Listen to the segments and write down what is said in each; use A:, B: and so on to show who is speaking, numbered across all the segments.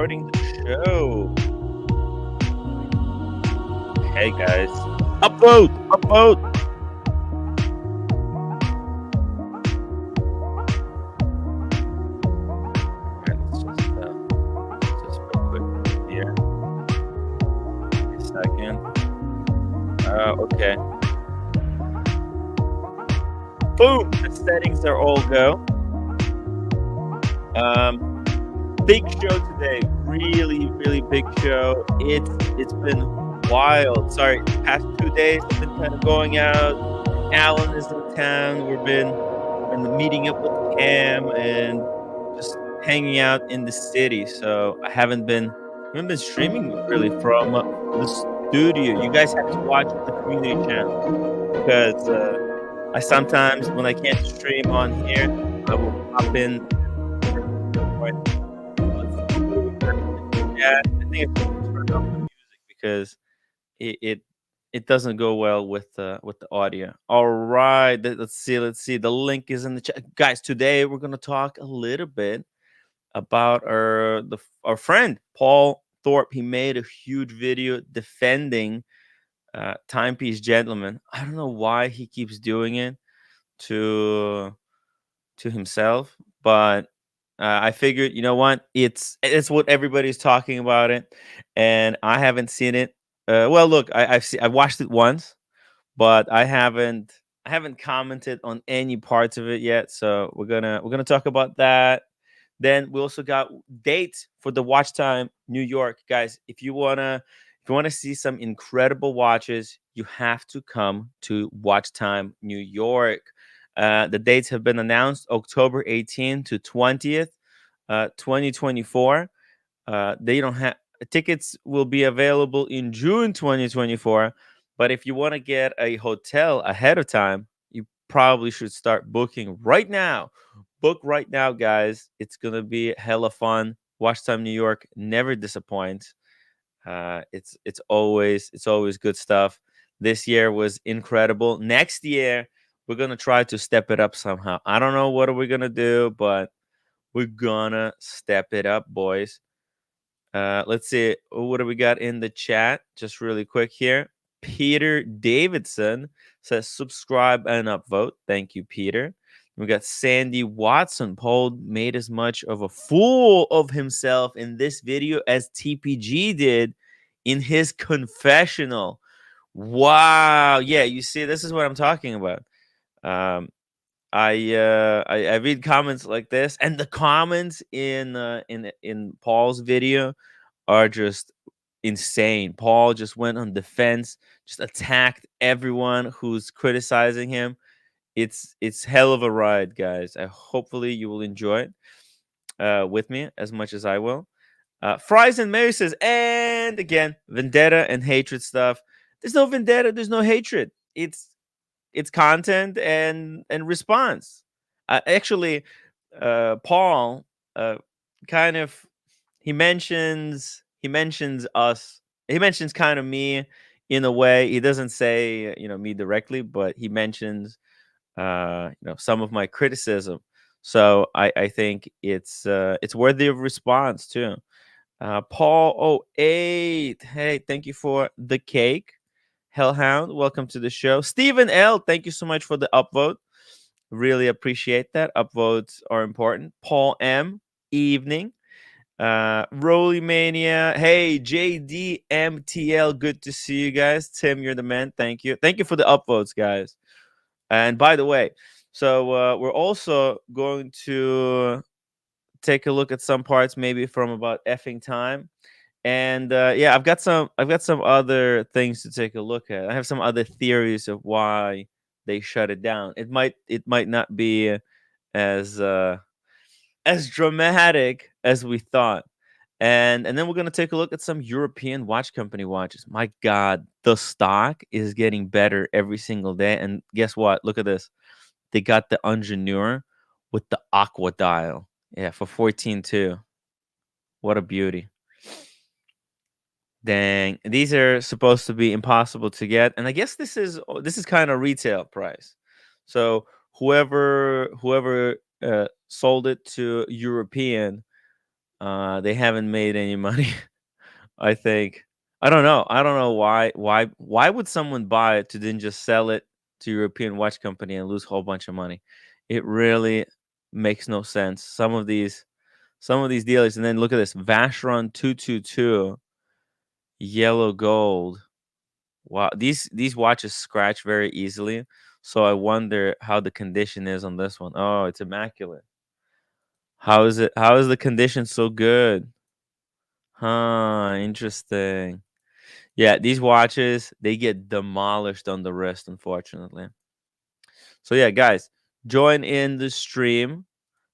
A: starting the show. Hey guys, upvote, upvote. Alright, let's just real quick here. A second. Okay. Boom. The settings are all go. Big show today. Really, really big show. It's been wild. Sorry, past 2 days I've been kind of going out. Alan is in town. We've been meeting up with Cam and just hanging out in the city. So I haven't been streaming really from the studio. You guys have to watch the community channel because I sometimes when I can't stream on here, I will pop in. Yeah, I think it's turn off the music because it it, it doesn't go well with the audio. All right, let's see. Let's see. The link is in the chat, guys. Today we're gonna talk a little bit about our friend Paul Thorpe. He made a huge video defending Timepiece Gentleman. I don't know why he keeps doing it to himself, but I figured, you know what, it's what everybody's talking about it, and I haven't seen it. Well, look, I watched it once, but I haven't commented on any parts of it yet. So we're gonna talk about that. Then we also got dates for the Watch Time New York, guys. If you wanna see some incredible watches, you have to come to Watch Time New York. The dates have been announced: October 18th to 20th, 2024. They don't have Tickets will be available in June 2024. But if you want to get a hotel ahead of time, you probably should start booking right now. Book right now, guys. It's gonna be hella fun. Watch Time New York never disappoints. It's always good stuff. This year was incredible. Next year we're gonna try to step it up somehow. I don't know what are we gonna do, but we're gonna step it up, boys. Let's see. What do we got in the chat? Just really quick here. Peter Davidson says subscribe and upvote. Thank you, Peter. We got Sandy Watson. Paul made as much of a fool of himself in this video as TPG did in his confessional. Wow. Yeah, you see, this is what I'm talking about. Um, I read comments like this, and the comments in Paul's video are just insane. Paul just went on defense, just attacked everyone who's criticizing him. It's hell of a ride, guys. Hopefully you will enjoy it with me as much as I will. Fries and Mary says, and again, vendetta and hatred stuff. There's no vendetta. There's no hatred. It's content and response. Actually, Paul kind of he mentions us. He mentions kind of me in a way. He doesn't say me directly, but he mentions some of my criticism. So I think it's worthy of response too. Paul 08, hey, thank you for the cake. Hellhound, welcome to the show. Stephen L, thank you so much for the upvote. Really appreciate that. Upvotes are important. Paul M, evening. Roly Mania, hey, JDMTL, good to see you guys. Tim, you're the man. Thank you. Thank you for the upvotes, guys. And by the way, so we're also going to take a look at some parts maybe from about effing time. And yeah, I've got some other things to take a look at. I have some other theories of why they shut it down. It might not be as dramatic as we thought. And then we're gonna take a look at some European watch company watches. My God, the stock is getting better every single day. And guess what? Look at this. They got the Ingenieur with the aqua dial. Yeah, for 14.2. What a beauty. Dang, these are supposed to be impossible to get, and I guess this is kind of retail price. So whoever sold it to European They haven't made any money. I think. I don't know. I don't know why would someone buy it to then just sell it to European watch company and lose a whole bunch of money? It really makes no sense. Some of these dealers, and then look at this Vacheron 222 yellow gold. Wow, these watches scratch very easily. So I wonder how the condition is on this one. Oh, it's immaculate. How is it? How is the condition so good? Huh, interesting. Yeah, these watches, they get demolished on the wrist, unfortunately. So yeah, guys, join in the stream.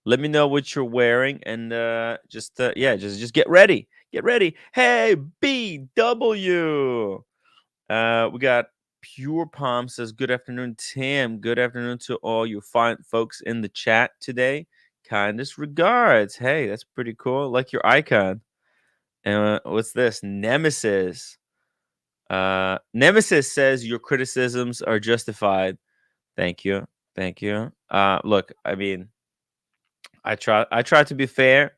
A: Let me know what you're wearing and just yeah, just get ready. Get ready. Hey, BW. We got Pure Palm says, good afternoon, Tim. Good afternoon to all you fine folks in the chat today. Kindest regards. Hey, that's pretty cool. Like your icon. And what's this? Nemesis. Nemesis says your criticisms are justified. Thank you. Thank you. Look, I mean, I try to be fair.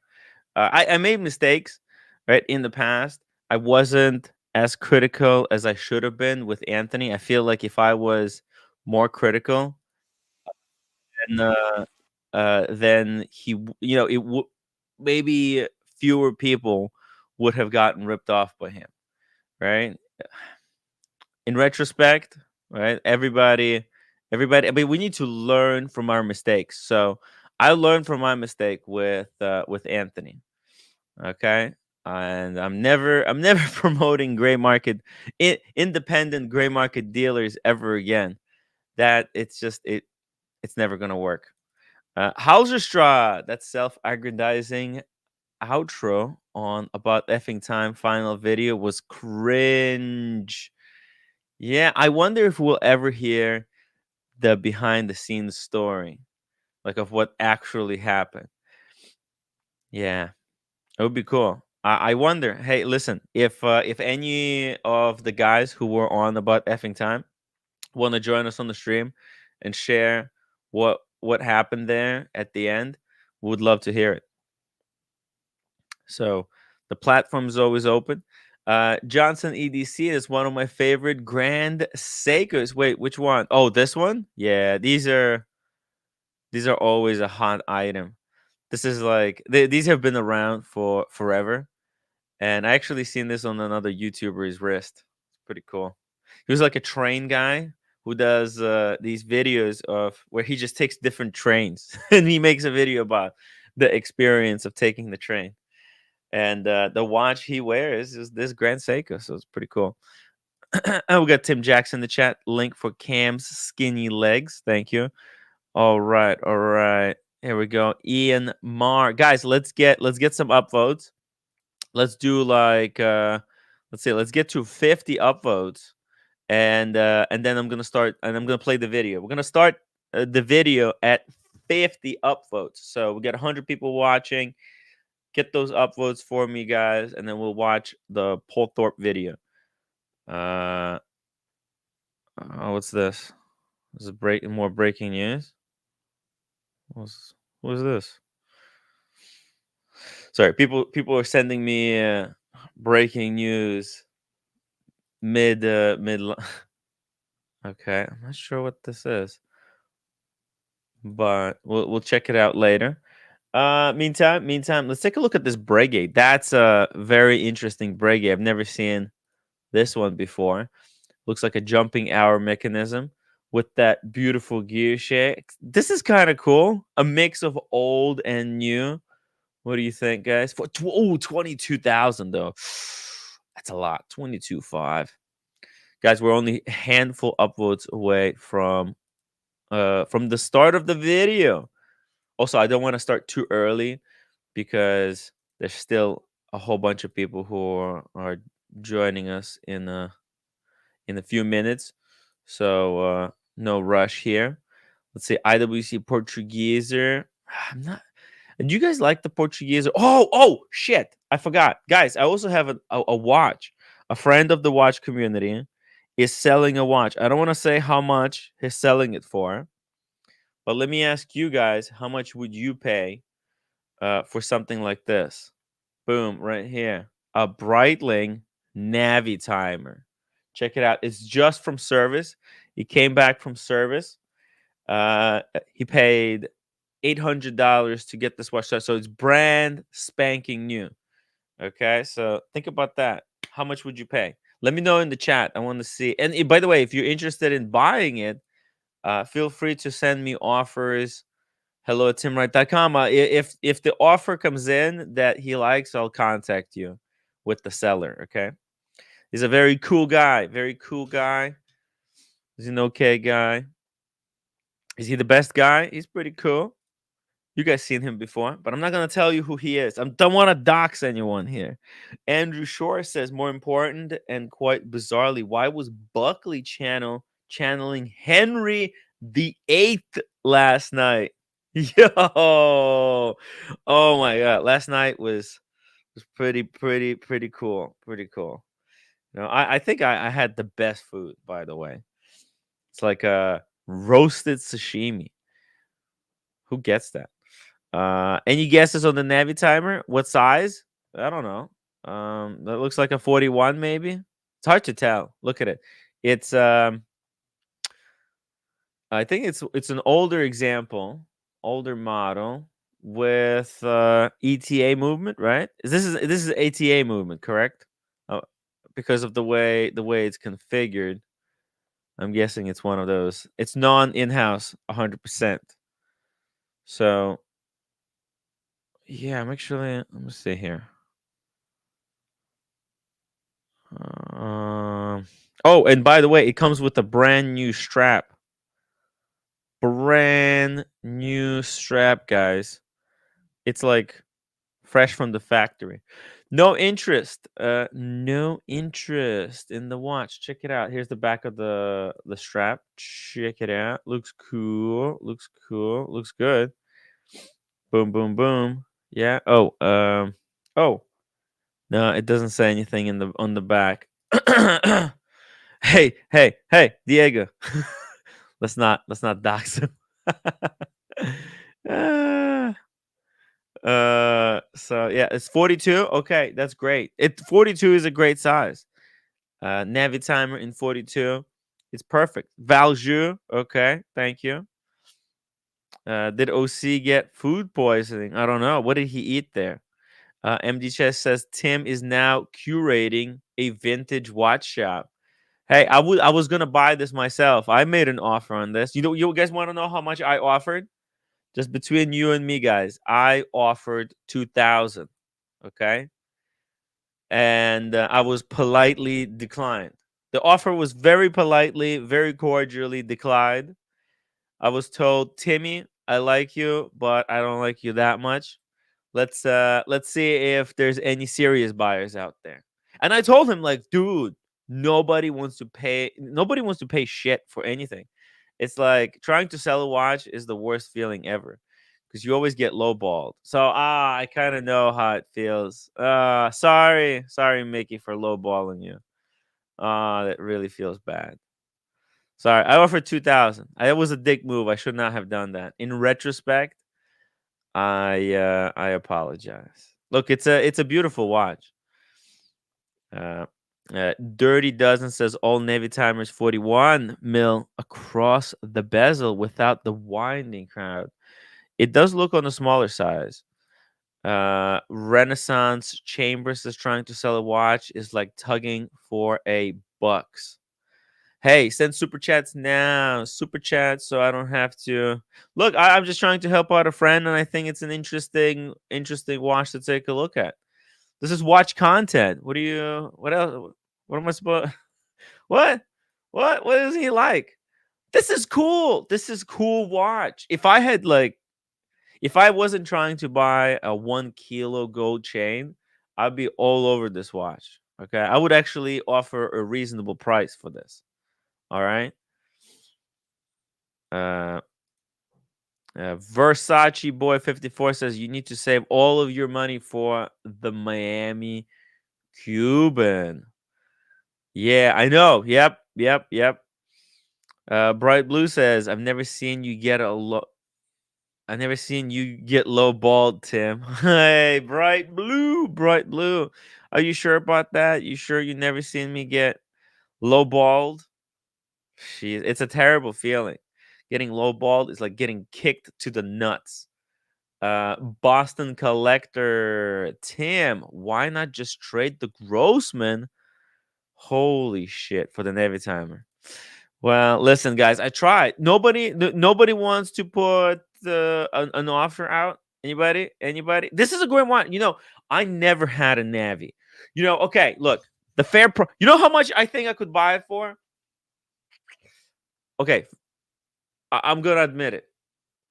A: I made mistakes, right, in the past. I wasn't as critical as I should have been with Anthony. I feel like if I was more critical, then maybe fewer people would have gotten ripped off by him, right? In retrospect, right? Everybody. I mean, we need to learn from our mistakes. So I learned from my mistake with Anthony. Okay. And I'm never promoting gray market independent gray market dealers ever again. That it's never gonna work. Hauserstraw, that self-aggrandizing outro on About Effing Time final video was cringe. Yeah, I wonder if we'll ever hear the behind the scenes story, like of what actually happened. Yeah, it would be cool. I wonder. Hey, listen, if any of the guys who were on About Effing Time want to join us on the stream and share what happened there at the end, would love to hear it. So the platform is always open. Johnson EDC is one of my favorite Grand Seikos. Wait, which one? Oh, this one? Yeah, these are always a hot item. This is like these have been around for forever, and I actually seen this on another YouTuber's wrist. It's pretty cool. He was like a train guy who does these videos of where he just takes different trains and he makes a video about the experience of taking the train. And the watch he wears is this Grand Seiko, so it's pretty cool. And we got Tim Jackson in the chat. Link for Cam's skinny legs. Thank you. All right, all right. Here we go. Ian Marr. Guys, let's get some upvotes. Let's do like let's see, let's get to 50 upvotes. And then I'm gonna play the video. We're gonna start the video at 50 upvotes. So we get 100 people watching. Get those upvotes for me, guys, and then we'll watch the Paul Thorpe video. Uh, oh, what's this? This is more breaking news. What was this? Sorry, people are sending me breaking news mid. Okay, I'm not sure what this is, but we'll check it out later. Meantime, let's take a look at this Breguet. That's a very interesting Breguet. I've never seen this one before. Looks like a jumping hour mechanism with that beautiful gear shake. This is kind of cool. A mix of old and new. What do you think, guys? 22,000 though. That's a lot. 22.5. Guys, we're only a handful upvotes away from the start of the video. Also, I don't want to start too early because there's still a whole bunch of people who are joining us in a few minutes. So no rush here. Let's say IWC Portugueser. I'm not. Do you guys like the Portugueser? Oh, shit! I forgot, guys. I also have a watch. A friend of the watch community is selling a watch. I don't want to say how much he's selling it for, but let me ask you guys: how much would you pay for something like this? Boom, right here. A Breitling Navi timer. Check it out. It's just from service. He came back from service. He paid $800 to get this watch. So it's brand spanking new. Okay, so think about that. How much would you pay? Let me know in the chat. I want to see. And by the way, if you're interested in buying it, feel free to send me offers. Hello at timwright.com. If the offer comes in that he likes, I'll contact you with the seller. Okay, he's a very cool guy. Very cool guy. He's an okay guy. Is he the best guy? He's pretty cool. You guys seen him before, but I'm not gonna tell you who he is. I don't want to dox anyone here. Andrew Shore says, more important and quite bizarrely, why was Buckley channeling Henry VIII last night? Yo, oh my god, last night was pretty cool, pretty cool. You know, I think I had the best food, by the way. It's like a roasted sashimi. Who gets that? Any guesses on the Navi timer? What size? I don't know. That looks like a 41, maybe. It's hard to tell. Look at it. It's I think it's an older example, older model with ETA movement, right? This is ATA movement, correct? Oh, because of the way it's configured, I'm guessing it's one of those. It's non in-house 100%. So yeah, I'm actually let me see here. Oh, and by the way, it comes with a brand new strap. Brand new strap, guys. It's like fresh from the factory. No interest. No interest in the watch. Check it out. Here's the back of the strap. Check it out. Looks cool. Looks cool. Looks good. Boom, boom, boom. Yeah. Oh. No, it doesn't say anything in the on the back. Hey, Diego. let's not dox him. Uh, so yeah, it's 42. Okay, that's great. 42 is a great size. Navi timer in 42. It's perfect. Valjoux. Okay, thank you. Did OC get food poisoning? I don't know. What did he eat there? MD Chess says Tim is now curating a vintage watch shop. Hey, I was gonna buy this myself. I made an offer on this. You guys want to know how much I offered? Just between you and me, guys, I offered 2,000. Okay, and I was politely declined. The offer was very politely, very cordially declined. I was told, Timmy, I like you, but I don't like you that much. Let's see if there's any serious buyers out there. And I told him, like, dude, nobody wants to pay shit for anything. It's like trying to sell a watch is the worst feeling ever because you always get lowballed. So I kind of know how it feels. Sorry, Mickey, for lowballing you. That really feels bad. Sorry, I offered 2,000. I It was a dick move. I should not have done that. In retrospect, I apologize. Look, it's a beautiful watch. Uh, Dirty Dozen says all Navy timers 41 mil across the bezel without the winding crown. It does look on the smaller size. Renaissance Chambers is trying to sell a watch is like tugging for a bucks. Hey, send super chats now. Super chats so I don't have to look. I'm just trying to help out a friend, and I think it's an interesting watch to take a look at. This is watch content. What do you? What else? What am I supposed? What? What is he like? This is cool. This is cool watch. If I wasn't trying to buy a 1 kilo gold chain, I'd be all over this watch. Okay, I would actually offer a reasonable price for this. All right. Uh, Versace Boy 54 says you need to save all of your money for the Miami Cuban. Yeah, I know. Yep. Bright Blue says I've never seen you get a lot. I never seen you get low balled, Tim. Hey, bright blue, bright blue. Are you sure about that? You sure you never seen me get low balled? Jeez, it's a terrible feeling. Getting low balled is like getting kicked to the nuts. Boston collector Tim, why not just trade the Grossman? Holy shit for the Navy timer. Well, listen, guys, I tried. Nobody wants to put an offer out. Anybody? Anybody? This is a great one. I never had a Navy. Okay, look, the fair pro. You know how much I think I could buy it for? Okay, I'm gonna admit it.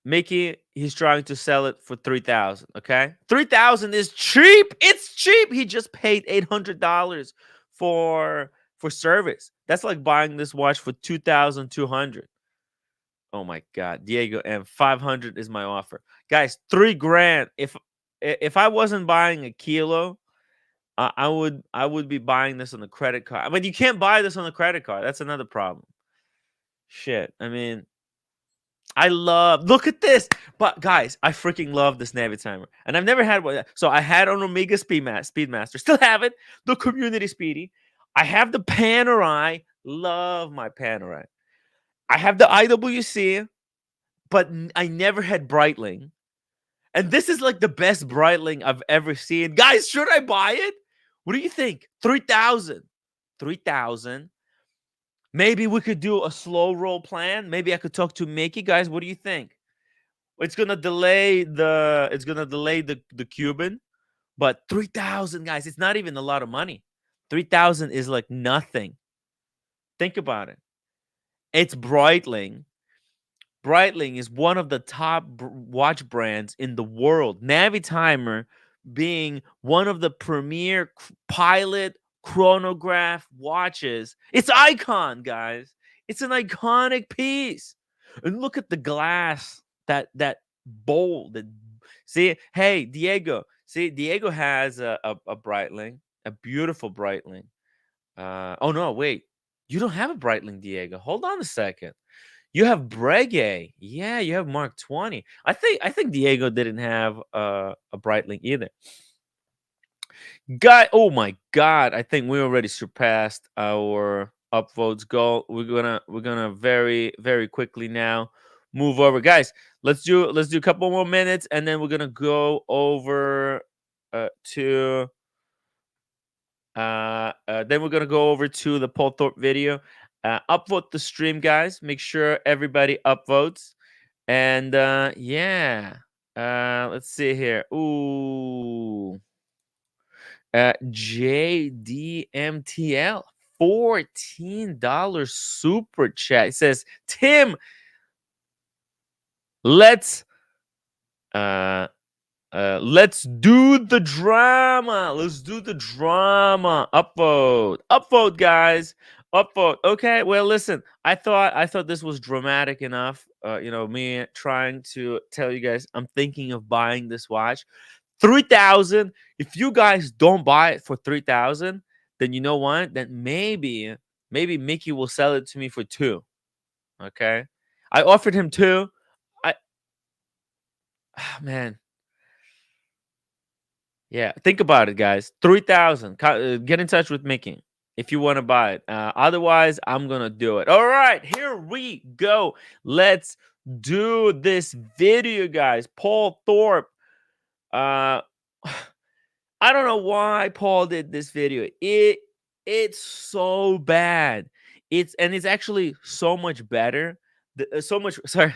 A: Mickey, he's trying to sell it for 3,000. Okay, 3,000 is cheap. It's cheap. He just paid $800 for service. That's like buying this watch for 2,200. Oh my God, Diego, and 500 is my offer, guys. 3 grand. If I wasn't buying a kilo, I would be buying this on the credit card. But you can't buy this on the credit card. That's another problem. Shit. I mean, look at this. But guys, I freaking love this Navy timer. And I've never had one. So I had an Omega Speedmaster. Still have it. The Community Speedy. I have the Panerai. Love my Panerai. I have the IWC, but I never had Breitling. And this is like the best Breitling I've ever seen. Guys, should I buy it? What do you think? 3,000. 3,000. Maybe we could do a slow roll plan. Maybe I could talk to Mickey. Guys, what do you think? It's gonna delay the Cuban, but 3,000, guys, it's not even a lot of money. 3,000 is like nothing. Think about it. It's Breitling. Breitling is one of the top watch brands in the world. Navitimer being one of the premier pilot chronograph watches. It's icon, guys. It's an iconic piece. And look at the glass, that bowl. Hey, Diego. See, Diego has a Breitling, a beautiful Breitling. Oh no, wait. You don't have a Breitling, Diego. Hold on a second. You have Breguet. Yeah, you have Mark 20. I think Diego didn't have a Breitling either. Oh my God. I think we already surpassed our upvotes goal. We're gonna very, very quickly now move over. Guys, let's do a couple more minutes and then we're gonna go over to then we're gonna go over to the Paul Thorpe video. Upvote the stream, guys. Make sure everybody upvotes. And yeah. Let's see here. Ooh. JDMTL. $14 super chat. It says, Tim, let's let's do the drama. Let's do the drama. Upvote. Upvote, guys. Upvote. Okay. Well, listen. I thought this was dramatic enough. Me trying to tell you guys I'm thinking of buying this watch. 3,000. If you guys don't buy it for 3,000, then you know what? Then maybe Mickey will sell it to me for 2. Okay. I offered him 2. Man. Yeah, think about it, guys. 3,000. Get in touch with Mickey if you want to buy it. Otherwise, I'm gonna do it. All right, here we go. Let's do this video, guys. Paul Thorpe. I don't know why Paul did this video. It's so bad. It's actually so much better. So much. Sorry,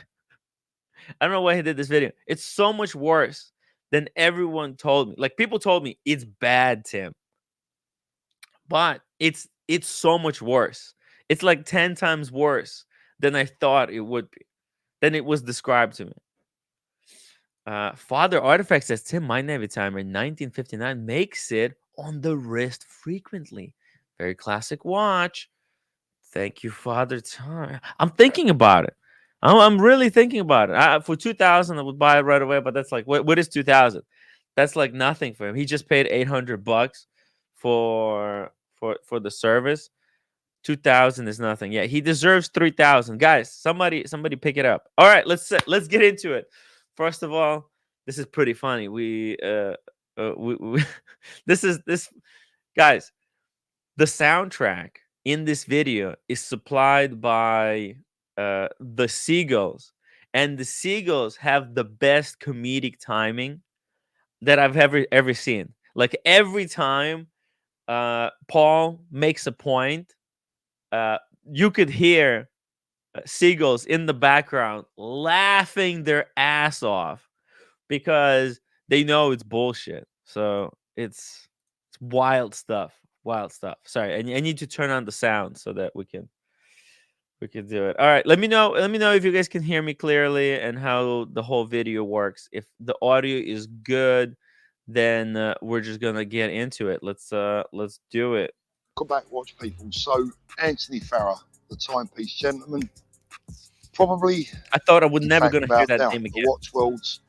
A: I don't know why he did this video. It's so much worse than everyone told me. Like people told me it's bad, Tim. But it's so much worse. It's like 10 times worse than I thought it would be. Than it was described to me. Father Artifact says Tim, my Navy timer in 1959 makes it on the wrist frequently. Very classic watch. Thank you, Father Time. I'm thinking about it. I'm really thinking about it. For 2,000, I would buy it right away. But that's like, what is 2,000? That's like nothing for him. He just paid $800 for the service. 2,000 is nothing. Yeah, he deserves 3,000. Guys, somebody pick it up. All right, let's get into it. first of all, this is pretty funny. We this guys. The soundtrack in this video is supplied by the Seagulls, and the Seagulls have the best comedic timing that I've ever seen. Like every time Paul makes a point, uh, you could hear Seagulls in the background laughing their ass off because they know it's bullshit. So it's wild stuff. Wild stuff. Sorry, I need to turn on the sound so that we can do it. All right, let me know. Let me know if you guys can hear me clearly and how the whole video works. If the audio is good, then we're just gonna get into it. Let's do it.
B: Come back, watch people. So Anthony Farah, the timepiece gentleman, probably,
A: I thought I would
B: in
A: never
B: fact,
A: gonna hear
B: without
A: that
B: doubt,
A: name
B: the
A: again.
B: watch world's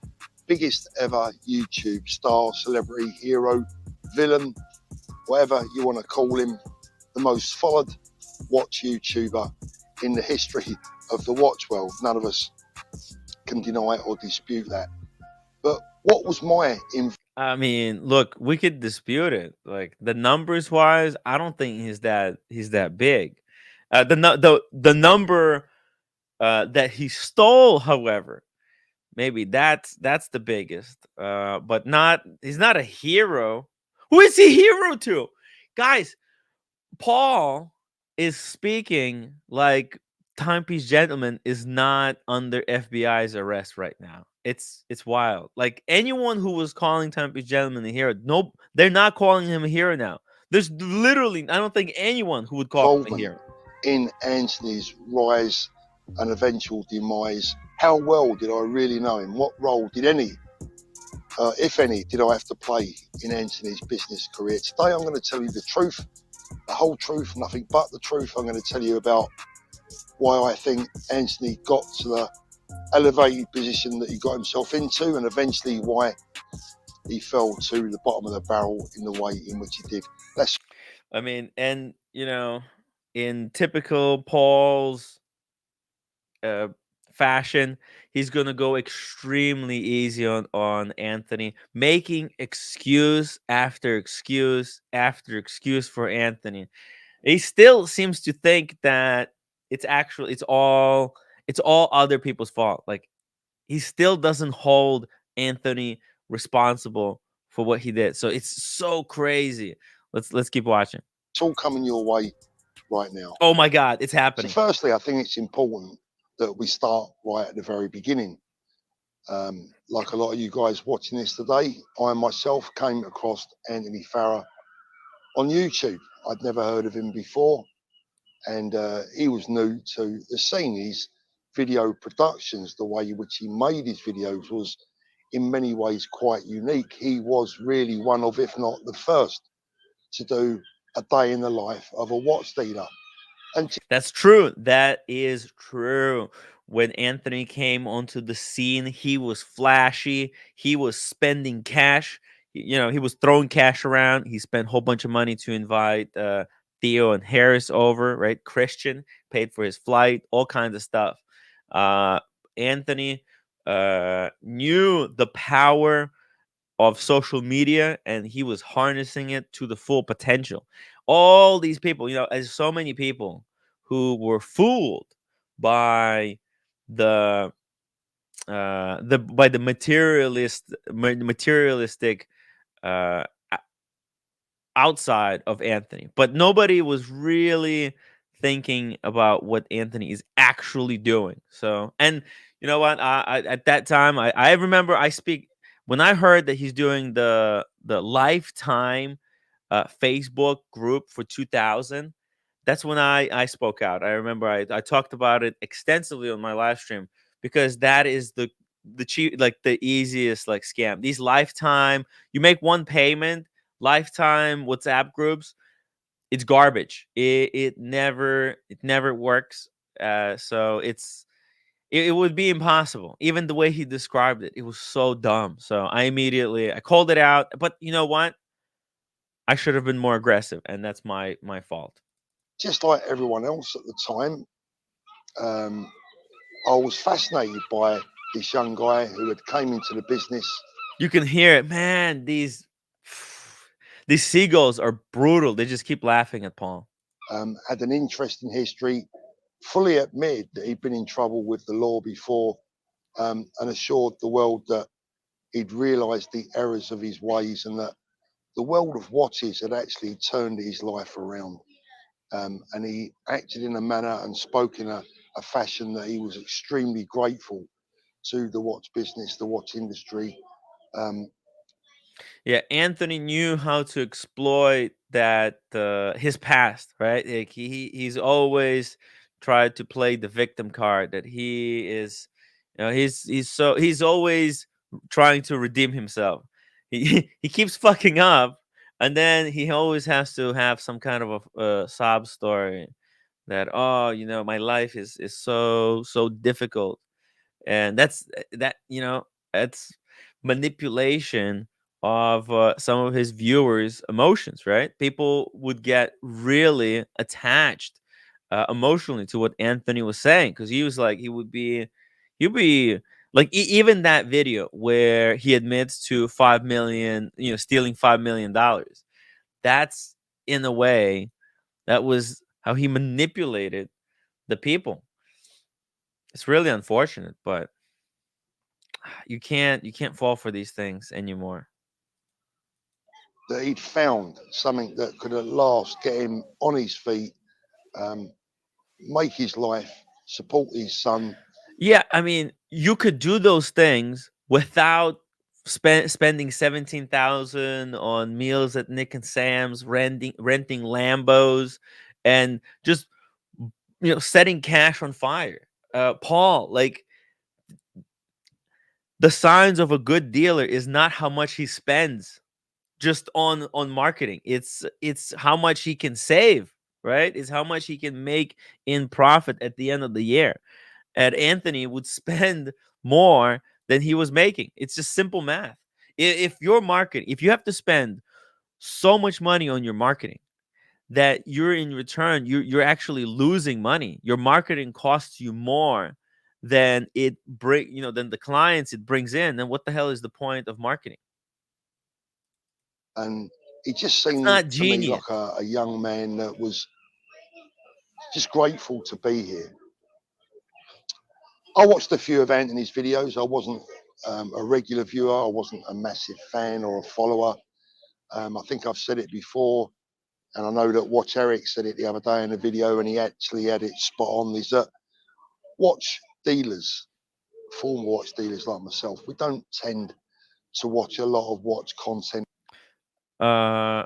B: biggest ever YouTube star, celebrity, hero, villain, whatever you want to call him, the most followed watch YouTuber in the history of the watch world. None of us can deny or dispute that. But what was my
A: I mean, look, we could dispute it. Like the numbers wise, I don't think he's that big. The number that he stole, however, maybe that's the biggest. But not he's not a hero. Who is he hero to? Guys, Paul is speaking like Timepiece Gentleman is not under FBI's arrest right now. It's wild. Like anyone who was calling Timepiece Gentleman a hero, nope, they're not calling him a hero now. There's literally, I don't think anyone who would call him a
B: involvement
A: hero.
B: in Anthony's rise and eventual demise? How well did I really know him? What role did any, if any, did I have to play in Anthony's business career? Today I'm going to tell you the truth, the whole truth, nothing but the truth. I'm going to tell you about why I think Anthony got to the elevated position that he got himself into, and eventually why he fell to the bottom of the barrel in the way in which he did. Let's
A: I mean, and in typical Paul's uh, fashion, he's gonna go extremely easy on Anthony, making excuse after excuse after excuse for Anthony. He still seems to think that it's all other people's fault. Like he still doesn't hold Anthony responsible for what he did. So it's so crazy. Let's keep watching.
B: it's all coming your way right now.
A: Oh my God, it's
B: So,
A: happening.
B: firstly, I think it's important that we start right at the very beginning. Like a lot of you guys watching this today, I myself came across Anthony Farah on YouTube. I'd never heard of him before, and he was new to the scene. His video productions, the way in which he made his videos, was in many ways quite unique. He was really one of, if not the first, to do a day in the life of a watch dealer. And
A: That's true. That is true. When Anthony came onto the scene, he was flashy. He was spending cash. He was throwing cash around. He spent a whole bunch of money to invite Theo and Harris over, right? Christian paid for his flight, all kinds of stuff. Uh, Anthony knew the power of social media and he was harnessing it to the full potential. All these people, there's so many people who were fooled by the the materialistic uh outside of Anthony, but nobody was really thinking about what Anthony is actually doing. So, and you know what? At that time, I remember I speak when I heard that he's doing the lifetime Facebook group for 2000. That's when I spoke out. I remember I talked about it extensively on my live stream because that is the cheap, like the easiest like scam. These lifetime, you make one payment, lifetime WhatsApp groups, it's garbage. It never works. So it would be impossible. Even the way he described it, it was so dumb. So I called it out. But you know what? I should have been more aggressive, and that's my fault.
B: just like everyone else at the time, I was fascinated by this young guy who had came into the business.
A: You can hear it, man. These seagulls are brutal. They just keep laughing at Paul.
B: Had an interesting history, fully admitted that he'd been in trouble with the law before, and assured the world that he'd realised the errors of his ways and that the world of watches had actually turned his life around. And he acted in a manner and spoke in a fashion that he was extremely grateful to the watch business, the watch industry. Um,
A: Yeah, Anthony knew how to exploit that his past, right? Like he's always tried to play the victim card. That he is, he's always trying to redeem himself. He keeps fucking up, and then he always has to have some kind of a sob story that, oh, my life is so difficult, and that's manipulation of some of his viewers emotions, right? People would get really attached emotionally to what Anthony was saying, because he was like, he'd be like, even that video where he admits to 5 million, stealing $5 million, that's, in a way, that was how he manipulated the people. It's really unfortunate, but you can't fall for these things anymore.
B: that he'd found something that could at last get him on his feet, um, make his life, support his son.
A: Yeah, I mean, you could do those things without spending 17,000 on meals at Nick and Sam's, renting Lambos, and just setting cash on fire. Paul, like, the signs of a good dealer is not how much he spends just on marketing. It's how much he can save, right? It's how much he can make in profit at the end of the year. And Anthony would spend more than he was making. It's just simple math. If you have to spend so much money on your marketing that you're in return, you're actually losing money. Your marketing costs you more than than the clients it brings in. Then what the hell is the point of marketing?
B: And he just
A: That's
B: seemed
A: not
B: to me
A: genius.
B: like a young man that was just grateful to be here. I watched a few of Anthony's videos. I wasn't a regular viewer. I wasn't a massive fan or a follower. I think I've said it before, and I know that Watch Eric said it the other day in a video, and he actually had it spot on. Is that watch dealers, former watch dealers like myself, we don't tend to watch a lot of watch content.
A: Uh,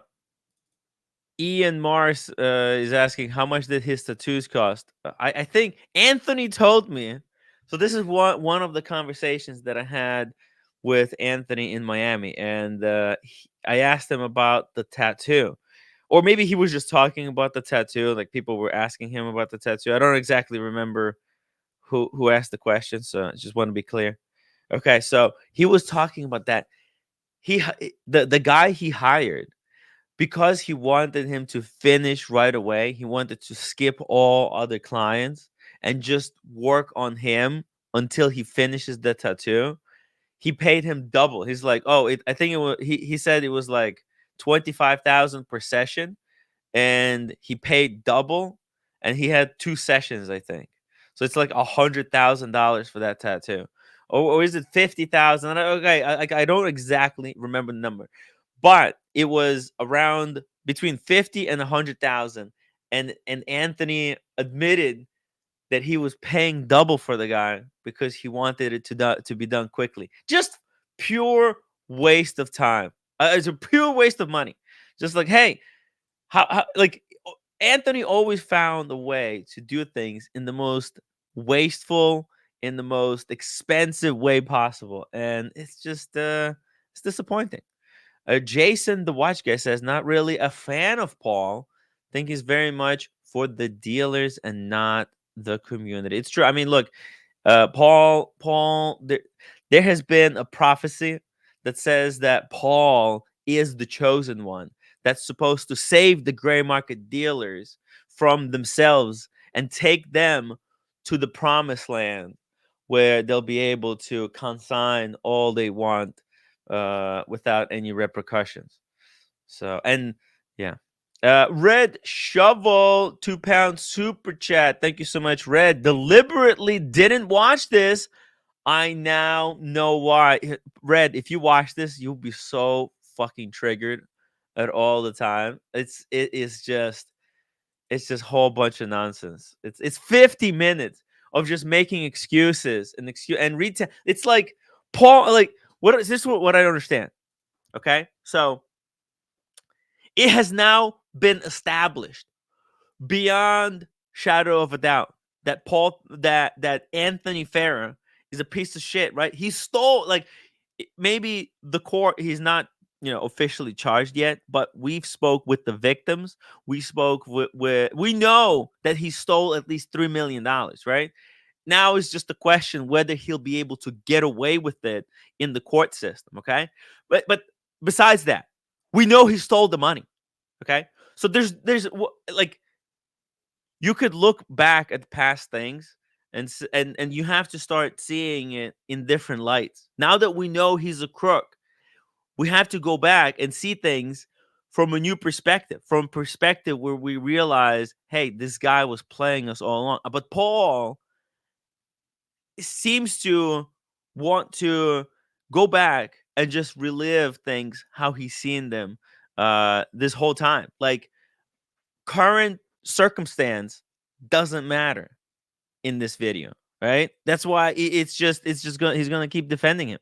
A: Ian Mars is asking how much did his tattoos cost. I think Anthony told me. So this is one of the conversations that I had with Anthony in Miami, and I asked him about the tattoo, or maybe he was just talking about the tattoo. Like, people were asking him about the tattoo. I don't exactly remember who asked the question, so I just want to be clear. Okay, so he was talking about that. The guy he hired, because he wanted him to finish right away. He wanted to skip all other clients and just work on him until he finishes the tattoo. He paid him double. He's like, oh, I think it was. He said it was like 25,000 per session, and he paid double, and he had 2 sessions, I think. So it's like $100,000 for that tattoo, or is it 50,000? Okay, I don't exactly remember the number, but it was around between 50 and 100,000, and Anthony admitted that he was paying double for the guy because he wanted it to be done quickly. Just pure waste of time. It's a pure waste of money. Just like, hey, like, Anthony always found a way to do things in the most wasteful, in the most expensive way possible, and it's disappointing. Jason, the watch guy, says not really a fan of Paul. Think he's very much for the dealers and not the community. It's true. I mean, look, Paul. There has been a prophecy that says that Paul is the chosen one that's supposed to save the gray market dealers from themselves and take them to the promised land where they'll be able to consign all they want without any repercussions. So, and yeah. Red Shovel, £2 super chat. Thank you so much, Red. Deliberately didn't watch this. I now know why. Red, if you watch this, you'll be so fucking triggered at all the time. It's just a whole bunch of nonsense. It's 50 minutes of just making excuses and it's like Paul, like, what is this, what I don't understand. Okay? So it has now been established beyond shadow of a doubt that Anthony Farah is a piece of shit, right? He stole, like, maybe the court, he's not, officially charged yet, but we've spoke with the victims. We spoke with we know that he stole at least $3 million, right? Now it's just a question whether he'll be able to get away with it in the court system, okay? But besides that, we know he stole the money, okay? So like, you could look back at past things and you have to start seeing it in different lights. Now that we know he's a crook, we have to go back and see things from a new perspective, from perspective where we realize, hey, this guy was playing us all along. But Paul seems to want to go back and just relive things how he's seen them this whole time. Like, current circumstance doesn't matter in this video, right? That's why it's just gonna he's gonna keep defending him.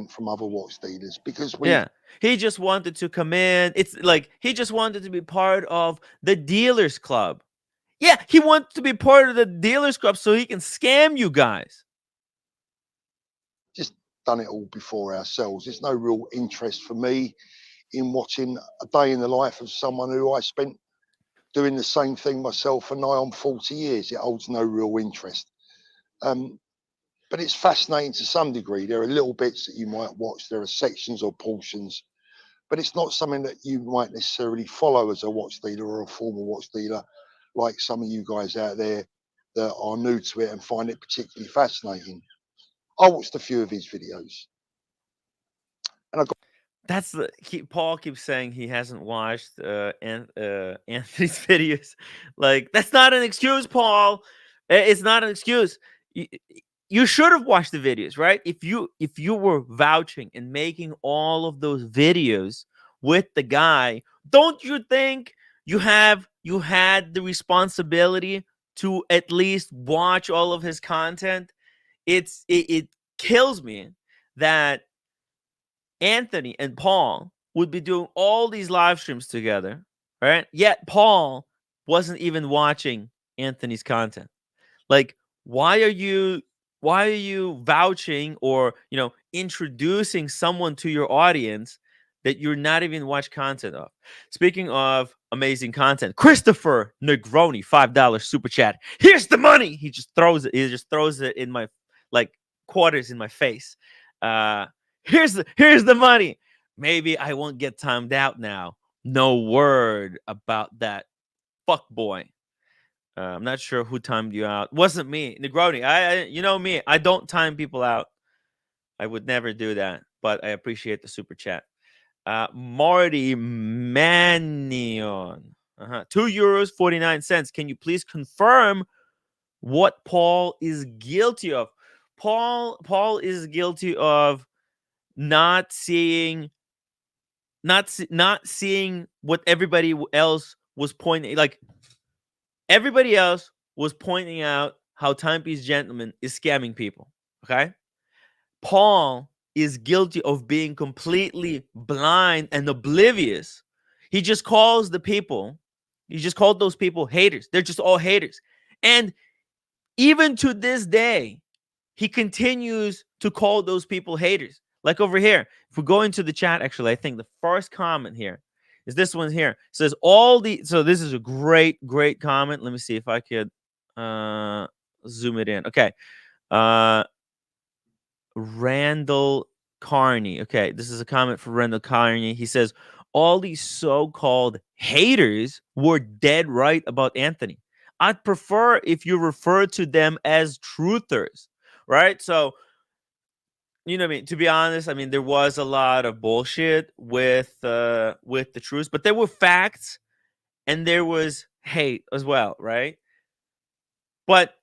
B: from other watch dealers because we
A: Yeah. He just wanted to come in. It's like he just wanted to be part of the dealers club. Yeah, he wants to be part of the dealers club so he can scam you guys.
B: just done it all before ourselves. There's no real interest for me in watching a day in the life of someone who I spent doing the same thing myself for nigh on 40 years. It holds no real interest. Um, but it's fascinating to some degree. There are little bits that you might watch, there are sections or portions, but it's not something that you might necessarily follow as a watch dealer or a former watch dealer, like some of you guys out there that are new to it and find it particularly fascinating. I watched a few of his videos and I got
A: Paul keeps saying he hasn't watched Anthony's videos. Like, that's not an excuse, Paul. It's not an excuse. You should have watched the videos, right? If you were vouching and making all of those videos with the guy, don't you think you had the responsibility to at least watch all of his content? It kills me that Anthony and Paul would be doing all these live streams together, right? Yet Paul wasn't even watching Anthony's content. Like, why are you vouching or, introducing someone to your audience that you're not even watch content of? Speaking of amazing content, Christopher Negroni, $5 super chat. Here's the money. He just throws it. He just throws it in my, like, quarters in my face. Uh here's the money. Maybe I won't get timed out now. No word about that fuck boy. I'm not sure who timed you out. Wasn't me, Negroni. You know me. I don't time people out. I would never do that. But I appreciate the super chat. Marty Manion. €2 49 cents. Can you please confirm what Paul is guilty of? Paul is guilty of not seeing not seeing what everybody else was pointing, like, everybody else was pointing out how Timepiece Gentleman is scamming people. Okay? Paul is guilty of being completely blind and oblivious. He just calls the people, he just called those people haters. They're just all haters. And even to this day, he continues to call those people haters. Like, over here, if we go into the chat, actually, I think the first comment here is this one here. It says so this is a great comment. Let me see if I could zoom it in. Okay. Randall Carney. Okay, this is a comment for Randall Carney. He says, all these so-called haters were dead right about Anthony. I'd prefer if you refer to them as truthers. right? So you know what I mean. To be honest, I mean there was a lot of bullshit with the truth, but there were facts and there was hate as well, right? But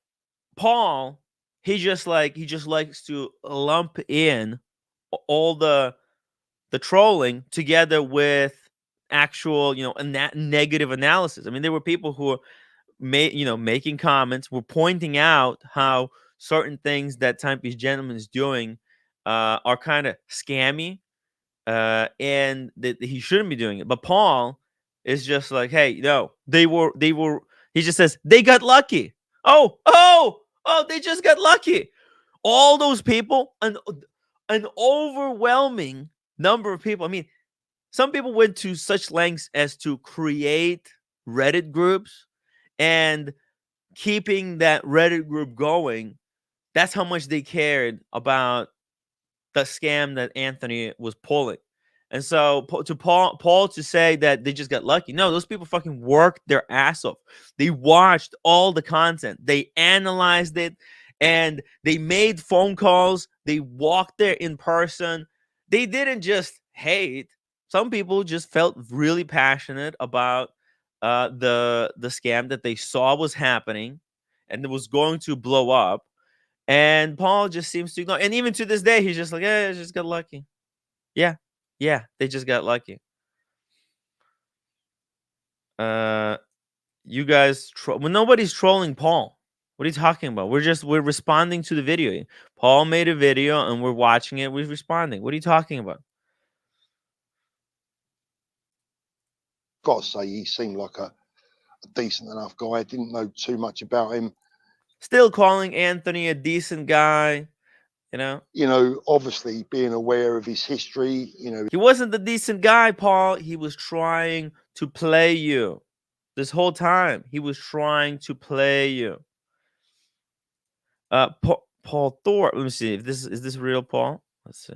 A: Paul, he just likes to lump in all the trolling together with actual, you know, negative analysis. I mean, there were people who were making comments, were pointing out how certain things that Timepiece Gentleman is doing are kind of scammy, and that he shouldn't be doing it. But Paul is just like, hey, no, they were. He just says they got lucky. Oh, they just got lucky. All those people, an overwhelming number of people. I mean, some people went to such lengths as to create Reddit groups and keeping that Reddit group going. That's how much they cared about the scam that Anthony was pulling. And so to Paul to say that they just got lucky. No, those people fucking worked their ass off. They watched all the content. They analyzed it and they made phone calls. They walked there in person. They didn't just hate. Some people just felt really passionate about the scam that they saw was happening and it was going to blow up, and Paul just seems to ignore. And even to this day, he's just like, "Yeah, just got lucky." Yeah, yeah, they just got lucky. Uh, you guys, well, nobody's trolling Paul. What are you talking about? We're responding to the video. Paul made a video, and we're watching it. We're responding. What are you talking about?
B: Got to say, he seemed like a decent enough guy. I didn't know too much about him.
A: Still calling Anthony a decent guy. You know,
B: Obviously being aware of his history,
A: he wasn't the decent guy, Paul. He was trying to play you. This whole time, he was trying to play you. Paul Thorpe. Let me see if this is this real Paul. Let's see.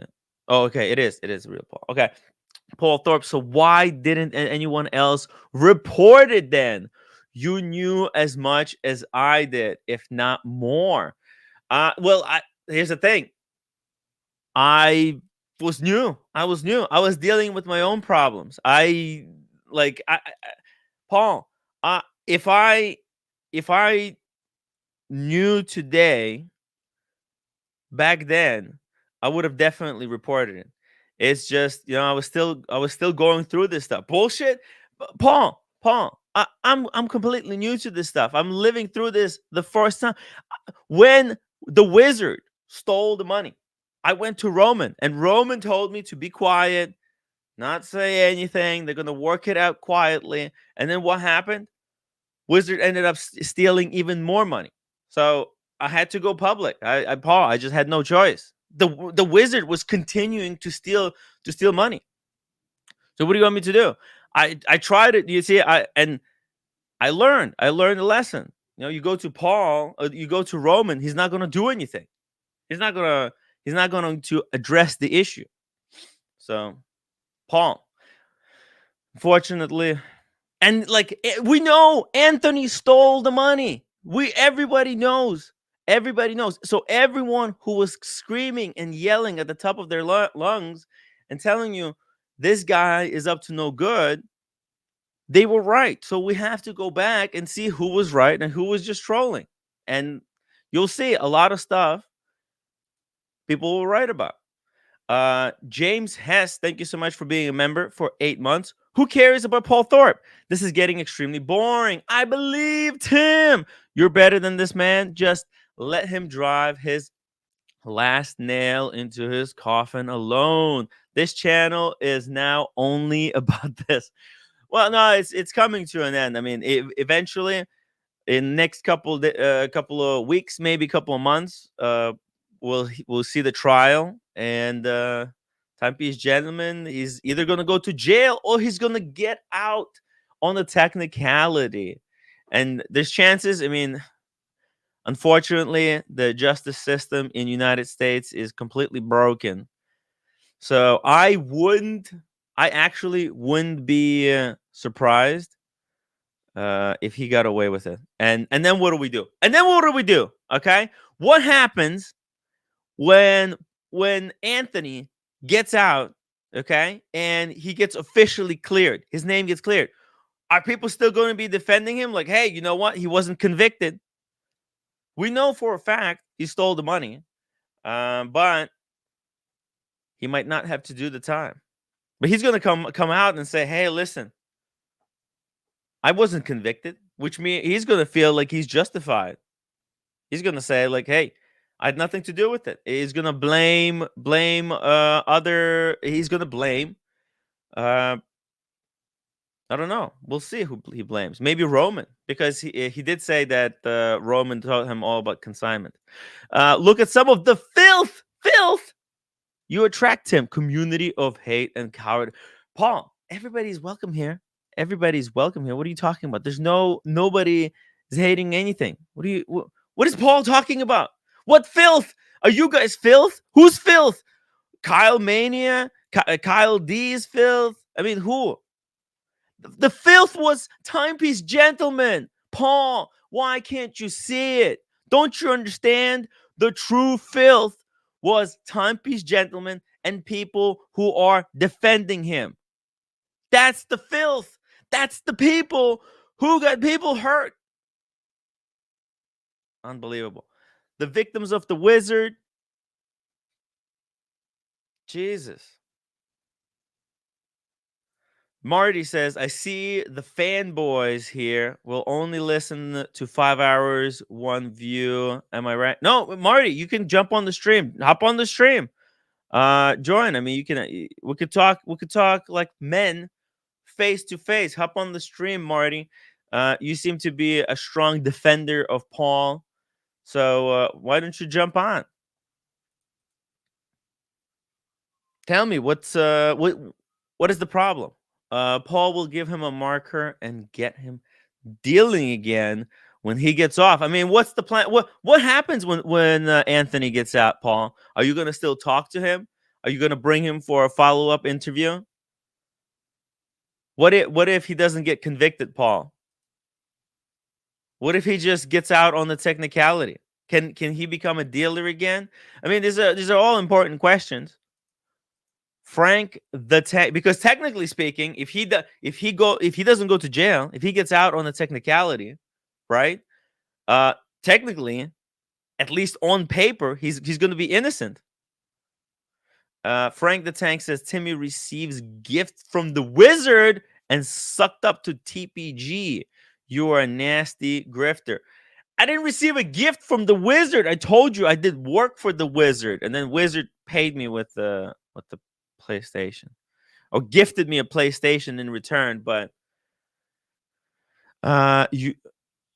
A: Oh, okay, it is. It is real Paul. Okay, Paul Thorpe. So why didn't anyone else report it then? You knew as much as I did, if not more. Well, here's the thing. I was new. I was new. I was dealing with my own problems. Paul. If I knew today back then, I would have definitely reported it. It's just, I was still going through this stuff. Bullshit. Paul, I'm completely new to this stuff. I'm living through this the first time. When the wizard stole the money, I went to Roman, and Roman told me to be quiet, not say anything. They're gonna work it out quietly. And then what happened? Wizard ended up stealing even more money. So I had to go public. Paul, I just had no choice. The wizard was continuing to steal money. So what do you want me to do? I tried it. You see, I learned. I learned a lesson. You go to Paul, you go to Roman. He's not going to do anything. He's not gonna. He's not going to address the issue. So, Paul, unfortunately, and like we know Anthony stole the money. Everybody knows. Everybody knows. So everyone who was screaming and yelling at the top of their lungs and telling you this guy is up to no good, they were right. So we have to go back and see who was right and who was just trolling. And you'll see a lot of stuff people were right about. James Hess, thank you so much for being a member for 8 months. Who cares about Paul Thorpe? This is getting extremely boring. I believe Tim. You're better than this man. Just let him drive his last nail into his coffin alone. This channel is now only about this. Well, no, it's coming to an end. I mean, eventually, in next couple of weeks, maybe couple of months, we'll see the trial, and Timepiece Gentleman is either gonna go to jail or he's gonna get out on a technicality. And there's chances. I mean, unfortunately, the justice system in United States is completely broken. So I actually wouldn't be surprised if he got away with it. And then what do we do? And then what do we do? Okay, what happens when Anthony gets out, okay, and he gets officially cleared, his name gets cleared. Are people still going to be defending him? Like, hey, you know what? He wasn't convicted. We know for a fact he stole the money, but he might not have to do the time. But he's going to come out and say, "Hey, listen, I wasn't convicted," which means he's going to feel like he's justified. He's going to say, like, "Hey, I had nothing to do with it." He's going to blame other. He's going to blame. Uh, I don't know. We'll see who he blames. Maybe Roman, because he did say that Roman taught him all about consignment. Look at some of the filth you attract him. Community of hate and coward. Paul, everybody's welcome here. Everybody's welcome here. What are you talking about? There's nobody is hating anything. What is Paul talking about? What filth? Are you guys filth? Who's filth? Kyle Mania? Kyle D's filth? I mean, who? The filth was Timepiece Gentleman. Paul, why can't you see it? Don't you understand? The true filth was Timepiece Gentleman and people who are defending him. That's the filth. That's the people who got people hurt. Unbelievable. The victims of the wizard. Jesus. Marty says, I see the fanboys here will only listen to 5 hours, one view. Am I right? No, Marty, you can jump on the stream. Hop on the stream. Join. I mean, you can we could talk like men face to face. Hop on the stream, Marty. You seem to be a strong defender of Paul. So why don't you jump on? Tell me what is the problem? Paul will give him a marker and get him dealing again when he gets off. I mean, what's the plan? What happens when Anthony gets out, Paul? Are you going to still talk to him? Are you going to bring him for a follow-up interview? What if he doesn't get convicted, Paul? What if he just gets out on the technicality? Can he become a dealer again? I mean, these are all important questions. Frank the tech, because technically speaking, if he doesn't go to jail, if he gets out on a technicality, right? Technically, at least on paper, he's going to be innocent. Frank the Tank says Timmy receives gift from the wizard and sucked up to TPG. You are a nasty grifter. I didn't receive a gift from the wizard. I told you I did work for the wizard, and then wizard paid me with the PlayStation, or gifted me a PlayStation in return. But you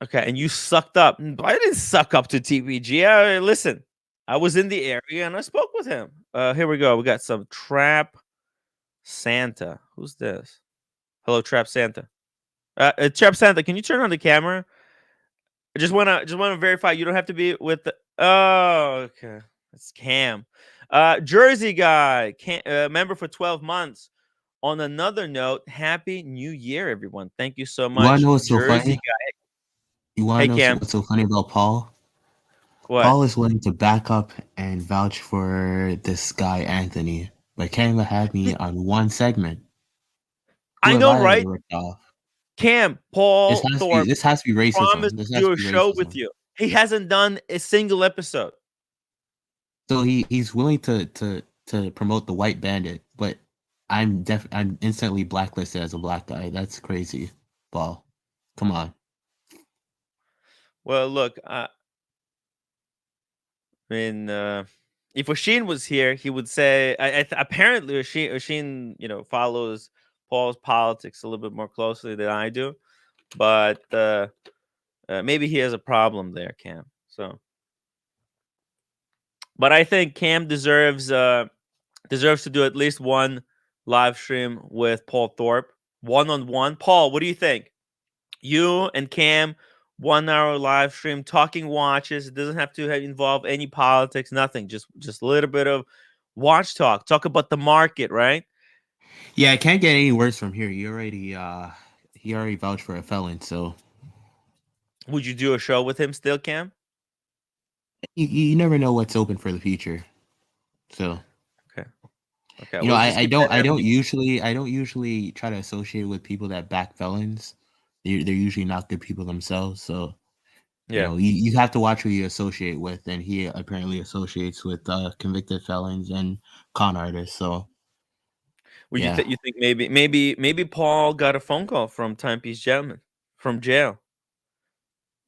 A: okay? And you sucked up. I didn't suck up to TPG. Listen, I was in the area and I spoke with him. Here we go. We got some Trap Santa. Who's this? Hello, Trap Santa. Trap Santa, can you turn on the camera? I just wanna verify you don't have to be with the. Oh, okay. It's Cam. Jersey guy, member for 12 months. On another note, happy new year, everyone. Thank you so
C: You wanna
A: much,
C: know what's so
A: Jersey
C: funny?
A: guy.
C: You wanna
A: Hey
C: know
A: Cam.
C: what's so funny about Paul?
A: What?
C: Paul is willing to back up and vouch for this guy Anthony, but can't even have me on one segment. Who
A: I
C: have
A: know,
C: I ever
A: right?
C: ripped off?
A: Cam, Paul Thorpe
C: This has to be racism.
A: promised
C: This
A: to
C: has
A: do
C: to
A: a
C: be
A: show with
C: racism.
A: you. He hasn't done a single episode.
C: So he's willing to promote the white bandit, but I'm instantly blacklisted as a black guy. That's crazy, Paul. Come on.
A: Well, look, I mean, if Oshin was here, he would say. Apparently, Oshin, follows Paul's politics a little bit more closely than I do, but maybe he has a problem there, Cam. So, but I think Cam deserves to do at least one live stream with Paul Thorpe, one on one. Paul, what do you think? You and Cam, 1 hour live stream, talking watches. It doesn't have to involve any politics, nothing. Just a little bit of watch talk. Talk about the market, right?
C: Yeah, I can't get any worse from here. He already vouched for a felon, so
A: Would you do a show with him still, Cam?
C: You never know what's open for the future. So
A: Okay. Okay. We'll just keep that happening.
C: I don't usually try to associate with people that back felons. They're usually not good people themselves. So
A: Yeah.
C: you have to watch who you associate with, and he apparently associates with convicted felons and con artists. So
A: Would
C: yeah,
A: you think maybe Paul got a phone call from Timepiece Gentleman from jail,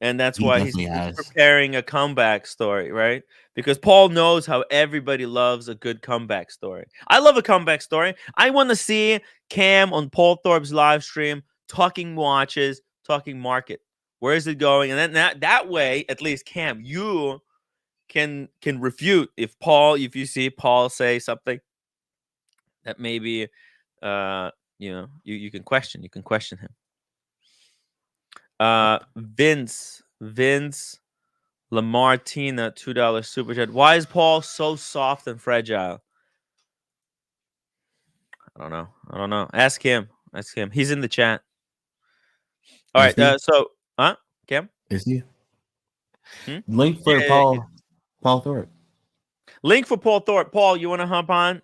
A: and that's
C: he
A: why
C: definitely
A: he's
C: has.
A: preparing a comeback story, right? Because Paul knows how everybody loves a good comeback story. I love a comeback story. I want to see Cam on Paul Thorpe's live stream talking watches, talking market. Where is it going? And then that way, at least Cam, you can refute if you see Paul say something that maybe you can question him. Vince Lamartina, $2 super chat. Why is Paul so soft and fragile? I don't know. Ask him. He's in the chat. All
C: Is
A: right.
C: he?
A: Huh? Cam?
C: Is he?
A: Hmm?
C: Link for
A: Yeah.
C: Paul Thorpe.
A: Link for Paul Thorpe. Paul, you want to hop on?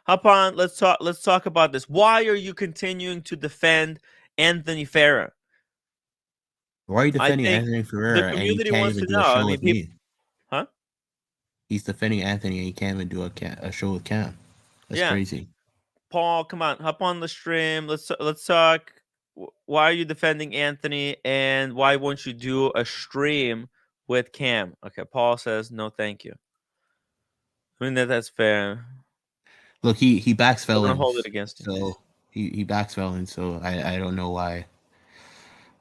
A: Hop on. Let's talk about this. Why are you continuing to defend Anthony Farah?
C: Why are you
A: I
C: defending
A: think
C: Anthony
A: the
C: Ferreira and he
A: community
C: can't
A: wants
C: even
A: to
C: do a
A: know. I
C: show
A: mean,
C: with
A: people,
C: me?
A: huh?
C: He's defending Anthony and he can't even do a show with Cam. That's
A: Yeah.
C: crazy.
A: Paul, come on, hop on the stream. Let's talk. Why are you defending Anthony, and why won't you do a stream with Cam? Okay, Paul says no, thank you. I mean that's fair.
C: Look, he backs
A: I'm gonna hold it
C: felons,
A: against you.
C: so he backs felons. So I don't know why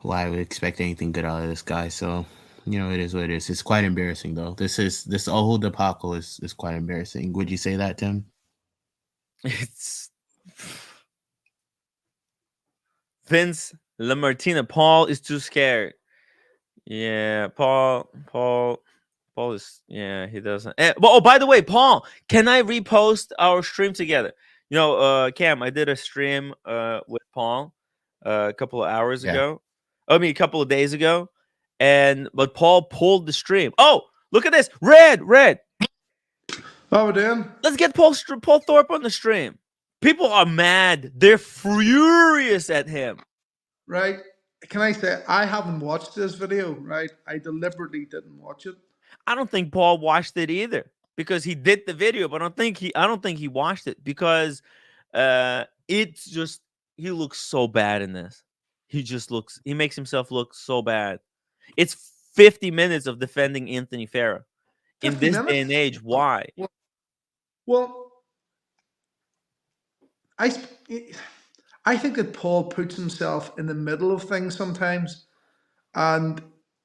C: I would expect anything good out of this guy. So it is what it is. It's quite embarrassing though. This whole debacle is quite embarrassing. Would you say that, Tim?
A: It's Vince Lamartina. Paul is too scared. Yeah, Paul is, yeah, he doesn't. Oh, by the way, Paul, can I repost our stream together? Cam, I did a stream with Paul a couple of hours
C: Yeah.
A: ago. I mean, a couple of days ago, but Paul pulled the stream. Oh, look at this, red.
D: How we doing?
A: Let's get Paul Thorpe on the stream. People are mad. They're furious at him.
D: Right. Can I say I haven't watched this video, right? I deliberately didn't watch it.
A: I don't think Paul watched it either because he did the video, but I don't think he watched it because it's just he looks so bad in this. He makes himself look so bad. It's 50 minutes of defending Anthony Farah. In
D: 50
A: this day and
D: minutes?
A: age, why?
D: Well, I, I think that Paul puts himself in the middle of things sometimes, and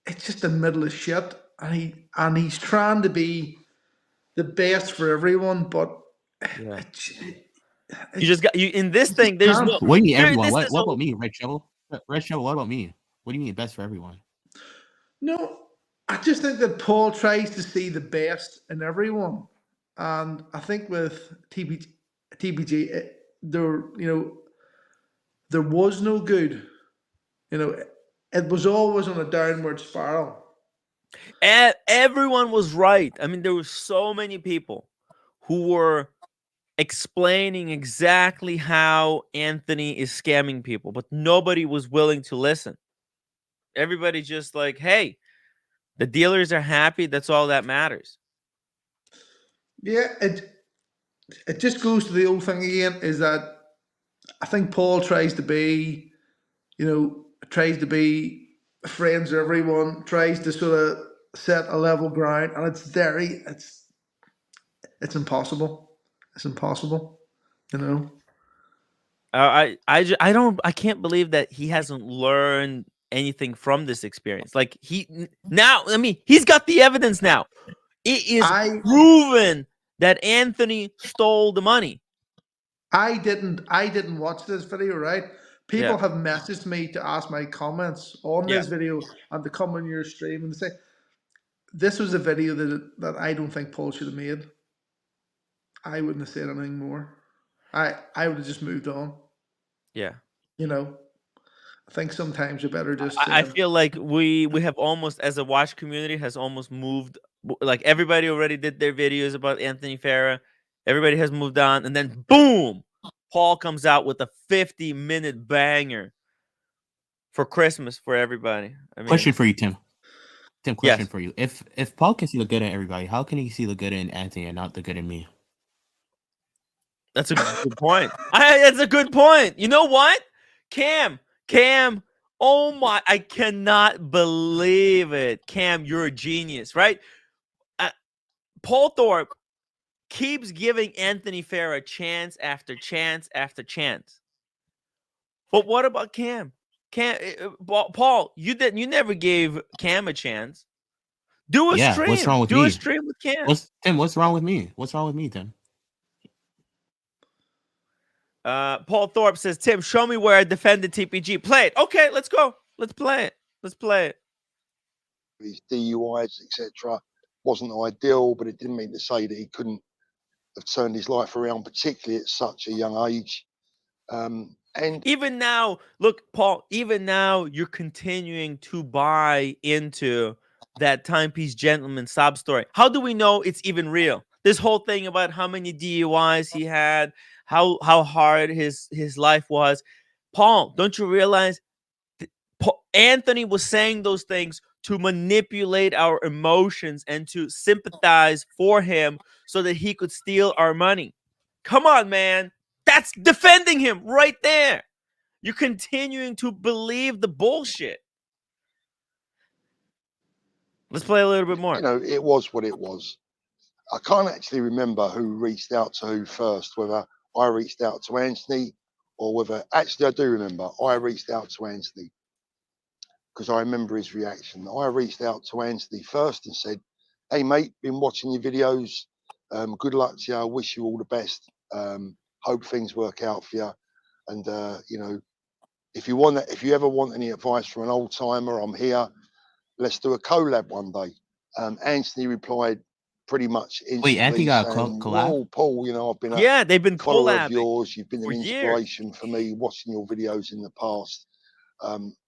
D: it's just the middle of shit. And he's trying to be the best for everyone, but
A: Yeah.
D: it,
A: You
D: it,
A: just got you in this
D: it
A: thing,
D: just
A: there's
D: can't.
A: no
C: What do you mean
A: there
C: everyone?
A: this
C: What
A: is
C: about me, Red Shovel? Red Shovel, what about me? What do you mean best for everyone?
D: No, I just think that Paul tries to see the best in everyone, and I think with TBG, there was no good. You know, it was always on a downward spiral.
A: everyone was right. I mean, there were so many people who were explaining exactly how Anthony is scamming people, but nobody was willing to listen. Everybody just like, hey, the dealers are happy. That's all that matters.
D: Yeah, it just goes to the old thing again. Is that I think Paul tries to be friends with everyone, tries to sort of set a level ground, and it's impossible. It's impossible, you know.
A: I can't believe that he hasn't learned anything from this experience. Like now, I mean, he's got the evidence now. It is
D: I
A: proven that Anthony stole the money.
D: I didn't watch this video, right?
A: Yeah,
D: People have messaged me to ask my comments on
A: yeah,
D: this video and to come on your stream and to say this was a video that I don't think Paul should have made. I wouldn't have said anything more. I would have just moved on.
A: yeah.
D: You know, I think sometimes you're better just
A: I feel like we have almost, as a watch community, has almost moved Like everybody already did their videos about Anthony Farah. Everybody has moved on, and then boom, Paul comes out with a 50-minute banger for Christmas for everybody. I
C: Question
A: mean,
C: for you, Tim. Tim, question
A: yes,
C: for you. If Paul can see the good in everybody, how can he see the good in Anthony and not the good in me?
A: that's a good point. That's a good point. You know what, Cam? Oh my! I cannot believe it, Cam. You're a genius, right? Uh, Paul Thorpe keeps giving Anthony Farah chance after chance after chance. But what about Cam? Paul, you never gave Cam a chance. Do a
C: Yeah, what's wrong
A: stream.
C: with
A: Do a
C: me?
A: stream with Cam.
C: What's wrong with me? What's wrong with me, Tim?
A: Paul Thorpe says, Tim, show me where I defended TPG. Play it. Okay, let's go. Let's play it. Let's play it.
B: his DUIs, etc., wasn't ideal, but it didn't mean to say that he couldn't have turned his life around, particularly at such a young age. And
A: Even now, look, Paul, even now, you're continuing to buy into that timepiece gentleman sob story. How do we know it's even real? This whole thing about how many DUIs he had, how hard his life was. Paul, don't you realize Anthony was saying those things to manipulate our emotions and to sympathize for him so that he could steal our money? Come on, man. That's defending him right there. You're continuing to believe the bullshit. Let's play a little bit more.
B: it was what it was. I can't actually remember who reached out to who first, whether I reached out to Anthony or whether, actually, I do remember I reached out to Anthony because I remember his reaction. I reached out to Anthony first and said, "Hey, mate, been watching your videos. Good luck to you. I wish you all the best. Hope things work out for you. And, if you ever want any advice from an old timer, I'm here. Let's do a collab one day." Anthony replied pretty much
C: Wait, Anthony
B: instantly
C: got a
B: saying,
C: collab?
B: "Well, Paul, I've been a
A: Yeah, they've been
B: follower of
A: collabing
B: yours. You've been
A: for
B: an
A: years.
B: inspiration for me watching your videos in the past.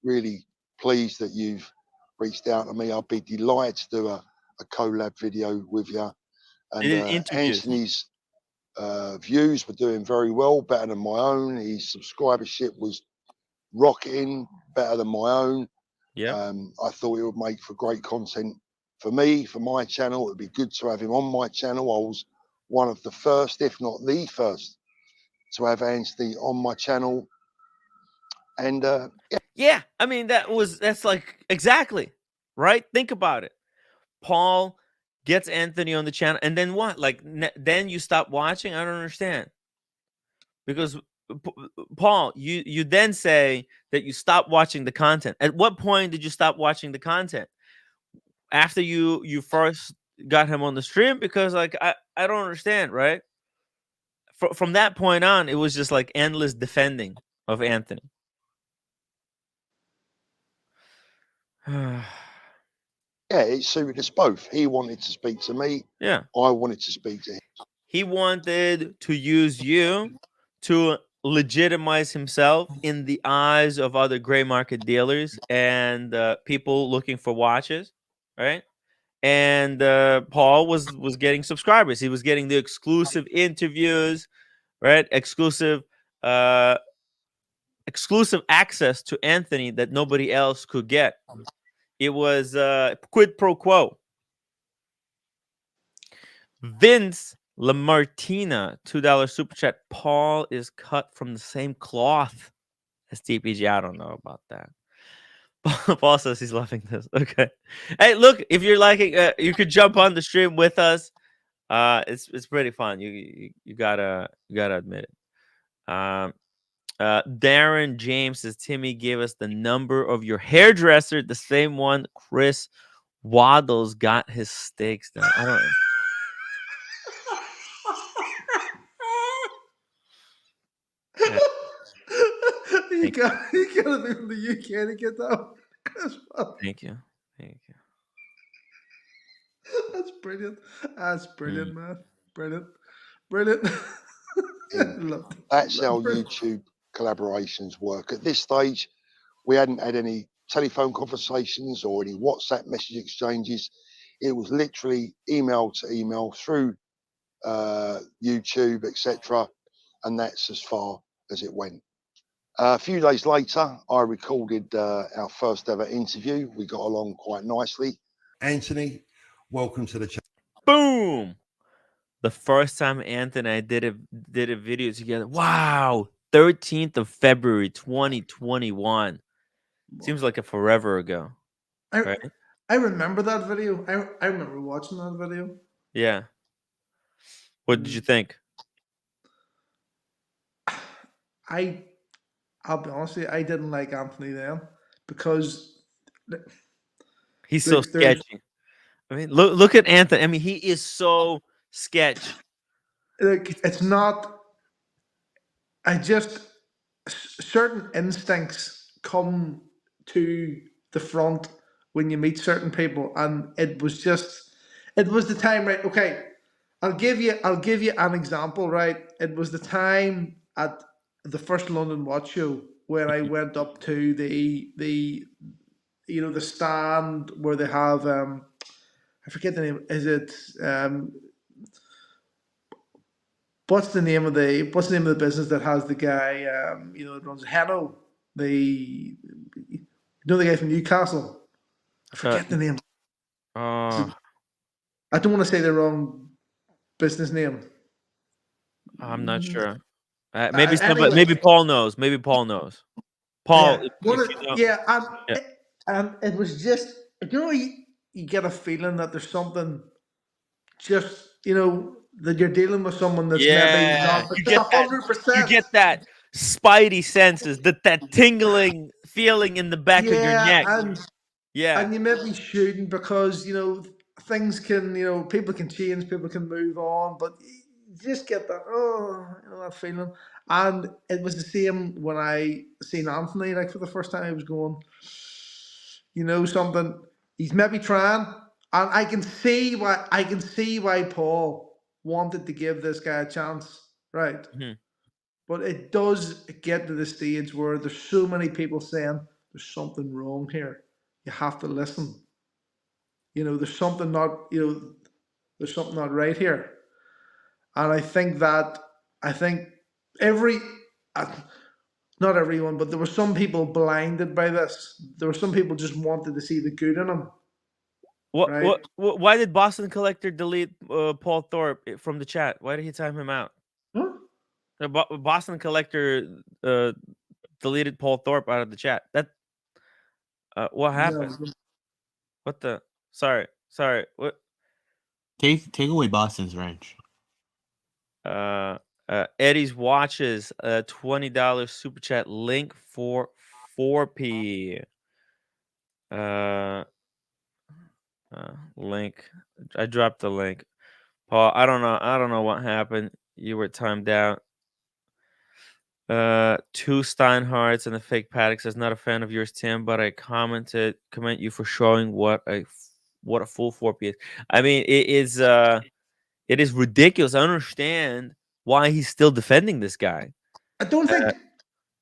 B: Really pleased that you've reached out to me. I'd be delighted to do a collab video with you."
A: They
B: And
A: did interviews.
B: Anthony's views were doing very well, better than my own. His subscribership was rocketing, better than my own.
A: Yeah.
B: I thought it would make for great content for me, for my channel. It would be good to have him on my channel. I was one of the first, if not the first, to have Anthony on my channel. And
A: Yeah. I mean, that's like exactly right. Think about it. Paul gets Anthony on the channel, and then what? Like, then you stop watching? I don't understand. Because Paul, you then say that you stop watching the content. At what point did you stop watching the content? After you first got him on the stream? Because like I don't understand, right? From that point on, it was just like endless defending of Anthony.
B: yeah, it suited us both. He wanted to speak to me.
A: Yeah.
B: I wanted to speak to him.
A: He wanted to use you to legitimize himself in the eyes of other gray market dealers and people looking for watches, right? And Paul was getting subscribers. He was getting the exclusive interviews, right? Uh, exclusive access to Anthony that nobody else could get. It was quid pro quo. Vince Lamartina, $2 super chat. Paul is cut from the same cloth as TPG. I don't know about that. Paul says he's loving this. Okay. Hey, look, if you're liking, you could jump on the stream with us. It's pretty fun. You gotta admit it. Darren James says Timmy gave us the number of your hairdresser, the same one Chris Waddles got his steaks done. I don't. Yeah,
D: You gotta be from the UK to get that one.
A: thank you.
D: That's brilliant. That's brilliant,
A: Mm.
D: man. Brilliant. Brilliant. Love it.
B: That's how
D: Love it.
B: YouTube collaborations work. At this stage, we hadn't had any telephone conversations or any WhatsApp message exchanges. It was literally email to email through YouTube, etc., and that's as far as it went. A few days later, I recorded our first ever interview. We got along quite nicely.
E: Anthony, welcome to the channel.
A: Boom! The first time Anthony and I did a video together. Wow! 13th of February 2021. Seems like a forever ago. Right?
D: I remember that video. I remember watching that video.
A: Yeah. What did you think?
D: I'll be honest with you, I didn't like Anthony then because
A: He's so sketchy. I mean, look at Anthony. I mean, he is so sketch.
D: It's not. I just certain instincts come to the front when you meet certain people, and it was the time, right? Okay, I'll give you an example, right? It was the time at the first London Watch Show when I went up to the the stand where they have I forget the name. Is it what's the name of the business that has the guy that runs Heno, the the guy from Newcastle? I forget the name.
A: Oh,
D: I don't want to say the wrong business name.
A: I'm not sure. Maybe
D: Anyway,
A: maybe Paul knows. Maybe Paul knows. Paul,
D: yeah,
A: if you know,
D: yeah,
A: yeah.
D: and it was just you get a feeling that there's something just that you're dealing with someone that's maybe
A: Yeah,
D: not
A: you
D: just
A: get that. You
D: 100%.
A: get that spidey senses, that tingling feeling in the back of your
D: Yeah,
A: neck. Yeah,
D: and you maybe shouldn't because things can people can change, people can move on, but you just get that that feeling. And it was the same when I seen Anthony, like for the first time. I was going, something he's maybe trying, and I can see why Paul wanted to give this guy a chance, right?
A: Mhm.
D: But it does get to the stage where there's so many people saying there's something wrong here. You have to listen. There's something not there's something not right here. And I think every uh, not everyone, but there were some people blinded by this. There were some people just wanted to see the good in him, right?
A: Why did Boston Collector delete Paul Thorpe from the chat? Why did he time him out?
D: Huh?
A: Boston Collector deleted Paul Thorpe out of the chat. That what happened?
D: No.
A: What the? Sorry. What?
C: Take away Boston's wrench.
A: Eddie's watches $20 super chat link for 4p. Link. I dropped the link. Paul, I don't know what happened. You were timed out. Two Steinhardts and a fake Paddock says not a fan of yours, Tim, but I comment you for showing what a full 4p is. I mean, it is ridiculous. I understand why he's still defending this guy.
D: I don't think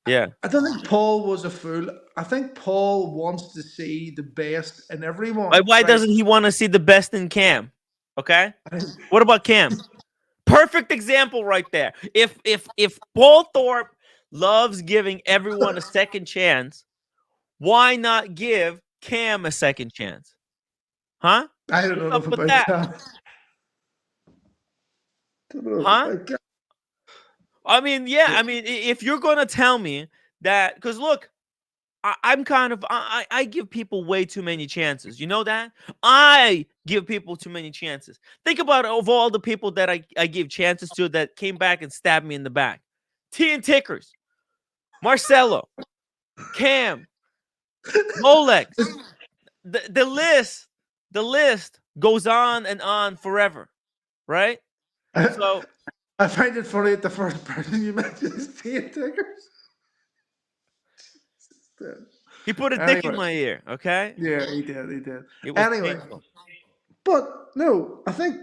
A: Yeah.
D: I don't think Paul was a fool. I think Paul wants to see the best in everyone.
A: Why
D: right?
A: doesn't he want to see the best in Cam? Okay. What about Cam? Perfect example right there. If Paul Thorpe loves giving everyone a second chance, why not give Cam a second chance? Huh?
D: I don't
A: What's
D: know
A: up
D: enough
A: with
D: about
A: that?
D: that.
A: Huh? I mean, yeah. I mean, if you're gonna tell me that, because look, I'm kind of I give people way too many chances. You know that? I give people too many chances. Think about of all the people that I give chances to that came back and stabbed me in the back. T and Tickers, Marcelo, Cam, Molex. The list goes on and on forever, right? So
D: I find it funny that the first person you mentioned is Tia Tickers.
A: he put a dick in
D: Anyway,
A: my ear. Okay,
D: yeah, he did. He did.
A: it was
D: Anyway,
A: painful.
D: but no, I think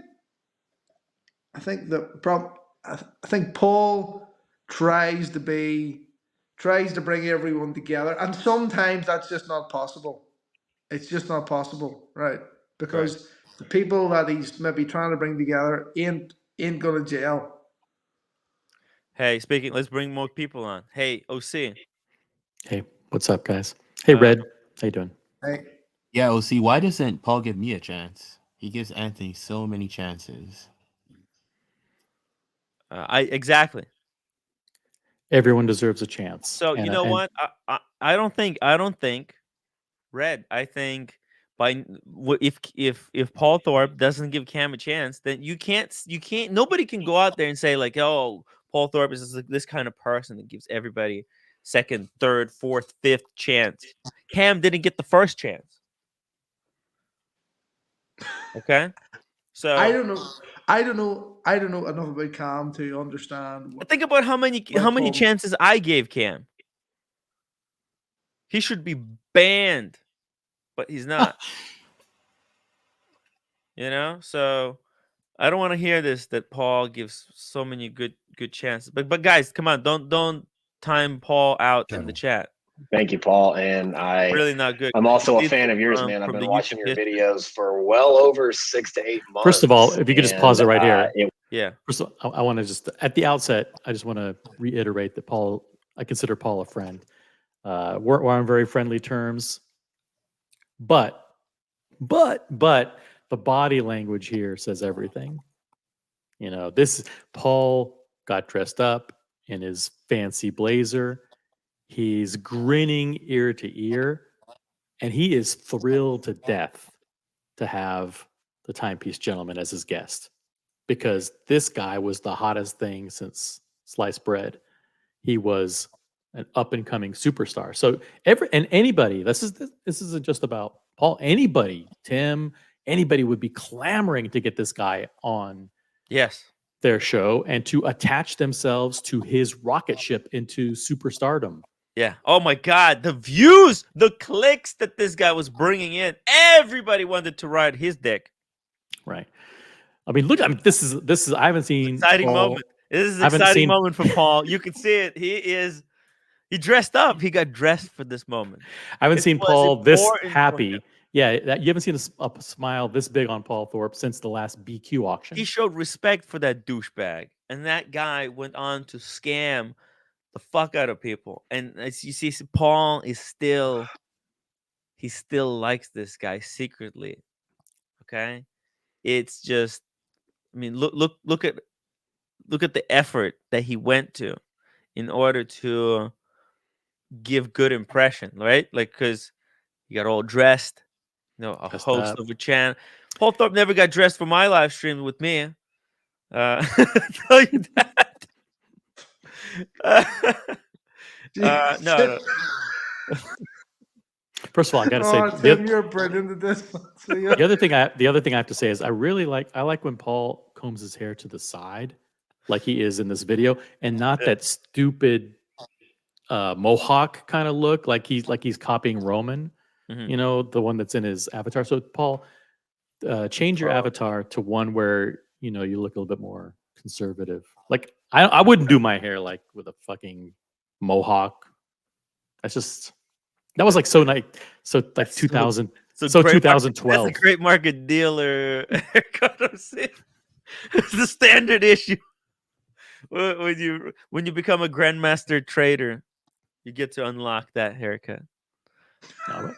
D: the problem. I think Paul tries to bring everyone together, and sometimes that's just not possible. It's just not possible, right? because the people that he's maybe trying to bring together ain't going to jail.
A: Hey, let's bring more people on. Hey, OC.
F: Hey, what's up, guys? Hey, Red. How you doing?
D: Hey,
C: Yeah, OC, why doesn't Paul give me a chance? He gives Anthony so many chances.
A: Exactly.
F: Everyone deserves a chance.
A: So you know what? I don't think Red. I think if Paul Thorpe doesn't give Cam a chance, then you can't. Nobody can go out there and say like, oh, Paul Thorpe is this kind of person that gives everybody second, third, fourth, fifth chance. Cam didn't get the first chance. Okay, so
D: I don't know enough about Cam to understand.
A: think about how many chances I gave Cam. He should be banned, but he's not. You know, so I don't want to hear this that Paul gives so many good chances. But guys, come on, don't time Paul out in the chat.
G: Thank you, Paul. And
A: Really not good.
G: I'm also a
A: Did
G: fan of yours,
A: from-
G: man. I've
A: from
G: been
A: the
G: watching
A: YouTube
G: your
A: history.
G: videos for well over 6 to 8 months.
F: First of all, if you could just pause it right here.
A: Yeah.
F: First of all, I want to just at the outset, I just want to reiterate that I consider Paul a friend. We're on very friendly terms, but the body language here says everything. You know, Paul got dressed up in his fancy blazer. He's grinning ear to ear, and he is thrilled to death to have the Timepiece Gentleman as his guest, because this guy was the hottest thing since sliced bread. He was an up and coming superstar. So anybody, this isn't just about Paul. Anybody, Tim, anybody would be clamoring to get this guy on
A: Yes.
F: their show and to attach themselves to his rocket ship into superstardom.
A: Yeah. Oh my God, the views, the clicks that this guy was bringing in. Everybody wanted to ride his dick.
F: Right. I mean, look. I mean, this is. I haven't seen
A: Exciting
F: Paul,
A: moment. This is
F: I
A: an
F: haven't
A: exciting
F: seen-
A: moment for Paul. You can see it. He dressed up. He got dressed for this moment.
F: I haven't
A: It
F: seen
A: was
F: Paul this
A: important for
F: happy.
A: him.
F: Yeah, you haven't seen a smile this big on Paul Thorpe since the last BQ auction.
A: He showed respect for that douchebag, and that guy went on to scam the fuck out of people. And as you see, Paul is still likes this guy secretly. Okay, it's just, I mean, look at the effort that he went to in order to give good impression, right? Like, because he got all dressed, a
F: Dressed
A: host
F: up.
A: of a channel. Paul Thorpe never got dressed for my live stream with me. Tell you that. No.
F: First of all, I got to say,
D: Tim, you're brilliant at this. So, yeah.
F: the other thing I have to say is I like when Paul combs his hair to the side, like he is in this video, and not that stupid mohawk kind of look, like he's copying Roman.
A: Mhm.
F: You know, the one that's in his avatar. So Paul, change your avatar to one where you look a little bit more conservative. Like I wouldn't do my hair like with a fucking mohawk. That was like so nice. So like
A: That's
F: 2000.
A: So
F: So
A: great
F: 2012.
A: That's a great market dealer haircut. It's the standard issue. When you become a grandmaster trader, you get to unlock that haircut.
F: No,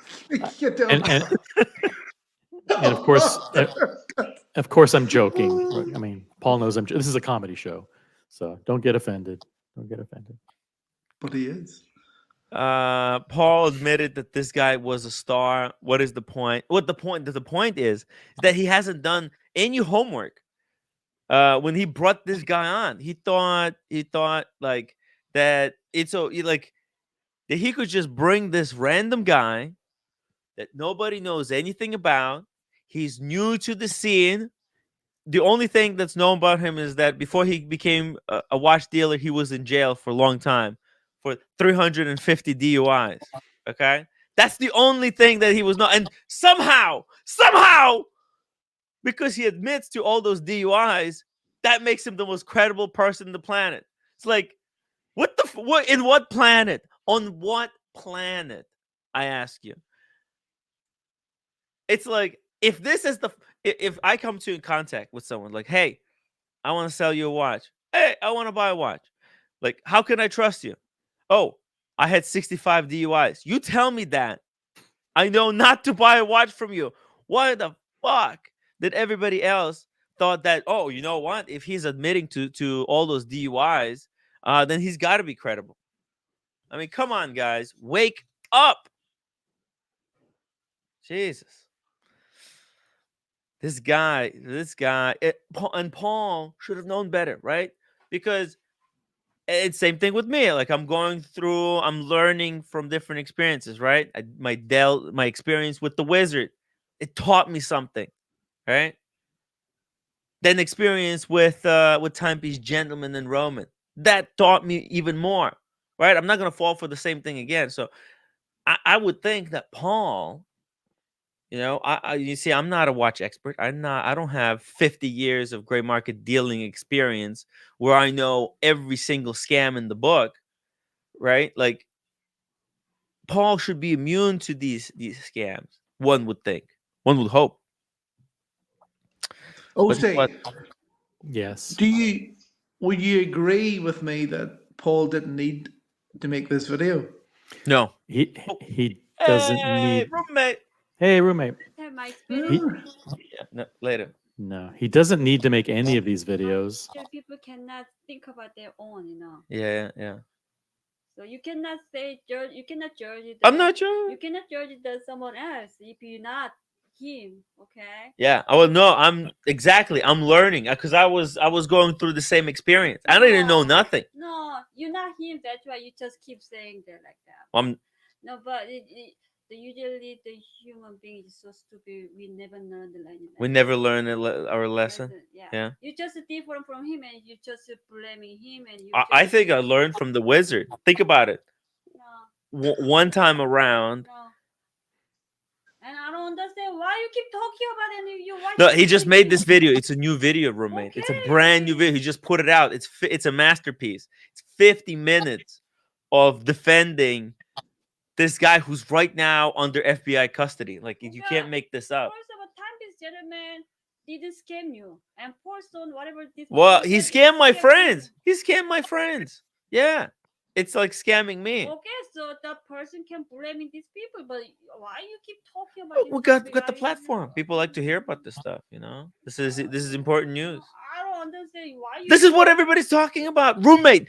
D: Get down.
F: and of course, I'm joking. Right? I mean, Paul knows this is a comedy show, so don't get offended. Don't get offended.
D: But he is.
A: Paul admitted that this guy was a star. What is the point? The point is that he hasn't done any homework. When he brought this guy on, he thought like that that he could just bring this random guy that nobody knows anything about. He's new to the scene. The only thing that's known about him is that before he became a watch dealer, he was in jail for a long time for 350 DUIs. Okay, that's the only thing that he was not. And somehow, because he admits to all those DUIs, that makes him the most credible person on the planet. It's like, what? In what planet? On what planet? I ask you. It's like if this is if I come to in contact with someone like, hey, I want to sell you a watch. Hey, I want to buy a watch. Like, how can I trust you? Oh, I had 65 DUIs. You tell me that. I know not to buy a watch from you. Why the fuck did everybody else thought that, oh, you know what? If he's admitting to all those DUIs, then he's got to be credible. I mean, come on, guys. Wake up. Jesus. This guy, and Paul should have known better, right? Because it's same thing with me. Like I'm learning from different experiences, right? My experience with the wizard, it taught me something, right? Then experience with Timepiece Gentleman and Roman, that taught me even more, right? I'm not gonna fall for the same thing again. So I would think that Paul, you see, I'm not a watch expert. I don't have 50 years of gray market dealing experience where I know every single scam in the book, right? Like Paul should be immune to these scams. One would think. One would hope. But
D: OC,
F: Yes.
D: would you agree with me that Paul didn't need to make this video?
A: no.
F: He doesn't
A: Hey,
F: need.
A: roommate.
F: Hey, roommate.
H: Have my experience.
A: Yeah, no, later.
F: No, he doesn't need to make any of these videos.
H: Sure, people cannot think about their own,
A: Yeah.
H: So you cannot judge. You cannot judge it.
A: I'm not sure.
H: You cannot judge it as someone else if you're not him. Okay.
A: Yeah. Oh no, I'm learning because I was going through the same experience. I didn't know nothing.
H: No, you're not him. That's why you just keep saying that like that. No, but usually the human being is so stupid. We never learn the lesson.
A: We never learn our lesson. Yeah.
H: You're just different from him, and you're just blaming him. And
A: I think I learned from the wizard. Think about it.
H: No.
A: One time around.
H: No. And I don't understand why you keep talking about it. You
A: No, he just made this video. It's a new video, roommate. Okay. It's a brand new video. He just put it out. It's a masterpiece. It's 50 minutes of defending this guy who's right now under FBI custody. Like you can't make this up.
H: First of all, Timepiece Gentleman didn't scam you, and Paulson, whatever this.
A: Well, he scammed my friends. He scammed my friends. Yeah, it's like scamming me.
H: Okay, so that person can blame these people, but why you keep talking about?
A: We got the platform. People like to hear about this stuff. This is important news.
H: I don't understand why.
A: This is what everybody's talking about, roommate.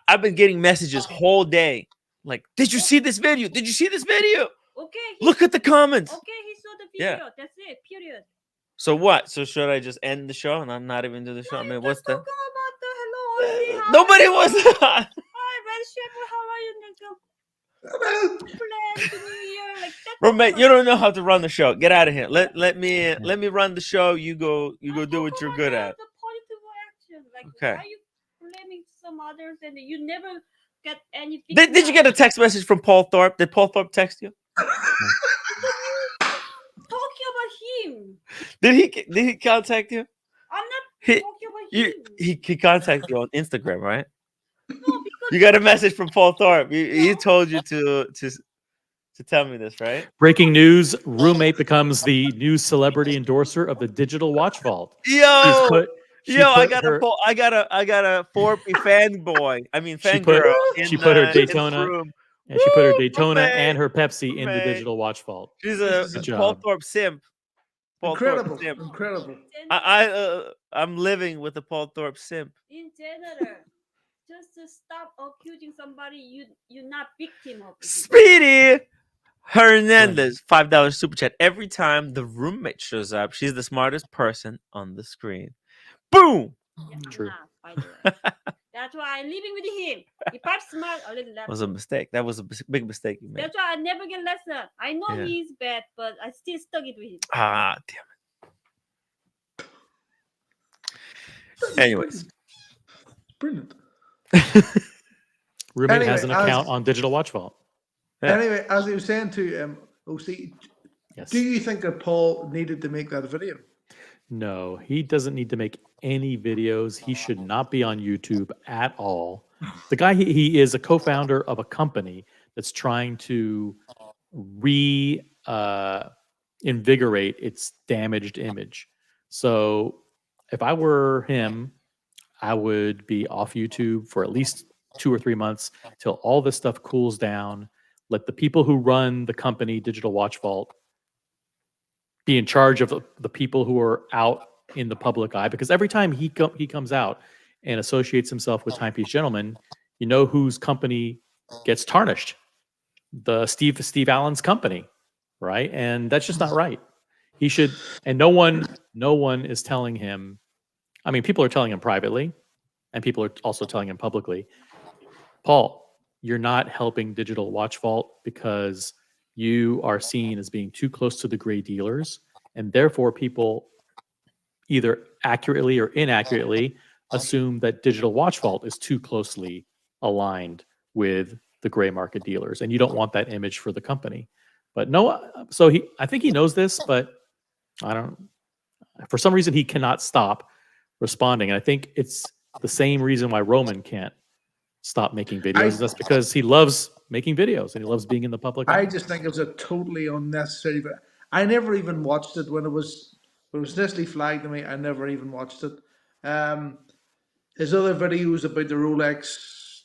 A: I've been getting messages whole day. Like, did you see this video? Did you see this video?
H: Okay.
A: Look at the comments.
H: Okay, he saw the video. Yeah. That's it. Period.
A: So what? So should I just end the show and I'm not even do the show?
H: No,
A: I mean, what's the?
H: About the hello.
A: Nobody was.
H: Hi, Red Shepherd. How are you, nigga? Plan the new year like that.
A: Roommate, you don't know how to run the show. Get out of here. Let me run the show. You go do what you're good at.
H: The political action. Like,
A: okay.
H: why are you blaming some others and you never get anything?
A: Did you get a text message from Paul Thorpe? Did Paul Thorpe text you?
H: Talking about him.
A: Did he contact you?
H: I'm not talking about him.
A: He contacted you on Instagram, right?
H: No, because
A: you got a message from Paul Thorpe. He told you to tell me this, right?
F: Breaking news: Roommate becomes the new celebrity endorser of the Digital Watch Vault.
A: Yo, I got a Thorpe fanboy. I mean, fangirl.
F: She put her Daytona. And she put her Daytona and her Pepsi in the Digital Watch Vault.
A: She's a Paul Thorpe simp.
D: Incredible.
A: I'm living with a Paul Thorpe simp.
H: In general, just to stop accusing somebody you're not victim of.
A: Speedy Hernandez, $5 super chat. Every time the roommate shows up, she's the smartest person on the screen. Boom.
H: Yeah, true. By the way. That's why I'm living with him. If I'm smart, a little less.
A: Was a mistake. That was a big mistake you made.
H: That's why I never get lesson. I know he's bad, but I still stuck it with him.
A: Ah, damn it. Anyways.
D: Brilliant.
F: Roommate has an account on Digital Watch Vault.
D: Yeah. Anyway, as I was saying to OC, yes. Do you think that Paul needed to make that video?
F: No, he doesn't need to make any videos. He should not be on YouTube at all. The guy, he is a co-founder of a company that's trying to invigorate its damaged image. So if I were him, I would be off YouTube for at least 2 or 3 months till all this stuff cools down. Let the people who run the company, Digital Watch Vault, be in charge of the people who are out in the public eye. Because every time he comes out and associates himself with Timepiece Gentleman, you know whose company gets tarnished? The Steve Allen's company, right? And that's just not right. He should, and no one is telling him. I mean, people are telling him privately, and people are also telling him publicly, Paul, you're not helping Digital Watch Vault because you are seen as being too close to the gray dealers, and therefore people either accurately or inaccurately assume that Digital Watch Vault is too closely aligned with the gray market dealers, and you don't want that image for the company. But no, so I think he knows this, but I don't. For some reason, he cannot stop responding, and I think it's the same reason why Roman can't stop making videos. That's because he loves making videos and he loves being in the public eye.
D: I just think it was a totally unnecessary. But I never even watched it when it was initially flagged to me. I never even watched it. His other videos about the Rolex,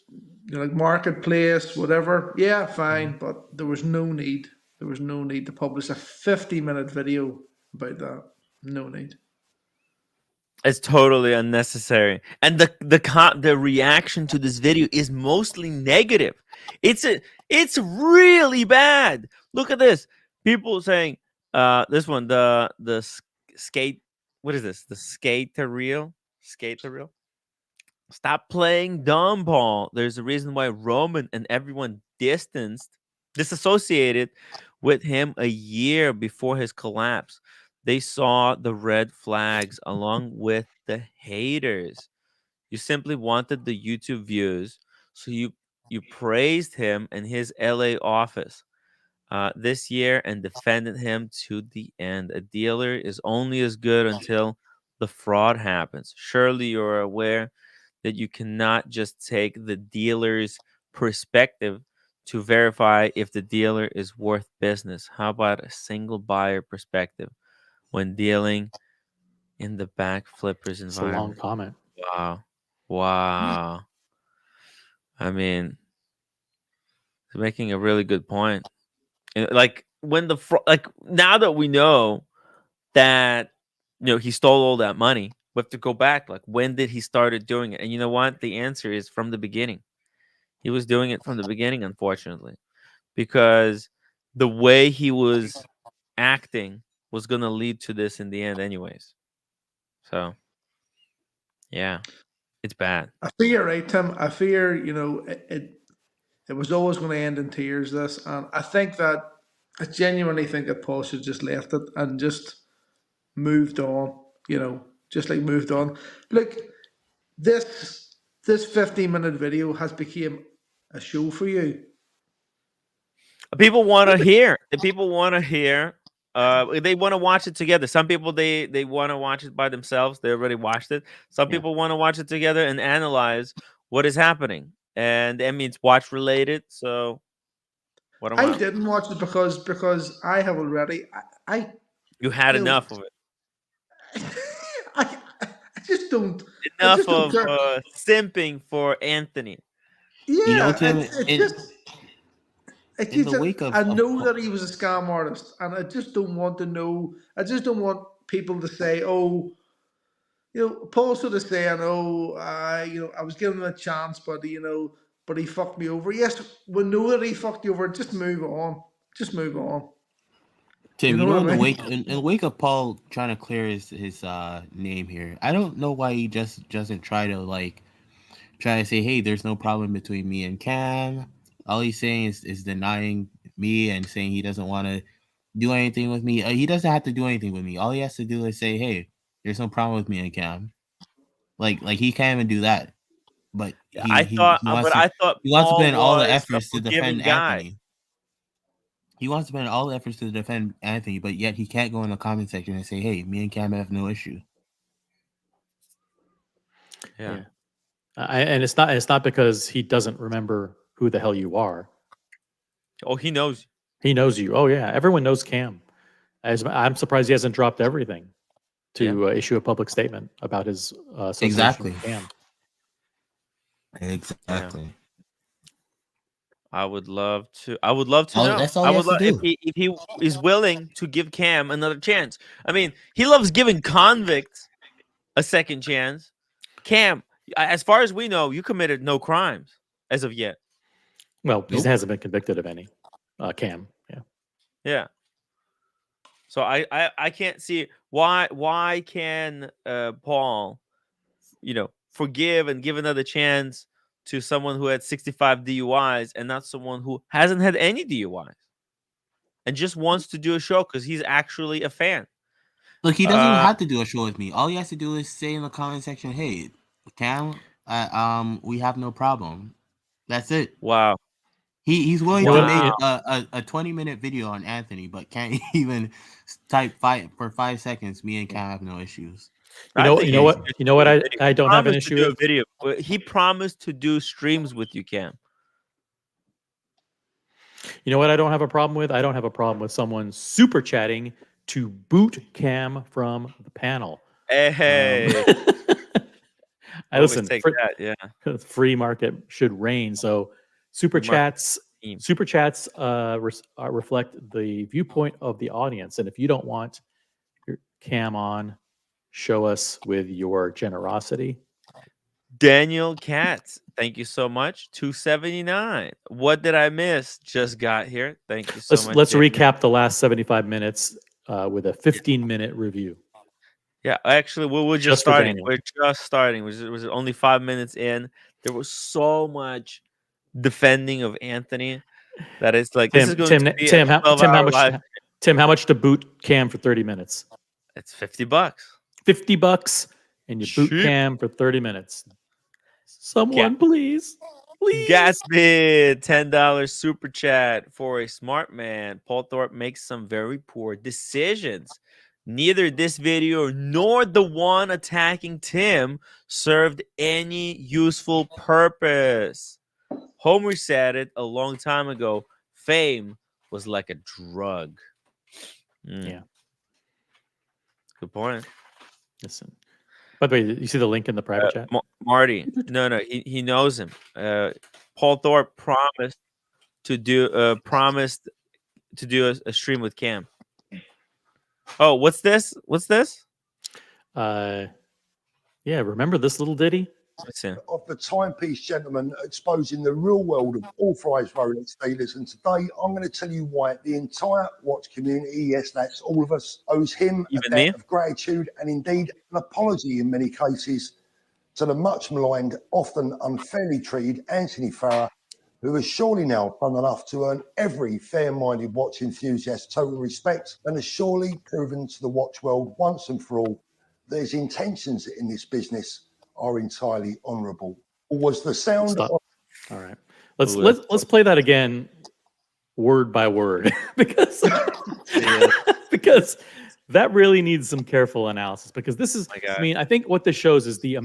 D: like marketplace, whatever. Yeah, fine, but there was no need. There was no need to publish a 50-minute video about that. No need.
A: It's totally unnecessary, and the reaction to this video is mostly negative. It's really bad. Look at this. People saying this one, the skate. What is this? The skater reel. Stop playing dumb, Paul. There's a reason why Roman and everyone disassociated with him a year before his collapse. They saw the red flags along with the haters. You simply wanted the YouTube views, so you praised him in his LA office this year and defended him to the end. A dealer is only as good until the fraud happens. Surely you're aware that you cannot just take the dealer's perspective to verify if the dealer is worth business. How about a single buyer perspective when dealing in the back flippers
F: It's a long
A: environment?
F: comment.
A: Wow. I mean, he's making a really good point. Like when like now that we know that he stole all that money, we have to go back. Like, when did he started doing it? And you know what? The answer is from the beginning. He was doing it from the beginning, unfortunately, because the way he was acting was going to lead to this in the end, anyways. So, yeah, it's bad.
D: I fear you're right, Tim. I fear it was always going to end in tears. This, and I genuinely think that Paul should just left it and just moved on. Just like moved on. Look, this 15-minute video has become a show for you.
A: People want to hear. The people want to hear. They want to watch it together. Some people they want to watch it by themselves. They already watched it. Some people want to watch it together and analyze what is happening. And I mean, it's watch related. So what do
D: I didn't watch it because I have already.
A: You had
D: you know,
A: enough of it.
D: I just don't. I
A: Enough
D: just don't
A: of
D: care.
A: simping for Anthony.
D: Yeah,
C: Tim,
D: it's
C: in
D: just
C: the wake
D: that
C: of
D: I know that he was a scam artist, and I just don't want to know. I just don't want people to say, "Oh, Paul sort of saying, oh, I was giving him a chance, but he fucked me over." Yes, we know that he fucked you over. Just move on. Just move on.
C: Tim,
D: You know
C: in
D: what I
C: the
D: mean?
C: in the wake of Paul trying to clear his name here, I don't know why he just doesn't try to say, hey, there's no problem between me and Cam. All he's saying is denying me and saying he doesn't want to do anything with me. He doesn't have to do anything with me. All he has to do is say, hey, there's no problem with me and Cam. Like he can't even do that. But
A: I thought
C: he wants to put
A: Paul
C: in all the
A: was a
C: efforts to
A: forgiving
C: defend
A: guy.
C: Anthony. He wants to put in all the efforts to defend Anthony, but yet he can't go in the comment section and say, hey, me and Cam have no issue.
A: Yeah.
F: And it's not because he doesn't remember who the hell you are.
A: Oh, he knows.
F: He knows you. Oh yeah, everyone knows Cam. I'm surprised he hasn't dropped everything to issue a public statement about his association
C: Exactly.
F: with Cam.
C: Exactly.
A: I would love to. I would love to
C: All-
A: know.
C: that's all
A: I
C: he
A: would
C: has to
A: love if
C: do.
A: he is willing to give Cam another chance. I mean, he loves giving convicts a second chance. Cam, as far as we know, you committed no crimes as of yet.
F: Well, he
C: Nope.
F: hasn't been convicted of any. Cam, yeah.
A: Yeah. So I can't see why can Paul, forgive and give another chance to someone who had 65 DUIs and not someone who hasn't had any DUIs and just wants to do a show because he's actually a fan.
C: Look, he doesn't even have to do a show with me. All he has to do is say in the comment section, "Hey, Cam, we have no problem." That's it.
A: Wow.
C: He's willing
F: You know
C: to
F: what?
C: make
F: Yeah.
C: a 20-minute video on Anthony, but can't even type fight for 5 seconds. Me and Cam have no issues.
F: You
A: I
F: know
A: think
F: what?
A: he
F: You know what?
A: should do a video.
F: I
A: He
F: don't have an
A: promised to
F: issue
A: do a
F: with.
A: video. He promised to do streams with you, Cam.
F: You know what? I don't have a problem with. I don't have a problem with someone super chatting to boot Cam from the panel.
A: Hey,
F: I
A: always
F: listen.
A: take that. Yeah.
F: Free market should reign. So super
A: Free market
F: chats.
A: scheme.
F: Super chats reflect the viewpoint of the audience, and if you don't want your Cam on, show us with your generosity.
A: Daniel Katz, thank you so much. 279. What did I miss? Just got here. Thank you so much.
F: Let's
A: Daniel.
F: recap the last 75 minutes with a 15-minute review.
A: Yeah, actually, we're just
F: Just for
A: starting.
F: Daniel.
A: We're just starting. It was only 5 minutes in. There was so much defending of Anthony that it's like this is going to be a 12-hour live.
F: Tim, how much to boot Cam for 30 minutes?
A: It's $50.
F: $50, and you boot
A: Cheap.
F: Cam for 30 minutes. Someone, please.
A: Gatsby, $10 super chat for a smart man. Paul Thorpe makes some very poor decisions. Neither this video nor the one attacking Tim served any useful purpose. Homer said it a long time ago. Fame was like a drug.
F: Yeah.
A: Good point.
F: Listen. By the way, you see the link in the private chat?
A: Marty. No, he knows him. Paul Thorpe promised to do a stream with Cam. Oh, what's this?
F: Yeah, remember this little ditty?
B: Of the timepiece gentleman exposing the real world of authorised Rolex dealers, and today I'm going to tell you why the entire watch community, yes, that's all of us, owes him a debt of gratitude and indeed an apology in many cases to the much maligned, often unfairly treated Anthony Farah, who has surely now done enough to earn every fair-minded watch enthusiast total respect and has surely proven to the watch world once and for all that his intentions in this business are entirely honourable. Was the sound?
F: Stop. All right, let's play that again, word by word, because because that really needs some careful analysis. Because this is, I mean, I think what this shows is the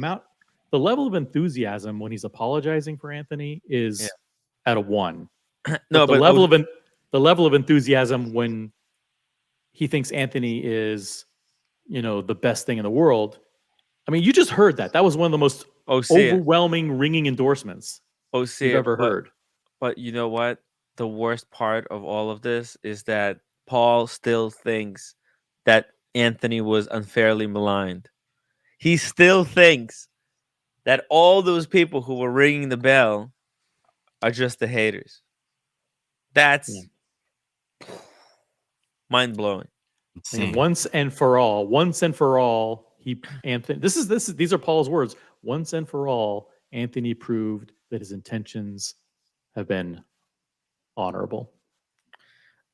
F: level of enthusiasm when he's apologizing for Anthony is at a 1.
A: No,
F: but the level of enthusiasm when he thinks Anthony is, the best thing in the world. I mean, you just heard that. That was one of the most overwhelming, ringing endorsements you've ever heard.
A: But you know what? The worst part of all of this is that Paul still thinks that Anthony was unfairly maligned. He still thinks that all those people who were ringing the bell are just the haters. That's mind-blowing.
F: And once and for all, Anthony. These are Paul's words. Once and for all, Anthony proved that his intentions have been honorable.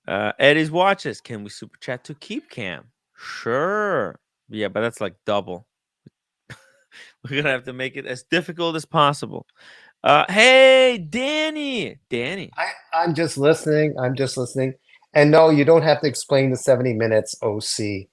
A: Eddie's watches. Can we super chat to keep Cam? Sure. Yeah, but that's like double. We're gonna have to make it as difficult as possible. Hey, Danny.
I: I'm just listening. And no, you don't have to explain the 70 minutes, OC.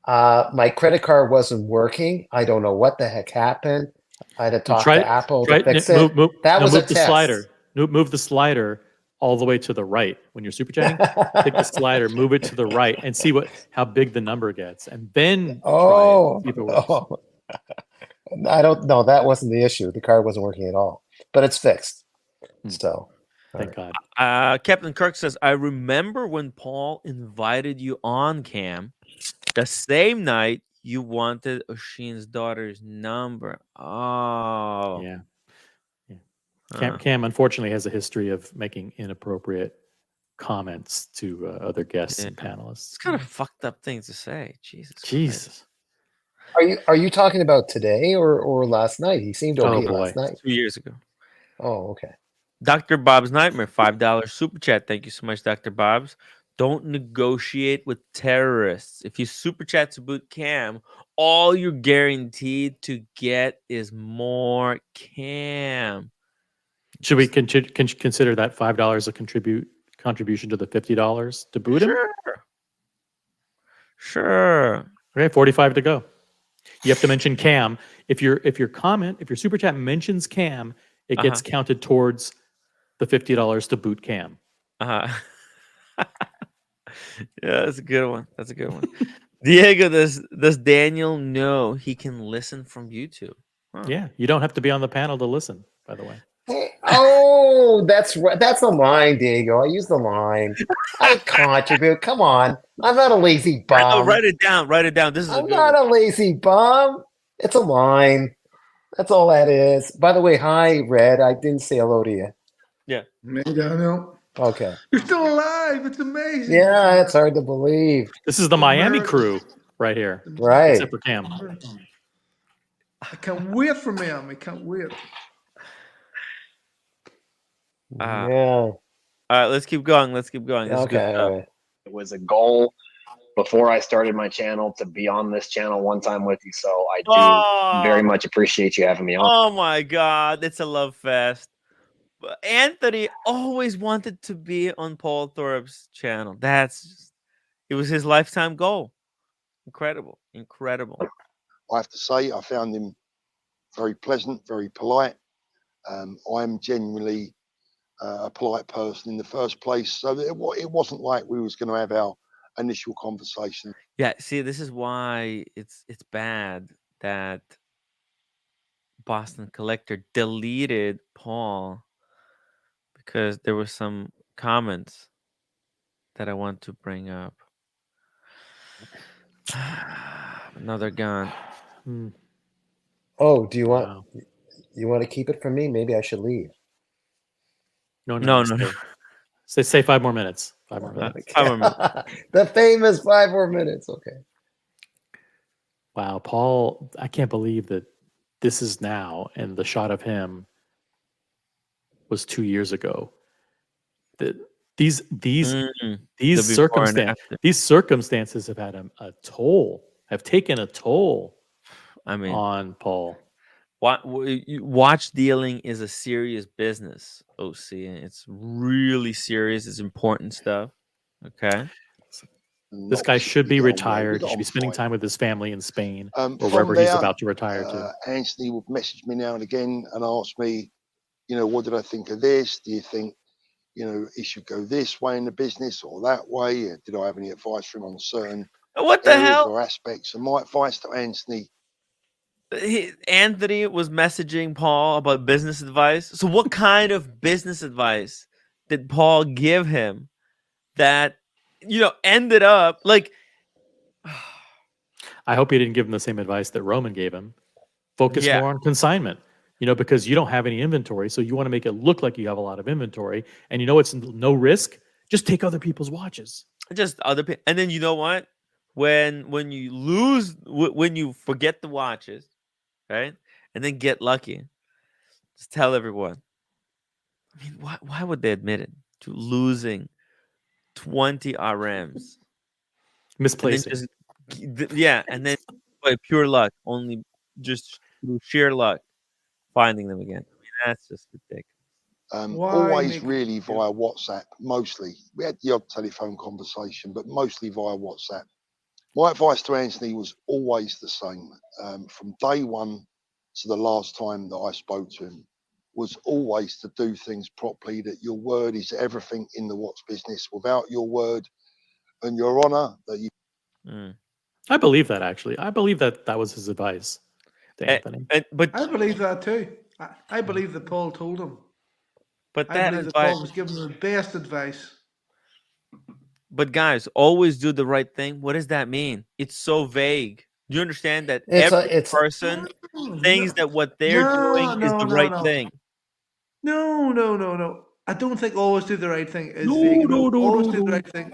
I: My credit card wasn't working. I don't know what the heck happened. I had to talk to Apple to fix it.
F: That was a test. Move the slider all the way to the right when you're super chatting. Take the slider, move it to the right, and see how big the number gets, and then try it. See if it works.
I: Oh, I don't know. That wasn't the issue. The card wasn't working at all, but it's fixed. So,
F: thank God.
A: Captain Kirk says, I remember when Paul invited you on cam the same night you wanted Oshin's daughter's number. Oh.
F: Yeah. Cam unfortunately has a history of making inappropriate comments to other guests and panelists.
A: It's kind of fucked up thing to say. Jesus.
F: Jesus.
I: Are you talking about today or last night? He seemed okay last night.
A: 2 years ago.
I: Oh, okay.
A: Dr. Bob's Nightmare, $5 super chat. Thank you so much, Dr. Bob's. Don't negotiate with terrorists. If you super chat to boot cam, all you're guaranteed to get is more cam.
F: Should we consider that $5 a contribution to the $50 to boot him?
A: Sure.
F: Okay, 45 to go. You have to mention cam. If your super chat mentions cam, it gets counted towards the $50 to boot cam.
A: Yeah, that's a good one. That's a good one. Diego, does Daniel know he can listen from YouTube?
F: Yeah, you don't have to be on the panel to listen, by the way.
I: Oh, that's right. That's a line, Diego. I use the line. I contribute. Come on. I'm not a lazy bum.
A: Write it down. Write it down. This is
I: I'm not a lazy bum. It's a line. That's all that is. By the way, hi, Red. I didn't say hello to you.
A: Yeah.
D: Maybe I know.
I: Okay.
D: You're still alive. It's amazing.
I: Yeah, it's hard to believe.
F: This is the Miami crew right here.
I: Right.
F: Except for Cam.
D: I can't wait for Miami. Can't wait.
I: Yeah.
A: All right, let's keep going. Let's keep going. This
I: Okay.
A: is
I: All right.
G: It was a goal before I started my channel to be on this channel one time with you. So I do very much appreciate you having me on.
A: Oh my God, it's a love fest. Anthony always wanted to be on Paul Thorpe's channel. It was his lifetime goal. Incredible.
B: I have to say, I found him very pleasant, very polite. I'm genuinely a polite person in the first place, so it wasn't like we was going to have our initial conversation.
A: Yeah, see, this is why it's bad that Boston Collector deleted Paul, because there were some comments that I want to bring up. Another gun.
I: Oh, do you want to keep it from me? Maybe I should leave.
F: No. Say 5 more minutes. 5 more minutes.
A: 5 more minutes.
I: The famous 5 more minutes. Okay.
F: Wow, Paul, I can't believe that this is now, and the shot of him was 2 years ago. That these circumstances have had a toll, have taken a toll.
A: I mean,
F: on Paul.
A: Watch dealing is a serious business, OC, and it's really serious. It's important stuff. Okay.
F: This guy should be retired. He should be spending time with his family in Spain or wherever he's about to retire to.
B: Anthony would message me now and again and ask me, what did I think of this? Do you think, he should go this way in the business or that way? Did I have any advice for him on certain areas or aspects? And my advice to Anthony.
A: Anthony was messaging Paul about business advice. So what kind of business advice did Paul give him that, ended up like...
F: I hope he didn't give him the same advice that Roman gave him. Focus more on consignment, because you don't have any inventory. So you want to make it look like you have a lot of inventory, and it's no risk. Just take other people's watches.
A: And then you know what? When you lose, when you forget the watches, right? And then get lucky, just tell everyone. I mean, why would they admit it to losing 20 RMs?
F: Misplacing.
A: And then by pure luck, only just through sheer luck, finding them again. I mean, that's just ridiculous.
B: Always really via WhatsApp, mostly. We had the odd telephone conversation, but mostly via WhatsApp. My advice to Anthony was always the same. From day one to the last time that I spoke to him was always to do things properly, that your word is everything in the watch business. Without your word and your honor, that you
F: I believe that, actually. I believe that was his advice to Anthony.
A: But
D: I believe that too. I believe that Paul told him. I
A: that
D: believe that
A: advice.
D: Paul was giving him the best advice.
A: But guys, always do the right thing. What does that mean? It's so vague. Do you understand that
I: It's
A: every
I: a, it's
A: person thinks that what they're doing is the right thing?
D: No. I don't think always do the right thing is
A: No,
D: vague.
A: no,
D: No,
A: no,
D: always
A: no,
D: do the
A: no.
D: right thing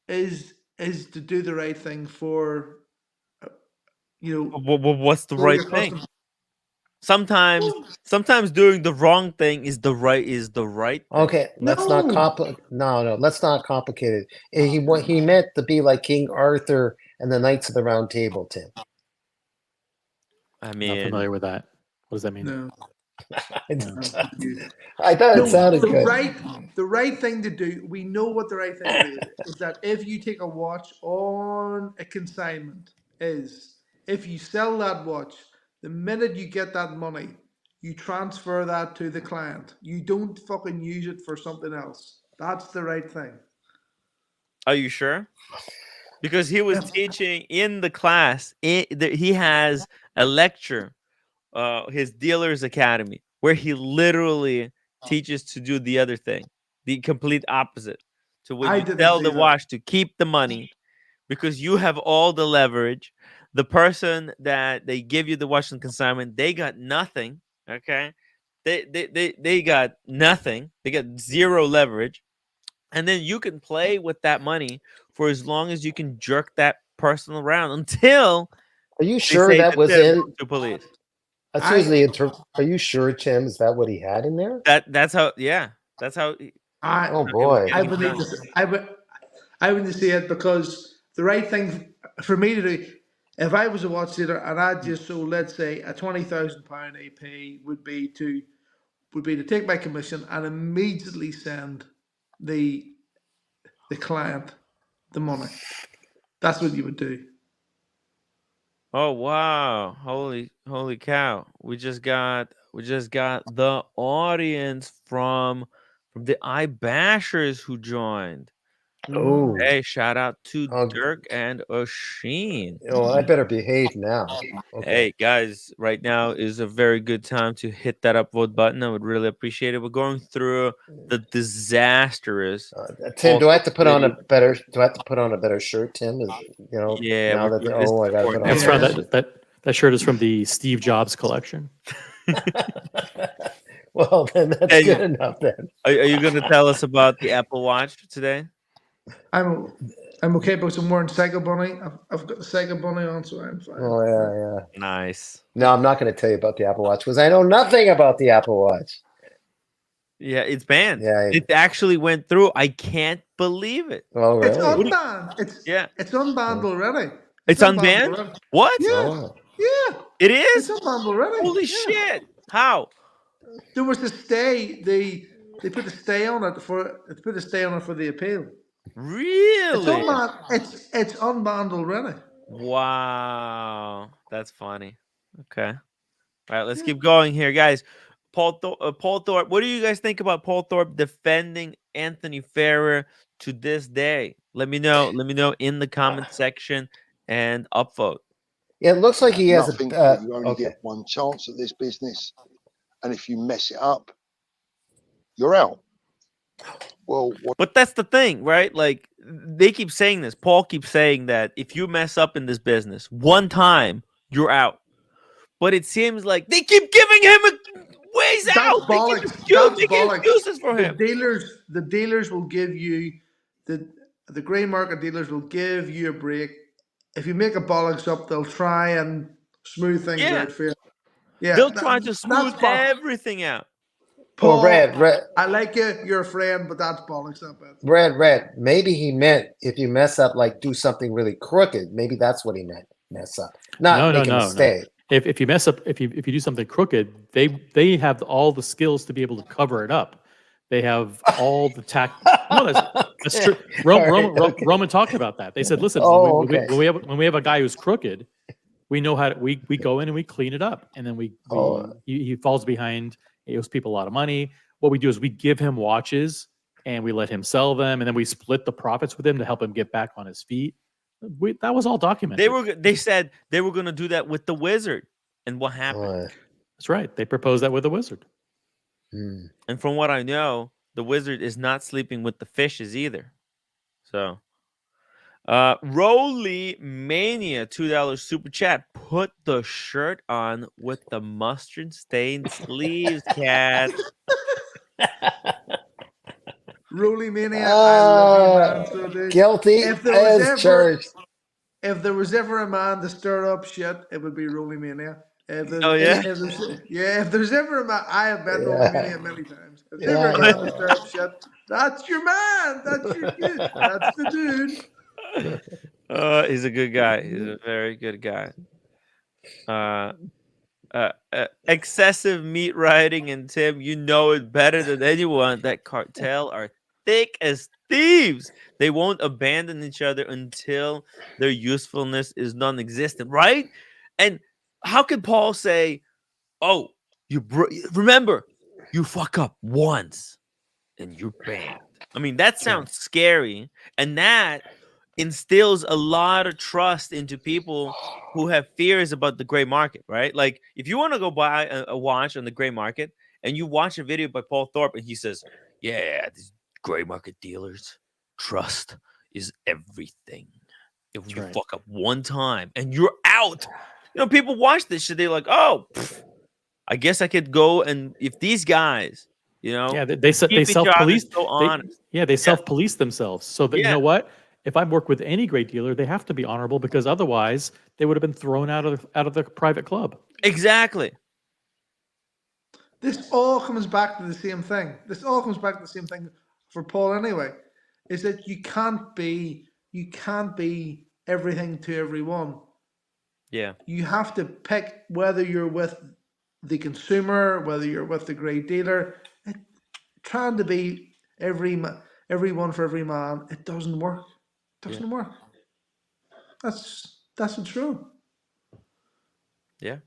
D: is to do the right thing for
A: What's the
D: for
A: right
D: your
A: thing?
D: customer.
A: Sometimes doing the wrong thing is the right thing.
I: okay. Let's not
D: No,
I: No, let's not complicate it. He meant to be like King Arthur and the Knights of the Round Table, Tim.
A: I
F: Not
A: mean,
F: familiar with that. What does that mean?
D: no.
I: I thought it sounded good.
D: The right thing to do. We know what the right thing to do is. That if you take a watch on a consignment, is if you sell that watch, the minute you get that money, you transfer that to the client. You don't fucking use it for something else. That's the right thing.
A: are you sure? Because he was teaching in the class. He has a lecture, his dealer's academy, where he literally teaches to do the other thing, the complete opposite. So when
D: I
A: you
D: didn't
A: sell
D: see
A: the
D: that.
A: watch, to keep the money, because you have all the leverage. The person that they give you the watch on consignment, they got nothing. Okay, they got nothing. They got zero leverage, and then you can play with that money for as long as you can jerk that person around until
I: Are you
A: they
I: sure
A: say
I: that
A: to
I: was
A: Tim
I: in?
A: to police.
I: Seriously, are you sure, Tim? Is that what he had in there?
A: That's how. Yeah, that's how
D: I
I: Oh
A: it was
I: boy.
D: I
A: getting
D: would need
A: done.
D: to. I would see it because the right thing for me to do, if I was a watch dealer and I just sold, let's say, a £20,000 AP, would be to take my commission and immediately send the client the money. That's what you would do.
A: Oh wow! Holy cow! We just got the audience from the iBashers who joined.
I: Oh.
A: Hey, shout out to
I: Oh,
A: Dirk and Oshin.
I: I better behave now. Okay.
A: Hey guys, right now is a very good time to hit that upvote button. I would really appreciate it. We're going through the disastrous
I: Tim, do I have to put on
A: video.
I: a better? Do I have to put on a better shirt, Tim?
A: Yeah,
I: Now that
A: this is
I: I gotta
A: for
I: put on.
F: That's
I: a
F: from
I: better shirt.
F: that shirt is from the Steve Jobs collection.
I: Well, then that's
A: Hey,
I: good enough. Then
A: Are you going to tell us about the Apple Watch today?
D: I'm okay, but I'm wearing Psycho Bunny. I've got the Psycho Bunny on, so I'm fine.
I: oh yeah.
A: Nice.
I: No, I'm not going to tell you about the Apple Watch because I know nothing about the Apple Watch.
A: Yeah, it's banned.
I: Yeah.
A: It actually went through. I can't believe it.
I: Oh
D: It's
I: really?
D: unbanned. It's unbanned already.
A: It's unbanned?
D: already.
A: What?
D: Yeah,
I: Oh.
D: yeah.
A: It
D: It's
A: is?
D: unbanned already.
A: Holy
D: Yeah.
A: shit. How?
D: There was a stay. They put a stay on it for the appeal. It's
A: Really?
D: unbanned. It's unbanned already.
A: Wow. That's funny. Okay. All right, let's keep going here, guys. Paul Thorpe. What do you guys think about Paul Thorpe defending Anthony Ferrer to this day? Let me know. Let me know in the comment section and upvote.
I: It looks like he has
B: Nothing,
I: a.
B: you only
I: Okay.
B: get one chance at this business, and if you mess it up, you're out. Well, what
A: But that's the thing, right? Like they keep saying this. Paul keeps saying that if you mess up in this business one time, you're out. But it seems like they keep giving him ways
D: That's
A: out.
D: bollocks.
A: They give excuses for him.
D: The dealers will give you the grey market dealers will give you a break. If you make a bollocks up, they'll try and smooth things
A: Yeah.
D: out for you. Yeah,
A: They'll try to smooth
D: that's bollocks.
A: everything out.
D: Paul,
I: Red.
D: I like you. You're a friend, but that's bollocks. That bad.
I: Red. Maybe he meant if you mess up, like do something really crooked. Maybe that's what he meant. Mess up, not make a mistake.
F: If you mess up, if you do something crooked, they have all the skills to be able to cover it up. They have all the tact. No, that's true. Roman talked about that. They said, listen, when we have a guy who's crooked, we know how to, we go in and we clean it up, and then he falls behind He owes people a lot of money. What we do is we give him watches and we let him sell them, and then we split the profits with him to help him get back on his feet. That was all documented.
A: They said they were going to do that with the Wizard, and what happened?
F: That's right. They proposed that with the Wizard.
A: And from what I know, the Wizard is not sleeping with the fishes either. So, Roly Mania, $2 super chat. Put the shirt on with the mustard stained sleeves, cat.
D: Roly Mania, I love you, man. So
I: Guilty as charged.
D: If there was ever a man to stir up shit, it would be Roly Mania. If there's ever a man, I have met Roly Mania many times. If there's ever a man to stir up shit, that's your man. That's your dude. That's the dude.
A: He's a good guy. He's a very good guy. Excessive meat riding, and Tim, you know it better than anyone. That cartel are thick as thieves. They won't abandon each other until their usefulness is non-existent, right? And how can Paul say, "Oh, remember, you fuck up once, and you're banned"? I mean, that sounds scary, and that instills a lot of trust into people who have fears about the gray market, right? Like, if you want to go buy a watch on the gray market and you watch a video by Paul Thorpe and he says, "Yeah, these gray market dealers, trust is everything. If you fuck up one time and you're out," people watch this shit. They're like, "Oh, I guess I could go." And if these guys,
F: they self-police.
A: So honest.
F: They self-police themselves. So that you know what? If I work with any great dealer, they have to be honorable, because otherwise they would have been thrown out of the private club.
A: Exactly.
D: This all comes back to the same thing. For Paul anyway, is that you can't be everything to everyone.
A: Yeah.
D: You have to pick whether you're with the consumer, whether you're with the great dealer. Trying to be everyone for every man, it doesn't work. Doesn't work. That's what's true.
A: Yeah.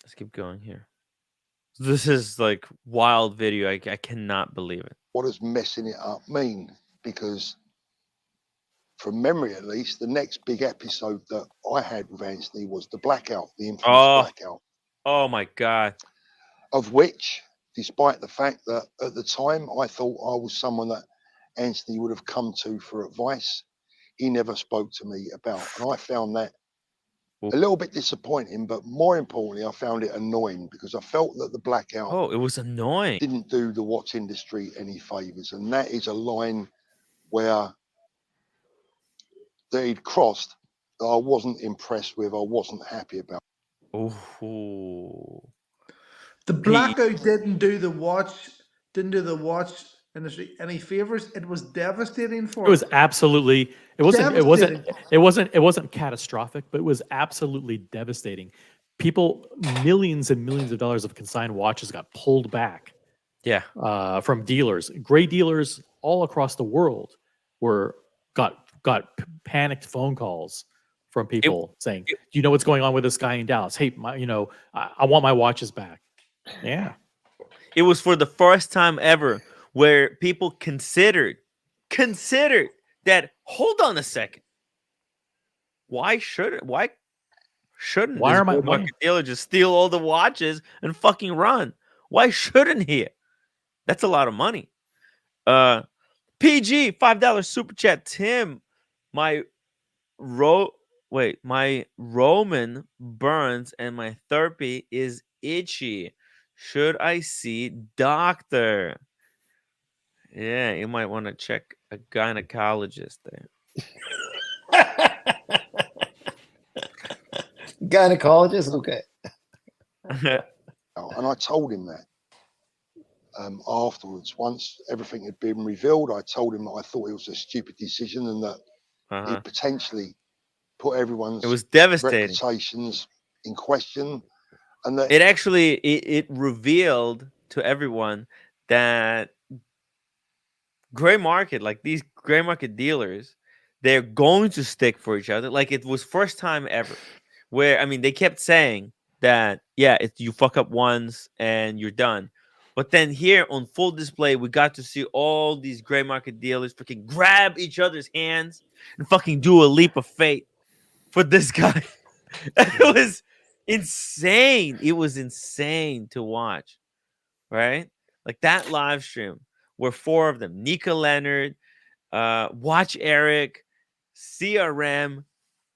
A: Let's keep going here. This is like wild video. I cannot believe it.
B: What does messing it up mean? Because from memory, at least, the next big episode that I had with Anthony was the blackout, the infamous blackout.
A: Oh my God.
B: Of which, despite the fact that at the time I thought I was someone that Anthony would have come to for advice, he never spoke to me about. And I found that a little bit disappointing, but more importantly, I found it annoying, because I felt that the blackout
A: it was annoying.
B: Didn't do the watch industry any favors. And that is a line where he'd crossed that I wasn't impressed with, I wasn't happy about.
A: Oh.
D: The blackout didn't do the watch industry any favors. It was devastating for
F: it. Was absolutely it wasn't catastrophic, but it was absolutely devastating. Millions and millions of dollars of consigned watches got pulled back.
A: Yeah.
F: From dealers. Gray dealers all across the world got panicked phone calls from people saying, "Do you know what's going on with this guy in Dallas? Hey, I want my watches back." Yeah.
A: It was for the first time ever where people considered that, hold on a second. Why shouldn't this market dealer just steal all the watches and fucking run? Why shouldn't he? That's a lot of money. PG, $5 super chat. Tim, my Roman burns and my therapy is itchy. Should I see doctor? Yeah, you might want to check a gynecologist there.
I: Gynecologist? Okay.
B: And I told him that afterwards. Once everything had been revealed, I told him that I thought it was a stupid decision, and that it potentially put everyone's reputations in question. And that
A: it revealed to everyone that gray market, like these gray market dealers, they're going to stick for each other. Like, it was first time ever where, I mean, they kept saying, that you fuck up once and you're done. But then here on full display, we got to see all these gray market dealers freaking grab each other's hands and fucking do a leap of faith for this guy. It was insane. It was insane to watch, right? Like that live stream where 4 of them, Nika Leonard, Watch Eric, CRM.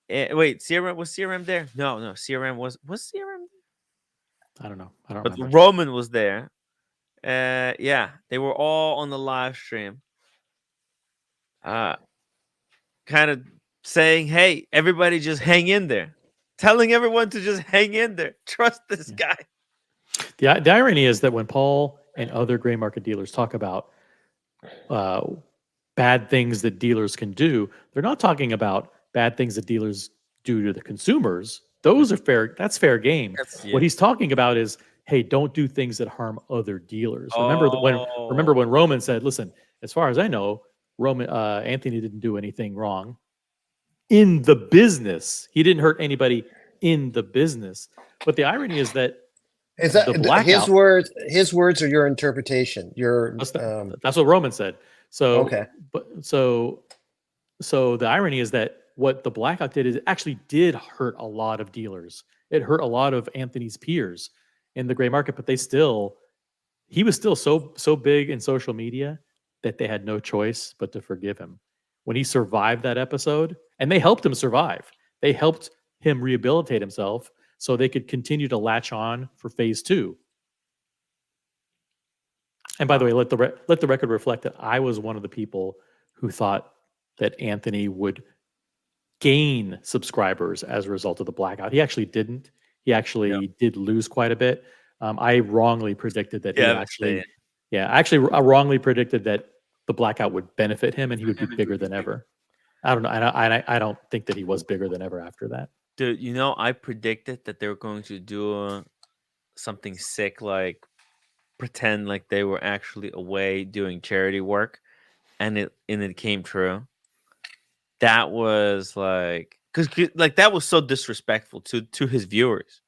A: Wait, CRM was CRM there? No, CRM was CRM.
F: I don't know. I don't
A: But
F: remember.
A: Roman was there. Yeah, they were all on the live stream. Kind of saying, "Hey, everybody, just hang in there." Telling everyone to just hang in there. Trust this guy.
F: The irony is that when Paul and other gray market dealers talk about bad things that dealers can do, they're not talking about bad things that dealers do to the consumers. Those are fair. That's fair game. What he's talking about is, hey, don't do things that harm other dealers. Remember when Roman said, "Listen, as far as I know, Anthony didn't do anything wrong in the business. He didn't hurt anybody in the business." But the irony is that
I: Is that
F: the blackout,
I: his words or your interpretation?
F: That's what Roman said. So
I: okay.
F: So the irony is that what the blackout did is it actually did hurt a lot of dealers. It hurt a lot of Anthony's peers in the gray market, but he was still so big in social media that they had no choice but to forgive him. When he survived that episode, and they helped him survive. They helped him rehabilitate himself so they could continue to latch on for phase 2. And by the way, let the record reflect that I was one of the people who thought that Anthony would gain subscribers as a result of the blackout. He actually didn't. He actually did lose quite a bit. I wrongly predicted that I wrongly predicted that the blackout would benefit him and he would be bigger than ever. I don't know. I don't think that he was bigger than ever after that.
A: Dude, I predicted that they were going to do something sick, like pretend like they were actually away doing charity work, and it came true. That was like, because like that was so disrespectful to his viewers,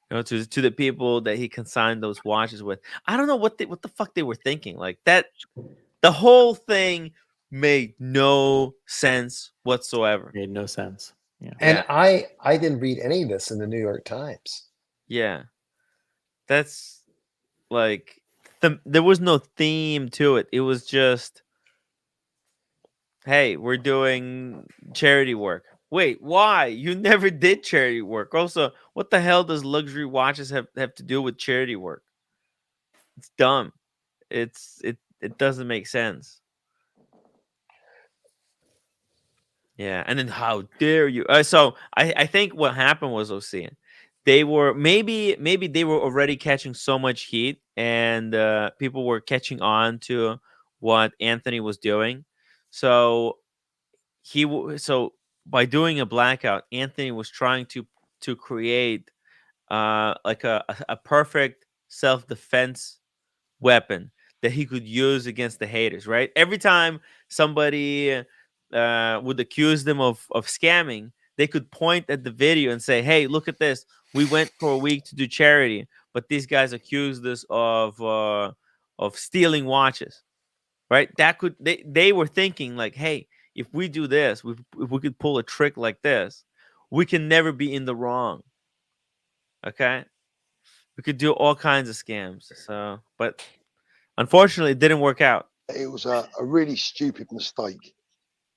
A: to the people that he consigned those watches with. I don't know what the fuck they were thinking. Like that, the whole thing made no sense whatsoever.
F: Made no sense. Yeah.
I: And I didn't read any of this in the New York Times.
A: Yeah. That's like there was no theme to it. It was just, hey, we're doing charity work. Wait, why? You never did charity work. Also, what the hell does luxury watches have to do with charity work? It's dumb. It doesn't make sense. Yeah, and then how dare you? So I think what happened was, OC, they were maybe they were already catching so much heat, and people were catching on to what Anthony was doing. So so by doing a blackout, Anthony was trying to create like a perfect self-defense weapon that he could use against the haters, right? Every time somebody would accuse them of scamming, they could point at the video and say, "Hey, look at this. We went for a week to do charity, but these guys accused us of stealing watches." Right? They were thinking like, "Hey, if we do this, if we could pull a trick like this, we can never be in the wrong." Okay? We could do all kinds of scams. So, but unfortunately, it didn't work out.
B: It was a really stupid mistake,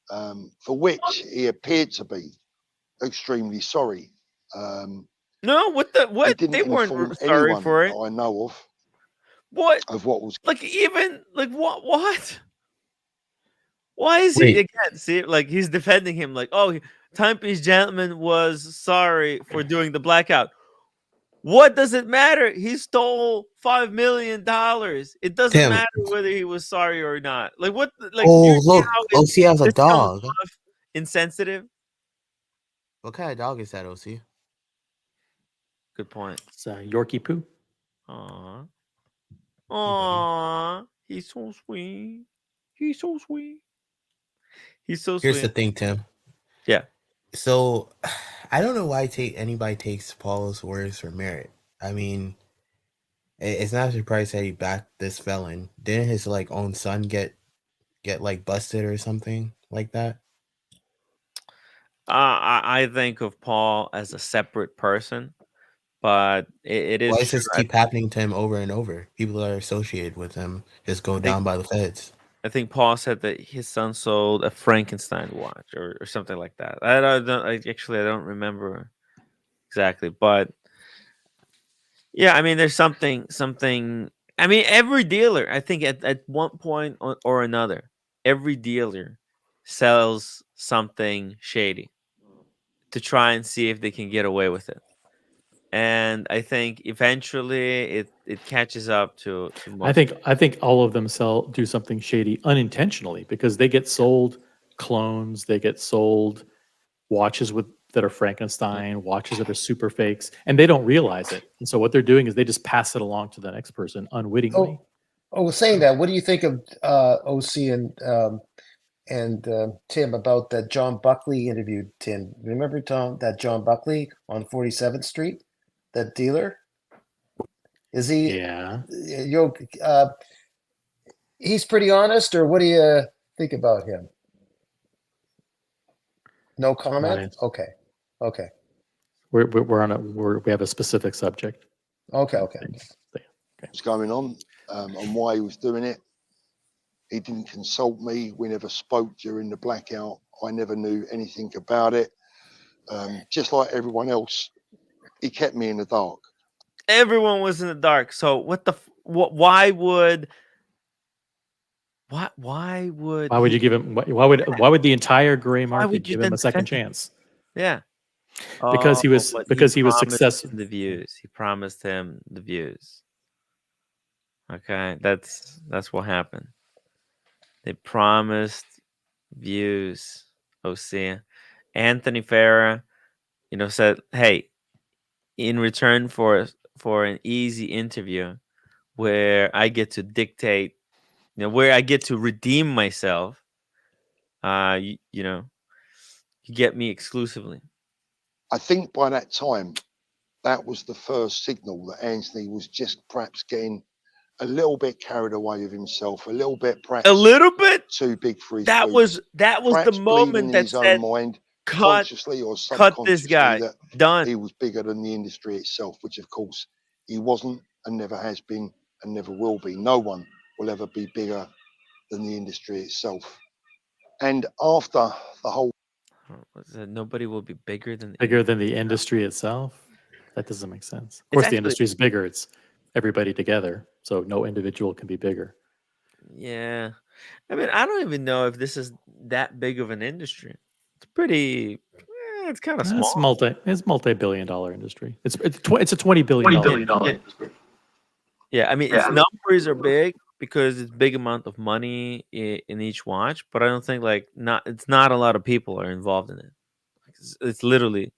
B: for which he appeared to be extremely sorry.
A: No, what?
B: He didn't
A: They weren't
B: inform
A: sorry
B: anyone
A: for it.
B: that I know of.
A: What?
B: Of what was
A: like even like what? What? Why is he again? See, like he's defending him, like, oh, Timepiece Gentleman was sorry for doing the blackout. What does it matter? He stole $5 million. It doesn't matter whether he was sorry or not. Like what? Like
C: look, OC has a dog.
A: Insensitive.
C: What kind of dog is that, OC?
A: Good point.
F: It's Yorkie Poo.
A: Aww. Aww. He's so sweet. He's so sweet. He's so sweet.
C: Here's the thing, Tim.
A: Yeah.
C: So I don't know why anybody takes Paul's words for merit. I mean, it's not a surprise that he backed this felon. Didn't his like own son get like busted or something like that?
A: I think of Paul as a separate person, but it is
C: Why does
A: true.
C: this keep happening to him over and over? People that are associated with him just go down by the feds.
A: I think Paul said that his son sold a Frankenstein watch or something like that. I don't remember exactly, but yeah, I mean, there's something. I mean, every dealer, I think at one point or another, every dealer sells something shady to try and see if they can get away with it. And I think eventually it catches up to most.
F: I think all of them do something shady unintentionally because they get sold clones, they get sold watches that are Frankenstein, watches that are super fakes, and they don't realize it. And so what they're doing is they just pass it along to the next person unwittingly.
I: Saying that, what do you think of OC and Tim about that John Buckley interview? Tim, remember that John Buckley on 47th Street, that dealer? Is he?
F: Yeah.
I: He's pretty honest, or what do you think about him? No comment.
F: Nice.
I: Okay.
F: We have a specific subject.
I: Okay.
B: What's going on and why he was doing it. He didn't consult me. We never spoke during the blackout. I never knew anything about it. Just like everyone else, he kept me in the dark.
A: Everyone was in the dark. So why would
F: you give him? Why would the entire gray market give him a second chance?
A: Yeah,
F: because he was successful.
A: The views. He promised him the views. Okay, that's what happened. They promised views. OC. Anthony Farah, said, "Hey, in return for an easy interview where I get to dictate, where I get to redeem myself, you get me exclusively."
B: I think by that time, that was the first signal that Anthony was just perhaps getting a little bit carried away with himself, a little bit too big for his boots.
A: That was the moment that
B: in his
A: said,
B: own mind,
A: cut,
B: consciously or
A: cut this
B: subconsciously,
A: guy.
B: that
A: Done.
B: he was bigger than the industry itself, which of course he wasn't and never has been and never will be. No one will ever be bigger than the industry itself. And after the whole,
A: nobody will be bigger than
F: the industry itself. That doesn't make sense. Of course, the industry is bigger. It's everybody together, so no individual can be bigger.
A: Yeah, I mean, I don't even know if this is that big of an industry. It's pretty. It's kind of small.
F: It's multi-billion-dollar industry. It's a $20 billion industry.
A: Yeah, I mean, its numbers are big because it's big amount of money in each watch, but I don't think it's not a lot of people are involved in it. It's literally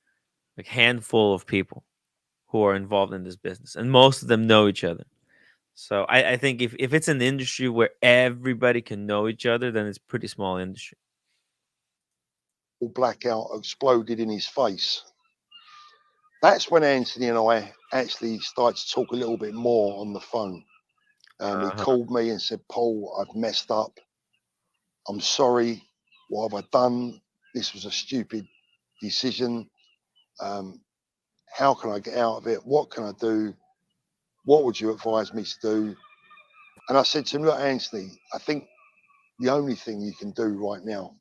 A: like handful of people who are involved in this business, and most of them know each other. So I think if it's an industry where everybody can know each other, then it's pretty small industry.
B: Blackout exploded in his face. That's when Anthony and I actually started to talk a little bit more on the phone. He called me and said, "Paul, I've messed up. I'm sorry. What have I done? This was a stupid decision. How can I get out of it? What can I do? What would you advise me to do?" And I said to him, "Look, Anthony, I think the only thing you can do right now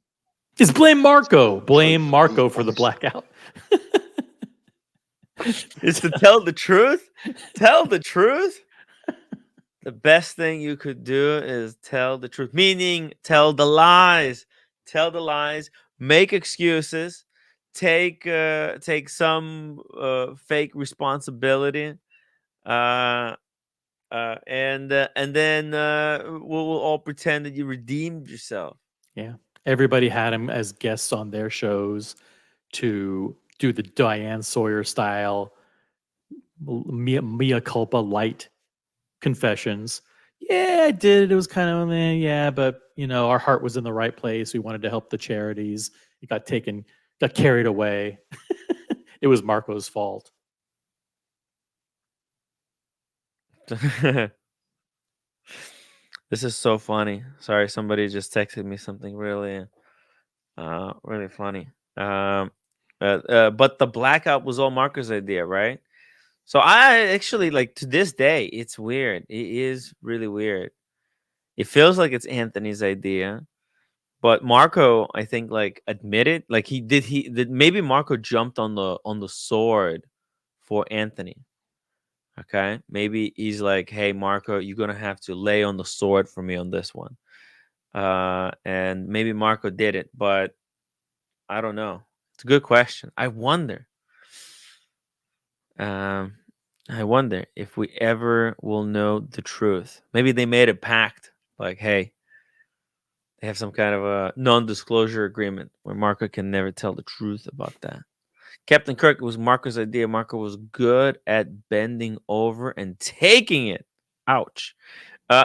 F: is blame Marco. Blame Marco for the blackout."
A: Is to tell the truth. Tell the truth. The best thing you could do is tell the truth, meaning tell the lies. Tell the lies. Make excuses. Take some fake responsibility. And then we'll all pretend that you redeemed yourself.
F: Yeah, everybody had him as guests on their shows to do the Diane Sawyer style mea culpa light confessions. Yeah, I did it. It was kind of but our heart was in the right place. We wanted to help the charities. It got taken got carried away. It was Marco's fault.
A: This is so funny. Sorry, somebody just texted me something really, really funny. But the blackout was all Marco's idea, right? So I actually like to this day, it's weird. It is really weird. It feels like it's Anthony's idea, but Marco, I think, like admitted, like he did. Maybe Marco jumped on the sword for Anthony. Okay, maybe he's like, "Hey, Marco, you're gonna have to lay on the sword for me on this one." And maybe Marco did it, but I don't know. It's a good question. Um, I wonder if we ever will know the truth. Maybe they made a pact, like, hey, they have some kind of a non-disclosure agreement where Marco can never tell the truth about that. Captain Kirk, it was Marco's idea. Marco was good at bending over and taking it. Ouch.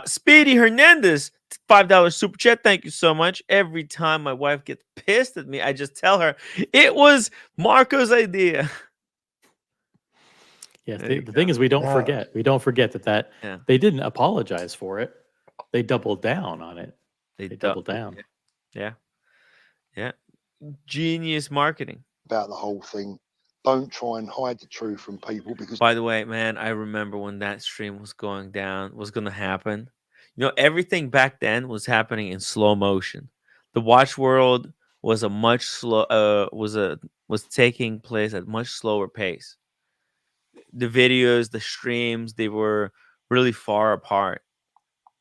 A: Speedy Hernandez, $5 super chat. Thank you so much. Every time my wife gets pissed at me, I just tell her it was Marco's idea.
F: Yes, the thing is, we don't forget. We don't forget that
A: Yeah.
F: they didn't apologize for it. They doubled down on it. They doubled down.
A: Yeah. Yeah. Genius marketing.
B: About the whole thing. Don't try and hide the truth from people because.
A: By the way, man, I remember when that stream was going down, was going to happen. You know, everything back then was happening in slow motion. The watch world was a much was taking place at much slower pace. The videos, the streams, they were really far apart,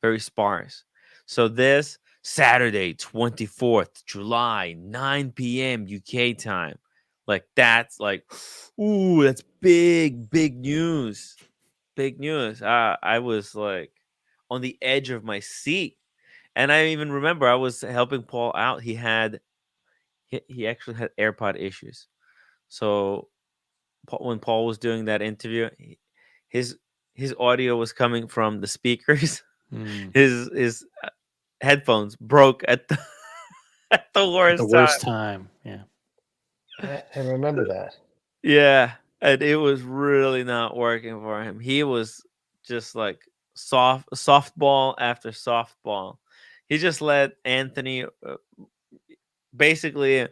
A: very sparse. So this Saturday, 24th July, 9 p.m. UK time, like that's like, ooh, that's big news. Big news. I was like on the edge of my seat. And I even remember I was helping Paul out. He actually had AirPod issues. So when Paul was doing that interview, his audio was coming from the speakers. His headphones broke at the at the worst
F: time. Yeah,
I: I remember that.
A: Yeah, and it was really not working for him. He was just like softball after softball. He just let Anthony basically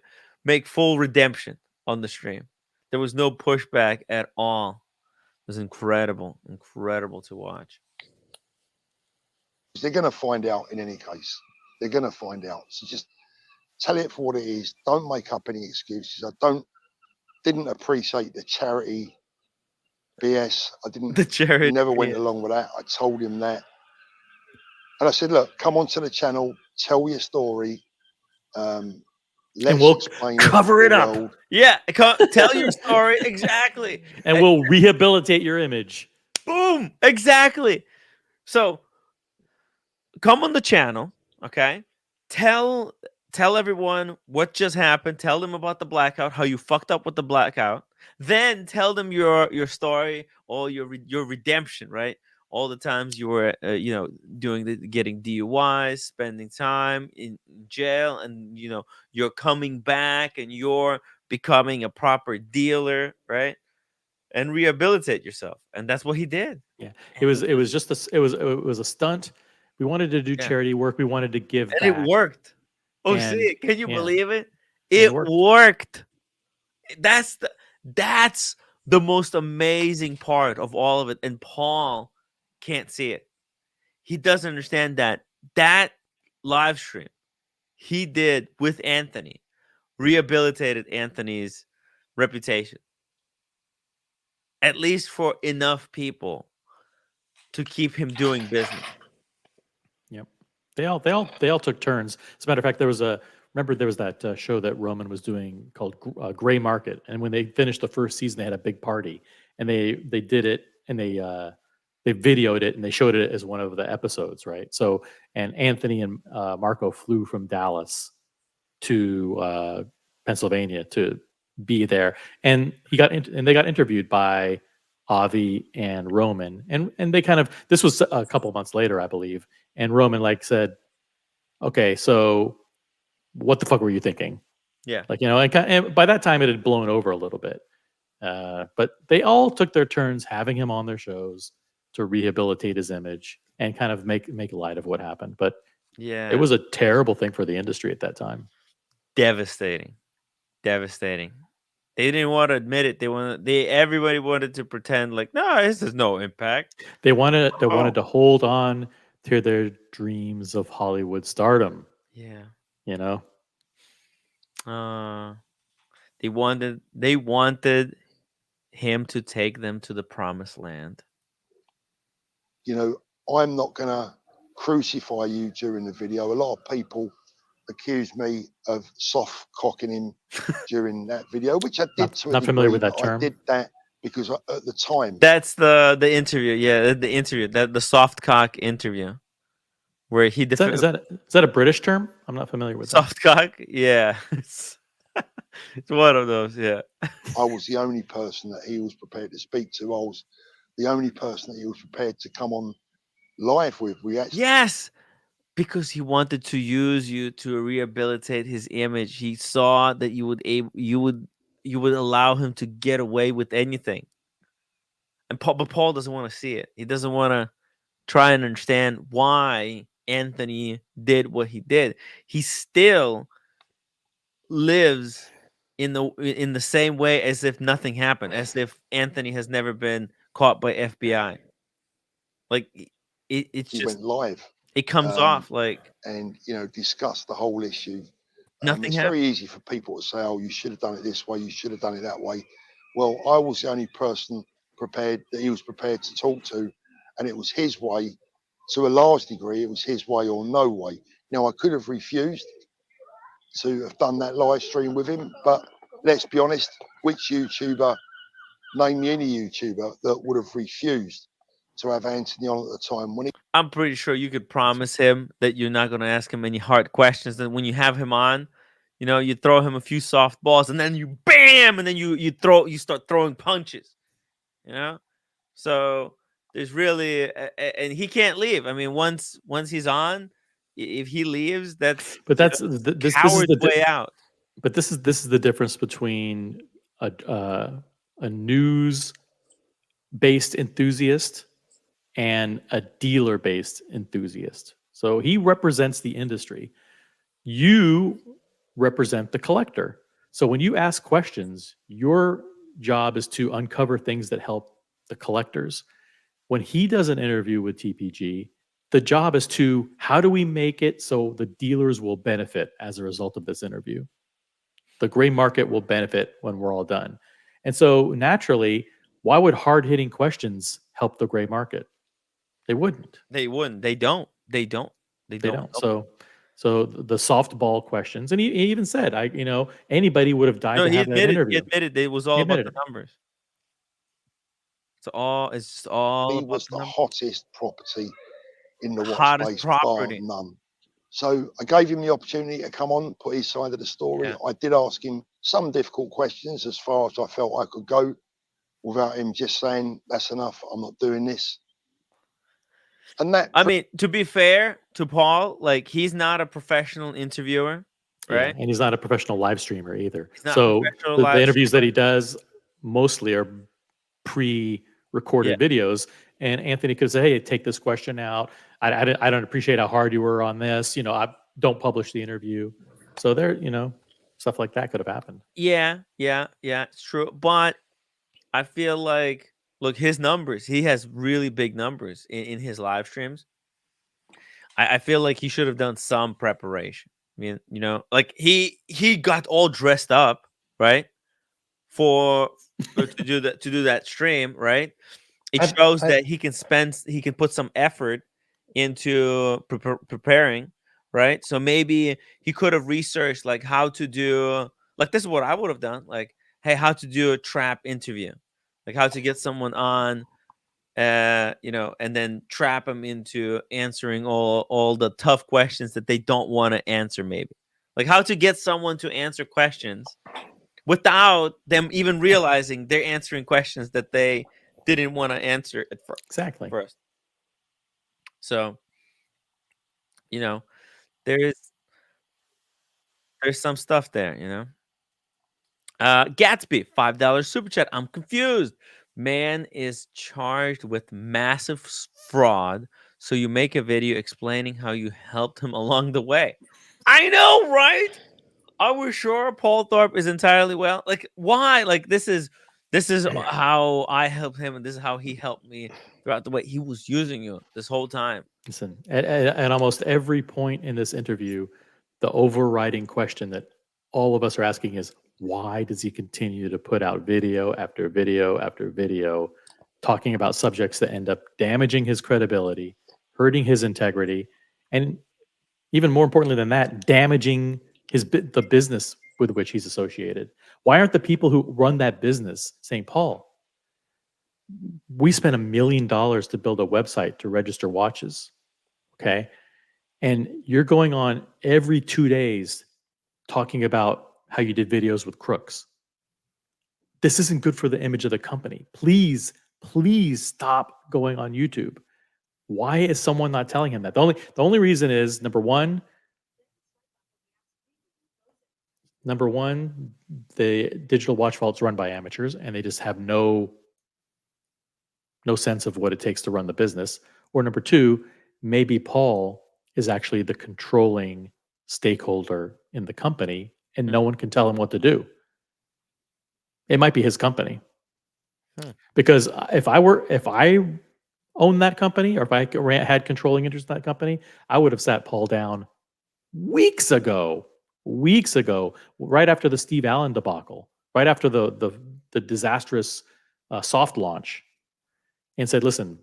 A: make full redemption on the stream. There was no pushback at all. It was incredible to watch.
B: They're going to find out in any case. They're going to find out. So just tell it for what it is. Don't make up any excuses. Didn't appreciate the charity BS. Never went along with that. I told him that. And I said, look, come onto the channel, tell your story.
F: And we'll cover it up.
A: World. Yeah, tell your story exactly.
F: And we'll rehabilitate your image.
A: Boom, exactly. So come on the channel, okay? Tell everyone what just happened. Tell them about the blackout, how you fucked up with the blackout. Then tell them your story, all your redemption, right? All the times you were, getting DUIs, spending time in jail, and you're coming back and you're becoming a proper dealer, right? And rehabilitate yourself, and that's what he did.
F: Yeah, it was just it was a stunt. We wanted to do charity work. We wanted to give back.
A: And it worked. Oh, see, can you believe it? It worked. That's the most amazing part of all of it. And Paul can't see it. He doesn't understand that live stream he did with Anthony rehabilitated Anthony's reputation. At least for enough people to keep him doing business.
F: Yep. They all took turns. As a matter of fact, there was that show that Roman was doing called Gray Market, and when they finished the first season, they had a big party, and they did it, and they videoed it, and they showed it as one of the episodes, right? So, and Anthony and Marco flew from Dallas to Pennsylvania to be there, and they got interviewed by Avi and Roman, and they kind of, this was a couple months later, I believe, and Roman said, okay, so what the fuck were you thinking?
A: Yeah.
F: Like, and by that time it had blown over a little bit. But they all took their turns having him on their shows to rehabilitate his image and kind of make light of what happened. But it was a terrible thing for the industry at that time.
A: Devastating. They didn't want to admit it. Everybody wanted to pretend like, no, this has no impact.
F: They wanted to hold on to their dreams of Hollywood stardom.
A: Yeah. They wanted him to take them to the promised land.
B: I'm not going to crucify you during the video. A lot of people accused me of soft cocking him during that video, which I did to a
F: not familiar
B: degree,
F: with that
B: but
F: term.
B: I did that because at the time.
A: That's the interview. Yeah, the interview, the soft cock interview, where he
F: is that a British term? I'm not familiar with
A: soft cock. Yeah, it's one of those. Yeah,
B: I was the only person that he was prepared to speak to. I was the only person that he was prepared to come on live with.
A: Yes, because he wanted to use you to rehabilitate his image. He saw that you would allow him to get away with anything. And Paul doesn't want to see it. He doesn't want to try and understand why Anthony did what he did. He still lives in the same way as if nothing happened, as if Anthony has never been caught by FBI. Like it's
B: he
A: just
B: went live.
A: It comes off like
B: and discuss the whole issue.
A: Nothing
B: it's
A: happened.
B: very easy for people to say, "Oh, you should have done it this way. You should have done it that way." Well, I was the only person he was prepared to talk to, and it was his way. To a large degree, it was his way or no way. Now, I could have refused to have done that live stream with him, but let's be honest, which YouTuber, name me any YouTuber that would have refused to have Anthony on at the time when he.
A: I'm pretty sure you could promise him that you're not going to ask him any hard questions. That when you have him on, you throw him a few softballs, and then you bam, and then you start throwing punches. So there's really, and he can't leave. I mean, once he's on, if he leaves, that's
F: this is the
A: way out.
F: But this is the difference between a news based enthusiast and a dealer based enthusiast. So he represents the industry. You represent the collector. So when you ask questions, your job is to uncover things that help the collectors. When he does an interview with TPG, the job is to, how do we make it so the dealers will benefit as a result of this interview? The gray market will benefit when we're all done. And so naturally, why would hard-hitting questions help the gray market? They wouldn't.
A: They wouldn't. They don't.
F: So the softball questions, and he even said, anybody would have died to have that interview.
A: He admitted it was all about the numbers. It's just all.
B: He was the hottest property in the watch space, bar none. So I gave him the opportunity to come on, put his side of the story. Yeah. I did ask him some difficult questions as far as I felt I could go without him just saying, "That's enough, I'm not doing this." And
A: I mean, to be fair to Paul, like, he's not a professional interviewer, right?
F: Yeah, and he's not a professional live streamer either. So the interviews that he does mostly are pre-recorded videos. And Anthony could say, "Hey, take this question out. I don't appreciate how hard you were on this. I don't publish the interview." So there, stuff like that could have happened.
A: Yeah, it's true. But I feel like, look, his numbers, he has really big numbers in his live streams. I feel like he should have done some preparation. I mean, like he got all dressed up, right? To do that stream, right? It shows that he can put some effort into preparing, right? So maybe he could have researched like how to do, like, this is what I would have done, like, hey, how to do a trap interview, like how to get someone on, and then trap them into answering all the tough questions that they don't want to answer, maybe like how to get someone to answer questions without them even realizing they're answering questions that they didn't want to answer at first.
F: Exactly.
A: So, there's There's some stuff there, you know. Gatsby, $5 super chat. I'm confused. Man is charged with massive fraud. So you make a video explaining how you helped him along the way. I know, right? Are we sure Paul Thorpe is entirely well? Like, why? Like, this is how I helped him, and this is how he helped me throughout the way. He was using you this whole time.
F: Listen, at almost every point in this interview, the overriding question that all of us are asking is, why does he continue to put out video after video after video talking about subjects that end up damaging his credibility, hurting his integrity, and even more importantly than that, damaging the business with which he's associated? Why aren't the people who run that business saying, Paul, we spent $1 million to build a website to register watches, okay? And you're going on every 2 days talking about how you did videos with crooks. This isn't good for the image of the company. Please, please stop going on YouTube. Why is someone not telling him that? The only reason is, number one, the digital watch vault's run by amateurs, and they just have no sense of what it takes to run the business. Or number two, maybe Paul is actually the controlling stakeholder in the company, and no one can tell him what to do. It might be his company. Because if I owned that company, or if I had controlling interest in that company, I would have sat Paul down weeks ago, right after the Steve Allen debacle, right after the disastrous soft launch, and said, listen,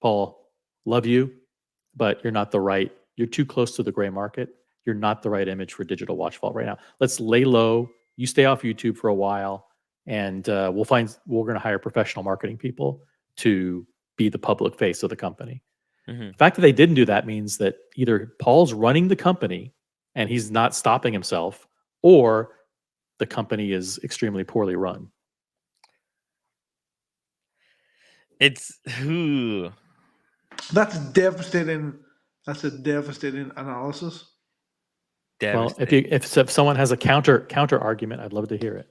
F: Paul, love you, but you're too close to the gray market. You're not the right image for Digital Watch Vault right now. Let's lay low. You stay off YouTube for a while, and we're going to hire professional marketing people to be the public face of the company. Mm-hmm. The fact that they didn't do that means that either Paul's running the company and he's not stopping himself, or the company is extremely poorly run.
A: It's
D: That's devastating. That's a devastating analysis.
A: Devastating.
F: Well, if someone has a counter argument, I'd love to hear it.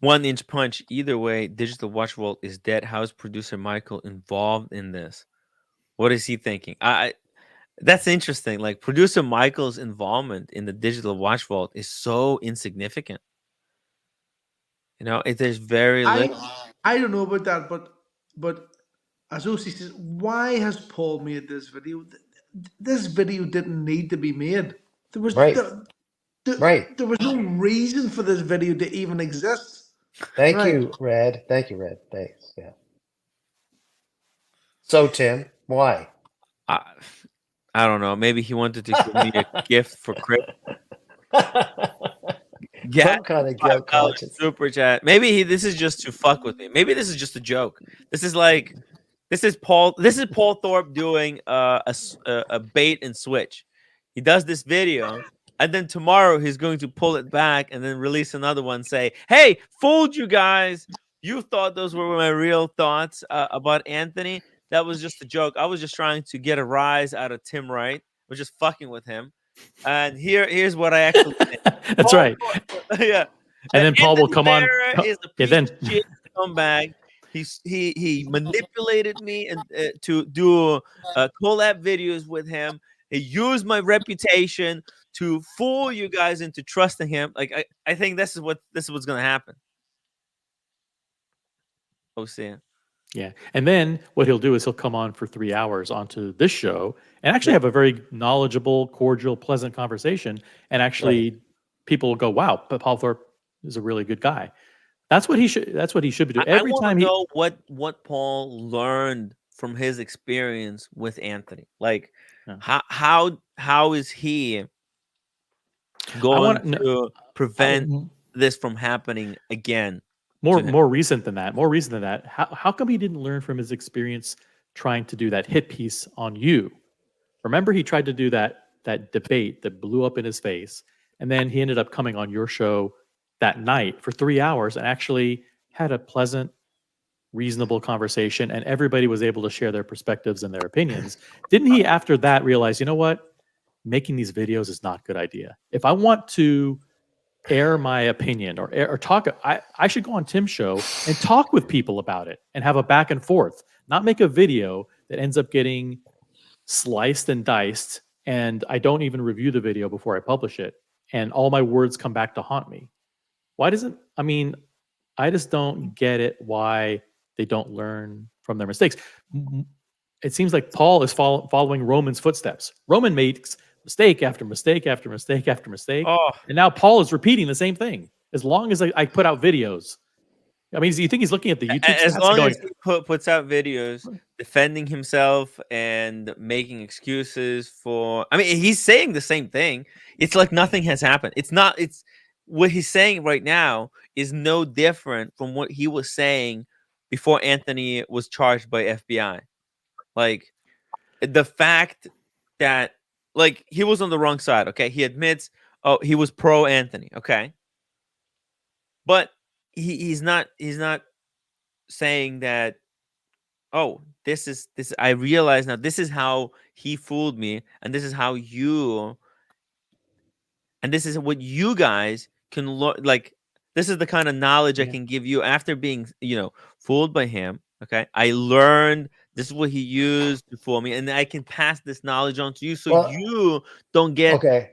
A: 1 inch punch. Either way, Digital Watch Vault is dead. How is producer Michael involved in this? What is he thinking? That's interesting. Like, producer Michael's involvement in the Digital Watch Vault is so insignificant. You know, there's very little.
D: I don't know about that, but as OC says, why has Paul made this video? This video didn't need to be made. There was there was no reason for this video to even exist.
I: Thank you, Red. Thanks. Yeah. So, Tim, why?
A: I don't know. Maybe he wanted to give me a gift for Christmas.
I: Some kind of guilt conscience.
A: Super chat. Maybe this is just to fuck with me. Maybe this is just a joke. This is Paul Thorpe doing a bait and switch. He does this video, and then tomorrow he's going to pull it back and then release another one. Say, "Hey, fooled you guys. You thought those were my real thoughts about Anthony. That was just a joke. I was just trying to get a rise out of Tim Wright. I was just fucking with him. And here's what I actually think."
F: That's right.
A: Yeah.
F: And then Paul will come on.
A: Is a piece of shit scumbag. He manipulated me and to do collab videos with him. He used my reputation to fool you guys into trusting him. Like, I think this is what's gonna happen. Oh, see.
F: Yeah. And then what he'll do is he'll come on for 3 hours onto this show and actually have a very knowledgeable, cordial, pleasant conversation. And actually people will go, wow, but Paul Thorpe is a really good guy. That's what he should be doing. Every time
A: know what Paul learned from his experience with Anthony. Like, how is he going to prevent this from happening again?
F: More recent than that. How come he didn't learn from his experience trying to do that hit piece on you? Remember, he tried to do that debate that blew up in his face, and then he ended up coming on your show that night for 3 hours and actually had a pleasant, reasonable conversation, and everybody was able to share their perspectives and their opinions. Didn't he, after that, realize, you know what? making these videos is not a good idea. If I want to air my opinion or talk, I should go on Tim's show and talk with people about it and have a back and forth, not make a video that ends up getting sliced and diced, and I don't even review the video before I publish it, and all my words come back to haunt me. Why doesn't, I mean, I just don't get it why they don't learn from their mistakes. It seems like Paul is following Roman's footsteps. Roman makes mistake after mistake after mistake after mistake.
A: Oh,
F: And now Paul is repeating the same thing. As long as I put out videos. I mean, you think he's looking at the YouTube
A: as
F: stats
A: long
F: and going,
A: as he puts out videos defending himself and making excuses for, I mean, he's saying the same thing. It's like nothing has happened. It's what he's saying right now is no different from what he was saying before Anthony was charged by FBI. Like, the fact that, like, he was on the wrong side, okay? He admits, oh, he was pro Anthony, okay? But he's not saying that, oh, this I realize now this is how he fooled me, and this is how this is what you guys can learn. Like, this is the kind of knowledge I can give you after being, fooled by him. Okay, I learned this is what he used to fool me, and I can pass this knowledge on to you, so you don't get,
I: okay.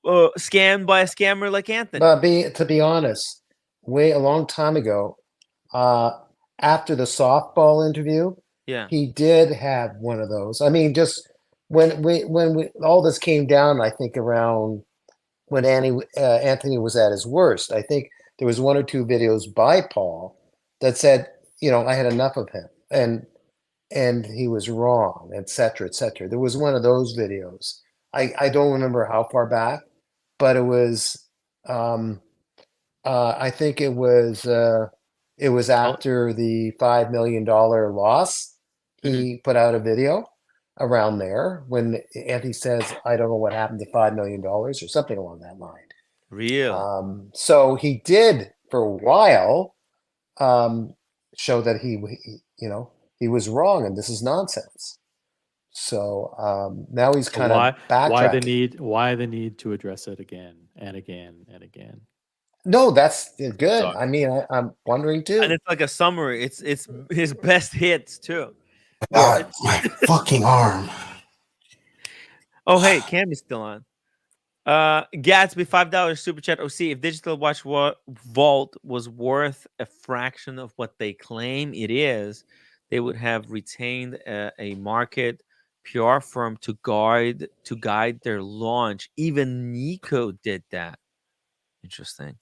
A: Scammed by a scammer like Anthony.
I: But to be honest, a long time ago, after the softball interview,
A: Yeah,
I: he did have one of those. I mean, just when all this came down, I think around when Anthony was at his worst, I think there was one or two videos by Paul that said, I had enough of him and he was wrong, etc., etc. There was one of those videos. I don't remember how far back, but it was. I think it was after the $5 million loss. He put out a video around there when Anthony says, "I don't know what happened to $5 million" or something along that line.
A: real.
I: So he did for a while show that he was wrong and this is nonsense. So now he's kind of backtracking.
F: Why the need to address it again and again and again?
I: No, that's good. Sorry. I mean, I'm wondering too.
A: And it's like a summary. It's his best hits too.
C: God, my fucking arm.
A: Oh, hey, Cam is still on. Gatsby, $5 super chat. OC, if Digital Watch Vault was worth a fraction of what they claim it is, they would have retained a market PR firm to guide their launch. Even Nico did that. Interesting.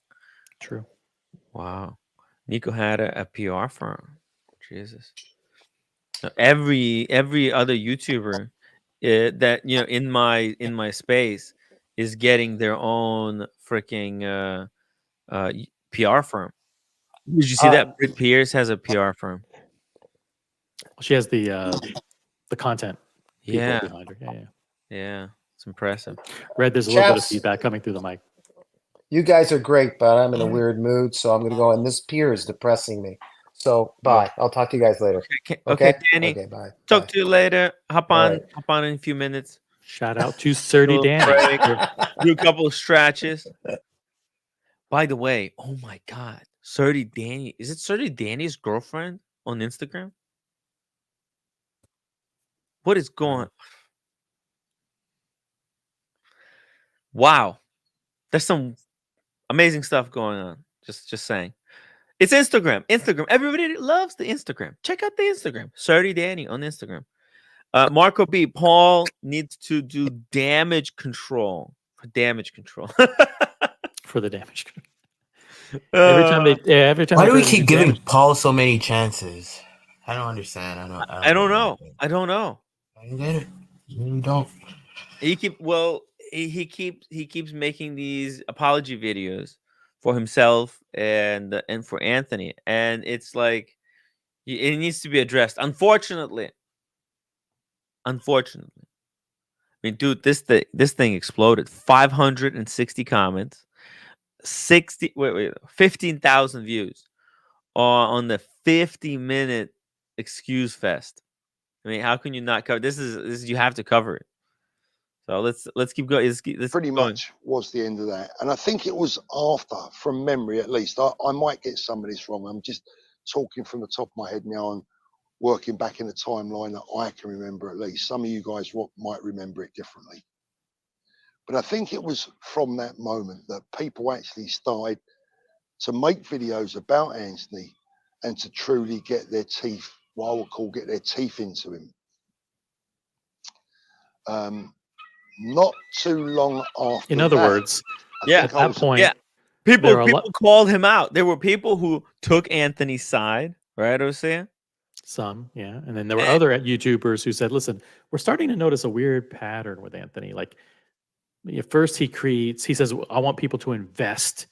F: True.
A: Wow. Nico had a PR firm. Jesus. Every other YouTuber that in my space is getting their own freaking PR firm. Did you see that Brit Pierce has a PR firm?
F: She has the content people behind her.
A: Yeah. It's impressive.
F: Red, there's a little bit of feedback coming through the mic.
I: You guys are great, but I'm in a weird mood, so I'm going to go. And this pier is depressing me. So bye. I'll talk to you guys later.
A: Okay, Danny.
I: Okay, bye.
A: Talk to you later. Hop on in a few minutes.
F: Shout out to Surdy Danny.
A: Do a couple of stretches. By the way, oh my God, Surdy Danny. Is it Surdy Danny's girlfriend on Instagram? What is going on? Wow. There's some amazing stuff going on. Just saying. It's Instagram. Everybody loves the Instagram. Check out the Instagram. Surdy Danny on Instagram. Marco B. Paul needs to do damage control. For damage control.
F: For the damage control. Every time.
C: Why do we keep giving Paul so many chances? I don't understand.
A: I don't know. I don't know.
C: I get it. You don't.
A: He keeps making these apology videos for himself and for Anthony, and it's like it needs to be addressed. Unfortunately, I mean, dude, this thing exploded. 560 comments, 15,000 views on the 50-minute excuse fest. I mean, how can you not cover this? Is you have to cover it. So let's keep going. Let's
B: pretty
A: keep going.
B: much was the end of that. And I think it was after, from memory at least. I might get some of this wrong. I'm just talking from the top of my head now and working back in the timeline that I can remember at least. Some of you guys might remember it differently. But I think it was from that moment that people actually started to make videos about Anthony and to truly get their teeth, what I would call get their teeth into him. Not too long after.
F: In other
B: that,
F: words, at that point,
A: yeah, people
F: there are
A: called him out. There were people who took Anthony's side, right? I was saying.
F: Some, yeah. And then there were other YouTubers who said, listen, we're starting to notice a weird pattern with Anthony. Like, at first he says, I want people to invest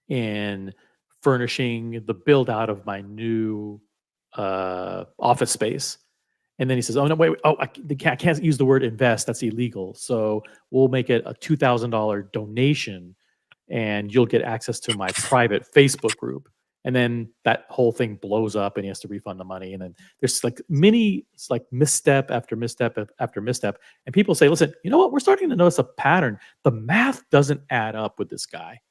F: in furnishing the build out of my new office space. And then he says, oh, no, wait, I can't use the word invest. That's illegal. So we'll make it a $2,000 donation and you'll get access to my private Facebook group. And then that whole thing blows up and he has to refund the money. And then there's like misstep after misstep after misstep. And people say, listen, you know what? We're starting to notice a pattern. The math doesn't add up with this guy.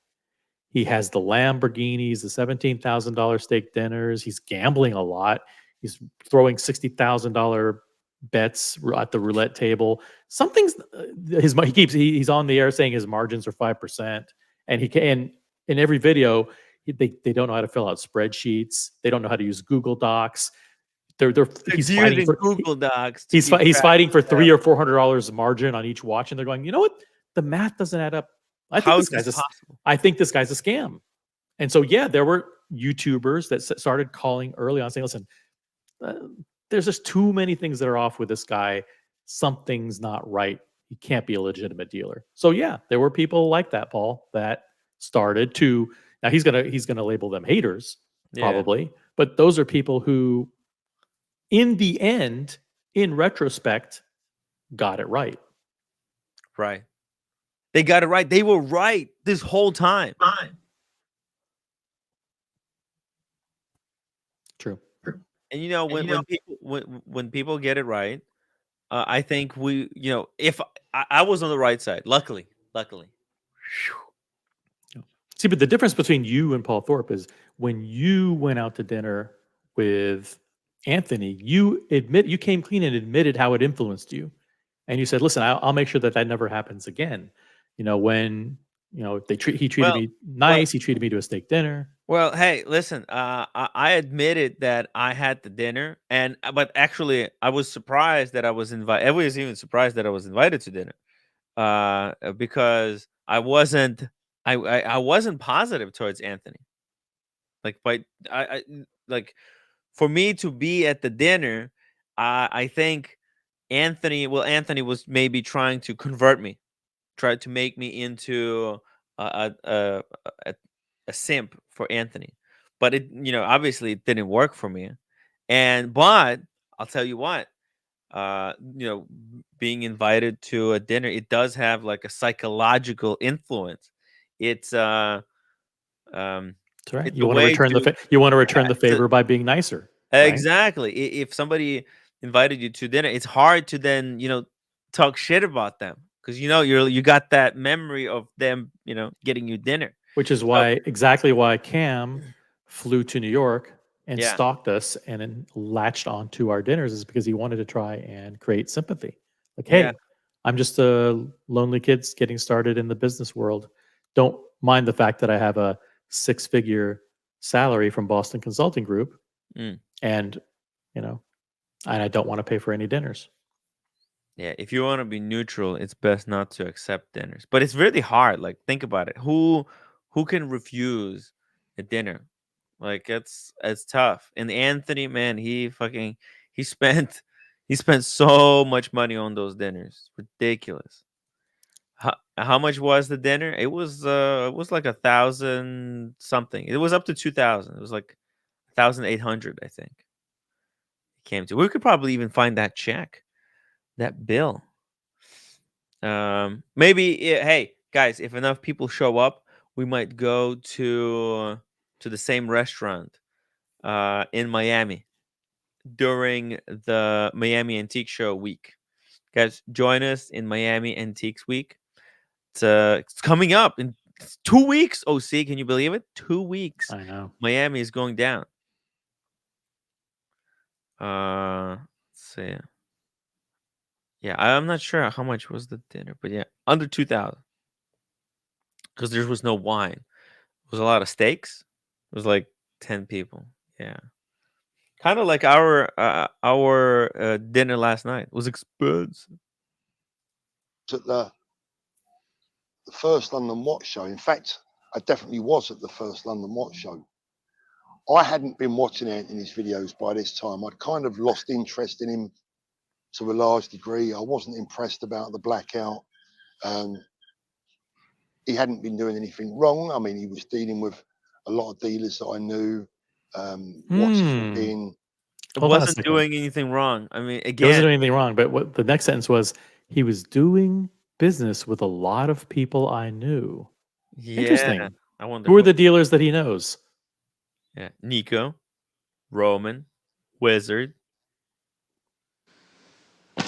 F: He has the Lamborghinis, the $17,000 steak dinners. He's gambling a lot. He's throwing $60,000 bets at the roulette table. Something's he's on the air saying his margins are 5%, and he can in every video they don't know how to fill out spreadsheets. They don't know how to use Google Docs. He's fighting for
A: Google Docs.
F: He's fighting for $300 or $400 margin on each watch, and they're going, you know what? The math doesn't add up. I think this guy's a scam. And so, yeah, there were YouTubers that started calling early on saying, listen, there's just too many things that are off with this guy. Something's not right. He can't be a legitimate dealer. So, yeah, there were people like that, Paul, that started to, now he's gonna label them haters, probably. But those are people who, in the end, in retrospect, got it right.
A: Right. They got it right. They were right this whole time.
F: True.
A: And you know, when people get it right, I think if I was on the right side, luckily.
F: See, but the difference between you and Paul Thorpe is when you went out to dinner with Anthony, you came clean and admitted how it influenced you. And you said, listen, I'll make sure that never happens again. You know, when, he treated me nice, he treated me to a steak dinner.
A: Well, hey, listen, I admitted that I had the dinner, but actually I was surprised that I was invited. I was even surprised that I was invited to dinner, because I wasn't positive towards Anthony. Like for me to be at the dinner, I think Anthony was maybe trying to convert me, tried to make me into a simp for Anthony, but it obviously it didn't work for me. But I'll tell you what, being invited to a dinner, it does have like a psychological influence. It's
F: That's right. You want to return the favor by being nicer.
A: Exactly. Right? If somebody invited you to dinner, it's hard to then talk shit about them because you got that memory of them getting you dinner.
F: Which is exactly why Cam flew to New York and stalked us and then latched onto our dinners, is because he wanted to try and create sympathy. Like, hey, I'm just a lonely kid getting started in the business world. Don't mind the fact that I have a 6-figure salary from Boston Consulting Group, and I don't want to pay for any dinners.
A: Yeah, if you want to be neutral, it's best not to accept dinners. But it's really hard. Like, think about it. Who can refuse a dinner? Like, it's tough. And Anthony, man, he spent so much money on those dinners. Ridiculous. How much was the dinner? It was like 1,000 something. It was up to 2,000. It was like 1,800, I think. It came to. We could probably even find that check, that bill. Maybe hey guys, if enough people show up, we might go to the same restaurant in Miami during the Miami Antique Show week. Guys, join us in Miami Antiques Week. It's coming up in 2 weeks. OC, can you believe it? 2 weeks.
F: I know.
A: Miami is going down. Let's see. Yeah, I'm not sure how much was the dinner, but yeah, under 2,000. Because there was no wine. It was a lot of steaks. It was like 10 people. Yeah. Kind of like our dinner last night. It was expensive.
B: At the first London Watch show. In fact, I definitely was at the first London Watch show. I hadn't been watching Anthony's videos by this time. I'd kind of lost interest in him to a large degree. I wasn't impressed about the blackout. He hadn't been doing anything wrong. I mean, he was dealing with a lot of dealers that I knew. Watches were being.
A: It
F: Hold on a
A: wasn't
F: second.
A: doing anything wrong. I mean,
F: He wasn't
A: again,
F: doing anything wrong, but what the next sentence was, he was doing business with a lot of people I knew.
A: yeah.
F: Interesting.
A: I wonder
F: Who are the dealers that he knows?
A: Yeah, Nico, Roman, Wizard.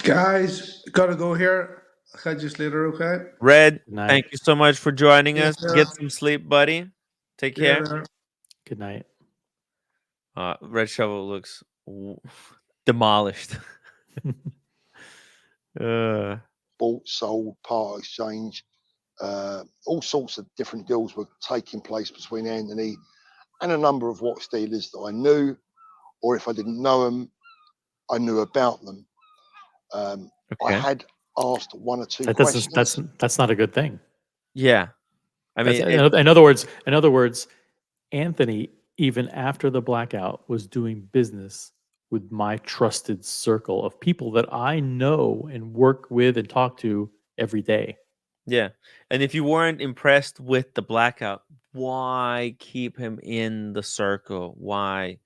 D: Guys, gotta go here. I'll catch you later, okay?
A: Red,
F: Good night.
A: thank you so much for joining
D: Yeah,
A: us.
D: yeah.
A: Get some sleep, buddy. Take
D: See you
A: care.
D: later.
F: Good night.
A: Red Shovel looks demolished.
B: Bought, sold, part exchange, all sorts of different deals were taking place between Anthony and a number of watch dealers that I knew, or if I didn't know them, I knew about them. I
A: Okay.
B: had asked one or two
F: That
B: questions.
F: that's not a good thing.
A: Yeah. I mean,
F: in other words, Anthony, even after the blackout, was doing business with my trusted circle of people that I know and work with and talk to every day.
A: yeah. And if you weren't impressed with the blackout, why keep him in the circle? Why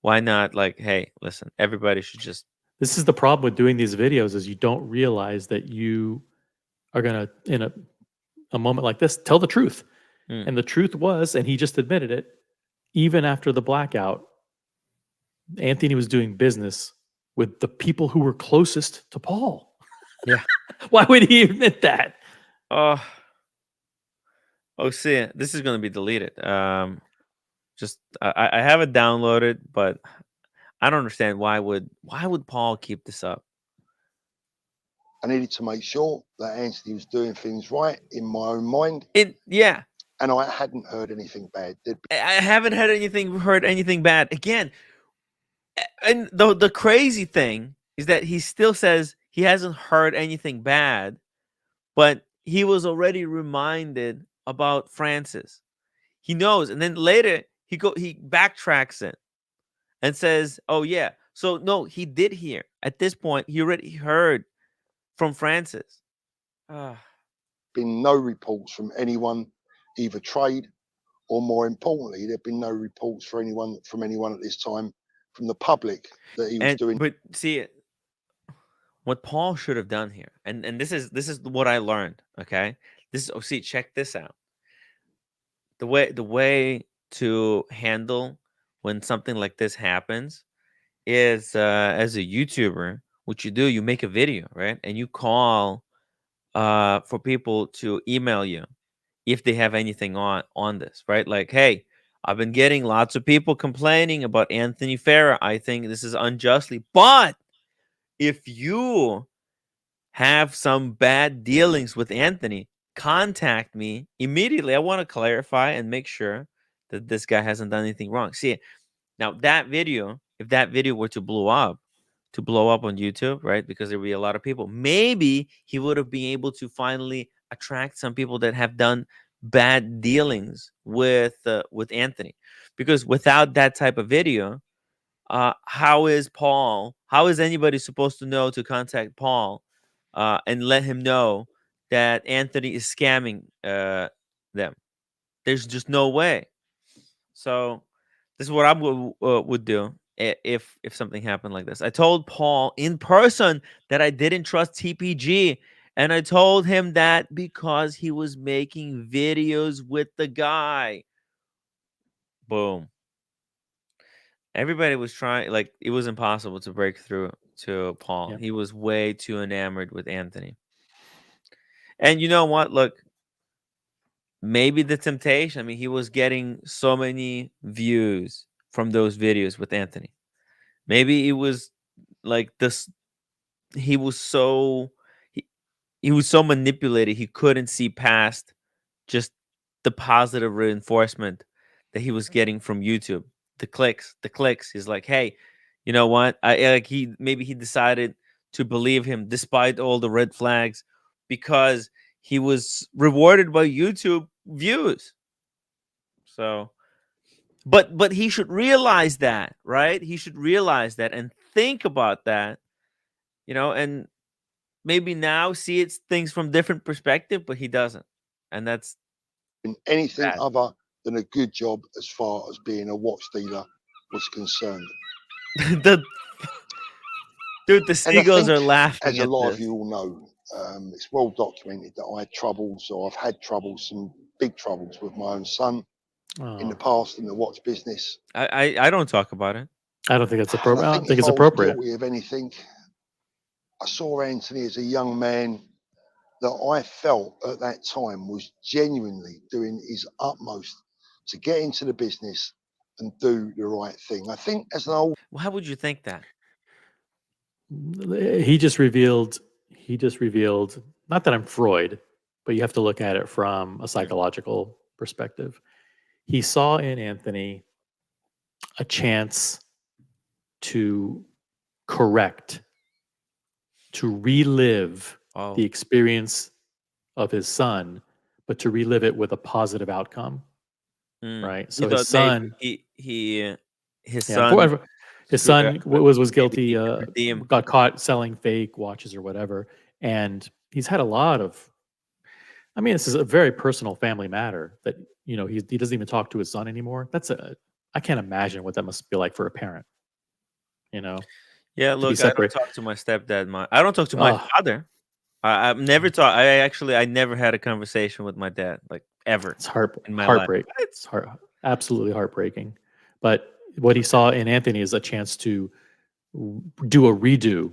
A: not like, hey, listen, everybody should just.
F: This is the problem with doing these videos is you don't realize that you are going to, in a moment like this, tell the truth. And the truth was, and he just admitted it, even after the blackout, Anthony was doing business with the people who were closest to Paul.
A: Yeah.
F: Why would he admit that?
A: Oh, see, this is going to be deleted. Just I have it downloaded, but I don't understand why would Paul keep this up?
B: I needed to make sure that Anthony was doing things right in my own mind.
A: Yeah.
B: And I hadn't heard anything bad.
A: I haven't heard anything bad. Again, and the crazy thing is that he still says he hasn't heard anything bad, but he was already reminded about Francis. He knows, and then later he backtracks it and says, "Oh yeah, so no, he did hear. At this point, he already heard from Francis."
B: Been no reports from anyone, either trade or, more importantly, there've been no reports from anyone at this time from the public that he was doing.
A: But see, what Paul should have done here, and this is what I learned. Okay, check this out. The way to handle when something like this happens is, as a YouTuber, what you do, you make a video, right? And you call for people to email you if they have anything on this, right? Like, hey, I've been getting lots of people complaining about Anthony Farah. I think this is unjustly, but if you have some bad dealings with Anthony, contact me immediately. I want to clarify and make sure that this guy hasn't done anything wrong. See, now that video, if that video were to blow up on YouTube, right? Because there would be a lot of people, maybe he would have been able to finally attract some people that have done bad dealings with Anthony. Because without that type of video, how is anybody supposed to know to contact Paul and let him know that Anthony is scamming them? There's just no way. So this is what I would do if something happened like this. I told Paul in person that I didn't trust TPG, and I told him that because he was making videos with the guy. Boom. Everybody was trying, like, it was impossible to break through to Paul.
F: Yeah.
A: He was way too enamored with Anthony. And you know what? Look, maybe the temptation. I mean, he was getting so many views from those videos with Anthony. Maybe it was like this. He was so he was so manipulated. He couldn't see past just the positive reinforcement that he was getting from YouTube. The clicks, the clicks. He's like, hey, you know what? I like he decided to believe him despite all the red flags because he was rewarded by YouTube views. So, but he should realize that, right? He should realize that and think about that, and maybe now see things from different perspective, but he doesn't, and that's
B: anything
A: bad.
B: other than a good job as far as being a watch dealer was concerned.
A: the Dude, the
B: And I
A: seagulls
B: think,
A: are laughing
B: as a
A: at
B: lot of
A: this.
B: you all know, it's well documented that I had troubles, or I've had troubles, some big troubles with my own son in the past in the watch business.
A: I don't talk about it.
F: I don't think it's
B: And
F: appropriate.
B: I
F: I
B: think
F: don't think
B: if
F: it's
B: I was
F: appropriate.
B: guilty of anything, I saw Anthony as a young man that I felt at that time was genuinely doing his utmost to get into the business and do the right thing. I think as an old
A: How would you think that?
F: He just revealed. Not that I'm Freud, but you have to look at it from a psychological perspective. He saw in Anthony a chance to correct, to relive
A: Oh,
F: the experience of his son, but to relive it with a positive outcome. Right.
A: You
F: So his
A: thought maybe
F: son,
A: his
F: yeah,
A: son
F: his
A: screwed up,
F: son
A: but
F: was
A: maybe
F: guilty.
A: he could redeem.
F: Got caught selling fake watches or whatever, and he's had a lot of. I mean, this is a very personal family matter that he doesn't even talk to his son anymore. I can't imagine what that must be like for a parent.
A: Yeah,
F: To be
A: look, I don't
F: separate.
A: talk to my stepdad much. I don't talk to my
F: Oh,
A: father. I've never talked. I never had a conversation with my dad, like ever
F: it's
A: in my life.
F: heartbreak. It's absolutely heartbreaking. But what he saw in Anthony is a chance to do a redo.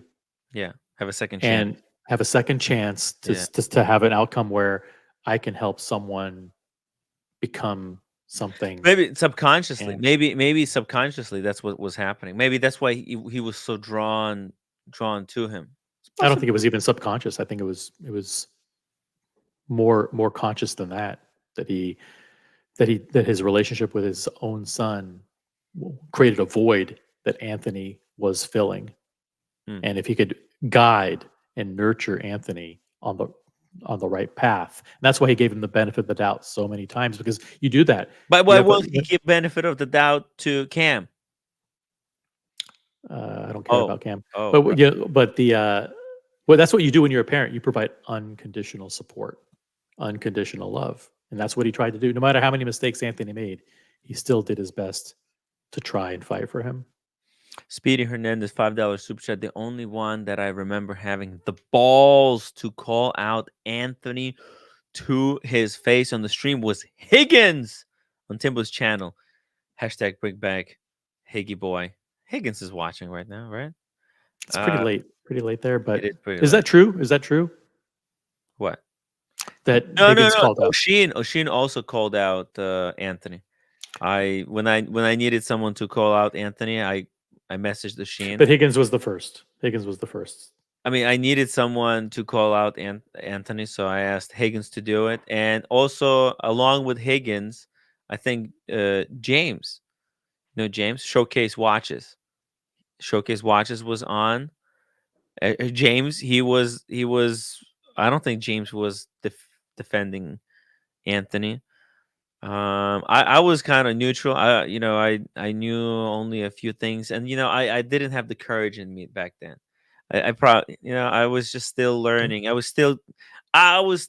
A: Yeah, have a second
F: and
A: chance.
F: have a second chance to
A: Yeah.
F: to have an outcome where I can help someone become something.
A: Maybe subconsciously,
F: And-
A: maybe subconsciously, that's what was happening. Maybe that's why he was so drawn to him.
F: I don't think it was even subconscious. I think it was more conscious than that. That his relationship with his own son created a void that Anthony was filling. And if he could guide and nurture Anthony on the right path, and that's why he gave him the benefit of the doubt so many times, because you do that.
A: But why won't he give benefit of the doubt to Cam?
F: I don't care about Cam.
A: Oh,
F: but that's what you do when you're a parent. You provide unconditional support, unconditional love, and that's what he tried to do. No matter how many mistakes Anthony made, he still did his best to try and fight for him.
A: Speedy Hernandez, $5 super chat. The only one that I remember having the balls to call out Anthony to his face on the stream was Higgins on Timbo's channel. Hashtag bring back Higgy boy. Higgins is watching right now, right?
F: It's pretty late there. But
A: it is pretty
F: is
A: late.
F: that true? Is that true?
A: What?
F: That
A: No.
F: Higgins called out.
A: O'Sheen also called out Anthony. When I needed someone to call out Anthony, I messaged O'Sheen.
F: But Higgins was the first.
A: I mean, I needed someone to call out Anthony, so I asked Higgins to do it. And also, along with Higgins, I think James, James, Showcase Watches was on. James, he was. I don't think James was defending Anthony. I was kind of neutral. I knew only a few things, and I didn't have the courage in me back then. I probably, I was just still learning. I was still, I was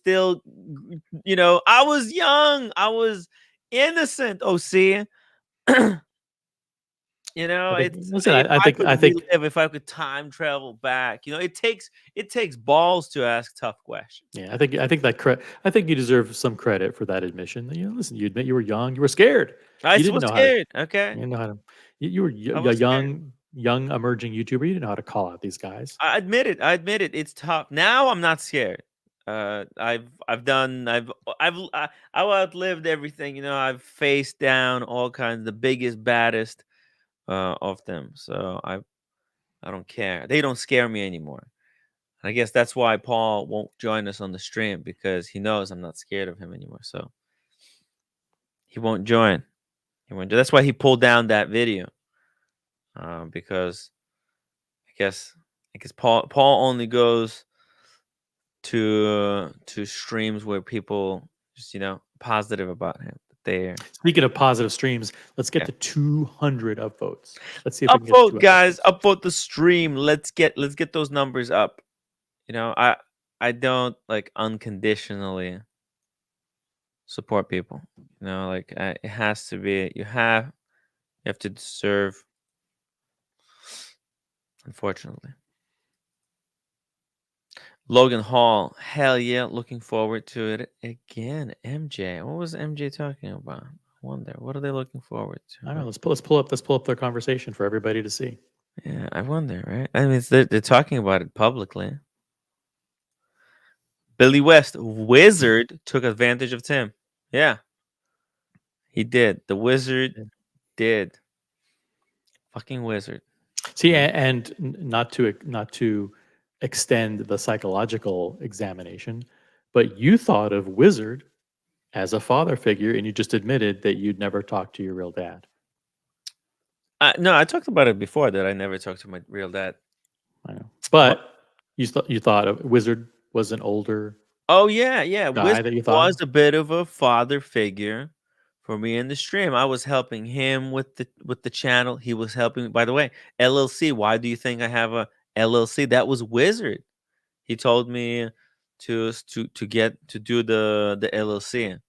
A: young. I was innocent. OC. If I could time travel back, it takes balls to ask tough questions.
F: Yeah, I think you deserve some credit for that admission. Listen, you admit you were young, you were scared.
A: I
F: You didn't
A: was
F: know
A: scared.
F: how to,
A: Okay.
F: you didn't know how to. You were young. young emerging YouTuber, you know how to call out these guys.
A: I admit it. It's tough. Now I'm not scared. I've outlived everything. You know, I've faced down all kinds, the biggest, baddest of them. So I don't care. They don't scare me anymore. I guess that's why Paul won't join us on the stream, because he knows I'm not scared of him anymore. So he won't join. That's why he pulled down that video. Because I guess Paul only goes to streams where people just, you know, positive about him.
F: Speaking of positive streams, let's get to 200 upvotes. Let's see if we can get
A: upvote, guys. Upvote the stream. Let's get those numbers up. You know, I don't like unconditionally support people. You know, like it has to be, you have to deserve. Unfortunately. Logan Hall, hell yeah, looking forward to it again. MJ, what was MJ talking about? I wonder, what are they looking forward to?
F: I don't know. Let's pull up their conversation for everybody to see.
A: Yeah, I wonder, right? I mean, they're talking about it publicly. Billy West, Wizard took advantage of Tim. Yeah, he did. The Wizard did. Fucking Wizard.
F: See, and not to extend the psychological examination, but you thought of Wizard as a father figure, and you just admitted that you'd never talked to your real dad.
A: No, I talked about it before, that I never talked to my real dad.
F: I know, but you thought of Wizard was an older.
A: Oh yeah.
F: Guy that you thought
A: was a bit of a father figure for me in the stream. I was helping him with the channel. He was helping me. By the way, LLC. Why do you think I have a LLC? That was Wizard. He told me to do the LLC,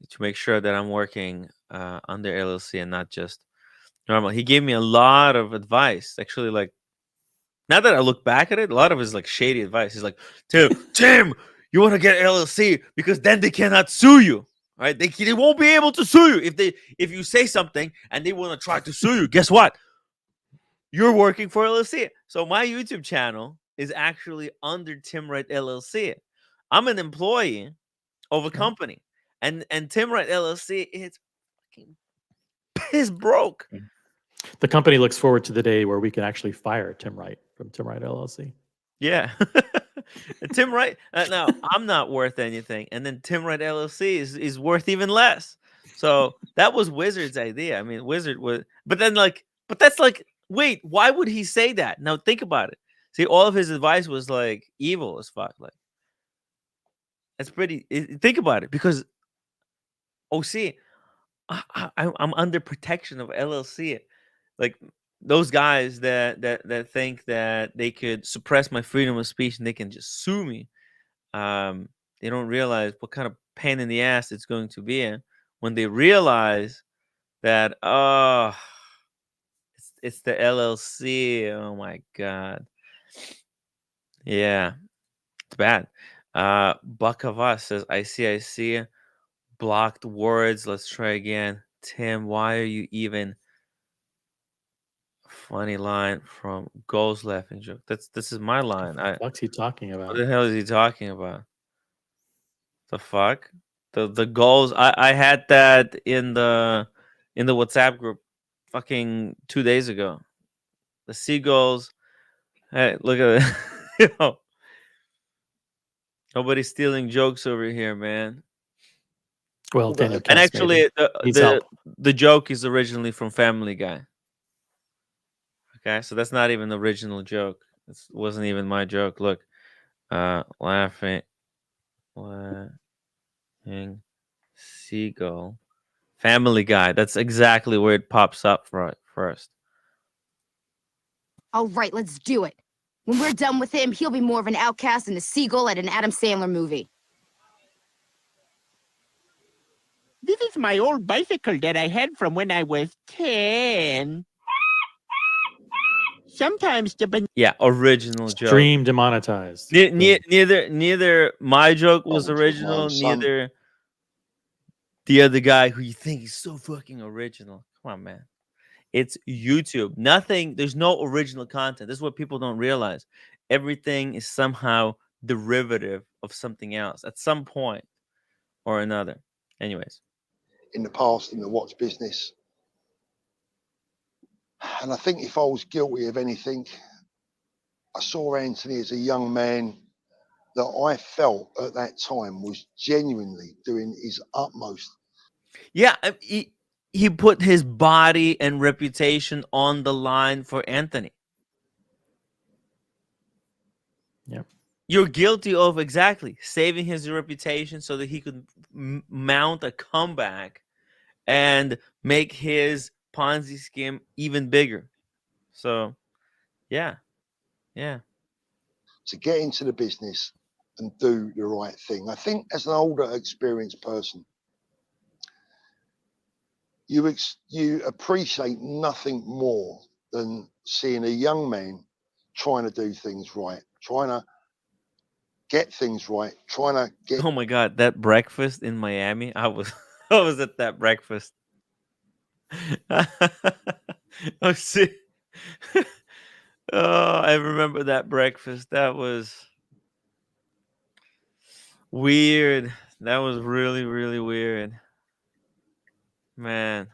A: to make sure that I'm working under LLC and not just normal. He gave me a lot of advice. Actually, like, now that I look back at it, a lot of it is like shady advice. He's like, Tim, you want to get LLC because then they cannot sue you. Right? They won't be able to sue you if you say something and they want to try to sue you. Guess what? You're working for LLC. So my YouTube channel is actually under Tim Wright LLC. I'm an employee of a company, and Tim Wright LLC is fucking piss broke.
F: The company looks forward to the day where we can actually fire Tim Wright from Tim Wright LLC.
A: Yeah. Tim Wright. Now, I'm not worth anything. And then Tim Wright LLC is worth even less. So that was Wizard's idea. I mean, Wizard was, but that's like, wait, why would he say that? Now think about it. See, all of his advice was like evil as fuck. Like, that's pretty, think about it, because OC, I'm under protection of LLC. Like, those guys that think that they could suppress my freedom of speech and they can just sue me, they don't realize what kind of pain in the ass it's going to be when they realize that, it's the LLC. Oh my god. Yeah, it's bad. Buckava says, I see blocked words. Let's try again. Tim, why are you even? Funny line from Goals laughing joke. This is my line.
F: What's he talking about?
A: What the hell is he talking about? The fuck? The goals. I had that in the WhatsApp group fucking 2 days ago. The seagulls. Hey, look at it. Yo. Nobody's stealing jokes over here, man.
F: Well, Daniel
A: and actually,
F: the
A: joke is originally from Family Guy. Okay, so that's not even the original joke. It wasn't even my joke. Look, laughing seagull, Family Guy. That's exactly where it pops up first.
J: All right, let's do it. When we're done with him, he'll be more of an outcast than a seagull at an Adam Sandler movie.
K: This is my old bicycle that I had from when I was 10. Sometimes the
A: original joke.
F: Stream demonetized.
A: Neither my joke was original, neither the other guy who you think is so fucking original. Come on, man. It's YouTube. Nothing, there's no original content. This is what people don't realize. Everything is somehow derivative of something else at some point or another. Anyways.
B: In the past, in the watch business. And I think if I was guilty of anything, I saw Anthony as a young man that I felt at that time was genuinely doing his utmost.
A: Yeah, he put his body and reputation on the line for Anthony.
F: Yeah.
A: You're guilty of exactly saving his reputation so that he could mount a comeback and make his Ponzi scheme even bigger. So, yeah.
B: To get into the business and do the right thing. I think as an older, experienced person, you appreciate nothing more than seeing a young man trying to do things right, trying to get things right, trying to get.
A: Oh my God, that breakfast in Miami, I was I was at that breakfast. Oh, see. Oh, I remember that breakfast. That was weird. That was really, really weird. Man.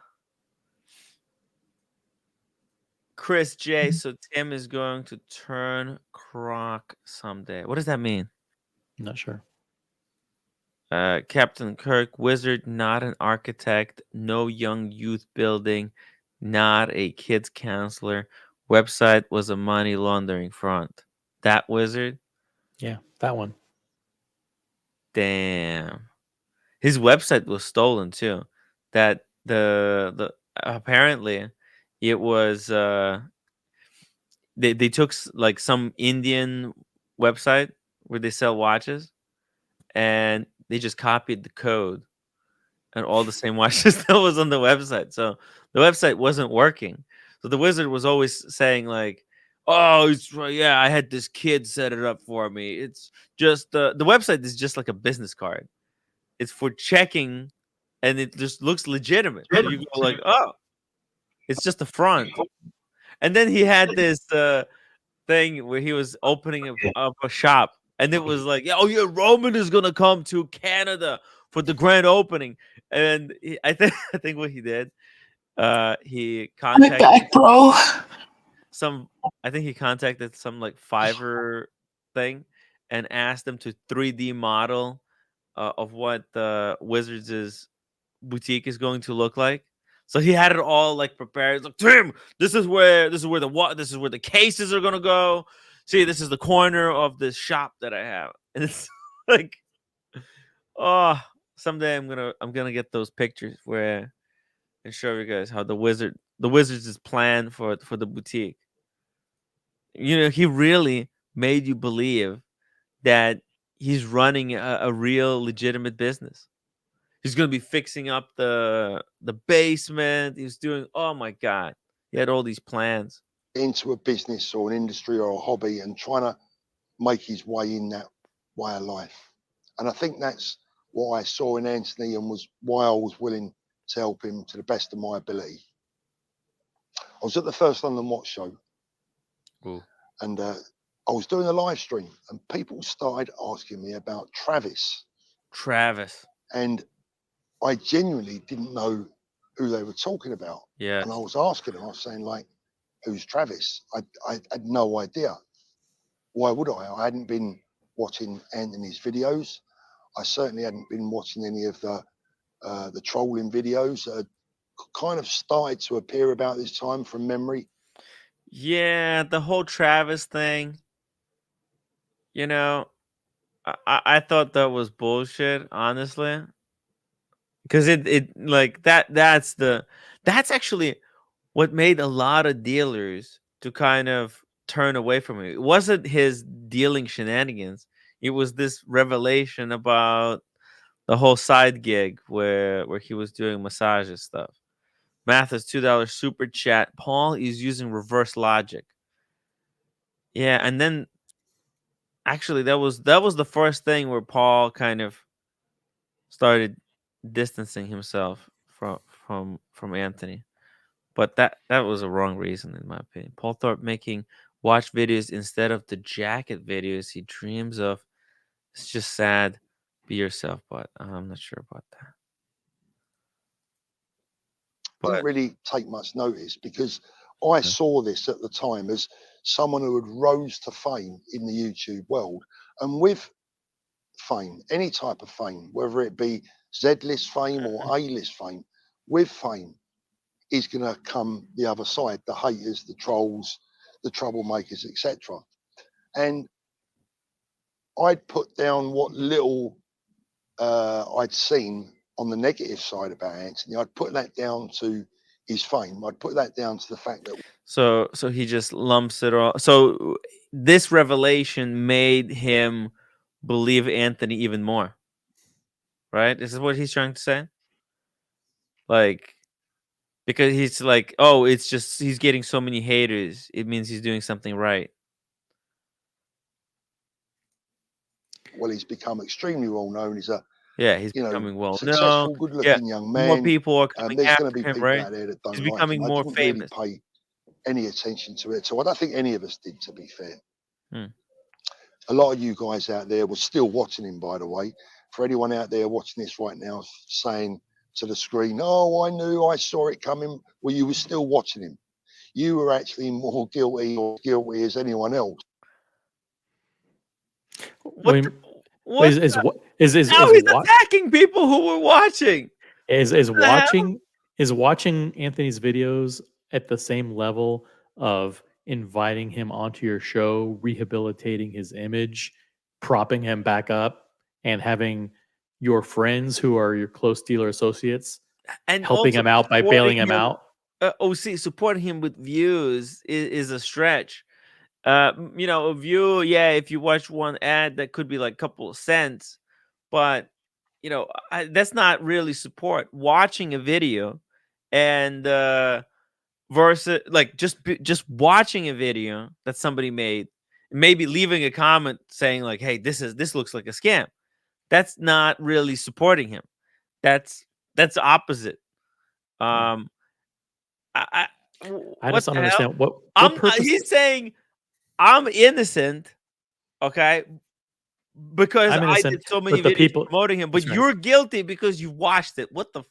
A: Chris J. So Tim is going to turn croc someday. What does that mean?
F: Not sure.
A: Captain Kirk, wizard, not an architect, no young youth building, not a kids counselor. Website was a money laundering front. That wizard?
F: Yeah, that one.
A: Damn. His website was stolen too. That the apparently it was they took like some Indian website where they sell watches and they just copied the code and all the same watches that was on the website. So the website wasn't working. So the wizard was always saying like, "Oh, it's right. Yeah, I had this kid set it up for me. It's just the website is just like a business card. It's for checking, and it just looks legitimate. So you go like, oh, it's just a front." And then he had this thing where he was opening up a shop, and it was like, "Oh yeah, Roman is gonna come to Canada for the grand opening." And I think I think what he did, he contacted
L: back, bro.
A: some. I think he contacted some like Fiverr thing and asked them to 3D model of what the Wizards' boutique is going to look like. So he had it all like prepared. He's like, Tim, this is where the cases are gonna go. See, this is the corner of this shop that I have, and it's like, oh, someday I'm gonna get those pictures where and show you guys how the Wizards is planned for the boutique. You know, he really made you believe that he's running a real legitimate business. He's gonna be fixing up the basement. He's doing, oh my God. He had all these plans.
B: Into a business or an industry or a hobby and trying to make his way in that way of life. And I think that's what I saw in Anthony and was why I was willing to help him to the best of my ability. I was at the first London Watch Show.
A: Ooh.
B: And I was doing a live stream and people started asking me about Travis. And I genuinely didn't know who they were talking about.
A: Yeah.
B: And I was asking them, I was saying like, who's Travis? I had no idea. Why would I? I hadn't been watching Anthony's videos. I certainly hadn't been watching any of the trolling videos that had kind of started to appear about this time from memory.
A: Yeah, the whole Travis thing. You know, I thought that was bullshit, honestly. Because it like that's actually what made a lot of dealers to kind of turn away from it. It wasn't his dealing shenanigans. It was this revelation about the whole side gig where he was doing massages stuff. Mathis $2 super chat. Paul is using reverse logic. Yeah, and then actually that was the first thing where Paul kind of started distancing himself from Anthony. But that was a wrong reason, in my opinion. Paul Thorpe making watch videos instead of the jacket videos he dreams of. It's just sad. Be yourself, but I'm not sure about that.
B: Didn't
A: But
B: really take much notice because I saw this at the time as someone who had rose to fame in the YouTube world. And with fame, any type of fame, whether it be Z-list fame or A-list fame, with fame is going to come the other side, the haters, the trolls, the troublemakers, etc. And I'd put down what little I'd seen on the negative side about Anthony. I'd put that down to his fame. I'd put that down to the fact that
A: so he just lumps it all. So this revelation made him believe Anthony even more. Right? This is what he's trying to say. Like, because he's like, oh, it's just he's getting so many haters. It means he's doing something right.
B: well, he's become extremely well known. He's a
A: He's becoming well known.
B: successful, good-looking young
A: More
B: man.
A: people are coming
B: There's
A: after
B: going to be
A: him,
B: people
A: right?
B: out there that
A: He's
B: don't like
A: becoming
B: him. I
A: more
B: didn't
A: famous.
B: really pay any attention to it, so I don't think any of us did, to be fair. A lot of you guys out there were still watching him, by the way. For anyone out there watching this right now saying to the screen, oh, I knew, I saw it coming, well, you were still watching him. You were actually more guilty as anyone else.
A: What? Now he's attacking people who were watching.
F: Is watching Anthony's videos at the same level of inviting him onto your show, rehabilitating his image, propping him back up, and having your friends who are your close dealer associates
A: and
F: helping him out by bailing him out?
A: Supporting him with views is a stretch. A view, if you watch one ad, that could be like a couple of cents, but that's not really support. Watching a video and versus like just watching a video that somebody made, maybe leaving a comment saying like, hey, this looks like a scam. That's not really supporting him. That's opposite. I
F: just don't understand what purpose.
A: He's saying I'm innocent, okay, because I did so many videos promoting him, but you're guilty because you watched it. What the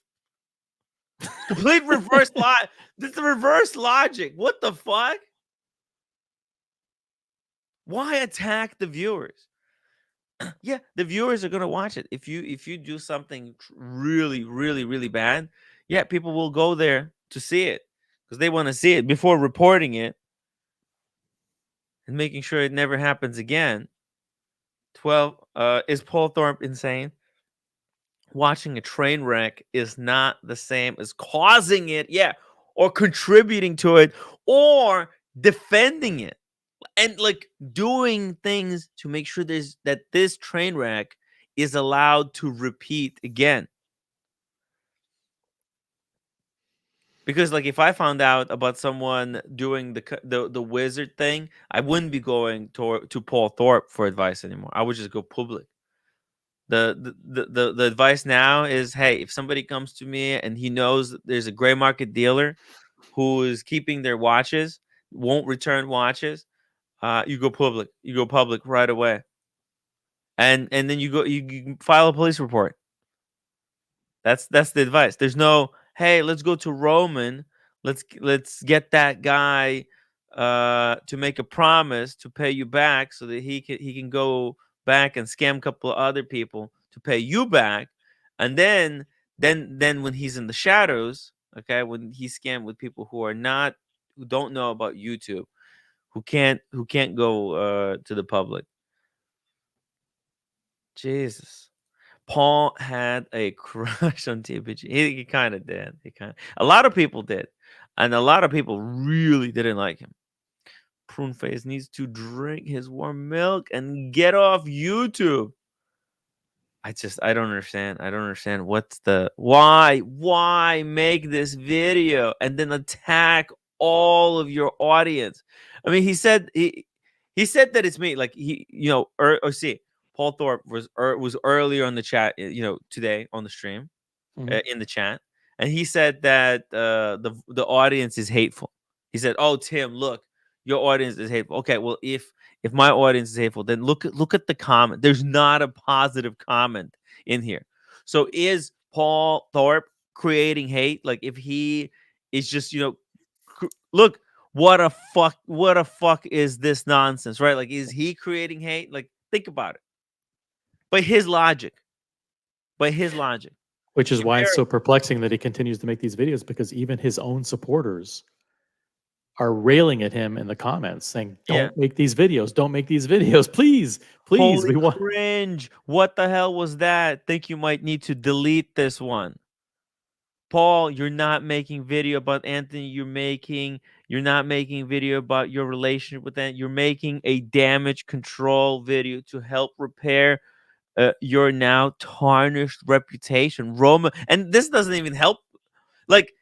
A: complete reverse logic? This is reverse logic. What the fuck? Why attack the viewers? Yeah, the viewers are gonna watch it. If you do something really, really, really bad, people will go there to see it because they want to see it before reporting it and making sure it never happens again. 12. Is Paul Thorpe insane? Watching a train wreck is not the same as causing it, or contributing to it, or defending it, and like doing things to make sure that this train wreck is allowed to repeat again. Because like if I found out about someone doing the wizard thing, I wouldn't be going to Paul Thorpe for advice anymore. I would just go public. The advice now is, hey, if somebody comes to me and he knows that there's a gray market dealer who is keeping their watches, won't return watches, you go public. You go public right away. And then you file a police report. That's the advice. There's no, hey, let's go to Roman. Let's get that guy to make a promise to pay you back so that he can go back and scam a couple of other people to pay you back. And then when he's in the shadows, okay, when he's scammed with people who don't know about YouTube, who can't go to the public. Jesus. Paul had a crush on TPG. He kind of did. A lot of people did. And a lot of people really didn't like him. Pruneface needs to drink his warm milk and get off YouTube. I don't understand. I don't understand why make this video and then attack all of your audience. I mean, he said that it's me. Like Paul Thorpe was earlier on the chat, today on the stream, in the chat, and he said that the audience is hateful. He said, "Oh, Tim, look, your audience is hateful." Okay, well, if my audience is hateful, then look at the comment. There's not a positive comment in here. So is Paul Thorpe creating hate? Like, if he is just, look, what a fuck is this nonsense, right? Like, is he creating hate? Like, think about it. By his logic.
F: Which is why it's so perplexing that he continues to make these videos, because even his own supporters are railing at him in the comments saying, "Don't make these videos. Don't make these videos. Please, please."
A: Holy cringe. What the hell was that? Think you might need to delete this one. Paul, you're not making video about Anthony. You're not making video about your relationship with Anthony. You're making a damage control video to help repair your now tarnished reputation. Roman, and this doesn't even help. Like,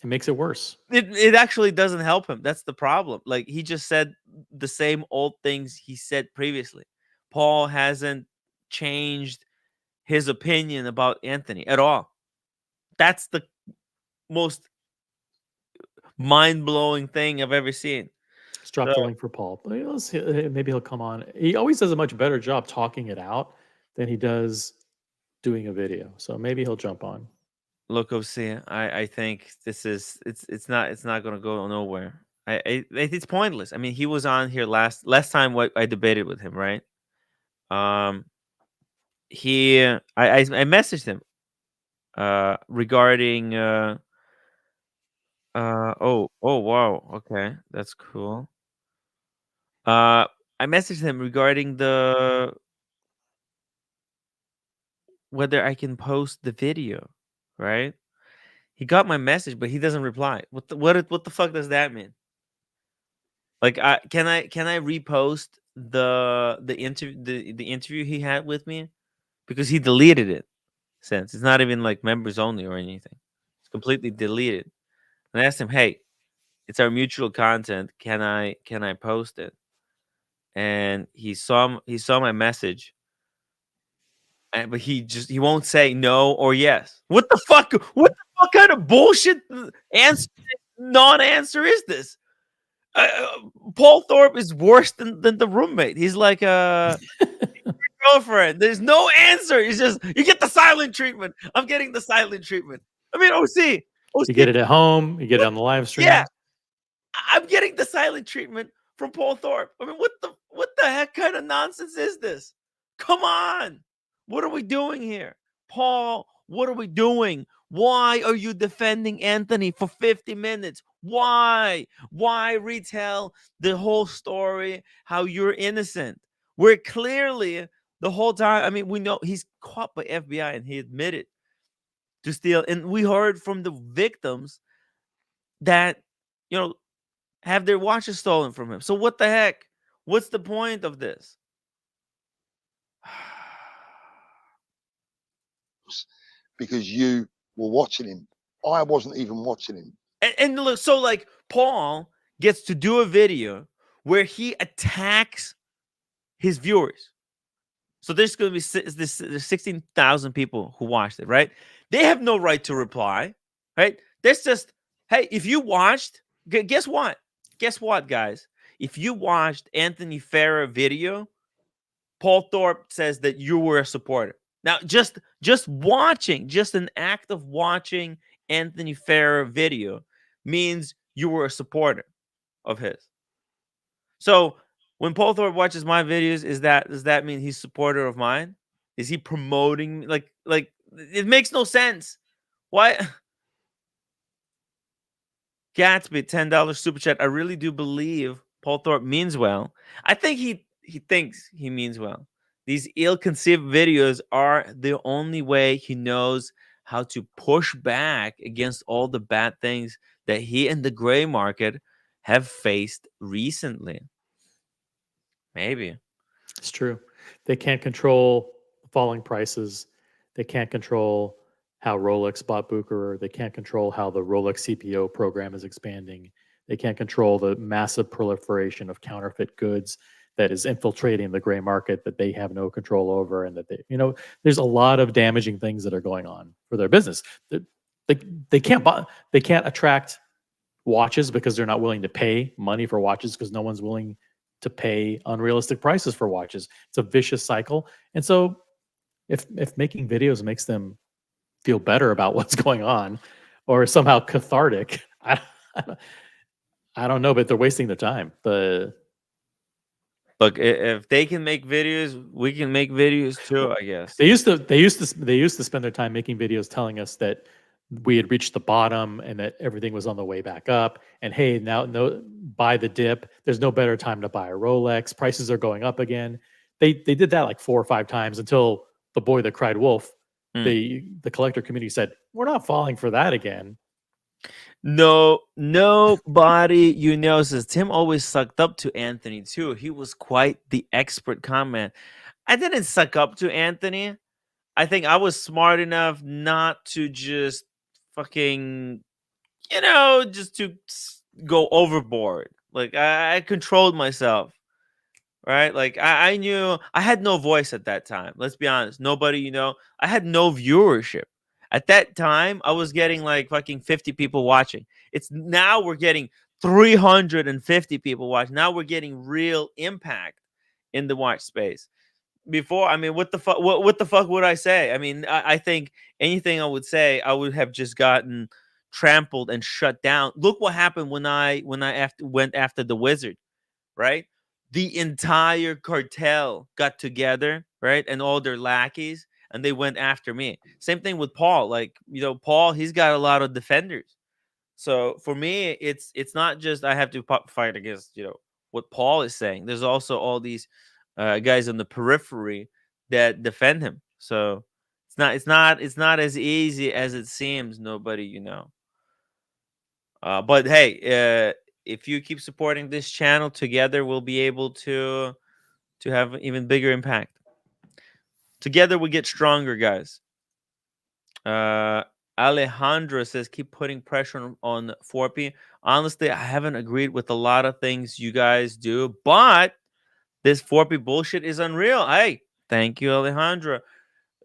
F: it makes it worse.
A: It actually doesn't help him. That's the problem. Like, he just said the same old things he said previously. Paul hasn't changed his opinion about Anthony at all. That's the most mind-blowing thing I've ever seen.
F: Let's drop the link for Paul. Maybe he'll come on. He always does a much better job talking it out than he does doing a video. So maybe he'll jump on.
A: Look, OC, I think this is it's not going to go nowhere. It's pointless. I mean, he was on here last time I debated with him, right? I messaged him regarding oh wow, okay, that's cool. I messaged him regarding whether I can post the video, right? He got my message, but he doesn't reply. What the fuck does that mean? Like, can I repost the interview he had with me, because he deleted it since it's not even like members only or anything. It's completely deleted. And I asked him, "Hey, it's our mutual content. Can I post it?" And he saw my message, but he won't say no or yes. What the fuck? What the fuck kind of bullshit non-answer is this? Paul Thorpe is worse than the roommate. He's like a girlfriend. There's no answer. It's just, you get the silent treatment. I'm getting the silent treatment. I mean, OC.
F: You get it at home. You get it on the live stream.
A: Yeah, I'm getting the silent treatment from Paul Thorpe. I mean, what the heck kind of nonsense is this? Come on. What are we doing here? Paul, what are we doing? Why are you defending Anthony for 50 minutes? Why? Why retell the whole story how you're innocent? We're clearly the whole time. I mean, we know he's caught by FBI and he admitted to steal. And we heard from the victims that, have their watches stolen from him. So what the heck? What's the point of this?
B: Because you were watching him. I wasn't even watching him.
A: And look, so like Paul gets to do a video where he attacks his viewers. So there's going to be there's 16,000 people who watched it, right? They have no right to reply, right? There's just, hey, if you watched, guess what? Guess what, guys? If you watched Anthony Farah video, Paul Thorpe says that you were a supporter. Now, just watching, just an act of watching Anthony Farah video means you were a supporter of his. So when Paul Thorpe watches my videos, does that mean he's a supporter of mine? Is he promoting? Like it makes no sense. Why? Gatsby, $10 super chat. I really do believe Paul Thorpe means well. I think he thinks he means well. These ill-conceived videos are the only way he knows how to push back against all the bad things that he and the gray market have faced recently. Maybe.
F: It's true. They can't control falling prices. They can't control how Rolex bought Bucherer. They can't control how the Rolex CPO program is expanding. They can't control the massive proliferation of counterfeit goods that is infiltrating the gray market that they have no control over, and that there's a lot of damaging things that are going on for their business. They're they can't attract watches because they're not willing to pay money for watches because no one's willing to pay unrealistic prices for watches. It's a vicious cycle. And so if making videos makes them feel better about what's going on or somehow cathartic, I don't know, but they're wasting their time.
A: Look, if they can make videos, we can make videos too, I guess.
F: They used to spend their time making videos telling us that we had reached the bottom and that everything was on the way back up. And hey, now buy the dip. There's no better time to buy a Rolex. Prices are going up again. They did that like 4 or 5 times until the boy that cried wolf. The collector community said, we're not falling for that again.
A: No, nobody says Tim always sucked up to Anthony too. He was quite the expert comment. I didn't suck up to Anthony. I think I was smart enough not to just fucking, just to go overboard. Like I controlled myself, right? Like I knew I had no voice at that time. Let's be honest. Nobody, I had no viewership. At that time, I was getting like fucking 50 people watching. It's now we're getting 350 people watching. Now we're getting real impact in the watch space. Before, I mean, what the fuck? What the fuck would I say? I mean, I think anything I would say, I would have just gotten trampled and shut down. Look what happened when I went after the Wizard, right? The entire cartel got together, right, and all their lackeys, and they went after me. Same thing with Paul. Like, Paul, he's got a lot of defenders. So for me, it's not just I have to fight against what Paul is saying. There's also all these guys on the periphery that defend him. So it's not as easy as it seems. Nobody, but hey, if you keep supporting this channel, together we'll be able to have an even bigger impact. Together we get stronger, guys. Alejandro says keep putting pressure on 4P. Honestly, I haven't agreed with a lot of things you guys do, but this 4P bullshit is unreal. Hey, thank you, Alejandro.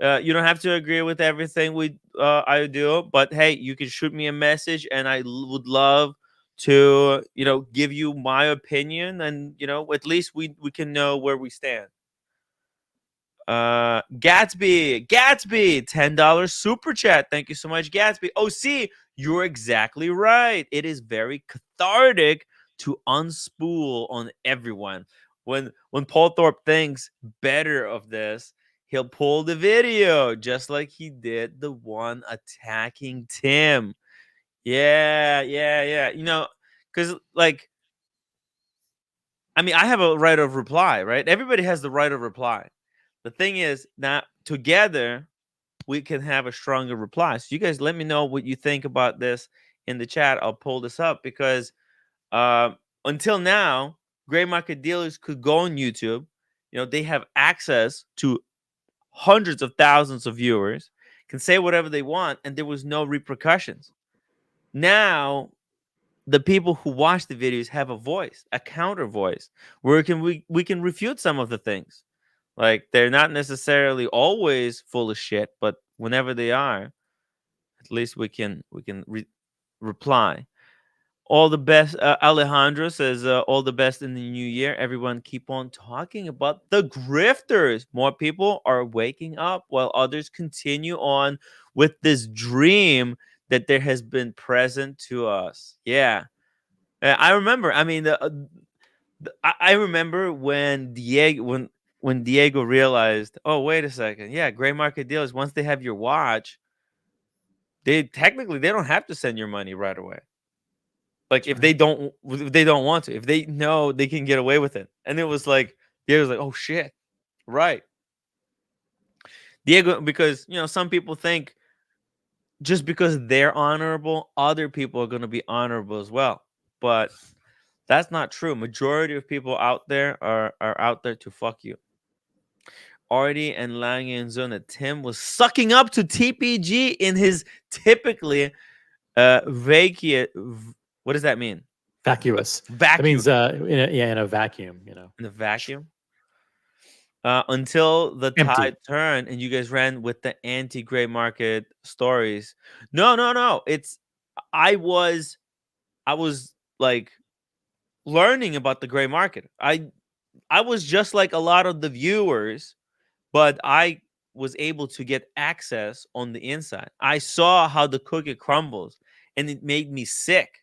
A: You don't have to agree with everything I do, but hey, you can shoot me a message, and I would love to give you my opinion, and at least we can know where we stand. Gatsby, $10 super chat. Thank you so much, Gatsby. OC, you're exactly right. It is very cathartic to unspool on everyone. When Paul Thorpe thinks better of this, he'll pull the video just like he did the one attacking Tim. Yeah. Because I have a right of reply, right? Everybody has the right of reply. The thing is that together we can have a stronger reply. So you guys let me know what you think about this in the chat. I'll pull this up because until now, gray market dealers could go on YouTube. They have access to hundreds of thousands of viewers, can say whatever they want, and there was no repercussions. Now, the people who watch the videos have a voice, a counter voice, where we can refute some of the things. Like, they're not necessarily always full of shit, but whenever they are, at least we can reply. All the best. Alejandro says, all the best in the new year. Everyone keep on talking about the grifters. More people are waking up while others continue on with this dream that there has been present to us. Yeah. I remember. I mean, I remember when Diego realized, oh, wait a second. Yeah, gray market dealers, once they have your watch, they don't have to send your money right away. Like, that's if they don't want to, if they know they can get away with it. And it was like, Diego's like, oh shit. Right. Diego, because some people think just because they're honorable, other people are gonna be honorable as well. But that's not true. Majority of people out there are out there to fuck you. Artie and Lange and Zona, Tim was sucking up to TPG in his typically vacant. What does that mean?
F: Vacuous.
A: Vacuum.
F: That means in a vacuum.
A: In a vacuum. until the
F: Empty.
A: tide turned and you guys ran with the anti-gray market stories. No. I was like learning about the gray market. I was just like a lot of the viewers, but I was able to get access on the inside. I saw how the cookie crumbles and it made me sick.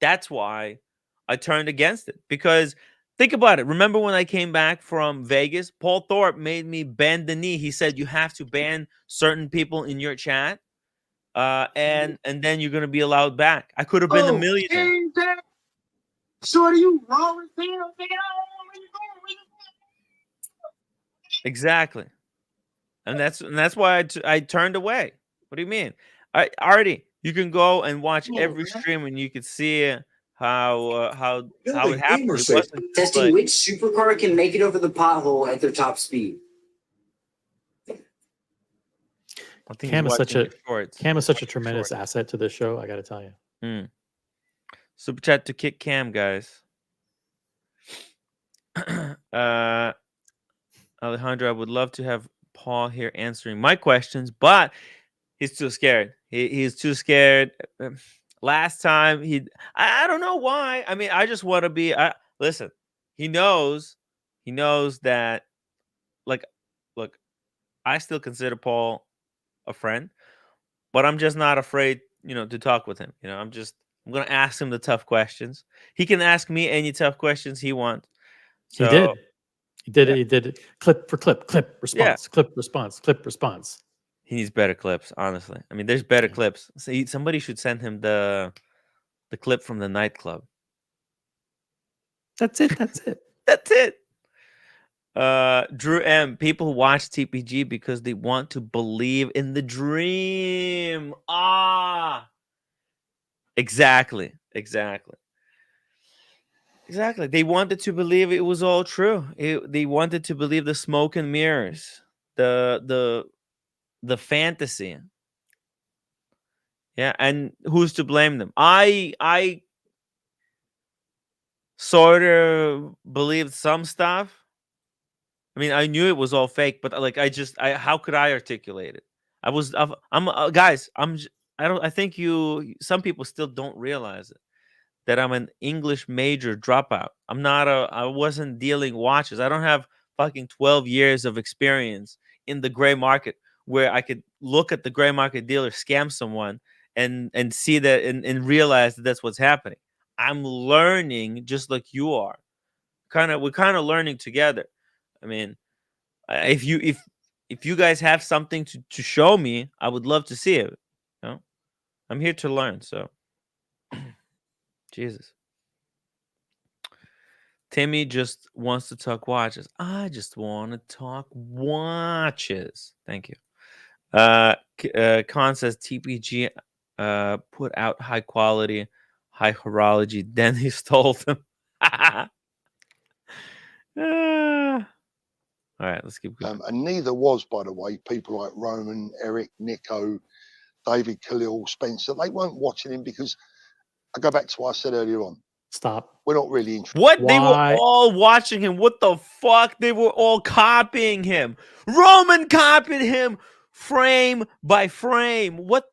A: That's why I turned against it, because think about it. Remember when I came back from Vegas, Paul Thorpe made me bend the knee. He said you have to ban certain people in your chat, and then you're gonna be allowed back. I could have been a millionaire.
K: Shorty, you wrong as hell,
A: Exactly, and that's why I turned away. What do you mean? Artie, you can go and watch every stream and you could see how it happened. It wasn't just
L: Testing
A: like,
L: which supercar can make it over the pothole at their top speed.
A: I think
F: Cam
A: he's
F: is such
A: watching
F: a
A: your shorts.
F: Cam is such a
A: Watch your
F: tremendous
A: shorts.
F: asset to this show. I got to tell you.
A: Super chat to kick Cam, guys. Alejandro, I would love to have Paul here answering my questions, but he's too scared. He's too scared. Last time I don't know why. I mean, I just want to be. Listen, he knows that. Like, look, I still consider Paul a friend, but I'm just not afraid, to talk with him. I'm gonna ask him the tough questions. He can ask me any tough questions he wants. So
F: He did. He did
A: yeah.
F: it. He did it. Clip for clip. Clip response. Clip response. Clip response.
A: He needs better clips, honestly. I mean, there's better clips. Somebody should send him the clip from the nightclub.
F: That's it. That's it.
A: That's it. Drew M. People watch TPG because they want to believe in the dream. Exactly. They wanted to believe it was all true. They wanted to believe the smoke and mirrors, the fantasy. Yeah, and who's to blame them? I sort of believed some stuff. I mean, I knew it was all fake, but like, how could I articulate it? Guys. I think some people still don't realize it, that I'm an English major dropout. I wasn't dealing watches. I don't have fucking 12 years of experience in the gray market where I could look at the gray market dealer scam someone and see that and realize that that's what's happening. I'm learning just like you are. We're kind of learning together. I mean, if you guys have something to show me, I would love to see it. I'm here to learn. So, Jesus. Timmy just wants to talk watches. I just want to talk watches. Thank you. Khan says TPG put out high quality, high horology. Then he stole them. All right, let's keep going.
B: And neither was, by the way, people like Roman, Eric, Nico, David Khalil, Spencer. They weren't watching him because I go back to what I said earlier on.
F: Stop.
B: We're not really interested.
A: What? Why? They were all watching him. What the fuck? They were all copying him. Roman copied him frame by frame. What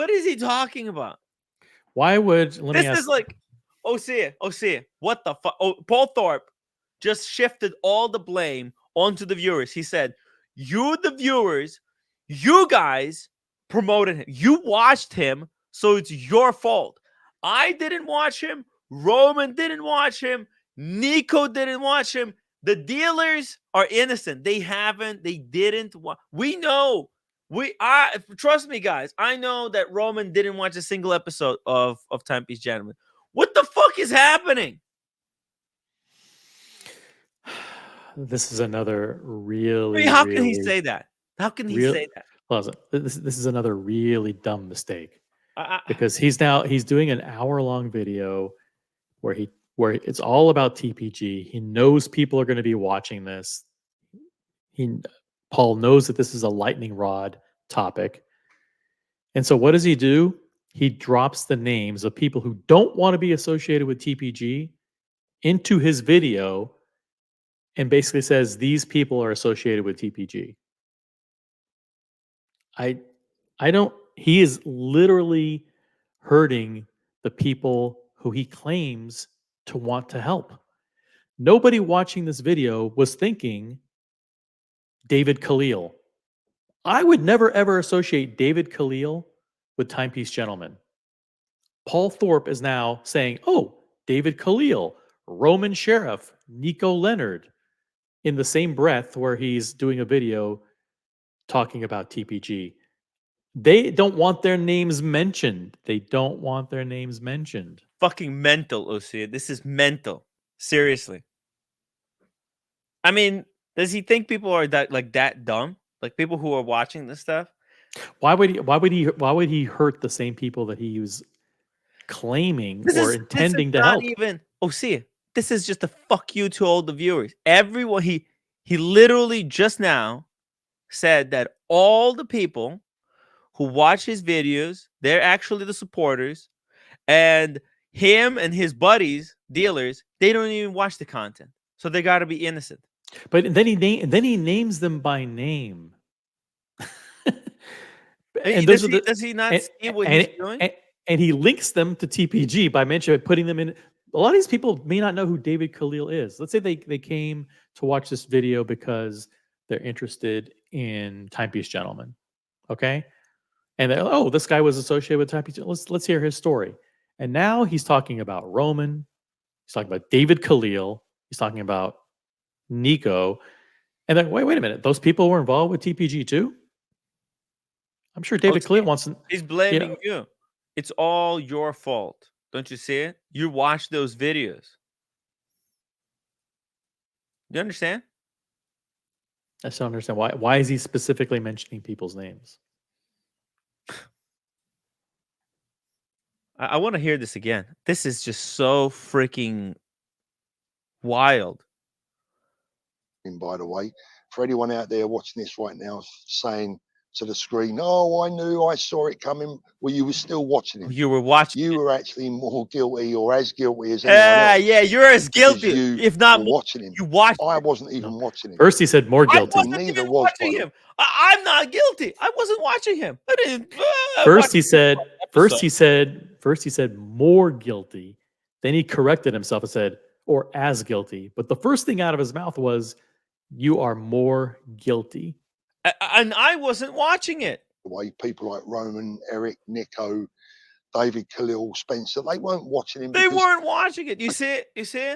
A: is he talking about?
F: Why would
A: this is like OC? What the fuck? Oh, Paul Thorpe just shifted all the blame onto the viewers. He said, "You, the viewers, you guys promoted him. You watched him, so it's your fault. I didn't watch him. Roman didn't watch him. Nico didn't watch him. The dealers are innocent. They didn't watch. We know. Trust me, guys. I know that Roman didn't watch a single episode of Timepiece Gentlemen. What the fuck is happening?"
F: This is another really.
A: I mean, how can he say that? How can he say that?
F: Listen, this is another really dumb mistake, because he's doing an hour-long video where it's all about TPG. He knows people are going to be watching this. Paul knows that this is a lightning rod topic, and so what does he do? He drops the names of people who don't want to be associated with TPG into his video. and basically says these people are associated with TPG. I don't. He is literally hurting the people who he claims to want to help. Nobody watching this video was thinking David Khalil. I would never ever associate David Khalil with Timepiece Gentleman. Paul Thorpe is now saying, oh, David Khalil, Roman Sheriff, Nico Leonard, in the same breath where he's doing a video talking about TPG. They don't want their names mentioned. They don't want their names mentioned.
A: Fucking mental, Osea. This is mental. Seriously. I mean, does he think people are that dumb? Like people who are watching this stuff?
F: Why would he hurt the same people that he was claiming or intending to help?
A: Even Osea. This is just a fuck you to all the viewers. Everyone he literally just now said that all the people who watch his videos, they're actually the supporters, and him and his buddies, dealers, they don't even watch the content, so they got to be innocent.
F: But then he names them by name.
A: And does he not see what he's doing?
F: And he links them to TPG by putting them in. A lot of these people may not know who David Khalil is. Let's say they came to watch this video because they're interested in Timepiece Gentleman. Okay. And they're, oh, this guy was associated with Timepiece. Let's hear his story. And now he's talking about Roman. He's talking about David Khalil. He's talking about Nico. And then wait a minute. Those people were involved with TPG too? I'm sure David Khalil wants to.
A: He's blaming you. It's all your fault. Don't you see it? You watch those videos. You understand?
F: I still don't understand why is he specifically mentioning people's names?
A: I want to hear this again. This is just so freaking wild.
B: And by the way, for anyone out there watching this right now saying to the screen, oh, I knew, I saw it coming. Well, you were still watching it.
A: You were watching.
B: You were actually more guilty or as guilty as anyone else.
A: Yeah, you're as guilty. If not more,
B: watching him.
A: You watched.
B: I wasn't even watching him.
F: First he said more guilty.
A: I wasn't even watching him. I'm not guilty. I wasn't watching him. I didn't.
F: First he said more guilty. Then he corrected himself and said, or as guilty. But the first thing out of his mouth was, you are more guilty.
A: And I wasn't watching it.
B: The way people like Roman, Eric, Nico, David Khalil, Spencer, they weren't watching him.
A: They weren't watching it. You see it? You see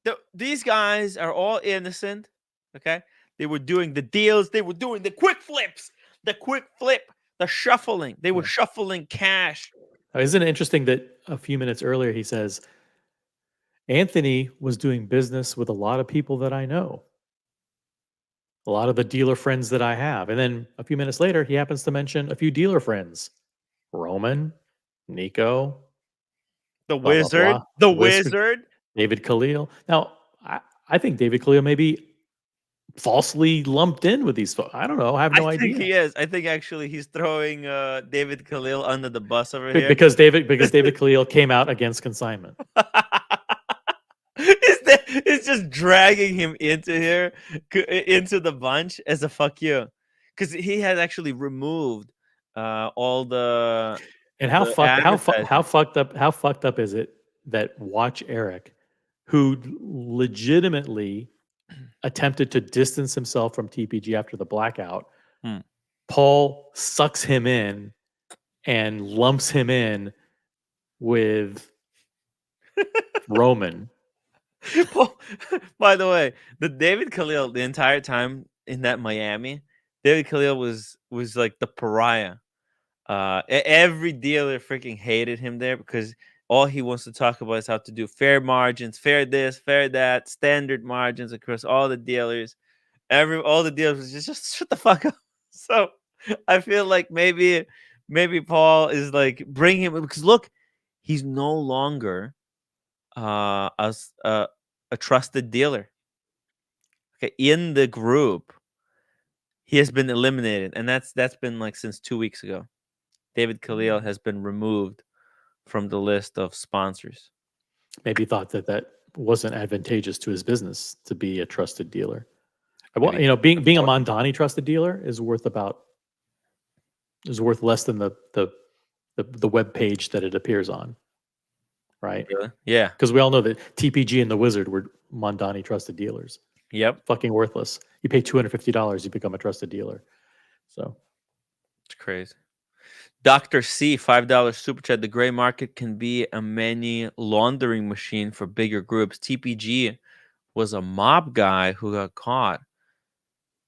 A: it? These guys are all innocent. Okay? They were doing the deals. They were doing the quick flips. The quick flip. The shuffling. They were shuffling cash.
F: Now, isn't it interesting that a few minutes earlier he says, Anthony was doing business with a lot of people that I know. A lot of the dealer friends that I have. And then a few minutes later, he happens to mention a few dealer friends. Roman, Nico.
A: The Wizard. The Wizard.
F: David Khalil. Now, I think David Khalil may be falsely lumped in with these folks. I don't know. I have no idea.
A: I think he is. I think actually he's throwing David Khalil under the bus over here.
F: Because David Khalil came out against consignment.
A: It's just dragging him into the bunch as a fuck you, because he has actually removed all the.
F: And how fucked up is it that Watch Eric, who legitimately attempted to distance himself from TPG after the blackout, Paul sucks him in and lumps him in with Roman.
A: Well, by the way, the David Khalil, the entire time in that Miami, David Khalil was like the pariah. Every dealer freaking hated him there because all he wants to talk about is how to do fair margins, fair this, fair that, standard margins across all the dealers. All the dealers was just shut the fuck up. So I feel like maybe Paul is like bring him, because look, he's no longer a trusted dealer. Okay, in the group, he has been eliminated, and that's been like since 2 weeks ago. David Khalil has been removed from the list of sponsors.
F: Maybe thought that wasn't advantageous to his business to be a trusted dealer. Well, you know, being a Mondani trusted dealer is worth less than the web page that it appears on, right?
A: Really? Yeah.
F: Because we all know that TPG and the Wizard were Mondani trusted dealers.
A: Yep.
F: Fucking worthless. You pay $250, you become a trusted dealer. So
A: it's crazy. Dr. C, $5 super chat. The gray market can be a money laundering machine for bigger groups. TPG was a mob guy who got caught.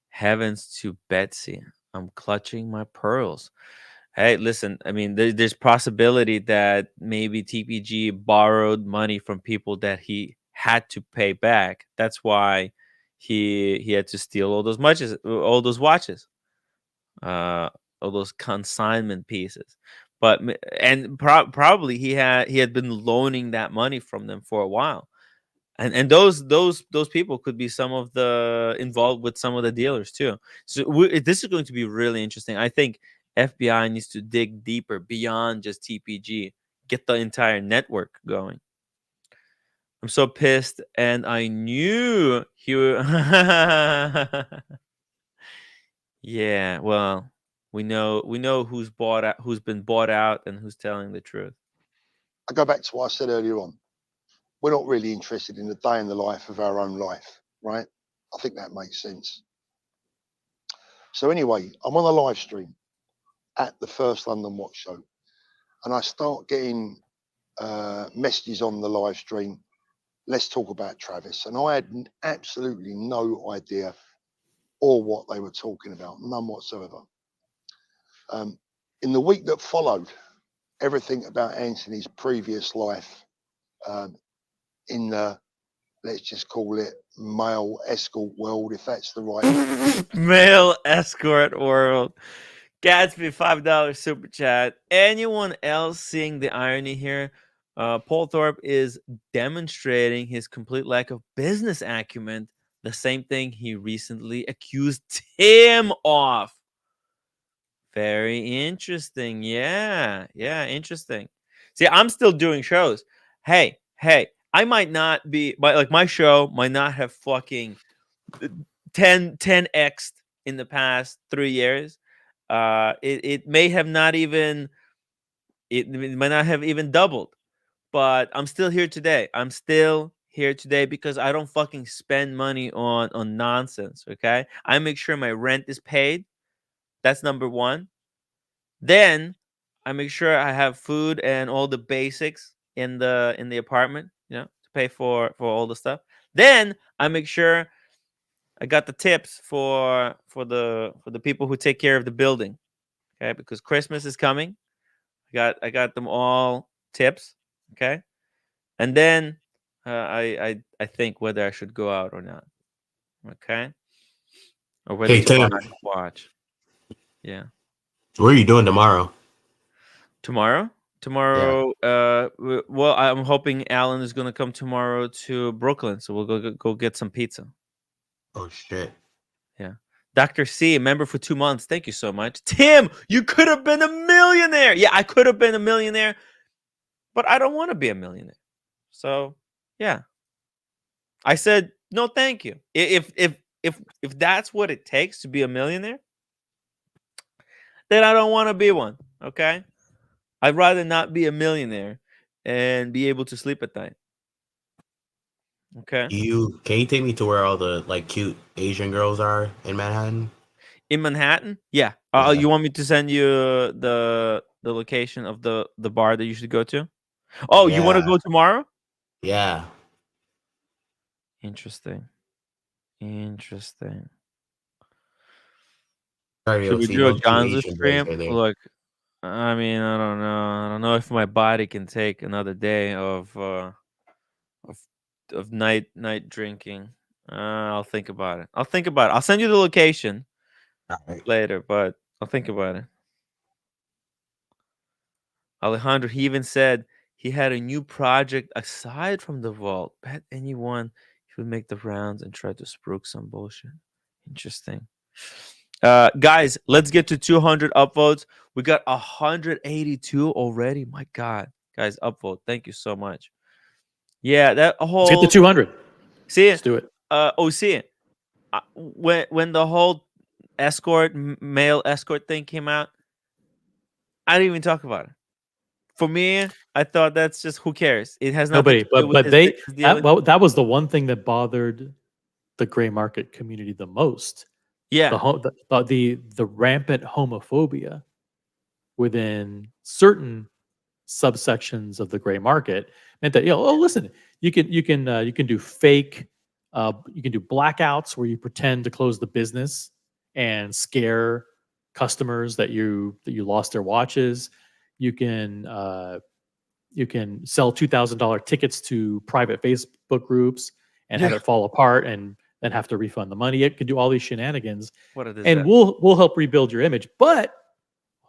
A: Heavens to Betsy. I'm clutching my pearls. Hey, listen, I mean, there's possibility that maybe TPG borrowed money from people that he had to pay back. That's why he had to steal all those watches, all those consignment pieces. But probably he had been loaning that money from them for a while. And those people could be some of the involved with some of the dealers too. So this is going to be really interesting. I think FBI needs to dig deeper beyond just TPG, get the entire network going. I'm so pissed, and I knew he would. Yeah, well, we know who's been bought out, and who's telling the truth.
B: I go back to what I said earlier on. We're not really interested in the day in the life of our own life, right? I think that makes sense. So anyway, I'm on a live stream at the first London Watch Show, and I start getting messages on the live stream. Let's talk about Travis. And I had absolutely no idea or what they were talking about, none whatsoever. In the week that followed, everything about Anthony's previous life in the, let's just call it male escort world, if that's the right
A: male escort world. Gatsby, $5 super chat. Anyone else seeing the irony here? Paul Thorpe is demonstrating his complete lack of business acumen, the same thing he recently accused Tim of. Very interesting. Yeah, interesting. See, I'm still doing shows. Hey, I might not be, but like my show might not have fucking 10x in the past 3 years. It may have not even, it might not have even doubled, but I'm still here today. I'm still here today because I don't fucking spend money on nonsense. Okay, I make sure my rent is paid. That's number one. Then I make sure I have food and all the basics in the apartment, to pay for all the stuff. Then I make sure I got the tips for the people who take care of the building. Okay, because Christmas is coming. I got them all tips. Okay, and then I think whether I should go out or not. Okay, or whether
C: Hey
A: to buy
C: Tim,
A: a watch. Yeah.
C: what are you doing tomorrow?
A: Tomorrow? Tomorrow, well, I'm hoping Alan is gonna come tomorrow to Brooklyn, so we'll go get some pizza.
C: Oh shit.
A: Yeah. Dr. C, a member for 2 months. Thank you so much. Tim, you could have been a millionaire. Yeah, I could have been a millionaire, but I don't want to be a millionaire. So, yeah. I said no, thank you. If that's what it takes to be a millionaire, then I don't want to be one. Okay. I'd rather not be a millionaire and be able to sleep at night. Okay.
C: Can you take me to where all the like cute Asian girls are in Manhattan?
A: In Manhattan? Yeah.
C: Yeah.
A: You want me to send you the location of the bar that you should go to? Oh, you want to
C: Yeah.
A: go tomorrow?
C: Yeah.
A: Interesting.
C: Sorry,
A: Should we
C: OC,
A: do a
C: no cute
A: Gonzo
C: Asian boys
A: stream?
C: are there.
A: Look, I mean, I don't know. I don't know if my body can take another day of night drinking. I'll think about it. I'll send you the location later, but I'll think about it. Alejandro, he even said he had a new project aside from the vault. Bet anyone he would make the rounds and try to spruik some bullshit. Interesting. Guys, let's get to 200 upvotes. We got 182 already. My God. Guys, upvote. Thank you so much. Yeah, that
F: Let's get to
A: whole
F: 200.
A: see
F: Let's do it.
A: OC when the whole male escort thing came out, I didn't even talk about it. For me, I thought that's just who cares. It has nothing
F: Nobody,
A: to do with
F: but
A: his
F: they
A: business dealing.
F: that was the one thing that bothered the gray market community the most.
A: Yeah,
F: The rampant homophobia within certain subsections of the gray market meant that, oh, listen, you can do fake, you can do blackouts where you pretend to close the business and scare customers that you lost their watches. You can sell $2,000 tickets to private Facebook groups and have
B: Yeah.
F: it fall apart and then have to refund the money. It could do all these shenanigans,
A: what a
F: and
A: disaster.
F: we'll help rebuild your image. But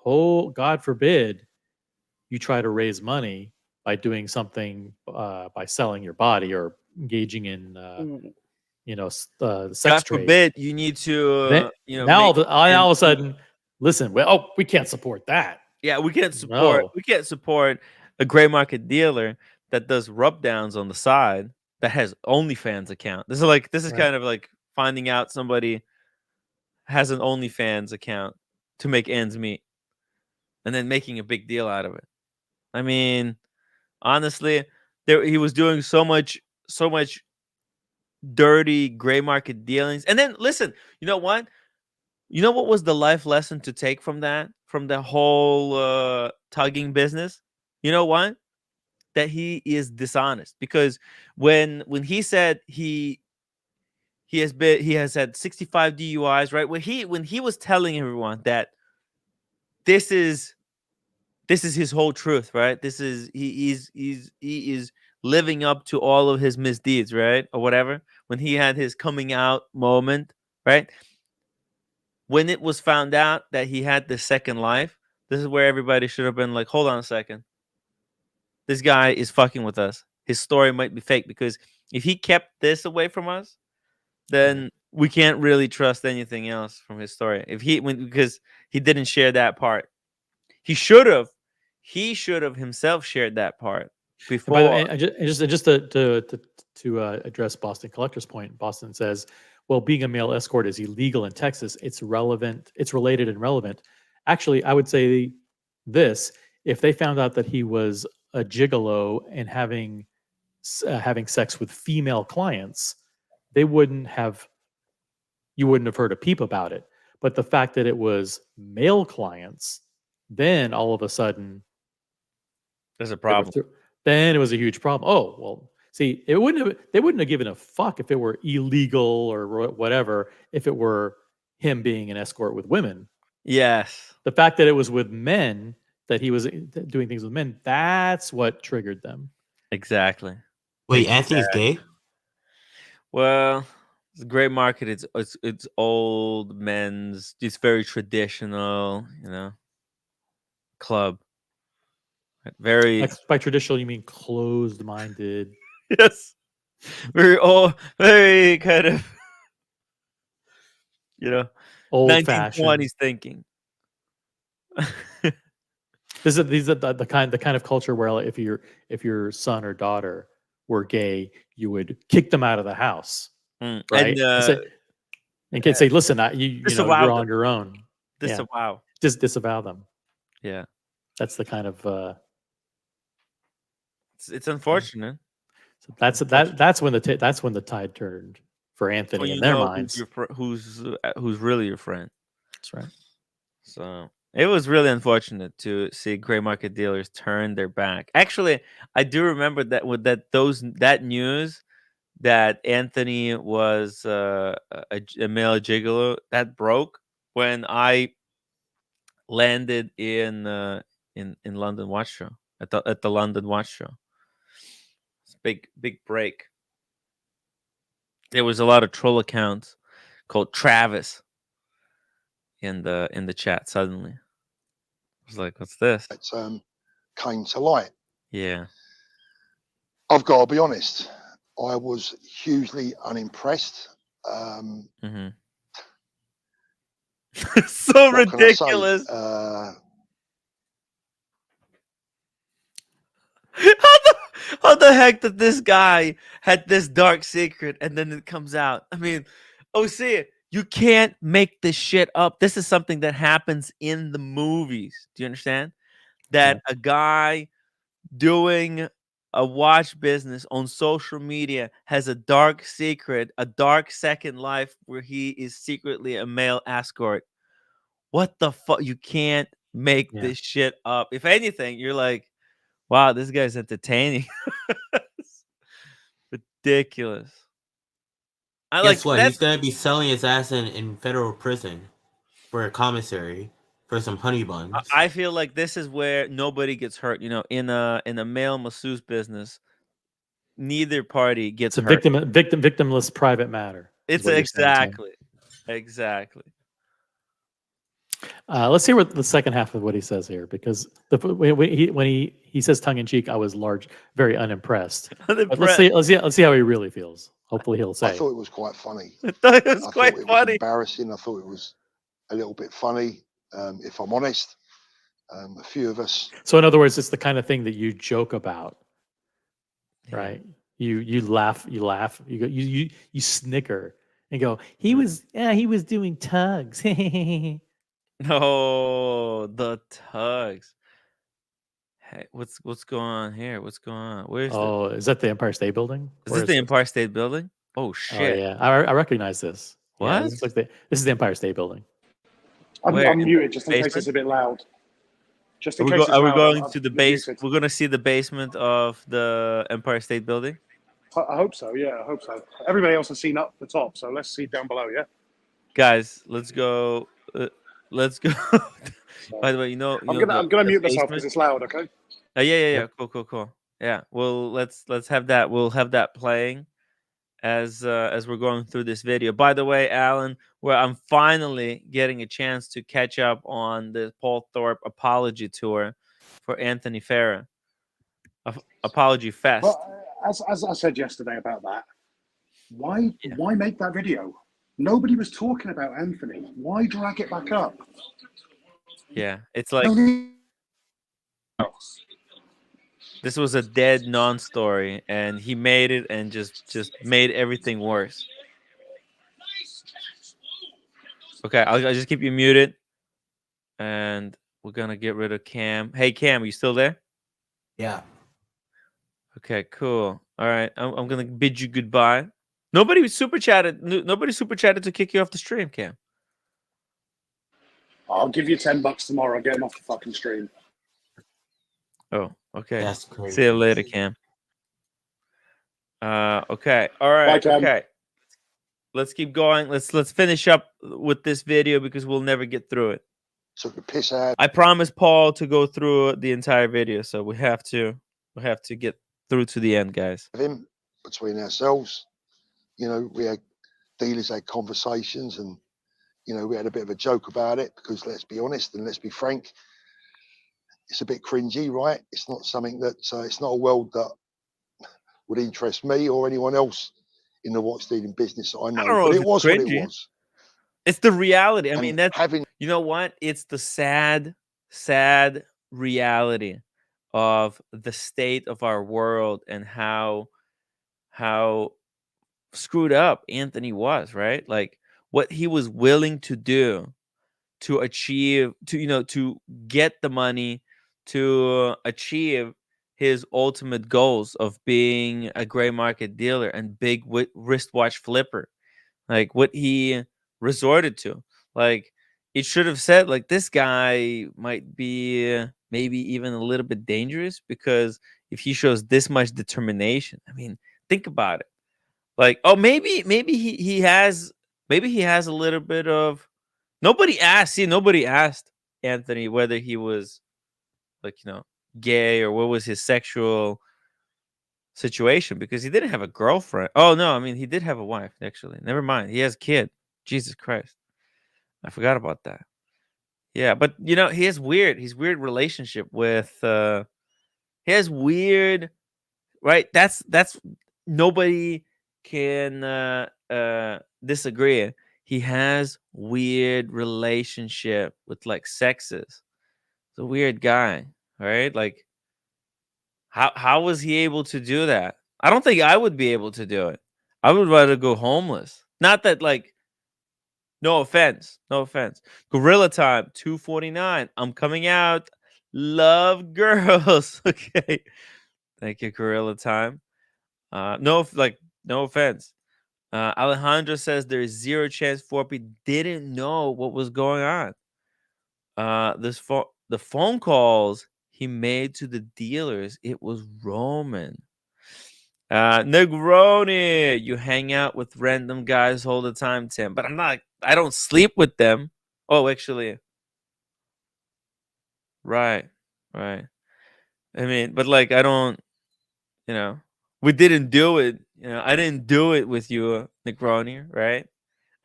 F: oh, God forbid you try to raise money by doing something, by selling your body or engaging in the sex
A: God
F: trade.
A: forbid you need to
F: now all of a
A: ends meet.
F: sudden, listen, we can't support that.
A: Yeah, we can't support a gray market dealer that does rub downs on the side that has OnlyFans account. This is
F: Right.
A: kind of like finding out somebody has an OnlyFans account to make ends meet and then making a big deal out of it. I mean, honestly, he was doing so much dirty gray market dealings. And then listen, you know what? You know what was the life lesson to take from that? From the whole tugging business? You know what? That he is dishonest, because when he said he has had 65 DUIs, right? When he was telling everyone that this is his whole truth, right? This is he is living up to all of his misdeeds, right? Or whatever. When he had his coming out moment, right? When it was found out that he had the second life, this is where everybody should have been like, hold on a second. This guy is fucking with us. His story might be fake, because if he kept this away from us, then we can't really trust anything else from his story. Because he didn't share that part. He should have himself shared that part
F: And by the
A: before.
F: way, just to address Boston Collector's point, Boston says, well, being a male escort is illegal in Texas. It's relevant. It's related and relevant. Actually, I would say this: if they found out that he was a gigolo and having sex with female clients, you wouldn't have heard a peep about it. But the fact that it was male clients, then all of a sudden
A: There's a problem.
F: Then it was a huge problem. Oh, well, see, they wouldn't have given a fuck if it were illegal or whatever, if it were him being an escort with women.
A: Yes.
F: The fact that it was with men, that he was doing things with men, that's what triggered them.
A: Exactly.
C: Wait, Anthony's gay?
A: Well, it's a great market. It's old men's. It's very traditional, club. Very
F: By traditional, you mean closed-minded?
A: yes. Very kind of
F: old-fashioned
A: 1920s thinking.
F: These are the kind of culture where, like, if your son or daughter were gay, you would kick them out of the house, right? And say, listen, you're on your own.
A: Disavow.
F: Just disavow them.
A: Yeah,
F: that's the kind of.
A: It's unfortunate.
F: So that's when the tide turned for Anthony in their minds.
A: Who's really your friend?
F: That's right.
A: So it was really unfortunate to see gray market dealers turn their back. Actually, I do remember that news that Anthony was a male gigolo that broke when I landed in London Watch Show at the London Watch Show. It's big break. There was a lot of troll accounts called Travis in the chat suddenly. I was like, what's this?
B: It's came to light.
A: Yeah.
B: I've got to be honest. I was hugely unimpressed.
A: So ridiculous.
B: How
A: How the heck that this guy had this dark secret and then it comes out? I mean, OC, you can't make this shit up. This is something that happens in the movies. Do you understand? That a guy doing a watch business on social media has a dark secret, a dark second life where he is secretly a male escort. What the fuck? You can't make this shit up. If anything, you're like, wow, this guy's entertaining. Ridiculous. I
C: Guess
A: like
C: what?
A: that's
C: He's gonna be selling his ass in federal prison for a commissary for some honey buns.
A: I feel like this is where nobody gets hurt. You know, in a male masseuse business, neither party gets
F: It's a
A: hurt.
F: victimless private matter.
A: It's exactly.
F: Let's hear what the second half of what he says here, because when he says tongue in cheek, I was very unimpressed. But let's see how he really feels. Hopefully he'll say.
B: I thought it was quite funny.
A: I thought it was
B: I
A: quite
B: thought it
A: funny.
B: was embarrassing. I thought it was a little bit funny, if I'm honest. A few of us.
F: So in other words, it's the kind of thing that you joke about, right? You laugh, you go, you snicker and go. He was doing tugs.
A: No, the tugs. Hey, what's going on here? What's going on? Where's
F: is that the Empire State Building?
A: Is this the Empire State Building? Oh shit!
F: Oh yeah, I recognize this.
A: What?
F: Yeah, this is the Empire State Building.
M: I'm muted just in case it's a bit loud. Just in case it's
A: loud. Are we going to the base? We're going to see the basement of the Empire State Building.
M: I hope so. Yeah, I hope so. Everybody else has seen up the top, so let's see down below. Yeah.
A: Guys, let's go. Let's go. By the way,
M: I'm gonna mute myself because it's loud. Okay.
A: Yeah. Cool. Yeah. Well, let's have that. We'll have that playing as we're going through this video. By the way, Alan, where I'm finally getting a chance to catch up on the Paul Thorpe apology tour for Anthony Farah. Apology Fest.
M: Well, as I said yesterday about that, why make that video? Nobody was talking about Anthony. Why drag it back up?
A: Yeah, it's like this was a dead non-story, and he made it and just made everything worse. Okay, I'll just keep you muted, and we're gonna get rid of Cam. Hey, Cam, are you still there?
C: Yeah.
A: Okay, cool. All right, I'm gonna bid you goodbye. Nobody super chatted to kick you off the stream, Cam.
M: I'll give you $10 tomorrow. Get him off the fucking stream.
A: Oh, okay.
C: That's crazy.
A: See you later, Cam. Okay. All right.
M: Bye, Cam.
A: Okay. Let's keep going. Let's finish up with this video because we'll never get through it.
B: Took the piss out.
A: I promised Paul to go through the entire video, so we have to get through to the end, guys.
B: Him between ourselves, we had dealers, had conversations, and we had a bit of a joke about it because let's be honest and let's be frank, it's a bit cringy, right? It's not something that it's not a world that would interest me or anyone else in the watch dealing business that I know. But it was what it was.
A: It's the reality. I mean, that's you know what? It's the sad reality of the state of our world and how screwed up Anthony was, right? Like what he was willing to do to achieve, to get the money, to achieve his ultimate goals of being a gray market dealer and big wristwatch flipper. Like what he resorted to. Like it should have said, like, this guy might be maybe even a little bit dangerous because if he shows this much determination, I mean, think about it. Like, oh, maybe he has a little bit of. Nobody asked Anthony whether he was like, gay or what was his sexual situation because he didn't have a girlfriend. Oh no, I mean he did have a wife actually. Never mind, he has a kid. Jesus Christ, I forgot about that. Yeah, but he has weird relationship with. He has weird, right? That's nobody can disagree. He has weird relationship with like sexes. He's a weird guy, right? Like, How was he able to do that? I don't think I would be able to do it. I would rather go homeless. Not that like no offense. No offense. Gorilla Time 249. I'm coming out. Love girls. Okay. Thank you, Gorilla Time. No offense. Alejandro says there's zero chance Forpy didn't know what was going on. The phone calls he made to the dealers, it was Roman. Negroni, you hang out with random guys all the time, Tim. But I don't sleep with them. Oh, actually. Right. Right. I mean, but like I don't, we didn't do it. I didn't do it with you, Negroni, right?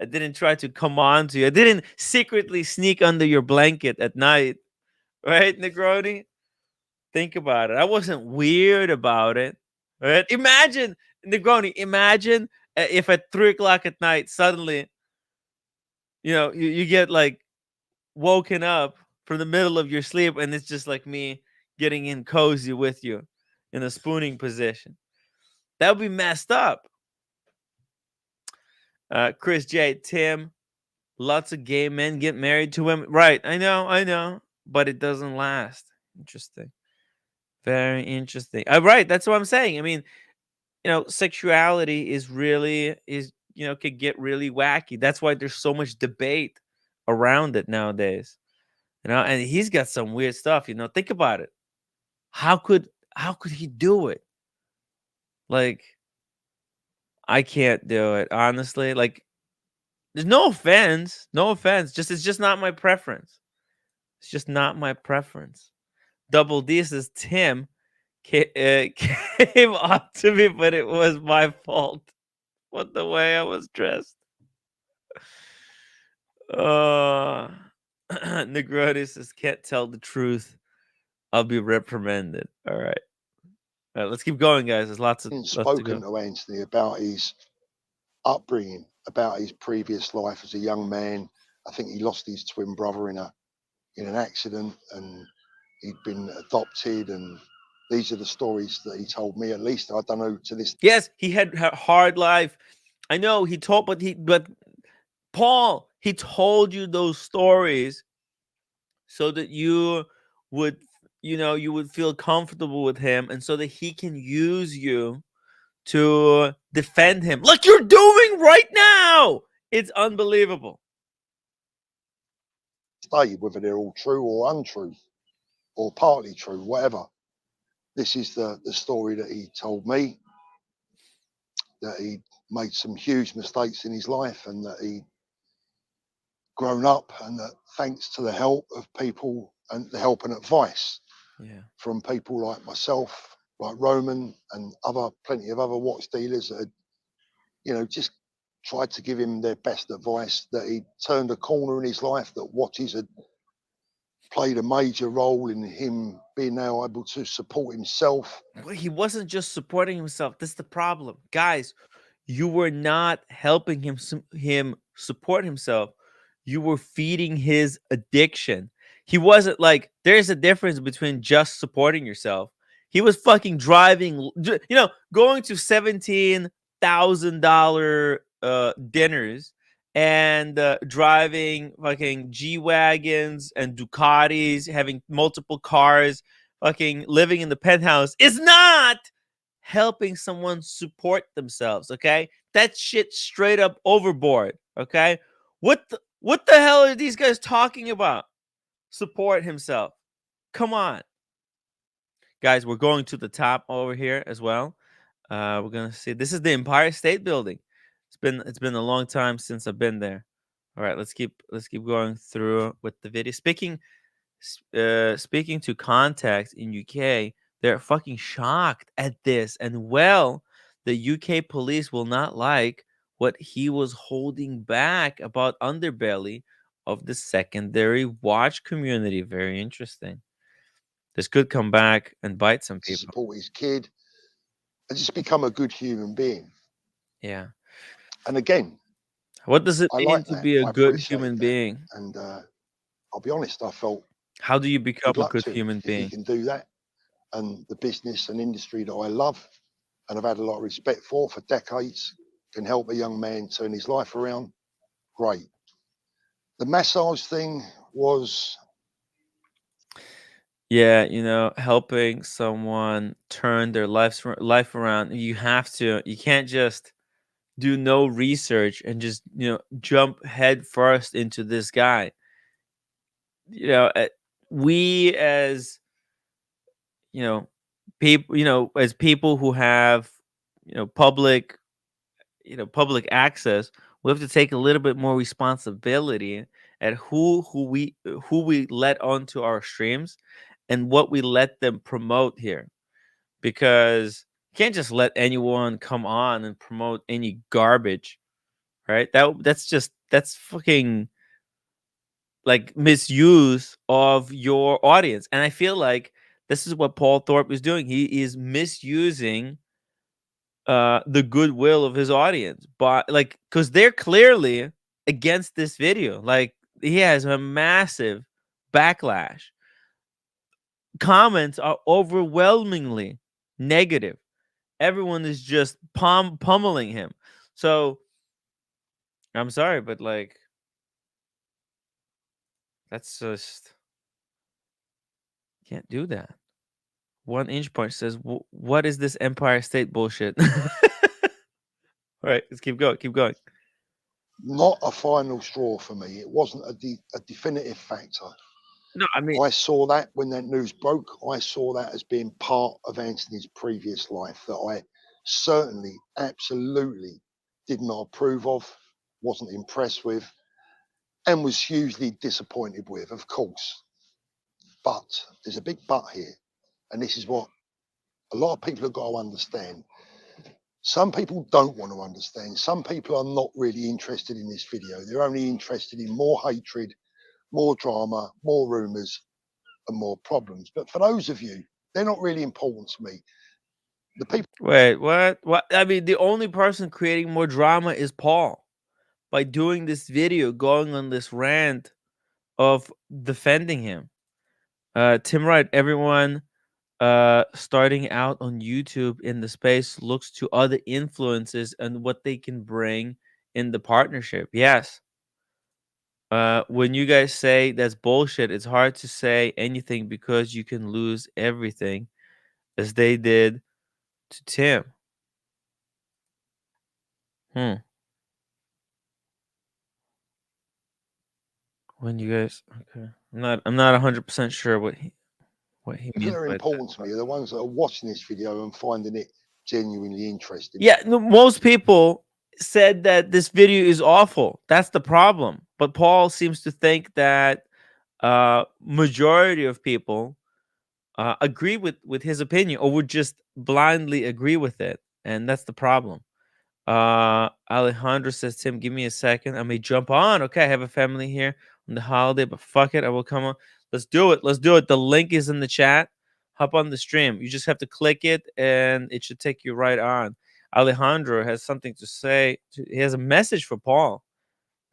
A: I didn't try to come on to you. I didn't secretly sneak under your blanket at night, right, Negroni? Think about it. I wasn't weird about it, right? Imagine, Negroni, imagine if at 3 o'clock at night, suddenly, you get like woken up from the middle of your sleep and it's just like me getting in cozy with you in a spooning position. That would be messed up. Chris J. Tim, lots of gay men get married to women. Right. I know. But it doesn't last. Interesting. Very interesting. Right. That's what I'm saying. I mean, sexuality could get really wacky. That's why there's so much debate around it nowadays. And he's got some weird stuff. Think about it. How could he do it? Like, I can't do it, honestly. Like, there's no offense. It's just not my preference. It's just not my preference. Double D says Tim came up to me, but it was my fault. What the way I was dressed. Negroni says can't tell the truth. I'll be reprimanded. All right. Let's keep going, guys. There's lots to go.
B: Spoken to Anthony about his upbringing, about his previous life as a young man. I think he lost his twin brother in an accident, and he'd been adopted, and these are the stories that he told me. At least I don't know to this.
A: Yes, he had a hard life. I know he told, but Paul, he told you those stories so that you would feel comfortable with him, and so that he can use you to defend him like you're doing right now. It's unbelievable.
B: Stay, whether they're all true or untrue or partly true, whatever. This is the story that he told me, that he made some huge mistakes in his life and that he'd grown up, and that thanks to the help of people and the help and advice from people like myself, like Roman and plenty of other watch dealers that had, just tried to give him their best advice, that he turned a corner in his life, that watches had played a major role in him being now able to support himself.
A: Well, he wasn't just supporting himself. That's the problem. Guys, you were not helping him support himself. You were feeding his addiction. He wasn't like, there's a difference between just supporting yourself. He was fucking driving, going to $17,000 dinners and driving fucking G-Wagons and Ducatis, having multiple cars, fucking living in the penthouse is not helping someone support themselves, okay? That shit straight up overboard, okay? What the hell are these guys talking about? Support himself. Come on. Guys, we're going to the top over here as well. We're gonna see. This is the Empire State Building. It's been a long time since I've been there. All right, let's keep going through with the video. Speaking to contacts in UK, they're fucking shocked at this, and the UK police will not like what he was holding back about underbelly of the secondary watch community. Very interesting. This could come back and bite some people.
B: Support his kid and just become a good human being.
A: Yeah.
B: And again,
A: what does it mean to be a good human being?
B: And I'll be honest, I felt.
A: How do you become a good human being?
B: If you can do that, and the business and industry that I love and I've had a lot of respect for decades can help a young man turn his life around, great. The massage thing was,
A: yeah, you know, helping someone turn their life around. You can't just do no research and just, you know, jump head first into this guy. You know, we as, you know, people, you know, as people who have, you know, public access, we have to take a little bit more responsibility at who we let onto our streams and what we let them promote here, because you can't just let anyone come on and promote any garbage, right? That's fucking like misuse of your audience. And I feel like this is what Paul Thorpe is doing. He is misusing the goodwill of his audience, but like, because they're clearly against this video. Like, he has a massive backlash. Comments are overwhelmingly negative. Everyone is just pummeling him. So I'm sorry, but like, that's just, can't do that. 1 Inch Punch says, "What is this Empire State bullshit?" All right, let's keep going. Keep going.
B: not a final straw for me. It wasn't a definitive factor.
A: No, I mean,
B: I saw that when that news broke. I saw that as being part of Anthony's previous life that I certainly, absolutely did not approve of, wasn't impressed with, and was hugely disappointed with, of course. But there's a big but here, and this is what a lot of people have got to understand. Some people don't want to understand. Some people are not really interested in this video. They're only interested in more hatred, more drama, more rumours, and more problems. But for those of you, they're not really important to me. The people.
A: Wait, what? What? I mean, the only person creating more drama is Paul by doing this video, going on this rant of defending him. Tim Wright, everyone starting out on YouTube in the space looks to other influences and what they can bring in the partnership. Yes. When you guys say that's bullshit, it's hard to say anything because you can lose everything, as they did to Tim. Hmm. When you guys, okay, I'm not 100% sure what he
B: People
A: means
B: that are
A: by that.
B: important to me are the ones that are watching this video and finding it genuinely interesting.
A: Yeah, no, most people said that this video is awful. That's the problem. But Paul seems to think that majority of people agree with his opinion, or would just blindly agree with it, and that's the problem. Alejandro says, "Tim, give me a second. I may jump on. Okay, I have a family here on the holiday, but fuck it, I will come on. Let's do it. Let's do it. The link is in the chat. Hop on the stream. You just have to click it, and it should take you right on." Alejandro has something to say. He has a message for Paul.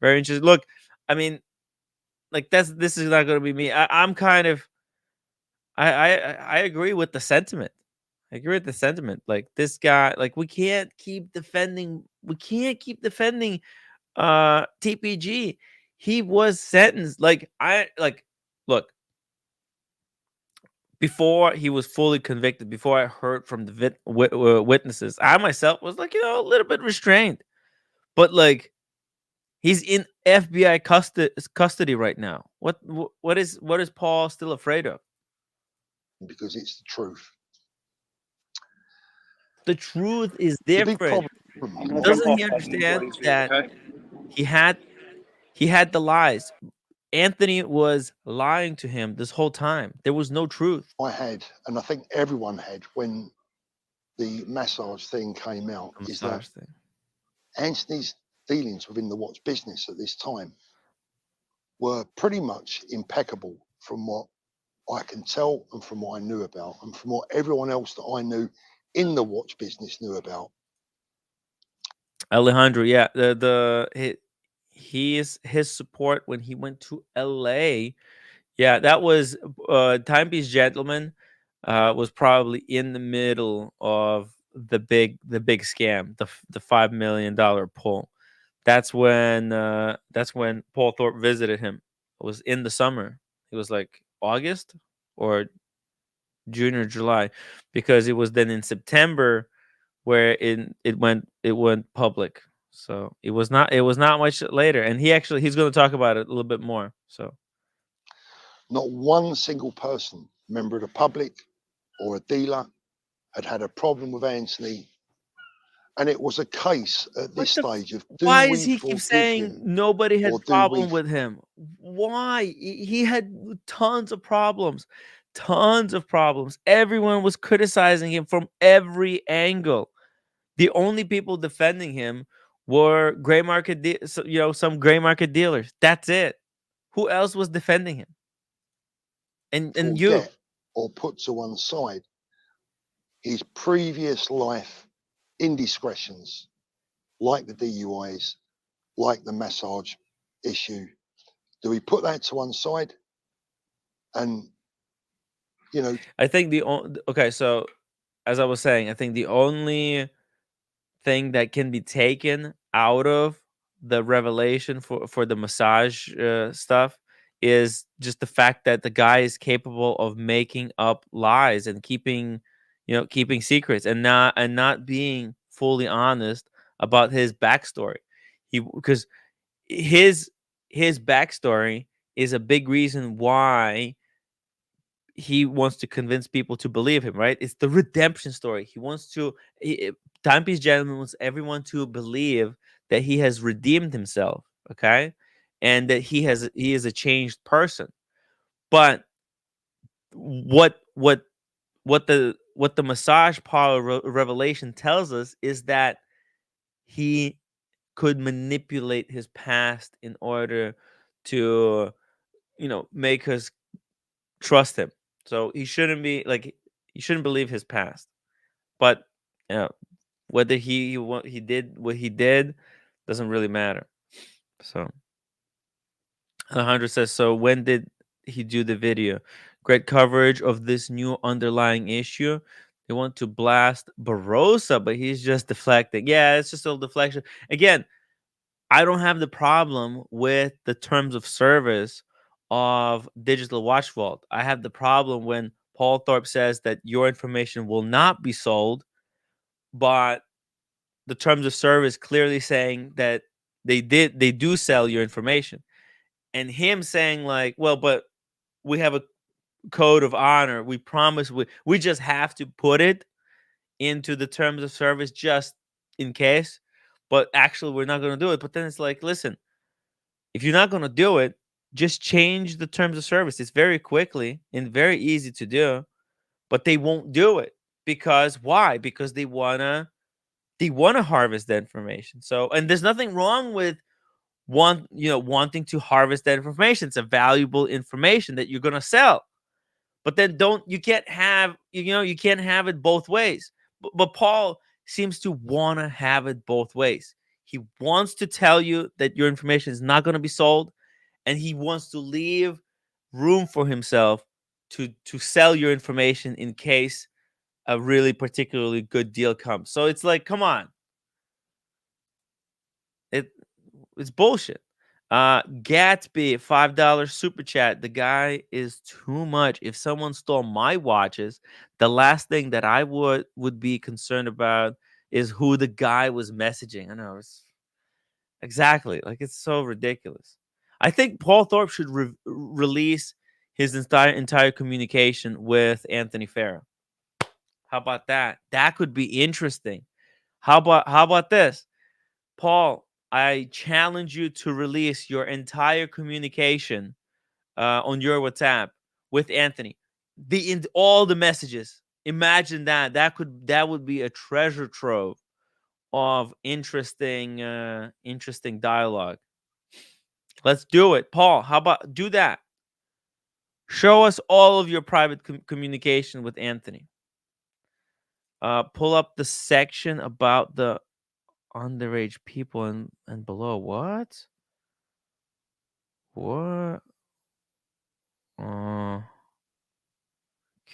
A: Very interesting. Look, I mean, like, this is not going to be me. I'm kind of, I agree with the sentiment. I agree with the sentiment. Like, this guy, like, we can't keep defending. We can't keep defending TPG. He was sentenced. Look, before he was fully convicted, before I heard from the witnesses, I myself was like, a little bit restrained. But like, he's in FBI custody right now. What is Paul still afraid of?
B: Because it's the truth.
A: The truth is
B: The big
A: different.
B: problem.
M: I'm going to jump
A: Doesn't
M: off
A: he
M: then and
A: understand
M: join you,
A: that
M: okay?
A: he had the lies? Anthony was lying to him this whole time. There was no truth.
B: I had, and I think everyone had when the massage thing came out,
A: The
B: is that
A: massage thing.
B: Anthony's dealings within the watch business at this time were pretty much impeccable from what I can tell and from what I knew about and from what everyone else that I knew in the watch business knew about.
A: Alejandro, yeah, his support when he went to LA. Yeah, that was Timepiece Gentleman. was probably in the middle of the big scam, the $5 million pull. That's when Paul Thorpe visited him. It was in the summer. It was like August or June or July, because it was then in September where it went public. So it was not much later, and he's going to talk about it a little bit more. So
B: Not one single person, member of the public or a dealer, had a problem with Anthony. And it was a case at this stage of, do
A: why does
B: we
A: he keep
B: forgive
A: saying
B: him
A: nobody had
B: or do we?
A: problem with him? Why? He had tons of problems. Tons of problems. Everyone was criticizing him from every angle. The only people defending him were gray market, some gray market dealers. That's it. Who else was defending him? And you.
B: Forget or put to one side his previous life indiscretions, like the DUIs, like the massage issue. Do we put that to one side? And
A: I think okay, so as I was saying, I think the only thing that can be taken out of the revelation for the massage stuff is just the fact that the guy is capable of making up lies and keeping secrets, and not being fully honest about his backstory. Because his backstory is a big reason why he wants to convince people to believe him, right? It's the redemption story. He wants to Timepiece Gentleman wants everyone to believe that he has redeemed himself, okay? And that he is a changed person. But what the massage parlor revelation tells us is that he could manipulate his past in order to make us trust him. So he shouldn't be like you shouldn't believe his past. But whether he did what he did doesn't really matter. So Alejandro says, so when did he do the video? Great coverage of this new underlying issue. They want to blast Barossa, but he's just deflecting. Yeah, it's just a little deflection. Again, I don't have the problem with the terms of service of Digital Watch Vault. I have the problem when Paul Thorpe says that your information will not be sold, but the terms of service clearly saying that they do sell your information. And him saying like, well, but we have a code of honor. We promise we just have to put it into the terms of service just in case. But actually we're not going to do it. But then it's like, listen, if you're not going to do it, just change the terms of service. It's very quickly and very easy to do, but they won't do it because why? Because they want to harvest the information. So, and there's nothing wrong with wanting to harvest that information. It's a valuable information that you're going to sell. But then you can't have it both ways. But Paul seems to want to have it both ways. He wants to tell you that your information is not going to be sold, and he wants to leave room for himself to sell your information in case a really particularly good deal comes. So it's like, come on. It's bullshit. Gatsby, $5 super chat. The guy is too much. If someone stole my watches, the last thing that I would be concerned about is who the guy was messaging. I know, it's exactly like it's so ridiculous. I think Paul Thorpe should release his entire communication with Anthony Farah. How about that? That could be interesting. How about this? Paul, I challenge you to release your entire communication on your WhatsApp with Anthony. All the messages. Imagine that. That would be a treasure trove of interesting dialogue. Let's do it, Paul. How about do that? Show us all of your private communication with Anthony. Pull up the section about the underage people and below. What? What?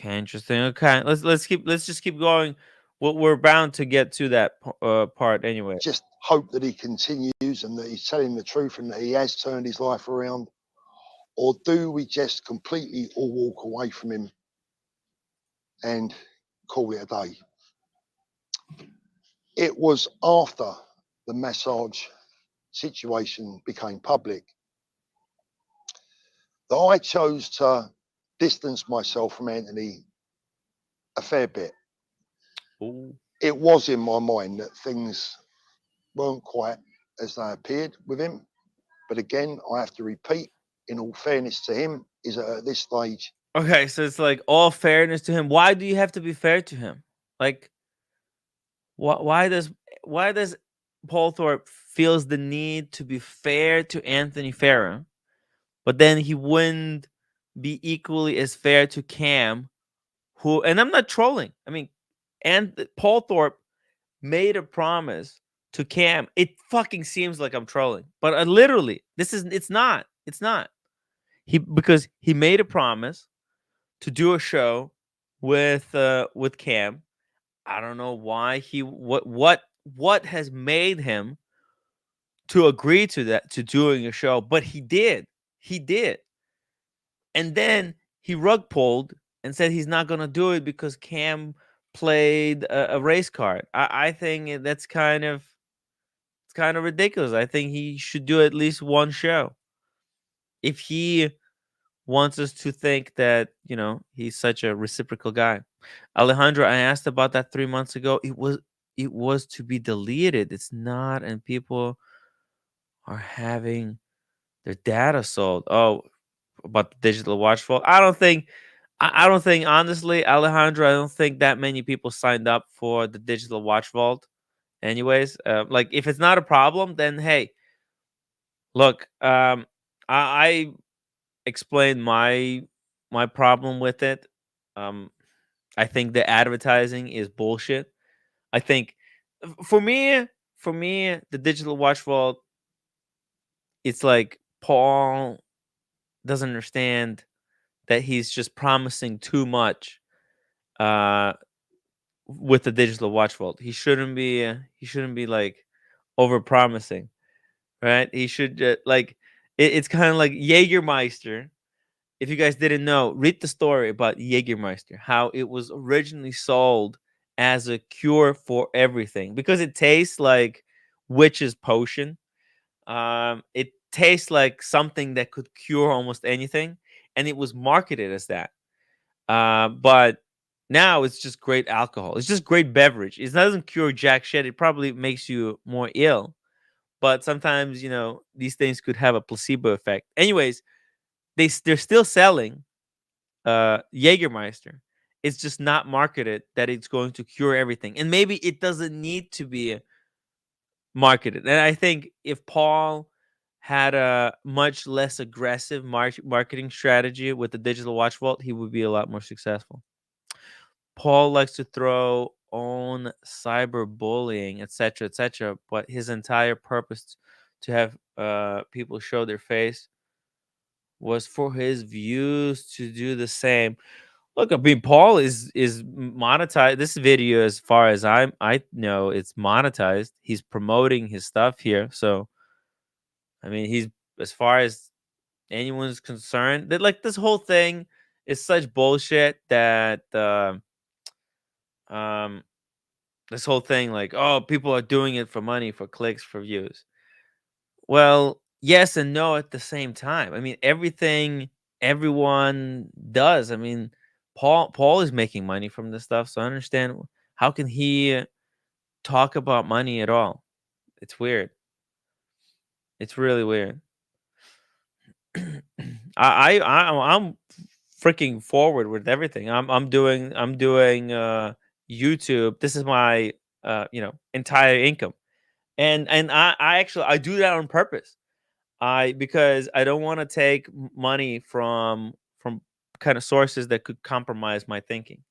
A: Okay, interesting. Okay, let's just keep going. We're bound to get to that part anyway.
B: Just hope that he continues and that he's telling the truth and that he has turned his life around. Or do we just completely all walk away from him and call it a day? It was after the massage situation became public that I chose to distance myself from Anthony a fair bit.
A: Ooh.
B: It was in my mind that things weren't quite as they appeared with him. But again, I have to repeat, in all fairness to him, is that at this stage.
A: Okay, so it's like all fairness to him. Why do you have to be fair to him? Like, why does Paul Thorpe feels the need to be fair to Anthony Farah, but then he wouldn't be equally as fair to Cam, who, and I'm not trolling. I mean, and Paul Thorpe made a promise to Cam. It fucking seems like I'm trolling, but literally, it's not. It's not. Because he made a promise to do a show with Cam. I don't know why what has made him to agree to that, to doing a show, but he did. He did. And then he rug pulled and said he's not going to do it because Cam played a race card. I think that's kind of ridiculous. I think he should do at least one show. If he wants us to think that, he's such a reciprocal guy. Alejandro, I asked about that 3 months ago. It was to be deleted. It's not, and people are having their data sold. Oh, about the digital watch vault. I don't think honestly, Alejandro, I don't think that many people signed up for the digital watch vault. Anyways, like if it's not a problem, then hey, look, I explained my problem with it. I think the advertising is bullshit. I think for me, the digital watch vault, it's like Paul doesn't understand that he's just promising too much with the digital watch vault. He shouldn't be like over promising, right? He should like it's kind of like Jägermeister. If you guys didn't know, read the story about Jägermeister, how it was originally sold as a cure for everything because it tastes like witch's potion. It tastes like something that could cure almost anything, and it was marketed as that. But now it's just great alcohol. It's just great beverage. It doesn't cure jack shit. It probably makes you more ill. But sometimes, these things could have a placebo effect. Anyways, they're still selling Jägermeister. It's just not marketed that it's going to cure everything. And maybe it doesn't need to be marketed. And I think if Paul had a much less aggressive marketing strategy with the digital watch vault, he would be a lot more successful. Paul likes to throw on cyberbullying, etc., etc., but his entire purpose to have people show their face was for his views to do the same. Look, I mean, Paul is monetized. This video, as far as I know, it's monetized. He's promoting his stuff here, so I mean, he's, as far as anyone's concerned, that like this whole thing is such bullshit that um this whole thing, like, oh, people are doing it for money, for clicks, for views. Well, yes and no at the same time. I mean, everyone does. I mean, Paul is making money from this stuff, so I understand how can he talk about money at all. It's weird. It's really weird. I'm freaking forward with everything. I'm doing YouTube. This is my entire income. And I actually I do that on purpose. Because I don't want to take money from kind of sources that could compromise my thinking.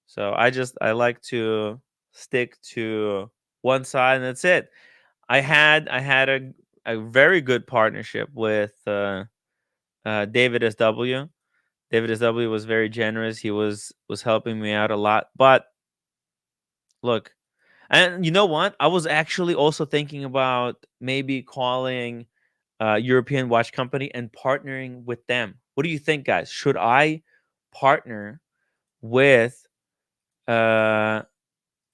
A: So I like to stick to one side, and that's it. I had a very good partnership with David SW. David SW was very generous. He was helping me out a lot. But look, and you know what? I was actually also thinking about maybe calling European watch company and partnering with them. What do you think, guys? Should I partner with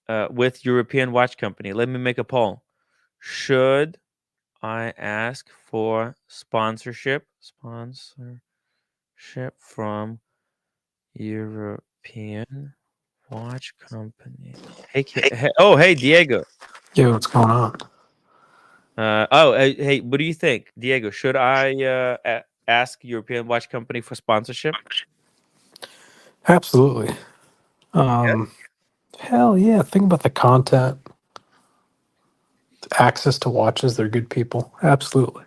A: European watch company? Let me make a poll. Should I ask for sponsorship from European watch company? Hey, Diego.
N: Yo, what's going on?
A: Hey, what do you think, Diego? Should I ask European watch company for sponsorship?
N: Absolutely. Hell yeah. Think about the content, access to watches. They're good people. Absolutely.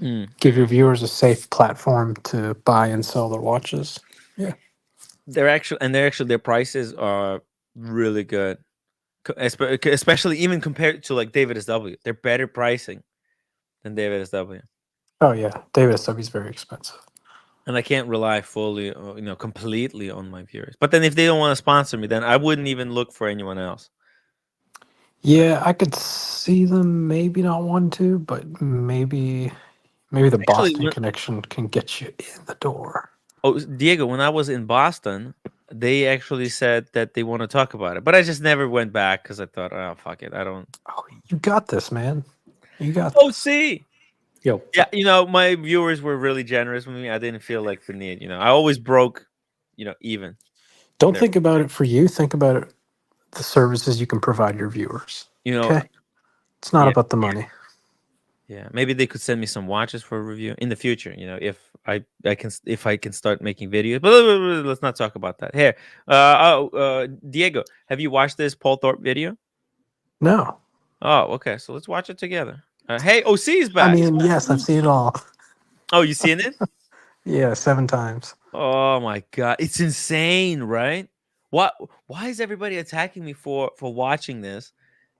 N: Give your viewers a safe platform to buy and sell their watches. Yeah.
A: Their prices are really good, especially even compared to like David SW. They're better pricing than David SW.
N: Oh yeah, David SW is very expensive.
A: And I can't rely fully, completely on my viewers. But then if they don't want to sponsor me, then I wouldn't even look for anyone else.
N: Yeah, I could see them maybe not want to, but maybe the Boston connection can get you in the door.
A: Oh, Diego, when I was in Boston, they actually said that they want to talk about it, but I just never went back because I thought, oh fuck it, I don't.
N: Oh, you got this, man. You got
A: this.
N: this.
A: Yo. Yeah, my viewers were really generous with me. I didn't feel like the need. I always broke, even.
N: Don't think about it for you. Think about it, the services you can provide your viewers. Okay? It's not about the money.
A: Yeah, maybe they could send me some watches for a review in the future. If I can start making videos. But let's not talk about that. Here, Diego, have you watched this Paul Thorpe video?
N: No.
A: Oh, okay. So let's watch it together. Hey, OC is back.
N: I mean, yes, I've seen it all.
A: Oh, you seen it?
N: Yeah, 7 times.
A: Oh my god, it's insane, right? Why is everybody attacking me for watching this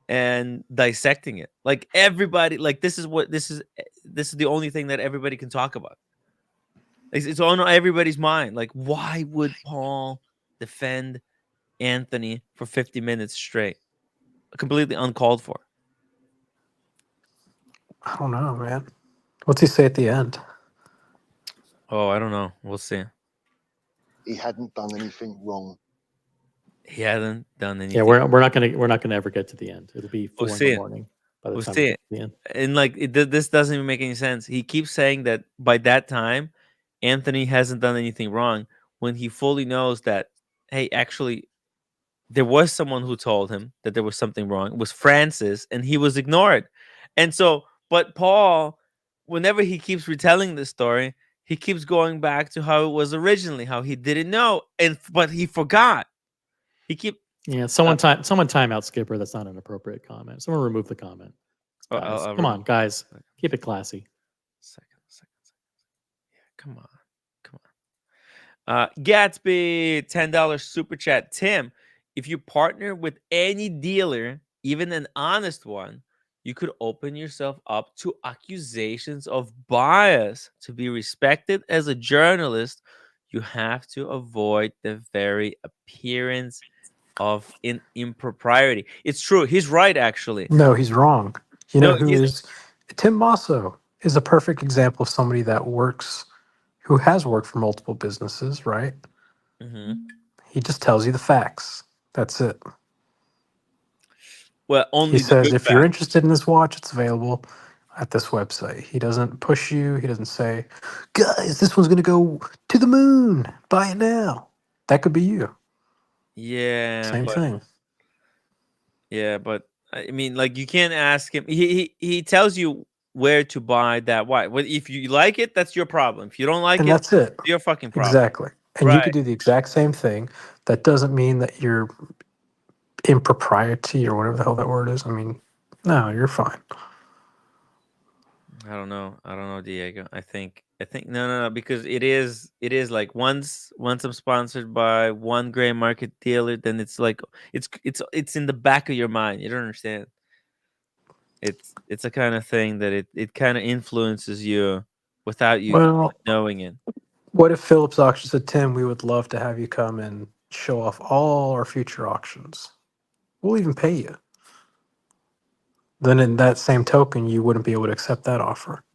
A: and dissecting it? Like everybody, like this is the only thing that everybody can talk about. It's on everybody's mind. Like, why would Paul defend Anthony for 50 minutes straight? Completely uncalled for.
N: I don't know, man. What's he say at the end?
A: Oh, I don't know. We'll see.
B: He hadn't done anything wrong.
A: He hasn't done anything.
F: Yeah, we're not gonna ever get to the end. It'll be 4 in the morning by the time we get to the end.
A: And like this doesn't even make any sense. He keeps saying that by that time, Anthony hasn't done anything wrong when he fully knows that, hey, actually, there was someone who told him that there was something wrong. It was Francis, and he was ignored. And so, but Paul, whenever he keeps retelling this story, he keeps going back to how it was originally, how he didn't know, but he forgot.
F: Someone time out Skipper. That's not an appropriate comment. Someone remove the comment. Guys, come on, guys, keep it classy.
A: Second. Yeah, come on. Gatsby, $10 super chat. Tim, if you partner with any dealer, even an honest one, you could open yourself up to accusations of bias. To be respected as a journalist, you have to avoid the very appearance of impropriety. It's true. He's right, actually.
N: No, he's wrong. You know who is? Tim Masso is a perfect example of somebody that who has worked for multiple businesses, right?
A: Mm-hmm.
N: He just tells you the facts. That's it.
A: Well, only
N: he says if you're interested in this watch, it's available at this website. He doesn't push you. He doesn't say, guys, this one's going to go to the moon. Buy it now. That could be you.
A: Yeah.
N: Same thing.
A: Yeah, but I mean, like, you can't ask him. He tells you where to buy that watch. Well, if you like it, that's your problem. If you don't like
N: and
A: it,
N: that's it.
A: Your fucking problem.
N: Exactly. And you could do the exact same thing. That doesn't mean that you're impropriety or whatever the hell that word is. I mean, no, you're fine.
A: I don't know, Diego. I think no, because it is like once I'm sponsored by one gray market dealer, then it's like it's in the back of your mind. You don't understand. It's a kind of thing that it kind of influences you without you
N: Well,
A: knowing it.
N: what if Phillips Auction said, Tim, we would love to have you come and show off all our future auctions. We'll even pay you. Then in that same token, you wouldn't be able to accept that offer.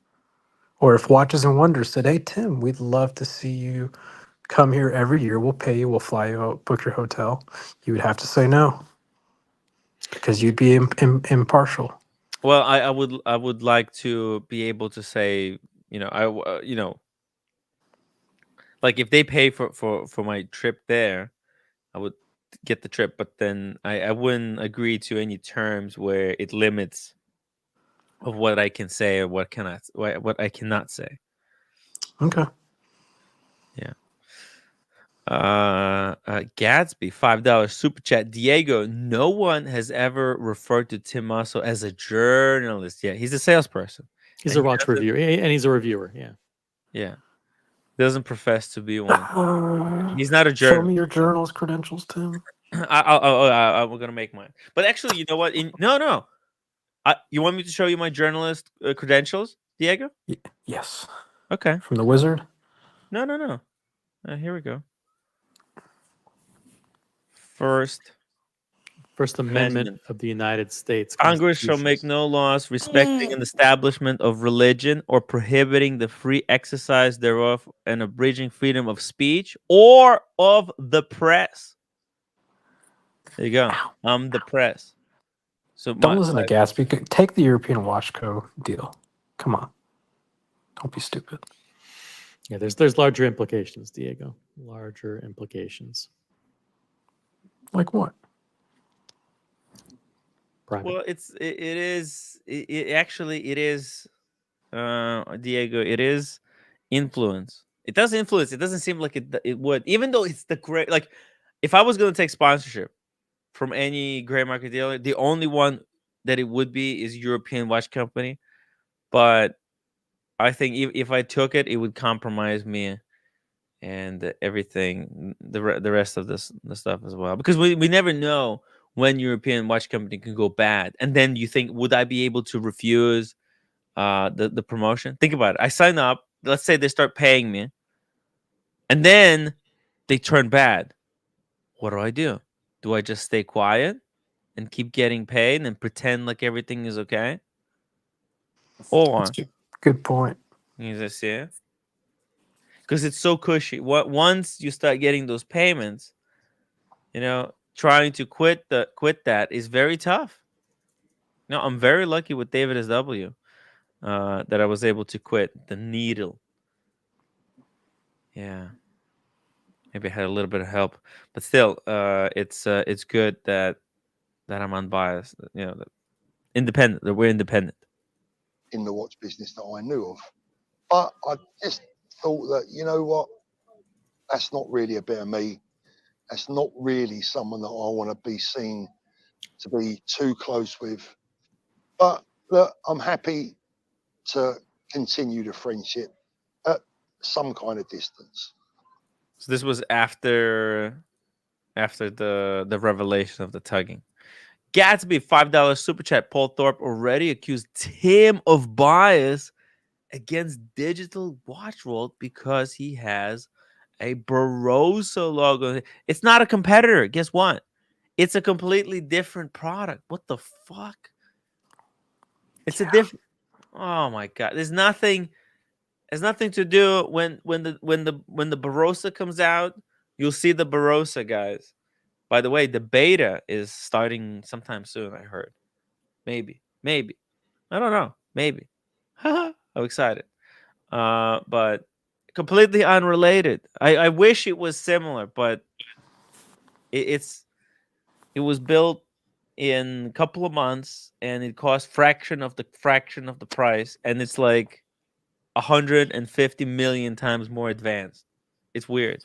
N: Or if Watches and Wonders said, hey, Tim, we'd love to see you come here every year. We'll pay you. We'll fly you out, book your hotel. You would have to say no because you'd be impartial.
A: Well, I would like to be able to say, like if they pay for my trip there, I would get the trip, but then I wouldn't agree to any terms where it limits of what I can say or what I cannot say.
N: Okay.
A: Yeah. Gatsby, $5 super chat. Diego, no one has ever referred to Tim Musso as a journalist yet. He's a salesperson.
F: He's
A: And
F: a watch reviewer, and he's a reviewer. Yeah.
A: Yeah. Doesn't profess to be one. He's not a
N: Show
A: journalist.
N: me your journalist credentials, Tim.
A: I'm gonna make mine. But actually, you know what? No. You want me to show you my journalist credentials, Diego?
N: Yes.
A: Okay.
N: From the wizard?
A: No. Here we go. First
F: Amendment of the United States
A: Congress shall
F: Constitution.
A: make no laws respecting an establishment of religion or prohibiting the free exercise thereof and abridging freedom of speech or of the press. There you go. I'm the press. So
N: Don't listen to Gatsby. Take the European Watch Co. deal. Come on. Don't be stupid.
F: Yeah, there's larger implications, Diego. Larger implications.
N: Like what?
F: Private.
A: Well, it is Diego. It is influence. It does influence. It doesn't seem like it would, even though it's the great. Like, if I was going to take sponsorship from any gray market dealer, the only one that it would be is European Watch Company. But I think if I took it, it would compromise me and everything, the rest of the stuff as well, because we never know when European Watch Company can go bad, and then you think, would I be able to refuse the promotion? Think about it. I sign up. Let's say they start paying me, and then they turn bad. What do? Do I just stay quiet and keep getting paid and pretend like everything is okay? Or
N: That's a good point.
A: you just see it? Because it's so cushy. Once you start getting those payments, trying to quit that is very tough. No, I'm very lucky with David SW that I was able to quit the needle. Yeah, maybe I had a little bit of help, but still, it's good that I'm unbiased. That independent. That we're independent
B: in the watch business that I knew of. But I just thought that, you know what, that's not really a bit of me. That's not really someone that I want to be seen to be too close with. But look, I'm happy to continue the friendship at some kind of distance.
A: So this was after the revelation of the tugging. Gatsby, $5 super chat. Paul Thorpe already accused Tim of bias against Digital Watch World because he has a Barossa logo. It's not a competitor. Guess what? It's a completely different product. What the fuck? It's a different. Oh my god! There's nothing. There's nothing to do when the Barossa comes out. You'll see the Barossa, guys. By the way, the beta is starting sometime soon. I heard. Maybe. I don't know. Maybe. I'm excited. But completely unrelated. I wish it was similar, but it was built in a couple of months and it cost fraction of the price, and it's like 150 million times more advanced. It's weird.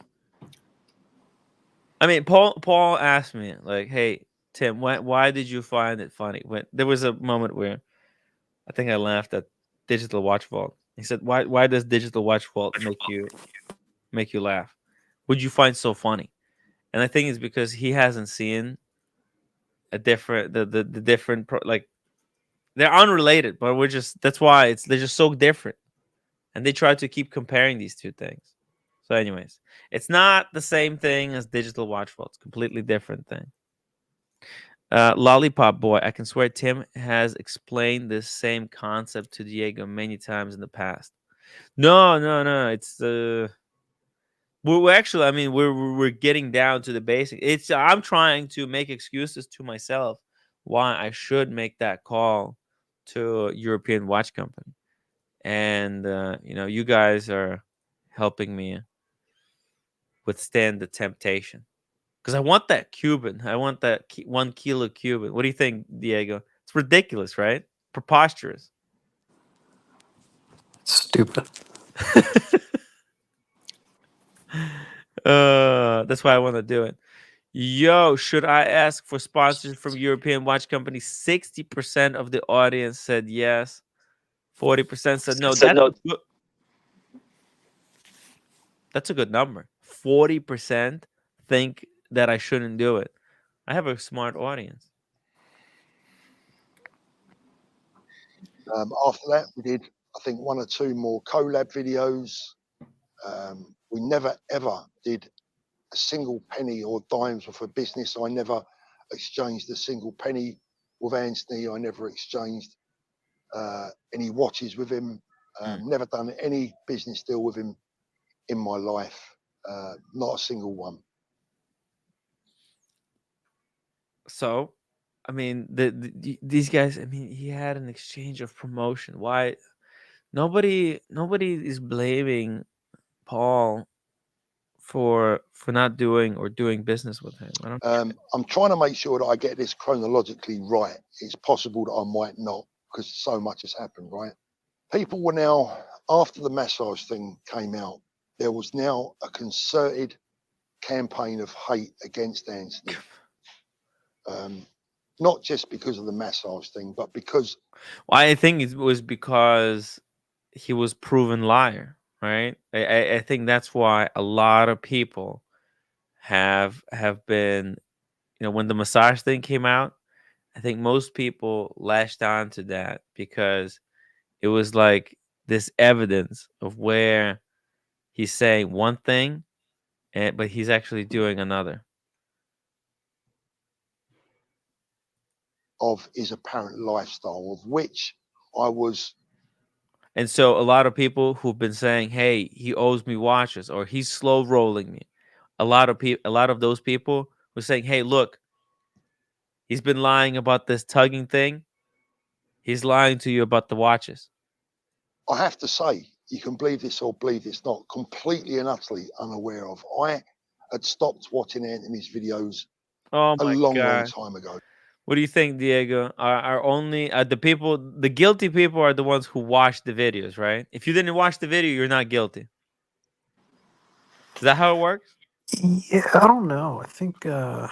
A: I mean, Paul asked me like, "Hey Tim, why did you find it funny?" When there was a moment where I think I laughed at Digital Watch Vault. He said, "Why does Digital Watch Vault make you laugh? Would you find so funny?" And I think it's because he hasn't seen a different the different like they're unrelated, but that's why they're just so different. and they try to keep comparing these two things. So, anyways, it's not the same thing as digital watch fault. It's a completely different thing. Lollipop Boy, I can swear Tim has explained this same concept to Diego many times in the past. No. It's we're actually, I mean, we're getting down to the basic. It's I'm trying to make excuses to myself why I should make that call to a European watch company, and you guys are helping me withstand the temptation because I want that Cuban. I want that 1 kilo Cuban. What do you think, Diego? It's ridiculous, right? Preposterous.
N: Stupid.
A: That's why I want to do it. Yo, should I ask for sponsors from European watch companies? 60% of the audience said yes. 40% said no. That's a good number. 40% think that I shouldn't do it. I have a smart audience.
B: After that, we did, I think, 1 or 2 more collab videos. We never, ever did a single penny or dimes worth of business. I never exchanged a single penny with Anthony. I never exchanged any watches with him. Never done any business deal with him in my life. Not a single one.
A: So, I mean, these guys. I mean, he had an exchange of promotion. Why? Nobody is blaming Paul for not doing or doing business with him. I don't.
B: I'm trying to make sure that I get this chronologically right. It's possible that I might not because so much has happened, right? People were now, after the massage thing came out, there was now a concerted campaign of hate against Anthony. Not just because of the massage thing, but because...
A: Well, I think it was because he was proven liar, right? I think that's why a lot of people have been, when the massage thing came out, I think most people latched on to that because it was like this evidence of where he's saying one thing, but he's actually doing another.
B: Of his apparent lifestyle, of which I was.
A: And so a lot of people who've been saying, "Hey, he owes me watches," or "He's slow rolling me," a lot of those people were saying, "Hey, look, he's been lying about this tugging thing. He's lying to you about the watches."
B: I have to say, you can believe this or believe this not, completely and utterly unaware of. I had stopped watching Anthony's videos
A: a
B: long time ago.
A: What do you think, Diego? Are only the guilty people are the ones who watch the videos, right? If you didn't watch the video, you're not guilty. Is that how it works?
N: Yeah, I don't know. I think I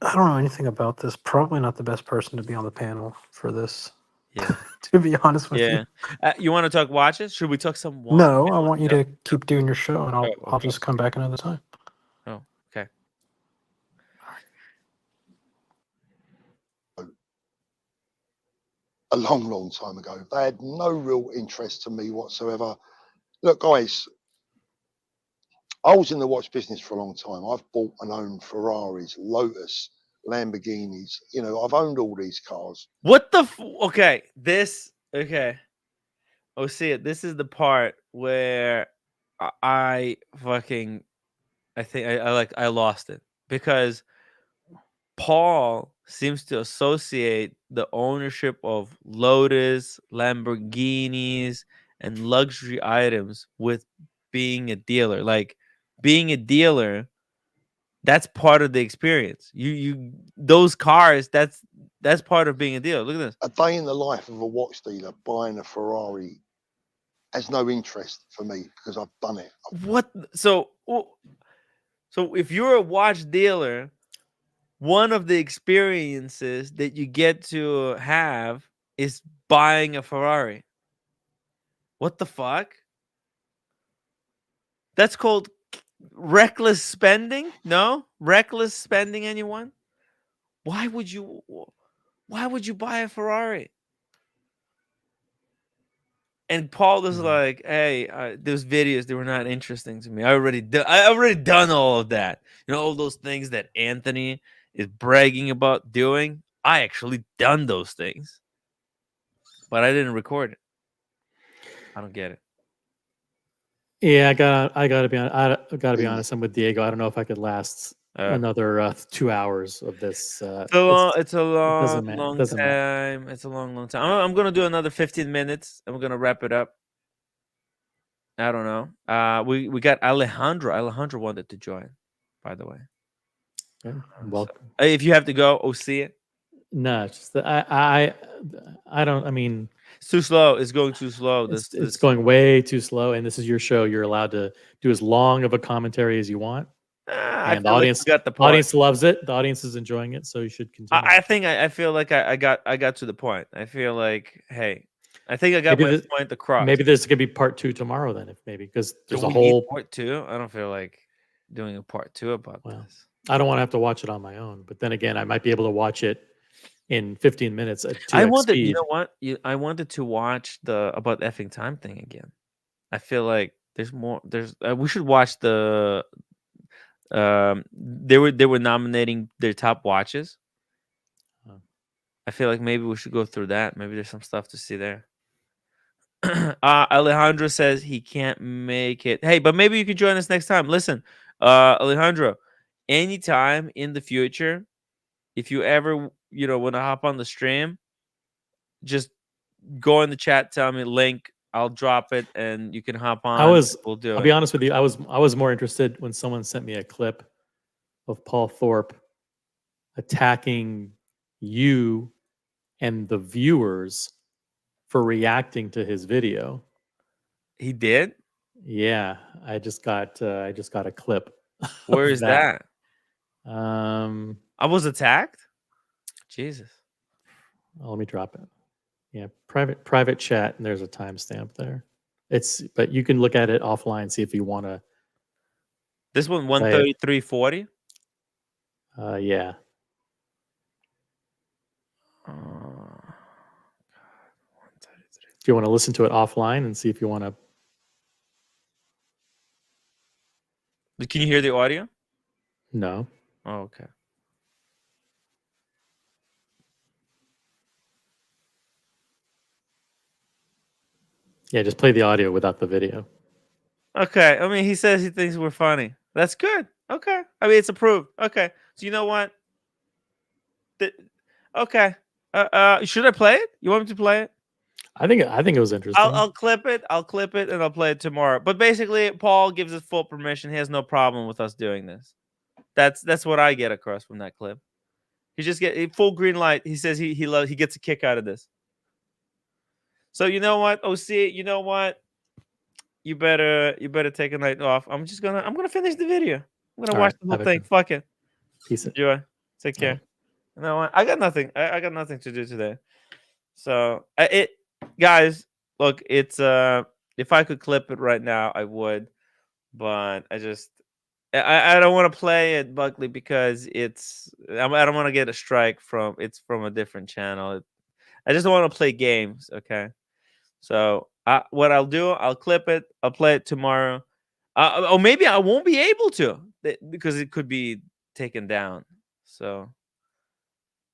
N: don't know anything about this. Probably not the best person to be on the panel for this.
A: Yeah.
N: To be honest with you.
A: You want to talk watches? Should we talk some watches?
N: No, I want you to keep doing your show, and I'll just come back another time.
A: Oh, okay.
B: A long time ago. They had no real interest to me whatsoever. Look, guys, I was in the watch business for a long time. I've bought and owned Ferraris, Lotus, Lamborghinis. I've owned all these cars.
A: What the? Okay. Oh, see it. This is the part where I think I lost it because Paul seems to associate the ownership of Lotus, Lamborghinis, and luxury items with being a dealer. Like being a dealer, that's part of the experience. You those cars, that's part of being a dealer. Look at this.
B: A day in the life of a watch dealer buying a Ferrari has no interest for me because I've done it.
A: What? So if you're a watch dealer, one of the experiences that you get to have is buying a Ferrari. What the fuck? That's called reckless spending? No? Reckless spending, anyone? Why would you buy a Ferrari? And Paul was like, "Hey, those videos, they were not interesting to me. I already done all of that. All those things that Anthony is bragging about doing. I actually done those things, but I didn't record it. I don't get it."
F: Yeah, I gotta be honest. I'm with Diego. I don't know if I could last another 2 hours of this.
A: It's a
F: it
A: long,
F: doesn't matter.
A: long
F: Doesn't matter.
A: time. It's a long, long time. I'm gonna do another 15 minutes, and we're gonna wrap it up. I don't know. We got Alejandro. Alejandro wanted to join, by the way.
F: Okay. Well,
A: if you have to go, see it.
F: No, it's just that I don't. I mean,
A: it's too slow. It's going too slow.
F: It's going way too slow. And this is your show. You're allowed to do as long of a commentary as you want. And the audience got the point. Audience loves it. The audience is enjoying it, so you should continue.
A: I feel like I got to the point. I feel like, hey, I think I got my point across.
F: Maybe there's gonna be part 2 tomorrow then, because there's a
A: we
F: whole
A: need part 2. I don't feel like doing a part 2 about this.
F: I don't want to have to watch it on my own, but then again, I might be able to watch it in 15 minutes at 2x
A: I wanted,
F: speed.
A: you know what? I wanted to watch the about effing time thing again. I feel like there's more. We should watch the. They were nominating their top watches. I feel like maybe we should go through that. Maybe there's some stuff to see there. Alejandro says he can't make it. Hey, but maybe you could join us next time. Listen, Alejandro, anytime in the future, if you ever want to hop on the stream, just go in the chat, tell me link, I'll drop it, and you can hop on. We'll do it.
F: I'll be honest with you. I was more interested when someone sent me a clip of Paul Thorpe attacking you and the viewers for reacting to his video.
A: He did?
F: Yeah, I just got a clip.
A: Where is that?
F: I
A: was attacked? Jesus.
F: Oh, let me drop it. Yeah, private chat, and there's a timestamp there. But you can look at it offline, see if you want to.
A: This one 133.40?
F: Yeah. Do you want to listen to it offline and see if you want to?
A: Can you hear the audio?
F: No.
A: Oh, okay.
F: Yeah, just play the audio without the video.
A: Okay. I mean, he says he thinks we're funny. That's good. Okay. I mean, it's approved. Okay. So you know what? Okay. Should I play it? You want me to play it?
F: I think it was interesting.
A: I'll clip it. I'll clip it and I'll play it tomorrow. But basically, Paul gives us full permission. He has no problem with us doing this. That's what I get across from that clip. He just get full green light. He says he gets a kick out of this. So you know what, OC? You know what? You better take a night off. I'm gonna finish the video. I'm gonna watch the whole thing. Fuck it.
F: Peace.
A: Enjoy. Take care. You know what? I got nothing. I got nothing to do today. So guys, look, it's if I could clip it right now, I would, but I don't want to play it, Buckley, because I don't want to get a strike from a different channel. I just don't want to play games. Okay. So what I'll do, I'll clip it. I'll play it tomorrow. Or maybe I won't be able to because it could be taken down. So,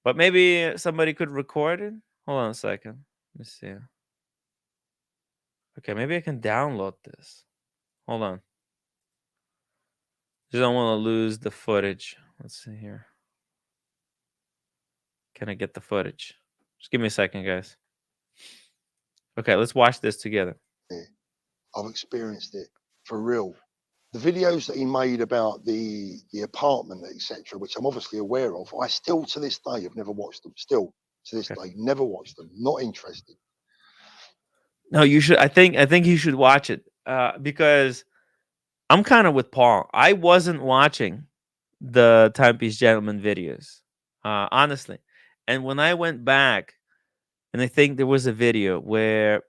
A: but maybe somebody could record it. Hold on a second. Let me see. Okay, maybe I can download this. Hold on. Just don't want to lose the footage. Let's see here. Can I get the footage? Just give me a second, guys. Okay, let's watch this together.
B: I've experienced it for real. The videos that he made about the apartment, etc., which I'm obviously aware of, I still to this day have never watched them. Still to this day, never watched them. Not interested.
A: No, you should. I think you should watch it because I'm kind of with Paul. I wasn't watching the Timepiece Gentleman videos, honestly. And when I went back, and I think there was a video where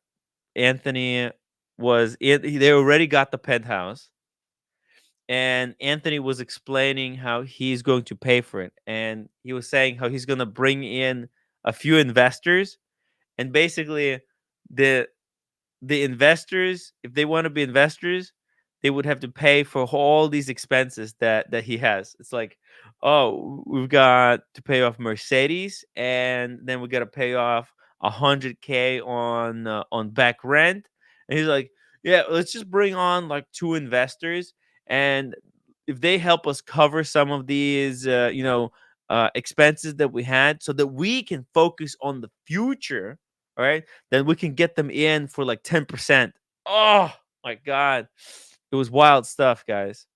A: Anthony they already got the penthouse, and Anthony was explaining how he's going to pay for it, and he was saying how he's going to bring in a few investors, and basically the the investors, if they want to be investors, they would have to pay for all these expenses that he has. It's like, oh, we've got to pay off Mercedes, and then we got to pay off 100K on back rent. And he's like, yeah, let's just bring on like 2 investors, and if they help us cover some of these, expenses that we had, so that we can focus on the future, all right, then we can get them in for like 10%. Oh my god, it was wild stuff, guys.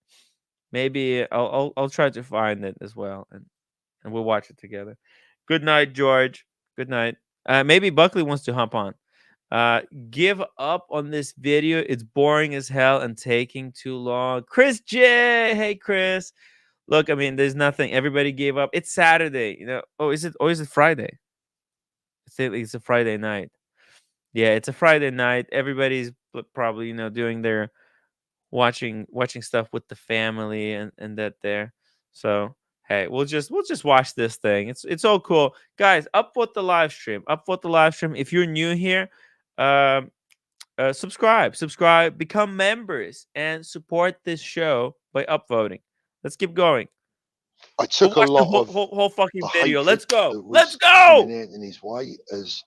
A: Maybe I'll try to find it as well, and we'll watch it together. Good night, George. Good night. Maybe Buckley wants to hop on. Give up on this video. It's boring as hell and taking too long. Chris J. Hey, Chris. Look, I mean, there's nothing. Everybody gave up. It's Saturday. Oh, is it? Or is it Friday? It's a Friday night. Yeah, it's a Friday night. Everybody's probably doing their watching stuff with the family and that there. So hey, we'll just watch this thing. It's all cool, guys. Upvote the live stream. Upvote the live stream. If you're new here, um, subscribe, become members, and support this show by upvoting. Let's keep going.
B: I
A: We'll
B: took a
A: watch the
B: lot of
A: whole fucking
B: the
A: video.
B: hatred
A: Let's go.
B: that
A: Let's
B: was
A: go.
B: coming Anthony's way as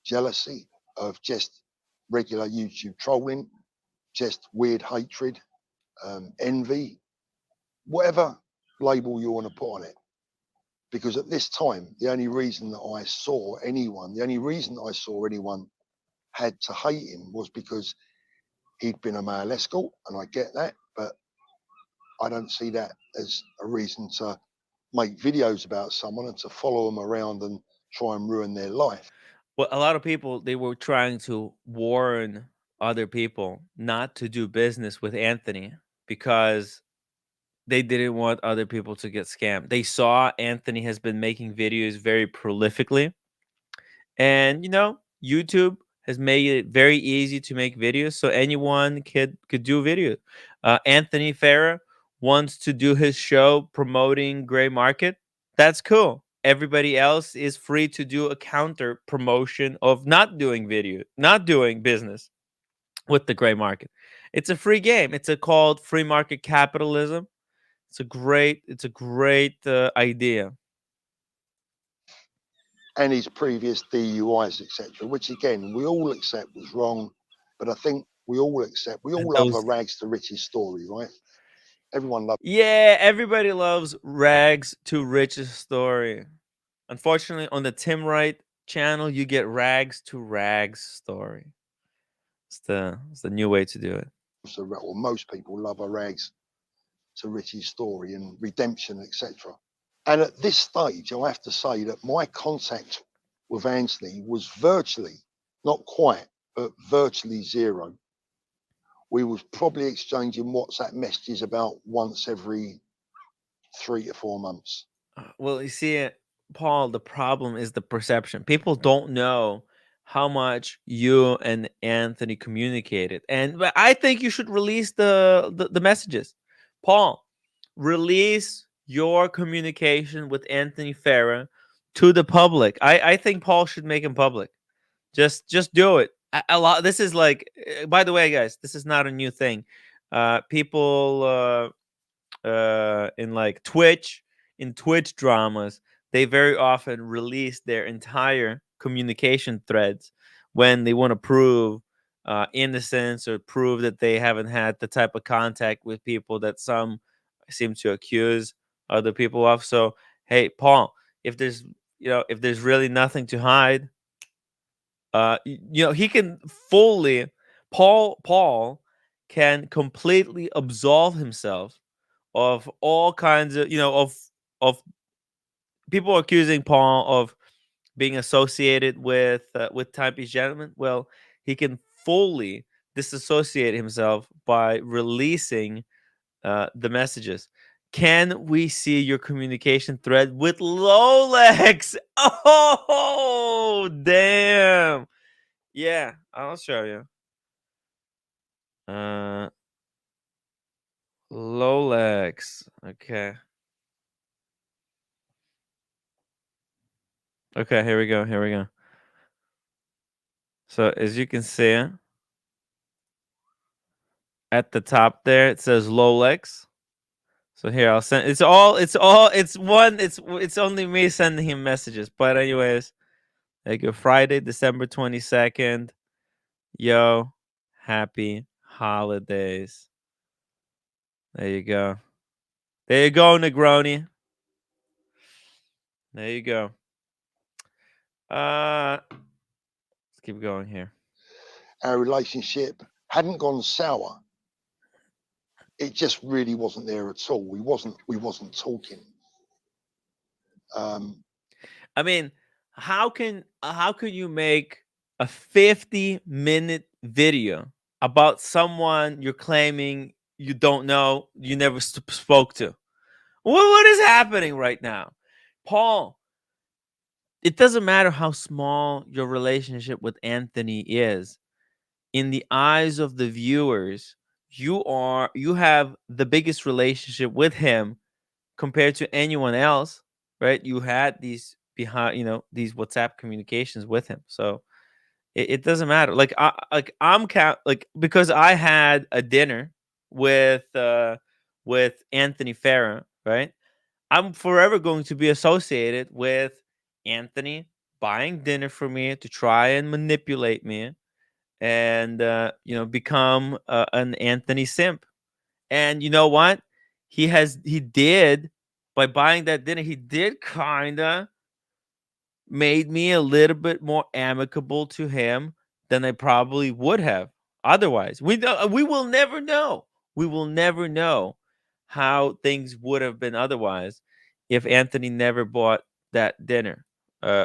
B: jealousy of just regular YouTube trolling, just weird hatred, envy, whatever label you want to put on it. Because at this time, the only reason I saw anyone had to hate him was because he'd been a male escort, and I get that, but I don't see that as a reason to make videos about someone and to follow them around and try and ruin their life.
A: Well, a lot of people, they were trying to warn other people not to do business with Anthony because they didn't want other people to get scammed. They saw Anthony has been making videos very prolifically, and YouTube has made it very easy to make videos, so anyone could do video. Anthony Farah wants to do his show promoting gray market. That's cool. Everybody else is free to do a counter promotion of not doing video, not doing business with the gray market. It's a free game. It's called free market capitalism. It's a great idea.
B: And his previous DUIs, etc., which again we all accept was wrong, but I think we all love a rags to riches story, right? Everyone loves.
A: Yeah, everybody loves rags to riches story. Unfortunately, on the Tim Wright channel, you get rags to rags story. It's the new way to do it.
B: Or most people love a rags to riches story and redemption, etc. And at this stage, I have to say that my contact with Anthony was virtually, not quite, but virtually zero. We was probably exchanging WhatsApp messages about once every 3 to 4 months.
A: Well, you see, Paul, the problem is the perception. People don't know how much you and Anthony communicated, but I think you should release the messages. Paul, release your communication with Anthony Farah to the public. I think Paul should make him public. Just do it. A lot. This is like, by the way, guys, this is not a new thing. People in like Twitch dramas, they very often release their entire communication threads when they want to prove innocence or prove that they haven't had the type of contact with people that some seem to accuse other people of. So hey, Paul, if there's really nothing to hide, he can fully, Paul can completely absolve himself of all kinds of of people accusing Paul of being associated with Type's gentleman. Well, he can fully disassociate himself by releasing the messages. Can we see your communication thread with Lolex? Oh, damn. Yeah, I'll show you. Lolex. Okay. Okay, here we go. So as you can see, at the top there. It says Lolex. So here I'll send. It's only me sending him messages. But anyways, there you go. Friday, December 22nd. Yo, happy holidays. There you go. There you go, Negroni. There you go. Let's keep going here.
B: Our relationship hadn't gone sour. It just really wasn't there at all. We wasn't talking.
A: I mean, how can you make a 50-minute video about someone you're claiming you don't know, you never spoke to? What is happening right now, Paul? It doesn't matter how small your relationship with Anthony is. In the eyes of the viewers, you have the biggest relationship with him compared to anyone else, right? You had these these WhatsApp communications with him, so it doesn't matter. Because I had a dinner with Anthony Farah, right? I'm forever going to be associated with Anthony buying dinner for me to try and manipulate me and become an Anthony simp. And you know what? He did, by buying that dinner, he did kinda made me a little bit more amicable to him than I probably would have otherwise. We will never know. We will never know how things would have been otherwise if Anthony never bought that dinner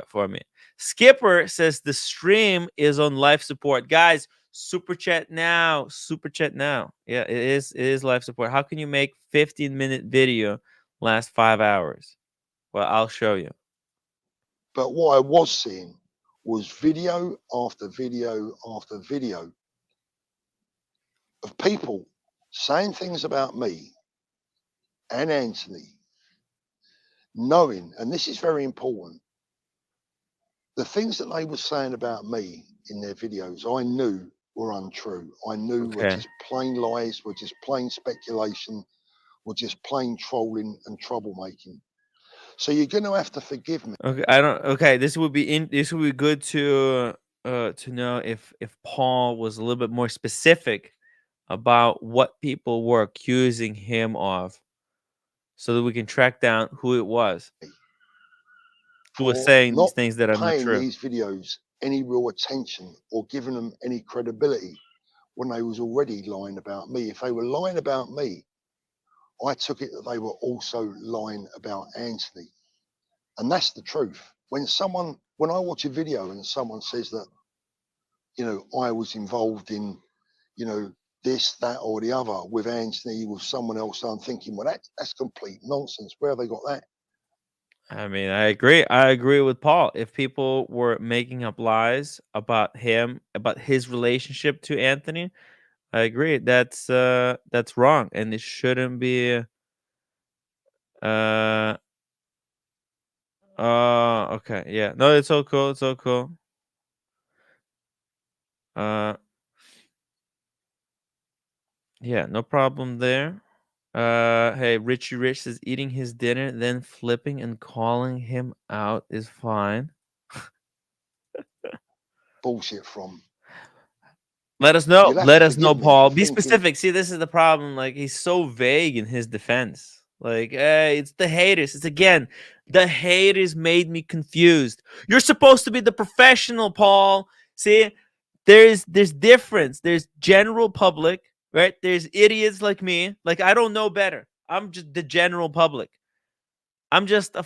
A: for me. Skipper says the stream is on life support. Guys, super chat now. Super chat now. Yeah, it is life support. How can you make 15-minute video last 5 hours? Well, I'll show you.
B: But what I was seeing was video after video after video of people saying things about me and Anthony, knowing, and this is very important, the things that they were saying about me in their videos, I knew were untrue. I knew were just plain lies, were just plain speculation, were just plain trolling and troublemaking. So you're going to have to forgive me.
A: Okay, I don't. Okay, this would be good to know if Paul was a little bit more specific about what people were accusing him of, so that we can track down who it was who was saying these things that are not
B: paying
A: true.
B: these videos any real attention or giving them any credibility when they was already lying about me. If they were lying about me, I took it that they were also lying about Anthony. And that's the truth. When I watch a video and someone says that, I was involved in, this, that, or the other with Anthony, with someone else, I'm thinking, well, that's complete nonsense. Where have they got that?
A: I mean, I agree. I agree with Paul. If people were making up lies about him, about his relationship to Anthony, I agree. That's wrong, and it shouldn't be. Okay, yeah. No, it's all cool. It's all cool. Yeah, no problem there. Hey, Richie Rich says eating his dinner, then flipping and calling him out is fine.
B: Bullshit from.
A: Let us know.
B: You'll have
A: Let
B: to
A: us know,
B: forgive me for
A: Paul. Be
B: thinking.
A: specific. See, this is the problem. Like, he's so vague in his defense. Like, hey, it's the haters. It's again, the haters made me confused. You're supposed to be the professional, Paul. See, there's difference. There's general public, right? There's idiots like me. Like, I don't know better. I'm just the general public. I'm just a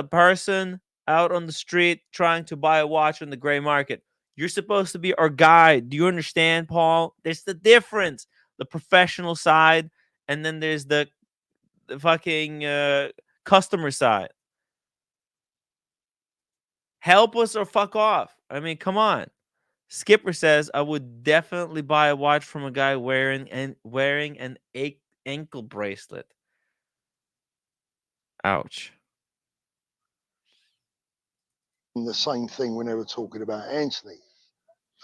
A: person out on the street trying to buy a watch on the gray market. You're supposed to be our guide. Do you understand, Paul? There's the difference. The professional side, and then there's the fucking customer side. Help us or fuck off. I mean, come on. Skipper says I would definitely buy a watch from a guy wearing an ankle bracelet. Ouch.
B: The same thing when they were talking about Anthony.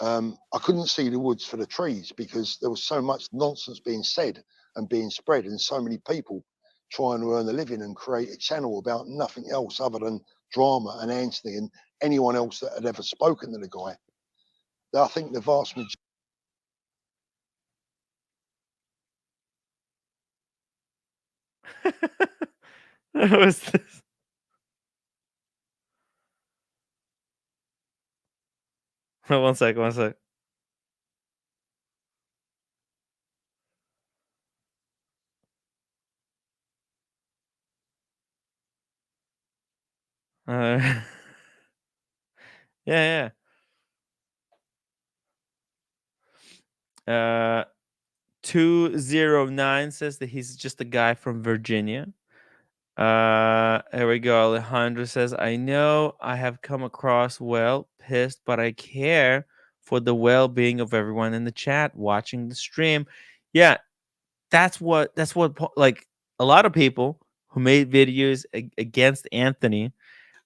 B: I couldn't see the woods for the trees because there was so much nonsense being said and being spread, and so many people trying to earn a living and create a channel about nothing else other than drama and Anthony and anyone else that had ever spoken to the guy. I think the vast majority.
A: What was this? One sec, one sec. Yeah, yeah. 209 says that he's just a guy from Virginia. Here we go. Alejandro says, I know I have come across pissed, but I care for the well-being of everyone in the chat watching the stream. Yeah, that's what like a lot of people who made videos against Anthony,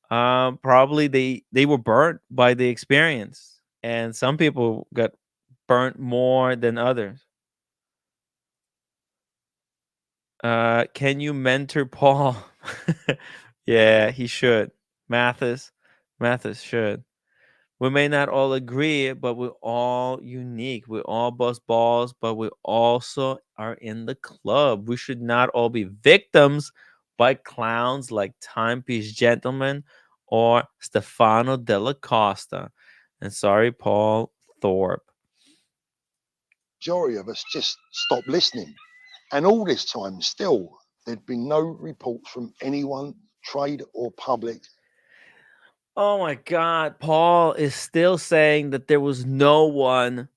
A: probably they were burnt by the experience, and some people got burnt more than others. Can you mentor Paul? Yeah, he should. Mathis should. We may not all agree, but we're all unique. We all bust balls, but we also are in the club. We should not all be victims by clowns like Timepiece Gentleman or Stefano Della Costa. And sorry, Paul Thorpe.
B: Majority of us just stopped listening. And all this time, still, there'd been no reports from anyone, trade or public.
A: Oh my God, Paul is still saying that there was no one.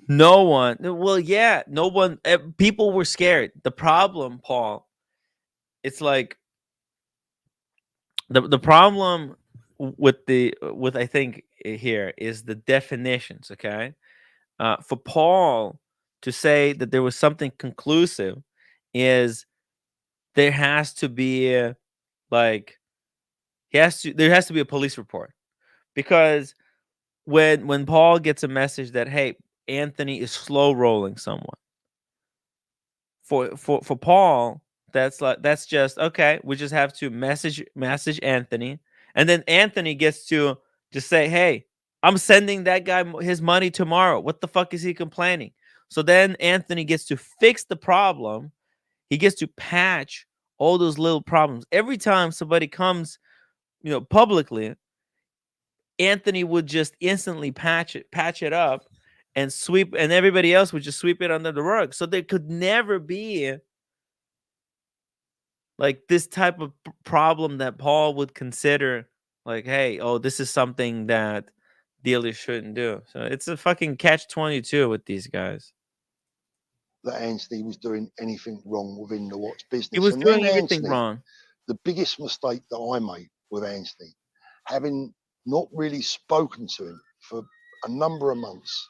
A: Well, yeah, no one. People were scared. The problem, Paul, it's like the problem with I think here is the definitions. Okay, for Paul to say that there was something conclusive is there has to be like there has to be a police report, because when Paul gets a message that, hey, Anthony is slow rolling someone, for Paul, that's just okay. We just have to message Anthony, and then Anthony gets to just say, hey, I'm sending that guy his money tomorrow. What the fuck is he complaining? So then Anthony gets to fix the problem. He gets to patch all those little problems. Every time somebody comes, publicly, Anthony would just instantly patch it up and sweep, and everybody else would just sweep it under the rug. So there could never be like this type of problem that Paul would consider like, hey, oh, this is something that dealers shouldn't do. So it's a fucking catch-22 with these guys.
B: That Anthony was doing anything wrong within the watch business.
A: He was
B: and
A: doing
B: then
A: everything
B: Anthony,
A: wrong.
B: The biggest mistake that I made with Anthony, having not really spoken to him for a number of months,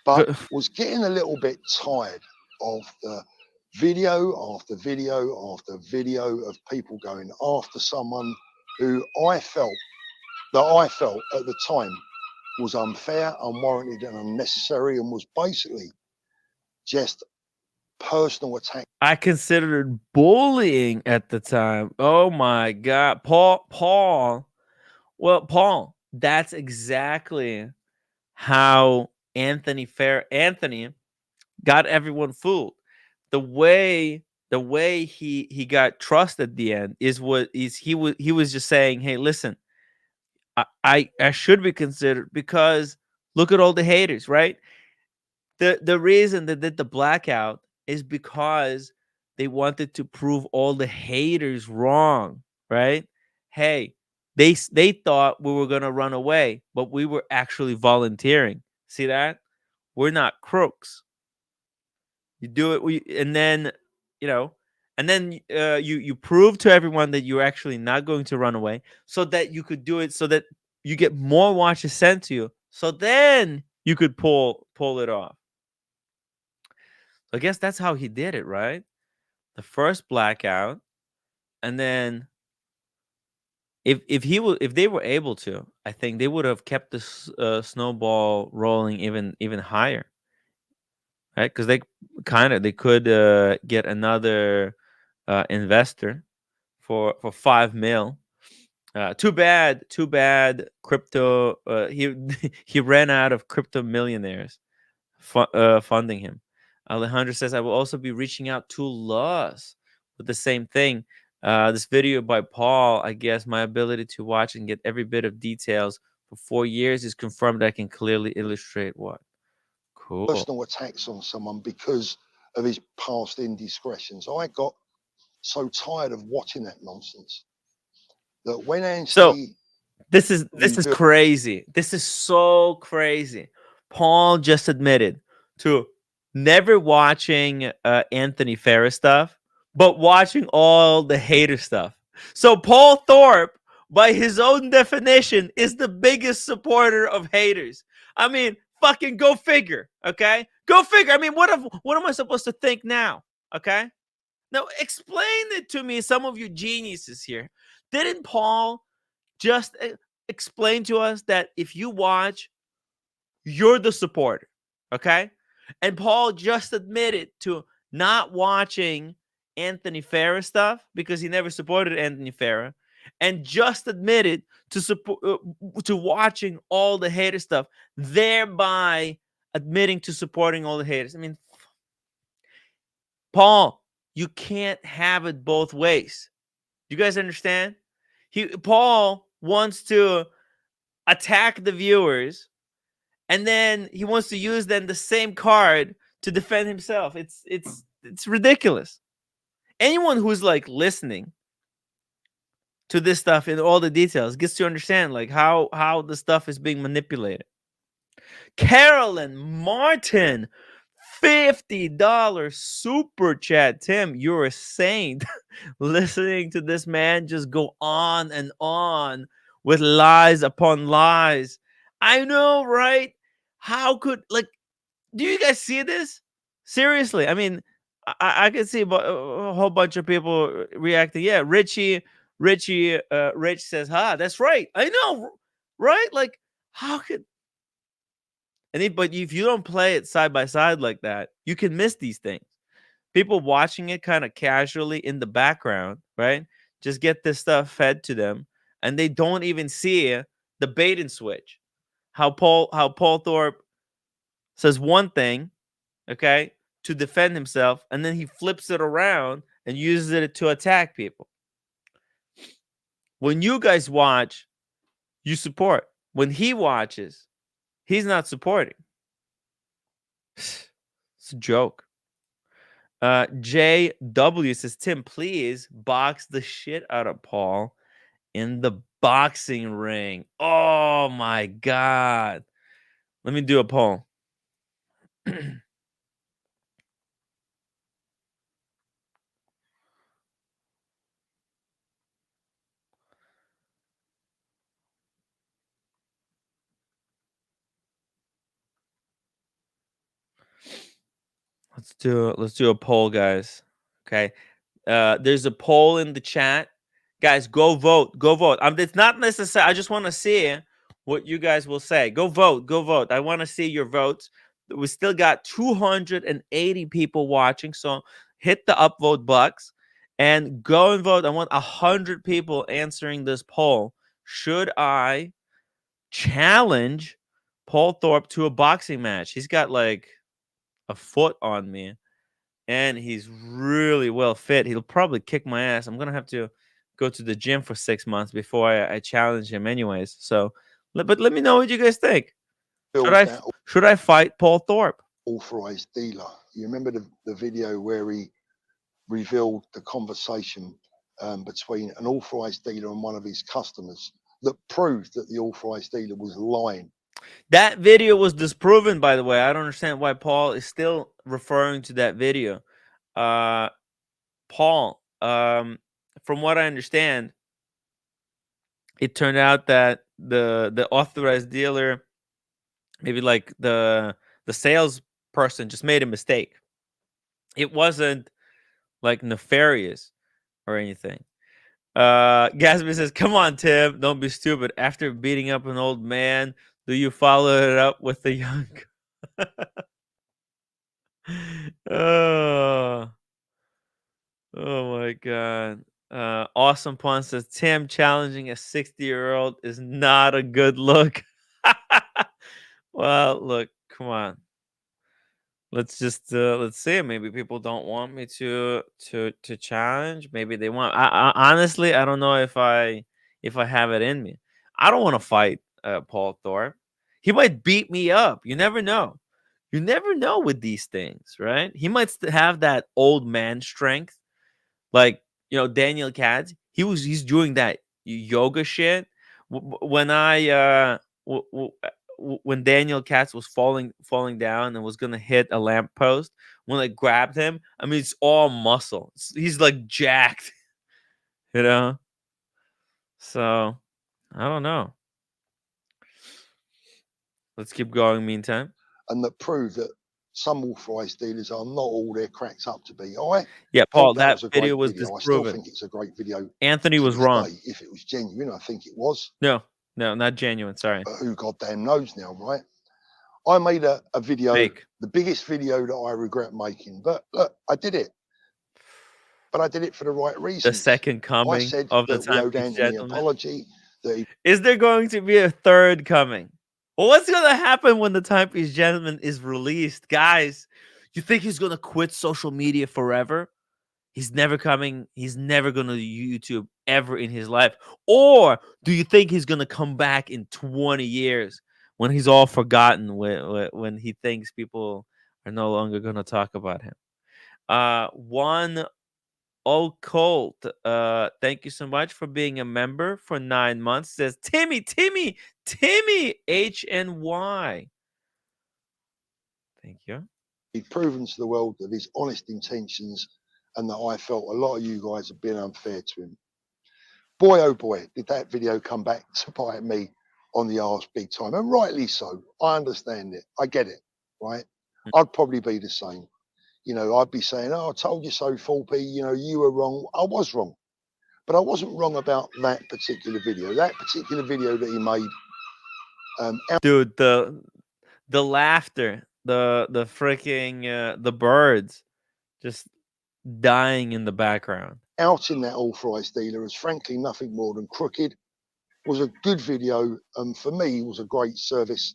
B: but was getting a little bit tired of the video after video after video of people going after someone who I felt at the time was unfair, unwarranted, and unnecessary, and was basically just personal attack.
A: I considered bullying at the time. Oh my God. Paul. Well, Paul, that's exactly how Anthony got everyone fooled. The way he got trust at the end is he was just saying, hey, listen, I should be considered because look at all the haters, right? The reason they did the blackout is because they wanted to prove all the haters wrong, right? Hey, they thought we were gonna run away, but we were actually volunteering. See that? We're not crooks. You do it, and then you prove to everyone that you're actually not going to run away, so that you could do it, so that you get more watches sent to you, so then you could pull it off. So I guess that's how he did it, right? The first blackout, and then if they were able to, I think they would have kept the snowball rolling even higher, right? Because they could get another investor for 5 mil. Too bad. Crypto. He he ran out of crypto millionaires funding him. Alejandro says, I will also be reaching out to Laws with the same thing. This video by Paul, I guess my ability to watch and get every bit of details for 4 years is confirmed. I can clearly illustrate what. Cool.
B: Personal attacks on someone because of his past indiscretions. I got so tired of watching that nonsense that when Anthony
A: this is crazy. This is so crazy. Paul just admitted to never watching Anthony Ferris stuff, but watching all the hater stuff. So Paul Thorpe, by his own definition, is the biggest supporter of haters. I mean, fucking go figure, okay? Go figure. I mean, what am I supposed to think now? Okay? Now explain it to me, some of you geniuses here. Didn't Paul just explain to us that if you watch, you're the supporter, okay? And Paul just admitted to not watching Anthony Farah stuff because he never supported Anthony Farah, and just admitted to watching all the hater stuff, thereby admitting to supporting all the haters. I mean, Paul, you can't have it both ways. You guys understand? Paul wants to attack the viewers, and then he wants to use then the same card to defend himself. It's ridiculous. Anyone who's like listening to this stuff in all the details gets to understand like how the stuff is being manipulated. Carolyn Martin, $50 super chat. Tim, you're a saint. Listening to this man just go on and on with lies upon lies. I know, right? How could, like, do you guys see this? Seriously, I mean, I can see a whole bunch of people reacting. Yeah, Rich says, that's right. I know, right? Like, how could, but if you don't play it side by side like that, you can miss these things. People watching it kind of casually in the background, right? Just get this stuff fed to them, and they don't even see the bait and switch. How Paul Thorpe says one thing, okay, to defend himself, and then he flips it around and uses it to attack people. When you guys watch, you support. When he watches, he's not supporting. It's a joke. JW says, Tim, please box the shit out of Paul in the boxing ring. Oh my God. Let me do a poll. Let's do a poll, guys. Okay. There's a poll in the chat. Guys, go vote. Go vote. It's not necessary. I just want to see what you guys will say. Go vote. Go vote. I want to see your votes. We still got 280 people watching, so hit the upvote box and go and vote. I want 100 people answering this poll. Should I challenge Paul Thorpe to a boxing match? He's got like a foot on me, and he's really well fit. He'll probably kick my ass. I'm gonna have to go to the gym for 6 months before I challenge him, anyways. So, but let me know what you guys think. Should I fight Paul Thorpe?
B: Authorized dealer. You remember the video where he revealed the conversation between an authorized dealer and one of his customers that proved that the authorized dealer was lying.
A: That video was disproven, by the way. I don't understand why Paul is still referring to that video. Paul, from what I understand, it turned out that the authorized dealer, maybe like the salesperson, just made a mistake. It wasn't like nefarious or anything. Gatsby says, "Come on, Tim, don't be stupid. After beating up an old man, do you follow it up with a young?" Oh, oh my god. Awesome Pun says, "Tim challenging a 60-year-old is not a good look." Well, look, come on. Let's just let's see. Maybe people don't want me to challenge. Maybe they want. Honestly, I don't know if I have it in me. I don't want to fight Paul Thorpe. He might beat me up. You never know. You never know with these things, right? He might have that old man strength, like Daniel Katz. He's doing that yoga shit. When when Daniel Katz was falling down and was gonna hit a lamppost, when I grabbed him, I mean it's all muscle. He's like jacked, you know. So I don't know. Let's keep going. Meantime,
B: and that prove that some authorised dealers are not all they're cracked up to be.
A: yeah,
B: thought
A: Paul,
B: that
A: that
B: was a
A: video
B: great
A: was
B: video. I still
A: disproven.
B: think it's a great video.
A: Anthony
B: to
A: was
B: this
A: wrong.
B: day. If it was genuine, I think it was.
A: No, not genuine. Sorry.
B: But who goddamn knows now, right? I made a video,
A: Fake.
B: the biggest video that I regret making. But look, I did it. But I did it for the right reasons.
A: The second coming
B: I said
A: of the
B: that we owed
A: Timepiece
B: Anthony an
A: Gentleman.
B: apology. That he
A: Is there going to be a third coming? Well, what's going to happen when the Timepiece Gentleman is released? Guys, you think he's going to quit social media forever? He's never coming. He's never going to YouTube ever in his life. Or do you think he's going to come back in 20 years when he's all forgotten, when he thinks people are no longer going to talk about him? One Colt, thank you so much for being a member for 9 months. Says Timmy HNY. Thank you.
B: he'd proven to the world that his honest intentions and that I felt a lot of you guys have been unfair to him. Boy, oh boy, did that video come back to bite me on the arse big time. And rightly so. I understand it. I get it, right? I'd probably be the same. I'd be saying, "Oh, I told you so, 4P, you were wrong." I was wrong. But I wasn't wrong about that particular video. That particular video that he made.
A: Dude, the laughter, the freaking the birds just dying in the background.
B: Out in that authorised dealer is frankly nothing more than crooked. Was a good video, and for me was a great service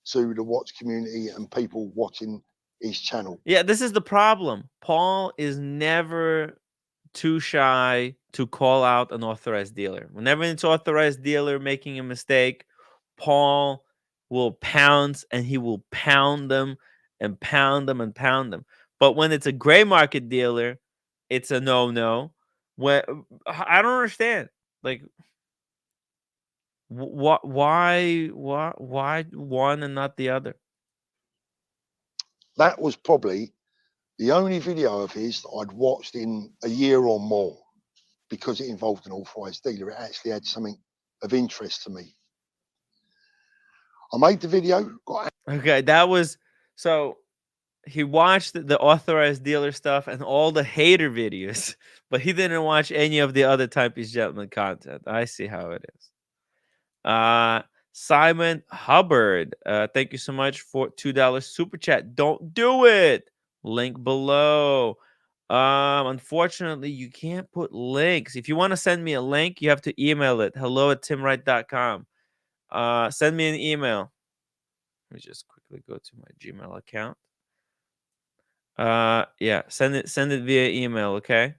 B: to the watch community and people watching his channel.
A: Yeah, this is the problem. Paul is never too shy to call out an authorized dealer. Whenever it's authorized dealer making a mistake, Paul will pounce, and he will pound them and pound them and pound them. But when it's a gray market dealer, it's a no. When I don't understand, like, why one and not the other?
B: That was probably the only video of his that I'd watched in a year or more, because it involved an authorised dealer. It actually had something of interest to me. I made the video.
A: Okay, that was so. He watched the authorized dealer stuff and all the hater videos, but he didn't watch any of the other Timepiece Gentleman content. I see how it is. Simon Hubbard, thank you so much for $2 super chat. Don't do it. Link below. Unfortunately, you can't put links. If you want to send me a link, you have to email it. hello@timwright.com. Send me an email. Let me just quickly go to my Gmail account. Yeah, send it via email, okay?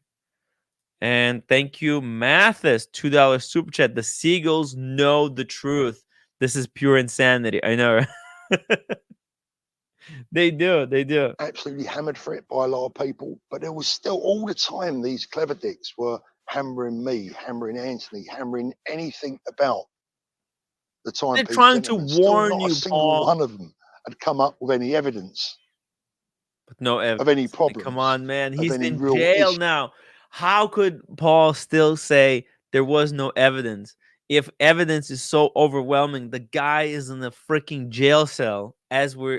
A: And thank you, Mathis, $2 super chat. The seagulls know the truth. This is pure insanity. I know. They do.
B: Absolutely hammered for it by a lot of people, but there was still all the time these clever dicks were hammering me, hammering Anthony, hammering anything about the Timepiece.
A: They're trying to warn you,
B: not a single
A: Paul.
B: one of them had come up with any evidence.
A: But no evidence
B: of any problems.
A: Come on, man. He's in
B: real
A: jail
B: issue.
A: now. How could Paul still say there was no evidence if evidence is so overwhelming? The guy is in a freaking jail cell as we're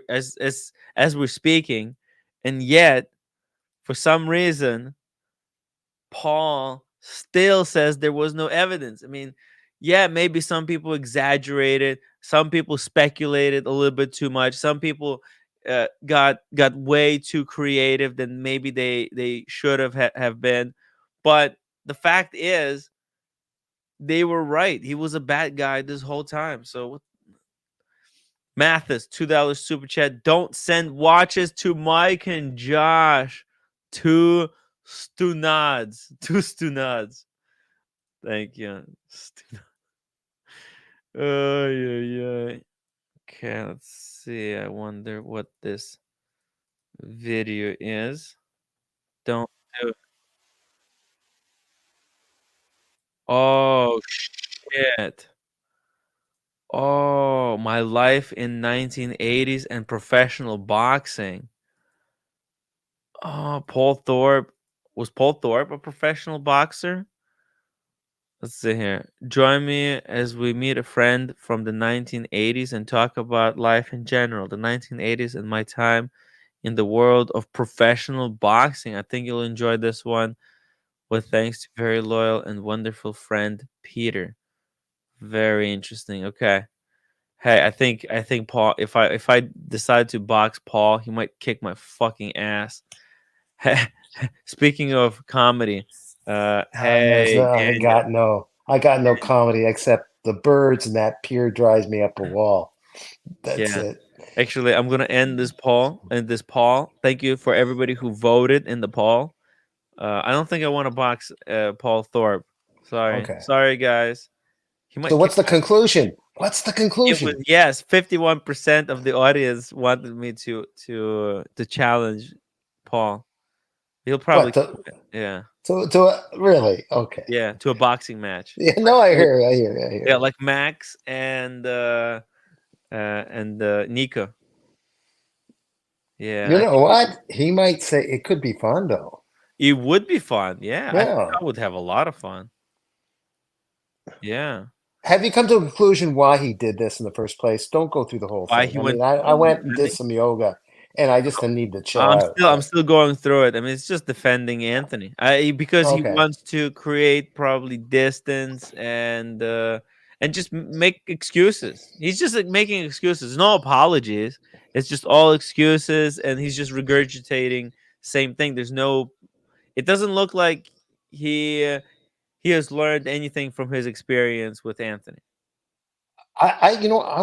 A: speaking, and yet for some reason Paul still says there was no evidence. I mean, yeah, maybe some people exaggerated, some people speculated a little bit too much, some people got way too creative than maybe they should have been. But the fact is, they were right. He was a bad guy this whole time. So Mathis, $2 super chat. Don't send watches to Mike and Josh. Two stunads. Two stunads. Thank you. Oh, yeah. Okay, let's see. I wonder what this video is. Don't do it. Oh, shit. Oh, my life in 1980s and professional boxing. Oh, Paul Thorpe. Was Paul Thorpe a professional boxer? Let's see here. Join me as we meet a friend from the 1980s and talk about life in general. The 1980s and my time in the world of professional boxing. I think you'll enjoy this one. With thanks to very loyal and wonderful friend Peter. Very interesting. Okay. Hey, I think Paul, if I decide to box Paul, he might kick my fucking ass. Speaking of comedy,
I: There's
A: hey
I: no,
A: Daniel.
I: I got no comedy except the birds, and that pier drives me up a wall. That's
A: Yeah.
I: it.
A: Actually, I'm gonna end this poll. Thank you for everybody who voted in the poll. I don't think I want to box Paul Thorpe.
I: Okay.
A: Sorry, guys. He
I: So
A: might kick
I: what's the
A: my.
I: conclusion? What's the
A: It was
I: conclusion?
A: yes, 51% of the audience wanted me to challenge Paul. He'll probably
I: What the?
A: yeah
I: Really? Okay.
A: yeah to a boxing match.
I: Yeah. No, I hear. I hear. I hear.
A: Yeah, like Max and Nico. Yeah,
I: You
A: I
I: know
A: think
I: what? He might say it could be fun though.
A: it would be fun. Yeah, I think
I: Yeah.
A: I would have a lot of fun. Yeah.
I: Have you come to a conclusion why he did this in the first place? Don't go through the whole
A: Why
I: thing.
A: he
I: I
A: went
I: mean, I
A: oh,
I: went and did
A: really?
I: some yoga, and I just need to chill out.
A: I'm
I: But
A: still going through it. I mean, it's just defending Anthony. Because he
I: okay,
A: wants to create probably distance and just make excuses. He's just like making excuses. No apologies. It's just all excuses and he's just regurgitating same thing. There's no it doesn't look like he has learned anything from his experience with Anthony.
I: I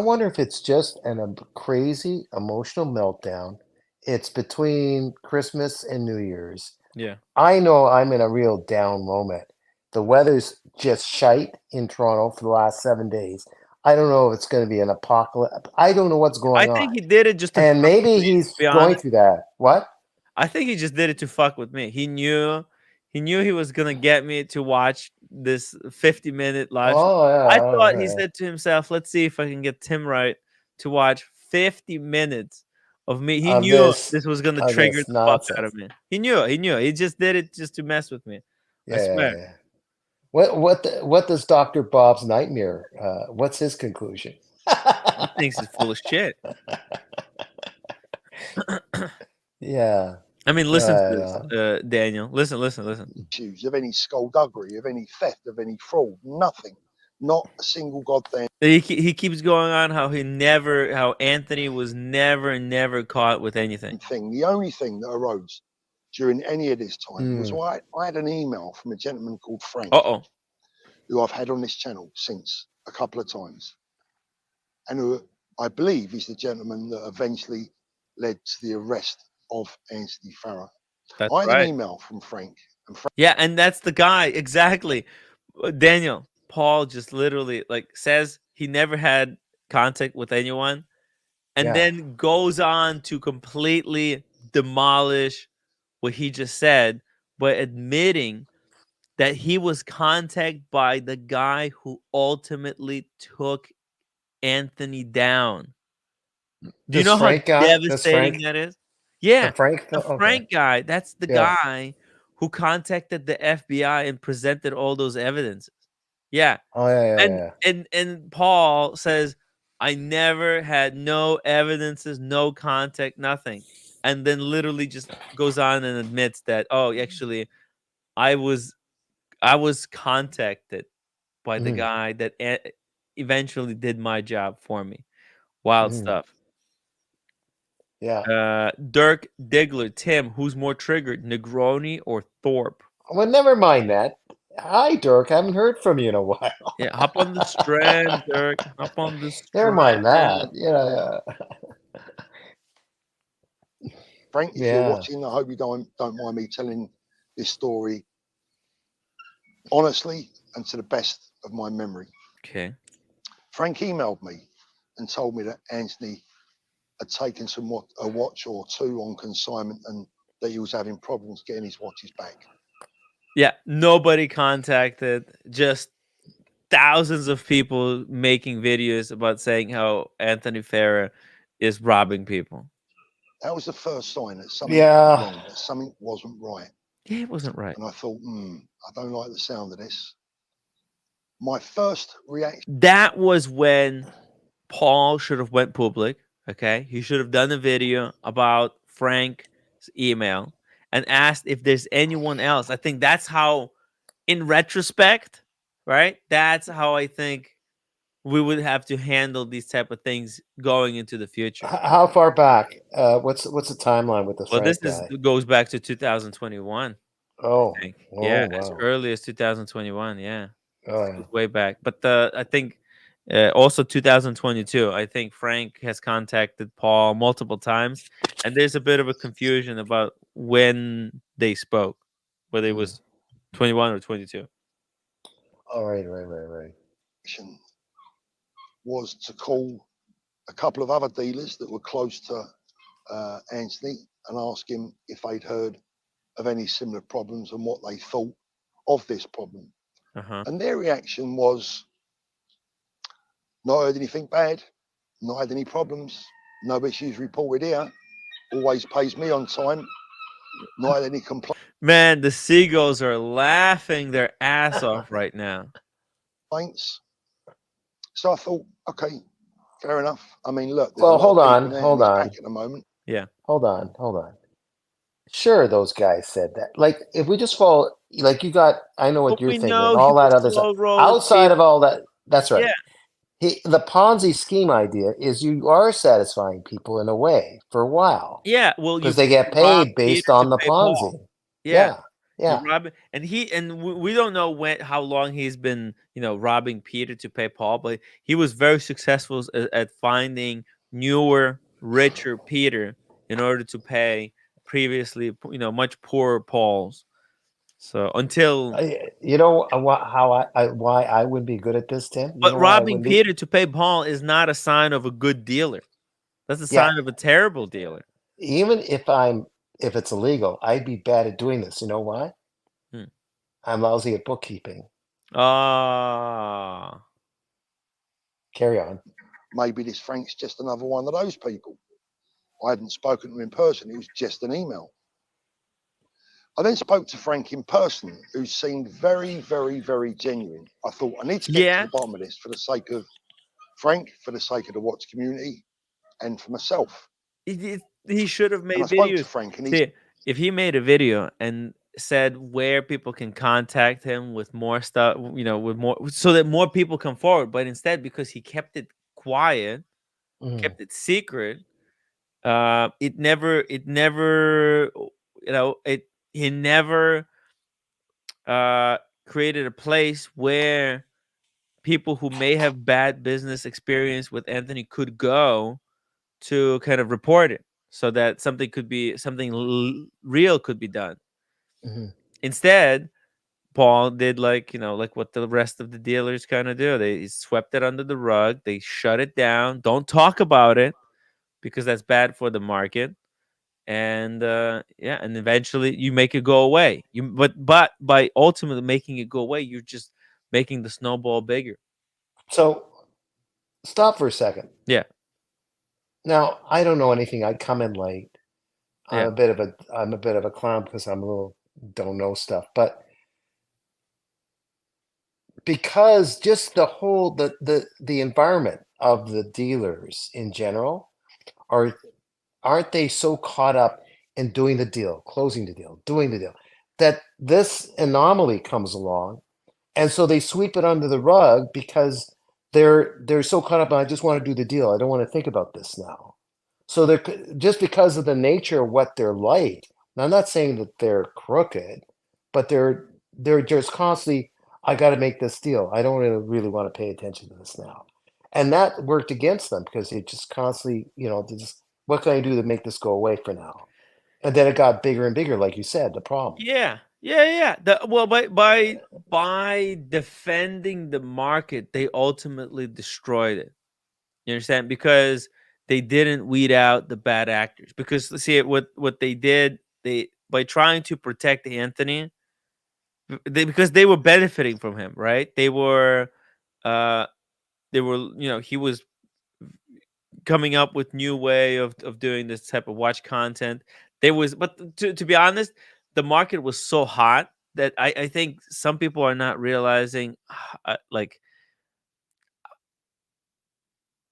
I: wonder if it's just a crazy emotional meltdown. It's between Christmas and New Year's.
A: Yeah.
I: I know I'm in a real down moment. The weather's just shite in Toronto for the last 7 days. I don't know if it's going to be an apocalypse. I don't know what's
A: I
I: going
A: think
I: on.
A: he did it just to
I: And
A: fuck with
I: maybe
A: me, to
I: he's
A: be
I: going
A: honest.
I: through that. What?
A: I think he just did it to fuck with me. He knew he was gonna get me to watch this 50-minute live stream.
I: Oh,
A: I
I: yeah.
A: thought he said to himself, "Let's see if I can get Tim right to watch 50 minutes of me." He knew this was gonna
I: Of
A: trigger
I: this
A: the fuck out of
I: nonsense.
A: me. He knew. He just did it just to mess with me. I
I: Yeah, yeah,
A: swear.
I: yeah. What does Dr. Bob's nightmare? What's his conclusion?
A: He thinks he's full of shit.
I: Yeah.
A: I mean, listen to this, Daniel. Listen.
B: Issues of any skullduggery, of any theft, of any fraud. Nothing. Not a single goddamn.
A: He keeps going on how Anthony was never caught with anything.
B: The only thing that arose during any of this time was I had an email from a gentleman called Frank, who I've had on this channel since a couple of times, and who I believe is the gentleman that eventually led to the arrest of Anthony Farah.
A: That's
B: I had
A: right.
B: an email from Frank.
A: Yeah, and that's the guy exactly. Daniel Paul just literally says he never had contact with anyone, and then goes on to completely demolish what he just said, but admitting that he was contacted by the guy who ultimately took Anthony down. Do you know how devastating that is? Yeah, the Frank guy. That's the guy who contacted the FBI and presented all those evidences. Yeah.
I: Oh, yeah.
A: And Paul says, I never had no evidences, no contact, nothing. And then literally just goes on and admits that, oh, actually, I was I was contacted by the
I: Mhm.
A: guy that eventually did my job for me. Wild
I: Mhm.
A: stuff.
I: Yeah.
A: Dirk Diggler, Tim, who's more triggered, Negroni or Thorpe?
I: Well, never mind that. Hi, Dirk. I haven't heard from you in a while.
A: Yeah, hop on the strand, Dirk. Hop on the
I: Never mind
A: strand.
I: that. Yeah.
B: Frank, if you're
I: Yeah.
B: watching, I hope you don't mind me telling this story honestly and to the best of my memory.
A: Okay.
B: Frank emailed me and told me that Anthony had taken a watch or two on consignment and that he was having problems getting his watches back.
A: Yeah, nobody contacted, just thousands of people making videos about saying how Anthony Farah is robbing people.
B: That was the first sign that something was wrong, that something wasn't right.
A: Yeah, it wasn't right.
B: And I thought, I don't like the sound of this. My first reaction.
A: That was when Paul should have went public. Okay, he should have done a video about Frank's email and asked if there's anyone else. I think that's how, in retrospect, right? That's how I think we would have to handle these type of things going into the future.
I: How far back? What's the timeline with the
A: Well,
I: Frank
A: this
I: guy?
A: goes back to 2021.
I: Oh,
A: I think.
I: oh,
A: Yeah, as
I: wow.
A: early as 2021. Yeah,
I: Oh,
A: it
I: yeah.
A: goes way back. But I think also 2022. I think Frank has contacted Paul multiple times, and there's a bit of a confusion about when they spoke, whether it was 21 or 22.
I: All right.
B: Was to call a couple of other dealers that were close to Anthony and ask him if they'd heard of any similar problems and what they thought of this problem. And their reaction was, not heard anything bad, not had any problems, no issues reported here, always pays me on time, not had any complaints.
A: Man, the seagulls are laughing their ass off right now.
B: So I thought, okay, fair enough. I mean, look, there's
I: Well,
B: a lot
I: hold
B: of
I: on,
B: people in
I: hold
B: Anthony's
I: on.
B: back at the moment.
A: Yeah.
I: Hold on. Sure, those guys said that. Like, if we just follow, like you got, I know what
A: But
I: you're
A: we
I: thinking,
A: know he
I: all that
A: was
I: other stuff.
A: slow rolling
I: Outside of
A: people.
I: all that, that's right.
A: Yeah.
I: The Ponzi scheme idea is you are satisfying people in a way for a while.
A: Yeah, well,
I: because they get
A: rob
I: paid based
A: Peter to
I: on the
A: pay Paul.
I: Ponzi.
A: Yeah.
I: Yeah.
A: You're robbing, and we don't know how long he's been, robbing Peter to pay Paul, but he was very successful at finding newer, richer Peter in order to pay previously, much poorer Pauls. So until,
I: You know why I wouldn't be good at this, Tim? You
A: but
I: know why I
A: robbing
I: wouldn't be?
A: Peter to pay Paul is not a sign of a good dealer. That's a
I: Yeah.
A: sign of a terrible dealer.
I: Even if it's illegal, I'd be bad at doing this. You know why? I'm lousy at bookkeeping.
A: Ah.
I: Carry on.
B: Maybe this Frank's just another one of those people. I hadn't spoken to him in person. It was just an email. I then spoke to Frank in person, who seemed very, very, very genuine. I thought, I need to get to the bottom of this for the sake of Frank, for the sake of the watch community, and for myself.
A: He should have made
B: and I spoke to
A: videos.
B: Frank, and
A: See, if he made a video and said where people can contact him with more stuff, with more, so that more people come forward, but instead, because he kept it quiet, kept it secret, he never created a place where people who may have bad business experience with Anthony could go to kind of report it, so that something real could be done. Instead, Paul did like what the rest of the dealers kind of do. They swept it under the rug. They shut it down. Don't talk about it because that's bad for the market. And and eventually you make it go away. But by ultimately making it go away, you're just making the snowball bigger.
I: So stop for a second.
A: Yeah.
I: Now, I don't know anything. I come in late.
A: Yeah.
I: I'm a bit of a clown because I'm a little don't know stuff. But because just the whole the environment of the dealers in general aren't they so caught up in doing the deal, closing the deal, doing the deal, that this anomaly comes along, and so they sweep it under the rug because they're so caught up. I just want to do the deal. I don't want to think about this now. So they're just because of the nature of what they're like. Now, I'm not saying that they're crooked, but they're just constantly. I got to make this deal. I don't really want to pay attention to this now, and that worked against them because they just constantly, just what can I do to make this go away for now? And then it got bigger and bigger, like you said, the problem.
A: Yeah. Well, by defending the market, they ultimately destroyed it. You understand? Because they didn't weed out the bad actors. Because see, what they did, they by trying to protect Anthony, because they were benefiting from him, right? They were, he was coming up with new way of doing this type of watch content. But to be honest, the market was so hot that I think some people are not realizing like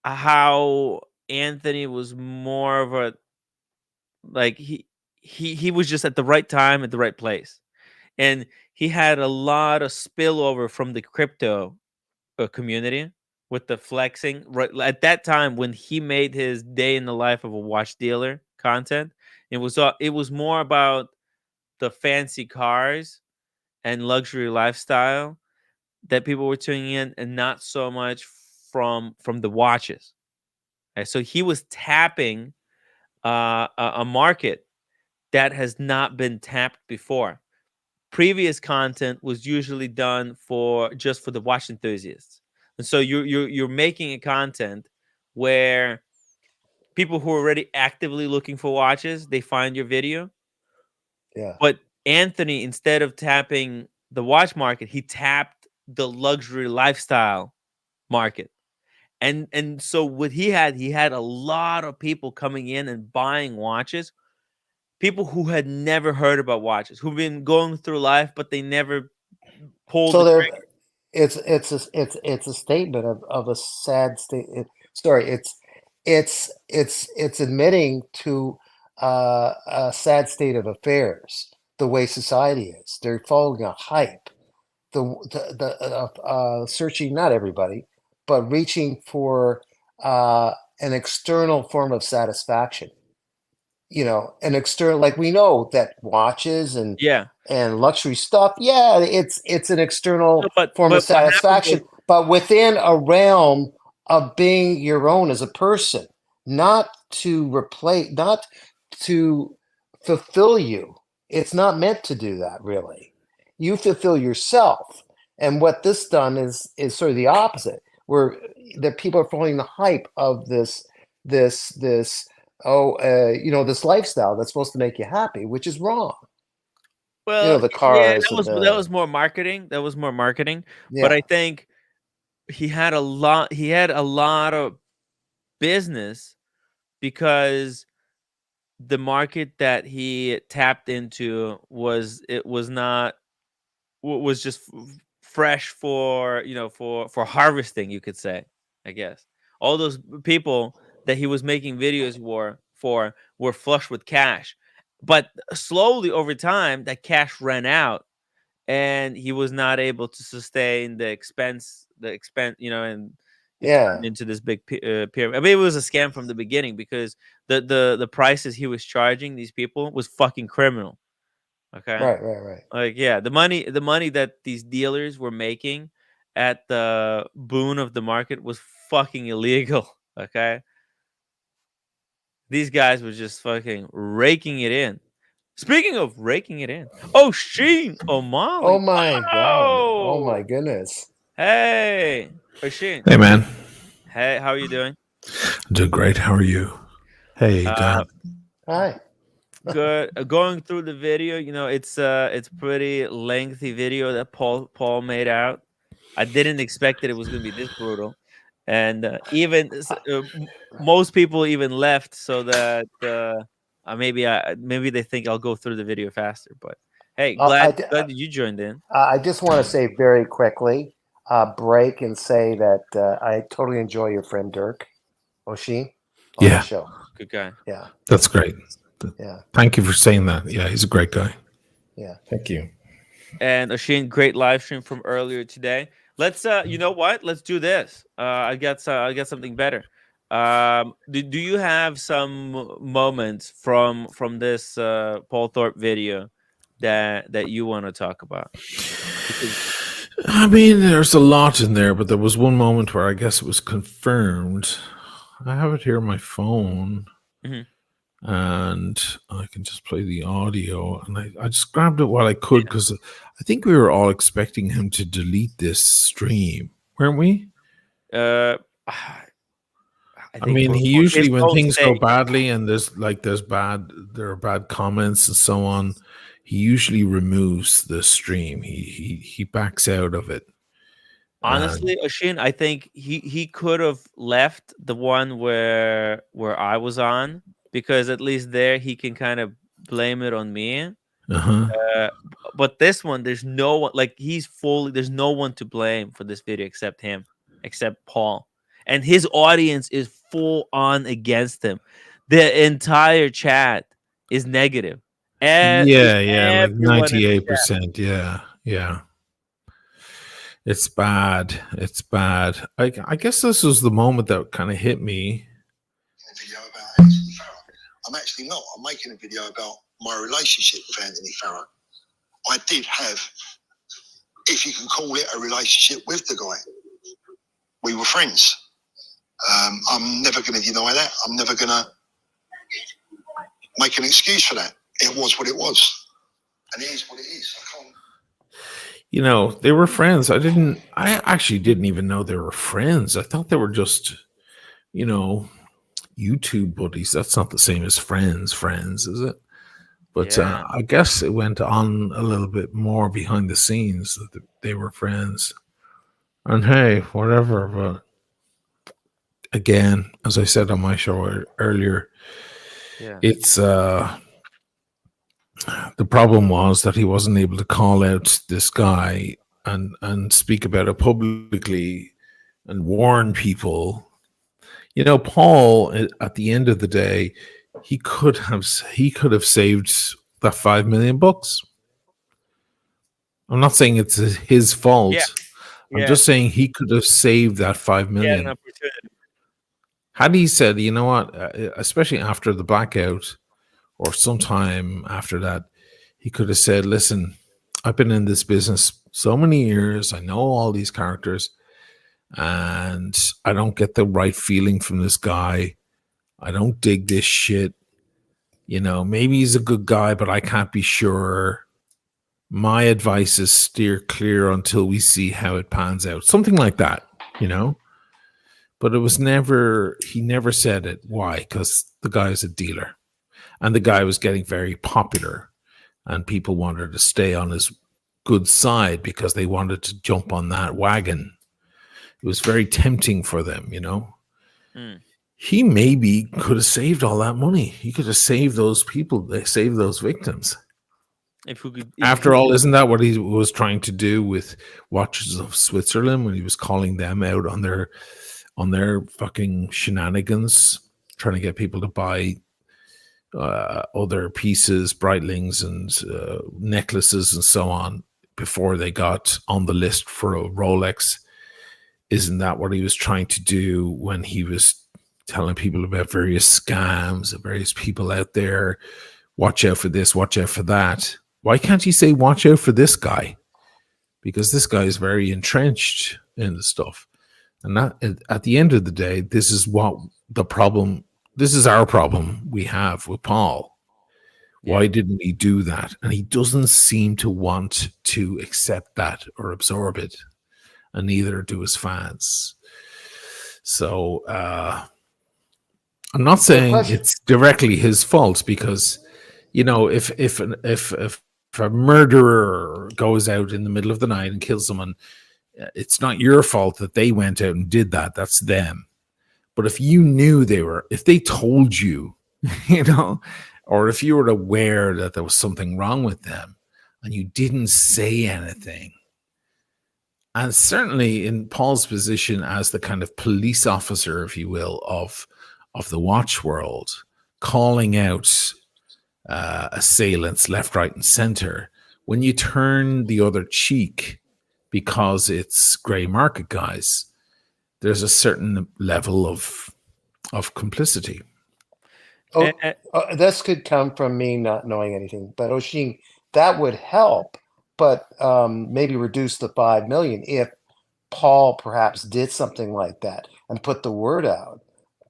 A: how Anthony was more of a, like, he was just at the right time at the right place, and he had a lot of spillover from the crypto community with the flexing right at that time when he made his day in the life of a watch dealer content. It was more about the fancy cars and luxury lifestyle that people were tuning in, and not so much from the watches. And so he was tapping a market that has not been tapped before. Previous content was usually done just for the watch enthusiasts, and so you're making a content where people who are already actively looking for watches, they find your video.
I: Yeah.
A: But Anthony, instead of tapping the watch market, he tapped the luxury lifestyle market. And so what he had a lot of people coming in and buying watches, people who had never heard about watches, who've been going through life, but they never pulled
I: So
A: the
I: there,
A: trigger.
I: it's a statement of a sad state. Sorry, it's admitting to a sad state of affairs. The way society is, they're following a hype. Searching, not everybody, but reaching for an external form of satisfaction. An external, like we know that watches
A: Yeah.
I: and luxury stuff, yeah, it's an
A: No,
I: external
A: but
I: form of
A: what happened was,
I: satisfaction, but within a realm of being your own as a person, not to replace, not to fulfill you. It's not meant to do that, really. You fulfill yourself. And what this done is sort of the opposite, where the people are following the hype of this this lifestyle that's supposed to make you happy, which is wrong.
A: well,
I: The
A: yeah,
I: cars and
A: that was more marketing. That was more marketing. But
I: yeah,
A: I think he had a lot of business because the market that he tapped into was not was just fresh for, for harvesting, you could say. I guess all those people that he was making videos were flush with cash, but slowly over time that cash ran out, and he was not able to sustain the expense, and it
I: yeah,
A: turned into this big pyramid. I mean, it was a scam from the beginning because the prices he was charging these people was fucking criminal. Okay.
I: right.
A: Like, yeah, the money that these dealers were making at the boon of the market was fucking illegal. Okay. These guys were just fucking raking it in. Speaking of raking it in, oh, Sheen
I: Oh
A: O'Malley.
I: my God. Oh my
A: Oh,
I: goodness.
A: hey, Sheen.
O: Hey, man.
A: Hey, how are you doing?
O: I'm doing great. How are you? Hey,
A: Uh,
O: Dan.
I: Hi.
A: Good. Going through the video, it's pretty lengthy video that Paul made out. I didn't expect that it was going to be this brutal, and most people even left so that maybe they think I'll go through the video faster. But hey,
I: I,
A: glad that you joined in.
I: I just want to say very quickly, break and say that I totally enjoy your friend Dirk O'Sheen on the
O: Yeah,
I: show.
A: Good guy.
I: Yeah,
O: that's great.
I: yeah,
O: Thank you for saying that. Yeah, he's a great guy.
I: yeah.
O: Thank you.
A: and Oshin, great live stream from earlier today. Let's you know what? Let's do this. I got something better. Do you have some moments from this Paul Thorpe video that you want to talk about? Because
O: I mean, there's a lot in there, but there was one moment where I guess it was confirmed. I have it here on my phone, and I can just play the audio. And I just grabbed it while I could because I think we were all expecting him to delete this stream, weren't we?
A: I
O: mean, he usually, when things go badly and there are bad comments and so on, he usually removes the stream. He backs out of it.
A: Honestly, Oshin, I think he could have left the one where I was on, because at least there he can kind of blame it on me. But this one, there's no one, like, there's no one to blame for this video except him, except Paul. And his audience is full on against him. The entire chat is negative.
O: Yeah, like 98%. Yeah. It's bad. I guess this was the moment that kind of hit me.
B: I'm actually not. I'm making a video about my relationship with Anthony Farrow. I did have, if you can call it, a relationship with the guy. We were friends. I'm never going to deny that. I'm never going to make an excuse for that. It was what it was. And it is what it is. I can't.
O: You know, they were friends. I actually didn't even know they were friends. I thought they were just, YouTube buddies. That's not the same as friends, is it? But I guess it went on a little bit more behind the scenes that they were friends. And hey, whatever. But again, as I said on my show earlier, it's the problem was that he wasn't able to call out this guy and speak about it publicly and warn people. Paul, at the end of the day, he could have saved that $5 million. I'm not saying it's his fault. I'm just saying he could have saved that $5 million. Had he said, you know what, especially after the blackout or sometime after that, he could have said, listen, I've been in this business so many years. I know all these characters and I don't get the right feeling from this guy. I don't dig this shit. Maybe he's a good guy, but I can't be sure. My advice is steer clear until we see how it pans out. Something like that, But it was he never said it. Why? Because the guy is a dealer. And the guy was getting very popular. And people wanted to stay on his good side because they wanted to jump on that wagon. It was very tempting for them, He maybe could have saved all that money. He could have saved those people. They saved those victims. After all, isn't that what he was trying to do with Watches of Switzerland when he was calling them out on their fucking shenanigans, trying to get people to buy other pieces, Breitlings and necklaces and so on before they got on the list for a Rolex? Isn't that what he was trying to do when he was telling people about various scams and various people out there? Watch out for this, watch out for that. Why can't he say watch out for this guy? Because this guy is very entrenched in the stuff. And that, at the end of the day, this is what the problem, this is our problem we have with Paul. Why didn't he do that? And he doesn't seem to want to accept that or absorb it. And neither do his fans. So I'm not saying it's directly his fault, because if a murderer goes out in the middle of the night and kills someone, it's not your fault that they went out and did that. That's them. But if you knew if they told you, or if you were aware that there was something wrong with them and you didn't say anything, and certainly in Paul's position as the kind of police officer, if you will, of the watch world, calling out assailants left, right, and center when you turn the other cheek because it's gray market guys, there's a certain level of complicity.
I: This could come from me not knowing anything, but Oshin, that would help, but maybe reduce the 5 million if Paul perhaps did something like that and put the word out.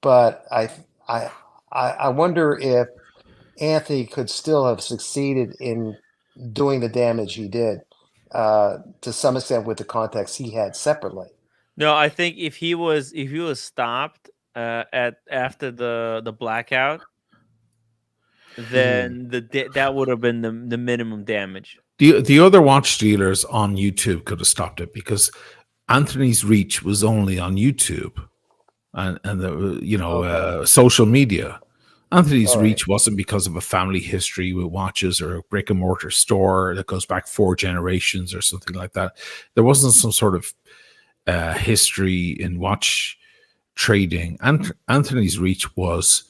I: But I wonder if Anthony could still have succeeded in doing the damage he did to some extent with the context he had separately.
A: No, I think if he was stopped after the blackout, then that would have been the minimum damage.
O: The other watch dealers on YouTube could have stopped it because Anthony's reach was only on YouTube and the social media. Anthony's reach wasn't because of a family history with watches or a brick and mortar store that goes back 4 generations or something like that. There wasn't some sort of history in watch trading. And Anthony's reach was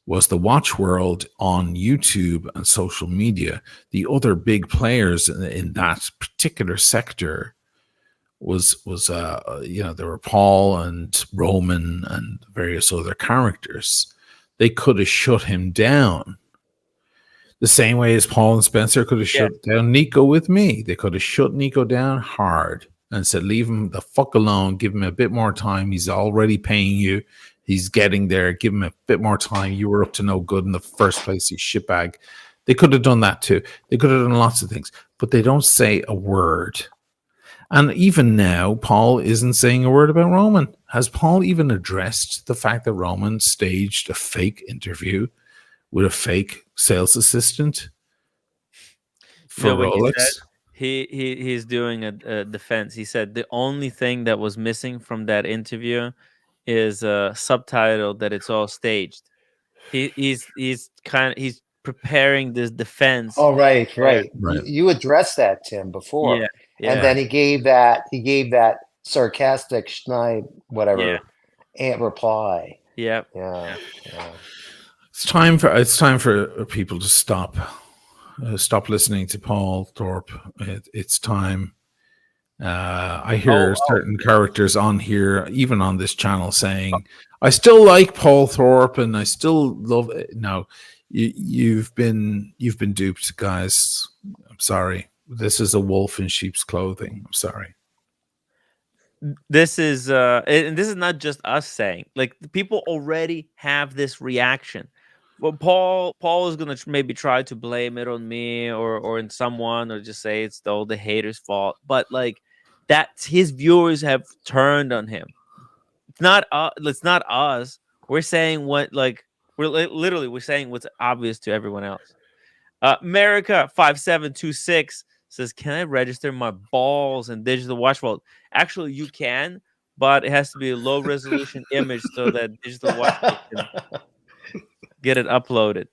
O: the watch world on YouTube and social media. The other big players in that particular sector was there were Paul and Roman and various other characters. They could have shut him down the same way as Paul and Spencer could have shut down Nico with me. They could have shut Nico down hard and said, leave him the fuck alone. Give him a bit more time. He's already paying you. He's getting there. Give him a bit more time. You were up to no good in the first place, you shitbag. They could have done that too. They could have done lots of things, but they don't say a word. And even now, Paul isn't saying a word about Roman. Has Paul even addressed the fact that Roman staged a fake interview with a fake sales assistant for Rolex?
A: He's doing a defense. He said the only thing that was missing from that interview is a subtitle that it's all staged. He's preparing this defense.
I: Oh, right. You addressed that, Tim, before.
A: Yeah.
I: And then he gave that sarcastic schneid whatever reply.
A: Yeah.
O: It's time for people to stop listening to Paul Thorpe. It's time. I hear certain characters on here, even on this channel, saying, "I still like Paul Thorpe and I still love it." No, you've been duped, guys. I'm sorry. This is a wolf in sheep's clothing. I'm sorry.
A: This is and this is not just us saying. Like, the people already have this reaction. Well, Paul is gonna maybe try to blame it on me or in someone, or just say it's all the haters' fault. But like, that's his viewers have turned on him. It's not us. We're saying what, like, we're saying what's obvious to everyone else. America 5726 says, "Can I register my balls in digital watch vault?" Actually, you can, but it has to be a low resolution image so that digital watch vault can get it uploaded.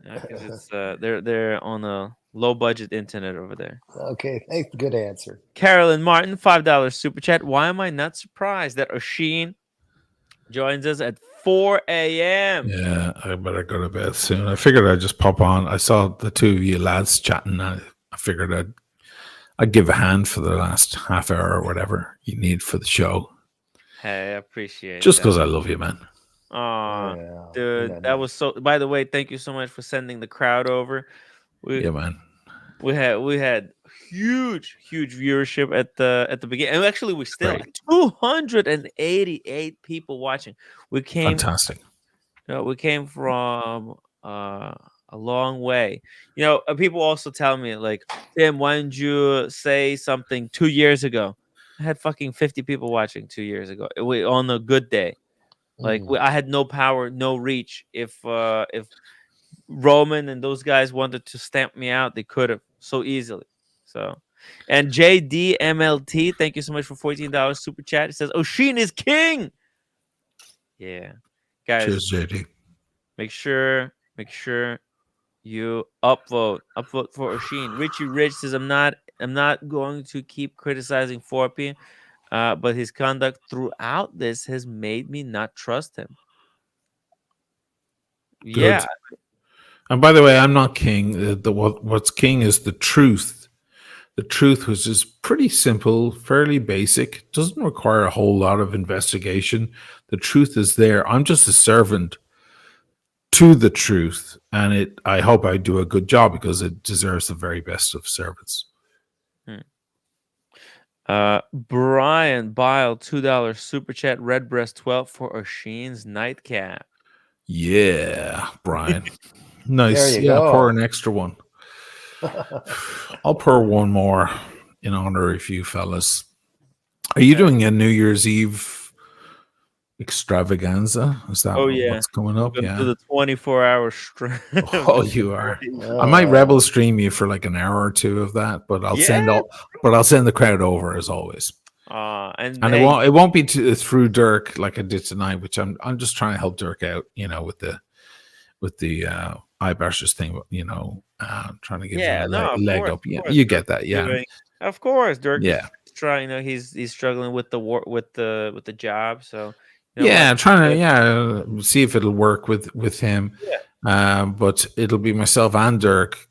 A: Because it's they're on a low budget internet over there.
I: Okay, thanks. Good answer.
A: Carolyn Martin, $5 super chat. Why am I not surprised that Oshin joins us at 4 a.m.?
O: Yeah, I better go to bed soon. I figured I'd just pop on. I saw the two of you lads chatting. I figured I'd give a hand for the last half hour or whatever you need for the show.
A: Hey, I appreciate
O: just because I love you, man.
A: Oh, dude, that was so. By the way, thank you so much for sending the crowd over.
O: Yeah, man.
A: We had huge viewership at the beginning, and actually we still 288 people watching. We came
O: fantastic.
A: We came from a long way. People also tell me, like, Tim, why didn't you say something 2 years ago? I had fucking 50 people watching 2 years ago. On a good day. Like, I had no power, no reach. If Roman and those guys wanted to stamp me out, they could have so easily. So, and JDMLT, thank you so much for $14 super chat. It says, "Oshin is king." Yeah, guys.
O: Cheers, JD.
A: Make sure you upvote for Oshin. Richie Rich says, I'm not going to keep criticizing 4P, but his conduct throughout this has made me not trust him.
O: Good. And by the way, I'm not king. What's king is the truth. The truth, which is pretty simple, fairly basic, doesn't require a whole lot of investigation. The truth is there. I'm just a servant to the truth, and I hope I do a good job because it deserves the very best of servants.
A: Brian Bile, $2 super chat. Redbreast 12 for O'Sheen's nightcap.
O: Yeah, Brian. Nice.
I: There you
O: Yeah,
I: go.
O: pour an extra one. I'll pour one more in honor of you fellas. Are you doing a New Year's Eve extravaganza? Is that what's coming up?
A: We're gonna
O: Yeah.
A: do the 24-hour stream.
O: Oh, you are. I might rebel stream you for like an hour or two of that, but I'll send the crowd over as always.
A: And
O: it won't be through Dirk like I did tonight, which I'm just trying to help Dirk out, with the eyebrushes thing, trying to give him a leg up. Yeah, you get that, yeah.
A: Of course, Dirk is trying. He's struggling with the job, so
O: trying to see if it'll work with him. But it'll be myself and Dirk,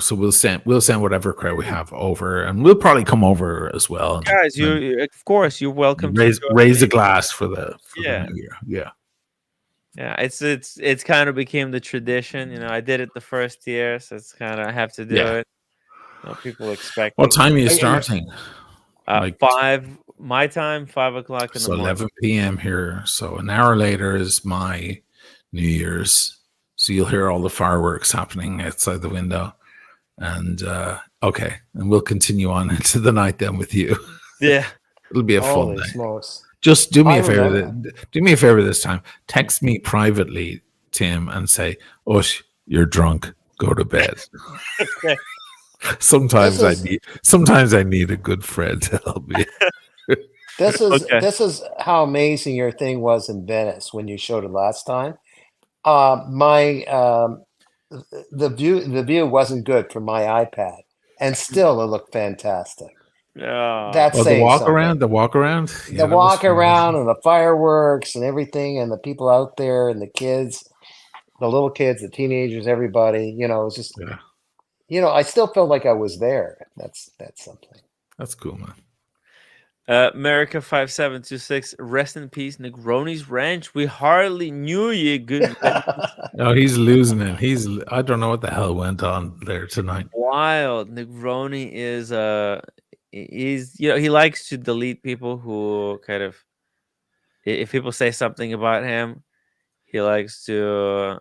O: so we'll send whatever crowd we have over, and we'll probably come over as well.
A: Guys, of course you're welcome.
O: Raise a glass for the new year.
A: Yeah, it's kind of became the tradition. I did it the first year, so it's kind of I have to do it. People expect.
O: What time are you starting?
A: 5 my time, 5 o'clock in the morning.
O: 11 p.m. here. So an hour later is my New Year's. So you'll hear all the fireworks happening outside the window. And and we'll continue on into the night then with you.
A: Yeah,
O: it'll be a fun day.
I: Smokes.
O: Just do me a favor. Do me a favor this time. Text me privately, Tim, and say, "Ush, you're drunk. Go to bed."
A: Okay.
O: Sometimes I need a good friend to help me.
I: This is how amazing your thing was in Venice when you showed it last time. The view wasn't good from my iPad, and still it looked fantastic. That's
O: the walk around, and
I: the fireworks and everything, and the people out there, and the kids, the little kids, the teenagers, everybody. It was just, I still felt like I was there. That's something.
O: That's cool, man.
A: America 5726, rest in peace, Negroni's Ranch. We hardly knew you. Good.
O: No, he's losing it. I don't know what the hell went on there tonight.
A: Wild. Negroni is he likes to delete people who kind of, if people say something about him, he likes to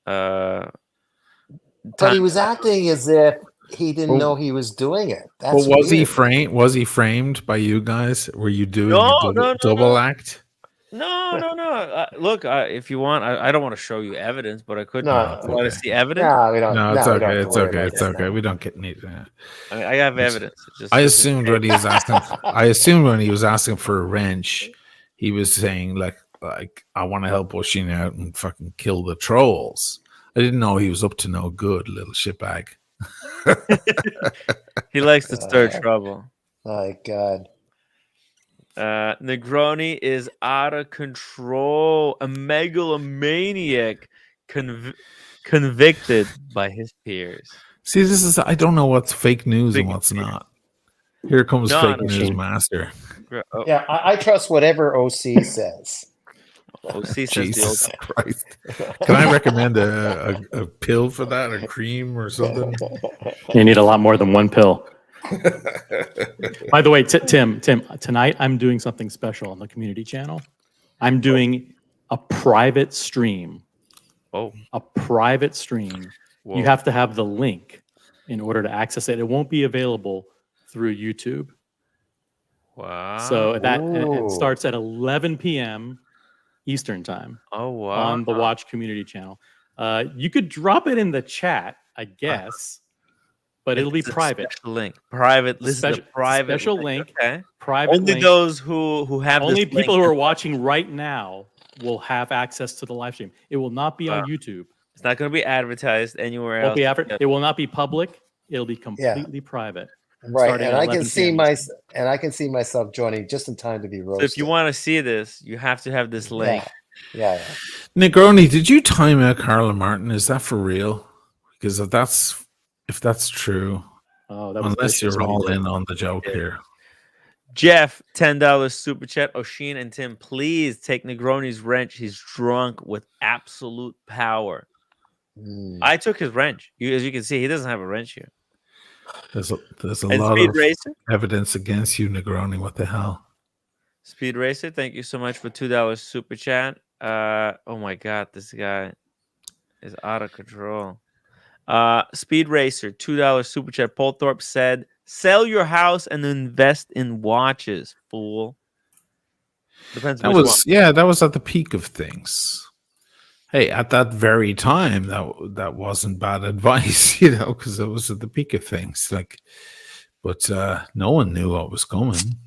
I: but he was acting as if he didn't know he was doing it. That's
O: was he framed? Was he framed by you guys? Were you doing a double act?
A: No. Look, if you want, I don't want to show you evidence, but I could.
I: Want
A: to see evidence?
I: No, we don't.
O: No, it's okay.
I: It's
O: okay. We don't get need.
A: I have evidence.
O: I assumed when he was asking. I assumed when he was asking for a wrench, he was saying like I want to help O'Sheen out and fucking kill the trolls. I didn't know he was up to no good, little shitbag.
A: He likes to stir trouble.
I: My God.
A: Negroni is out of control. A megalomaniac convicted by his peers.
O: See, I don't know what's fake news and what's not. Here comes fake news master.
I: Yeah, I trust whatever OC says.
A: OC says
O: Jesus Christ. Can I recommend a pill for that, a cream or something?
F: You need a lot more than one pill. By the way, Tim, tonight I'm doing something special on the community channel. I'm doing a private stream.
A: Oh,
F: a private stream. Whoa. You have to have the link in order to access it. It won't be available through YouTube.
A: Wow.
F: So it starts at 11 p.m. Eastern time.
A: Oh, wow.
F: On the Watch community channel. You could drop it in the chat, I guess. But it'll be private.
A: Special link. Private. This is a private
F: special link.
A: Okay.
F: Private.
A: Only
F: link.
A: those who have.
F: Only
A: this
F: people
A: link.
F: who are watching right now will have access to the live stream. It will not be on YouTube.
A: It's not going to be advertised anywhere else.
F: It will not be public. It'll be completely private.
I: Right, and I can see myself joining just in time to be roasted.
A: So if you want to see this, you have to have this link.
I: Yeah.
O: Negroni, did you time out Carla Martin? Is that for real? Because if that's true,
F: Oh, that was
O: unless
F: vicious
O: you're
F: what he
O: all
F: did.
O: in on the joke
A: Yeah.
O: here.
A: Jeff, $10 super chat. Oshin and Tim, please take Negroni's wrench. He's drunk with absolute power. I took his wrench. As you can see, he doesn't have a wrench here.
O: There's a
A: And
O: lot
A: Speed
O: of
A: Racer?
O: evidence against you, Negroni. What the hell?
A: Speed Racer, thank you so much for $2 super chat. Oh my God, this guy is out of control. Speed Racer, $2 super chat. Paul Thorpe said, "Sell your house and invest in watches, fool." Depends
O: That
A: which one.
O: that was at the peak of things. Hey, at that very time, that wasn't bad advice, because it was at the peak of things. But no one knew what was coming.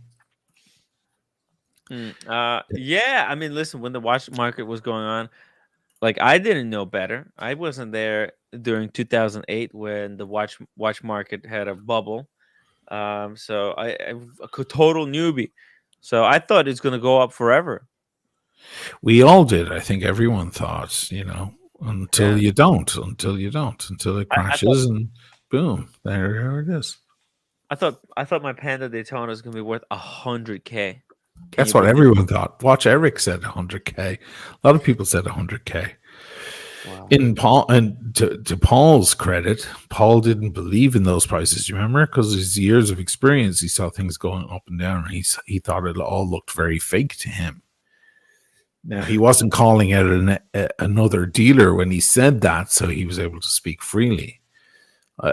A: Yeah, I mean, listen, when the watch market was going on, I didn't know better. I wasn't there during 2008 when the watch market had a bubble. So I'm a total newbie. So I thought it's going to go up forever.
O: We all did. I think everyone thought, until
A: Yeah.
O: you don't, until it crashes and boom, there it is.
A: I thought my Panda Daytona is going to be worth $100K.
O: That's what everyone thought. Watch Eric said 100K. A lot of people said 100K. Wow. To Paul's credit, Paul didn't believe in those prices. You remember? Because his years of experience, he saw things going up and down, and he thought it all looked very fake to him. Now, he wasn't calling out another dealer when he said that, so he was able to speak freely.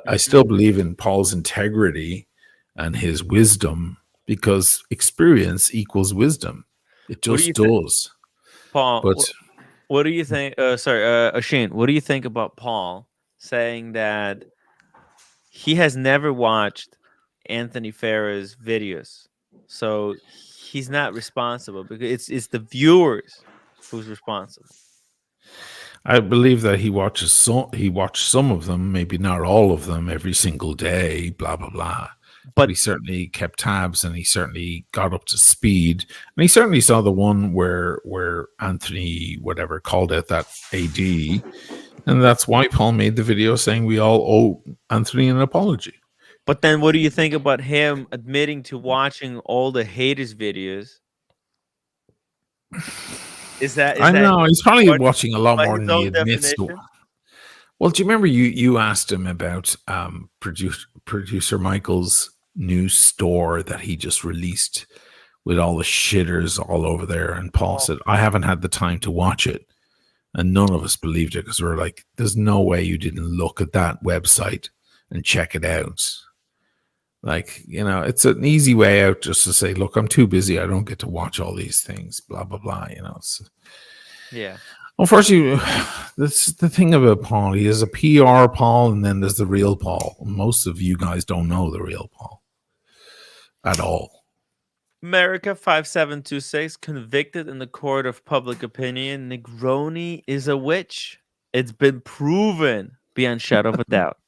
O: I still believe in Paul's integrity and his wisdom, because experience equals wisdom. It just does.
A: Paul,
O: but
A: what do you think? Oshin, what do you think about Paul saying that he has never watched Anthony Farah's videos, so he's not responsible because it's the viewers who's responsible?
O: I believe that he watched some of them, maybe not all of them, every single day, blah, blah, blah. But he certainly kept tabs, and he certainly got up to speed. And he certainly saw the one where Anthony, whatever, called out that AD. And that's why Paul made the video saying we all owe Anthony an apology.
A: But then what do you think about him admitting to watching all the haters' videos?
O: I know he's probably watching a lot more than he admits to. Well, do you remember you asked him about producer Michael's new store that he just released with all the shitters all over there? And Paul said, I haven't had the time to watch it. And none of us believed it, because we were like, there's no way you didn't look at that website and check it out. It's an easy way out just to say, look, I'm too busy. I don't get to watch all these things, blah, blah, blah.
A: Yeah.
O: Unfortunately, this is the thing about Paul. He is a PR Paul, and then there's the real Paul. Most of you guys don't know the real Paul at all.
A: America 5726, convicted in the court of public opinion. Negroni is a witch. It's been proven beyond shadow of a doubt.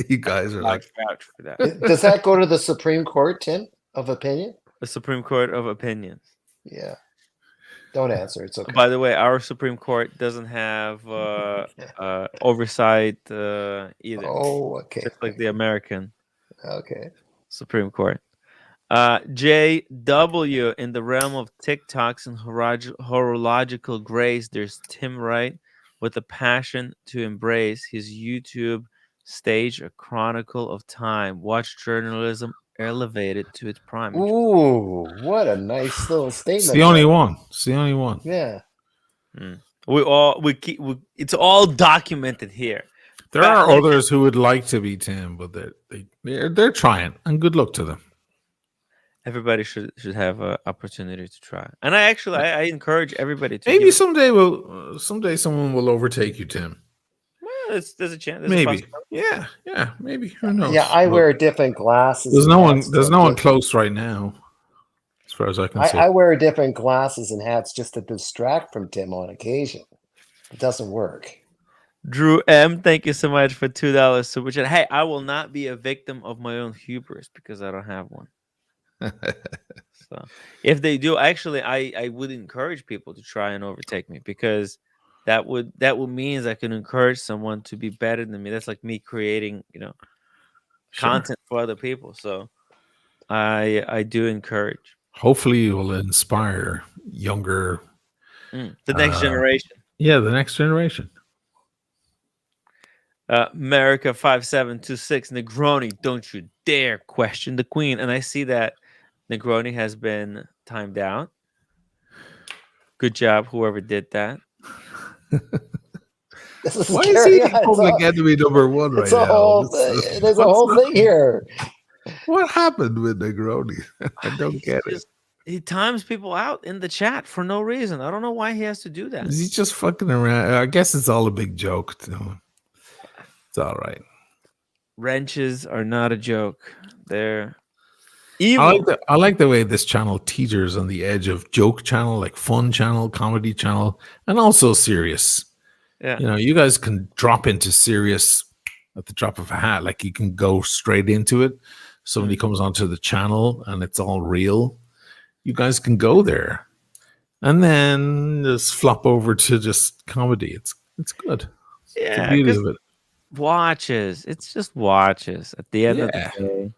O: You guys are like,
A: vouch for that.
I: Does that go to the Supreme Court, Tim, of opinion?
A: The Supreme Court of Opinions.
I: Yeah. Don't answer. It's okay.
A: By the way, our Supreme Court doesn't have oversight either.
I: Oh, okay.
A: Just like the American Supreme Court. JW, in the realm of TikToks and horological grace, there's Tim Wright with a passion to embrace his YouTube stage, a chronicle of time. Watch journalism elevated to its prime.
I: Ooh, what a nice little statement.
O: It's the only one. It's the only one.
I: Yeah.
A: It's all documented here.
O: There are others who would like to be Tim, but they're trying, and good luck to them.
A: Everybody should have an opportunity to try, and I encourage everybody to.
O: Maybe someday someone will overtake you, Tim.
A: Well, there's a chance. There's
O: Maybe, yeah, maybe. Who knows?
I: Yeah, I wear different glasses.
O: There's no one close right now, as far as I can see.
I: I wear different glasses and hats just to distract from Tim on occasion. It doesn't work.
A: Drew M, thank you so much for $2 super chat. Hey, I will not be a victim of my own hubris because I don't have one. So if they do, actually, I would encourage people to try and overtake me, because that would means I can encourage someone to be better than me. That's like me creating,
O: Sure.
A: content for other people. So I do encourage.
O: Hopefully, it will inspire younger,
A: the next generation.
O: Yeah, the next generation.
A: America 5726 Negroni, don't you dare question the queen. And I see that Negroni has been timed out. Good job, whoever did that.
I: This is
O: Why
I: scary.
O: is he public enemy number one right now?
I: There's a whole thing here.
O: What happened with Negroni? I don't get it.
A: He times people out in the chat for no reason. I don't know why he has to do that.
O: He's just fucking around. I guess it's all a big joke. It's all right.
A: Wrenches are not a joke. They're evil.
O: I like the way this channel teeters on the edge of joke channel, like fun channel, comedy channel, and also serious.
A: Yeah.
O: You guys can drop into serious at the drop of a hat. Like you can go straight into it. Somebody comes onto the channel and it's all real. You guys can go there, and then just flop over to just comedy. It's good.
A: Yeah,
O: the beauty of it.
A: Watches. It's just watches. At the end of the day,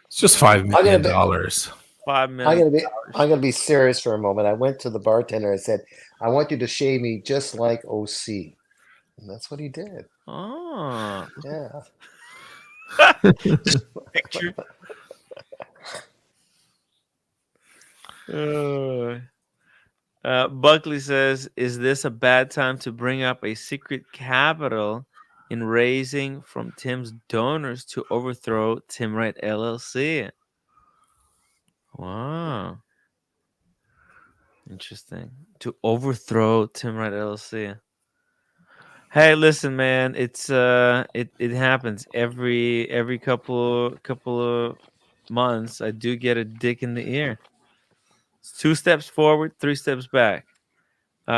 O: it's just $5 million.
A: $5 million.
I: I'm gonna be serious for a moment. I went to the bartender and said, "I want you to shave me just like OC," and that's what he did.
A: Oh,
I: yeah.
A: Picture. Buckley says, "Is this a bad time to bring up a secret capital in raising from Tim's donors to overthrow Tim Wright LLC?" Wow, interesting. To overthrow Tim Wright LLC. Hey, listen, man. It's it happens every couple of months. I do get a dick in the ear. It's 2 steps forward, 3 steps back.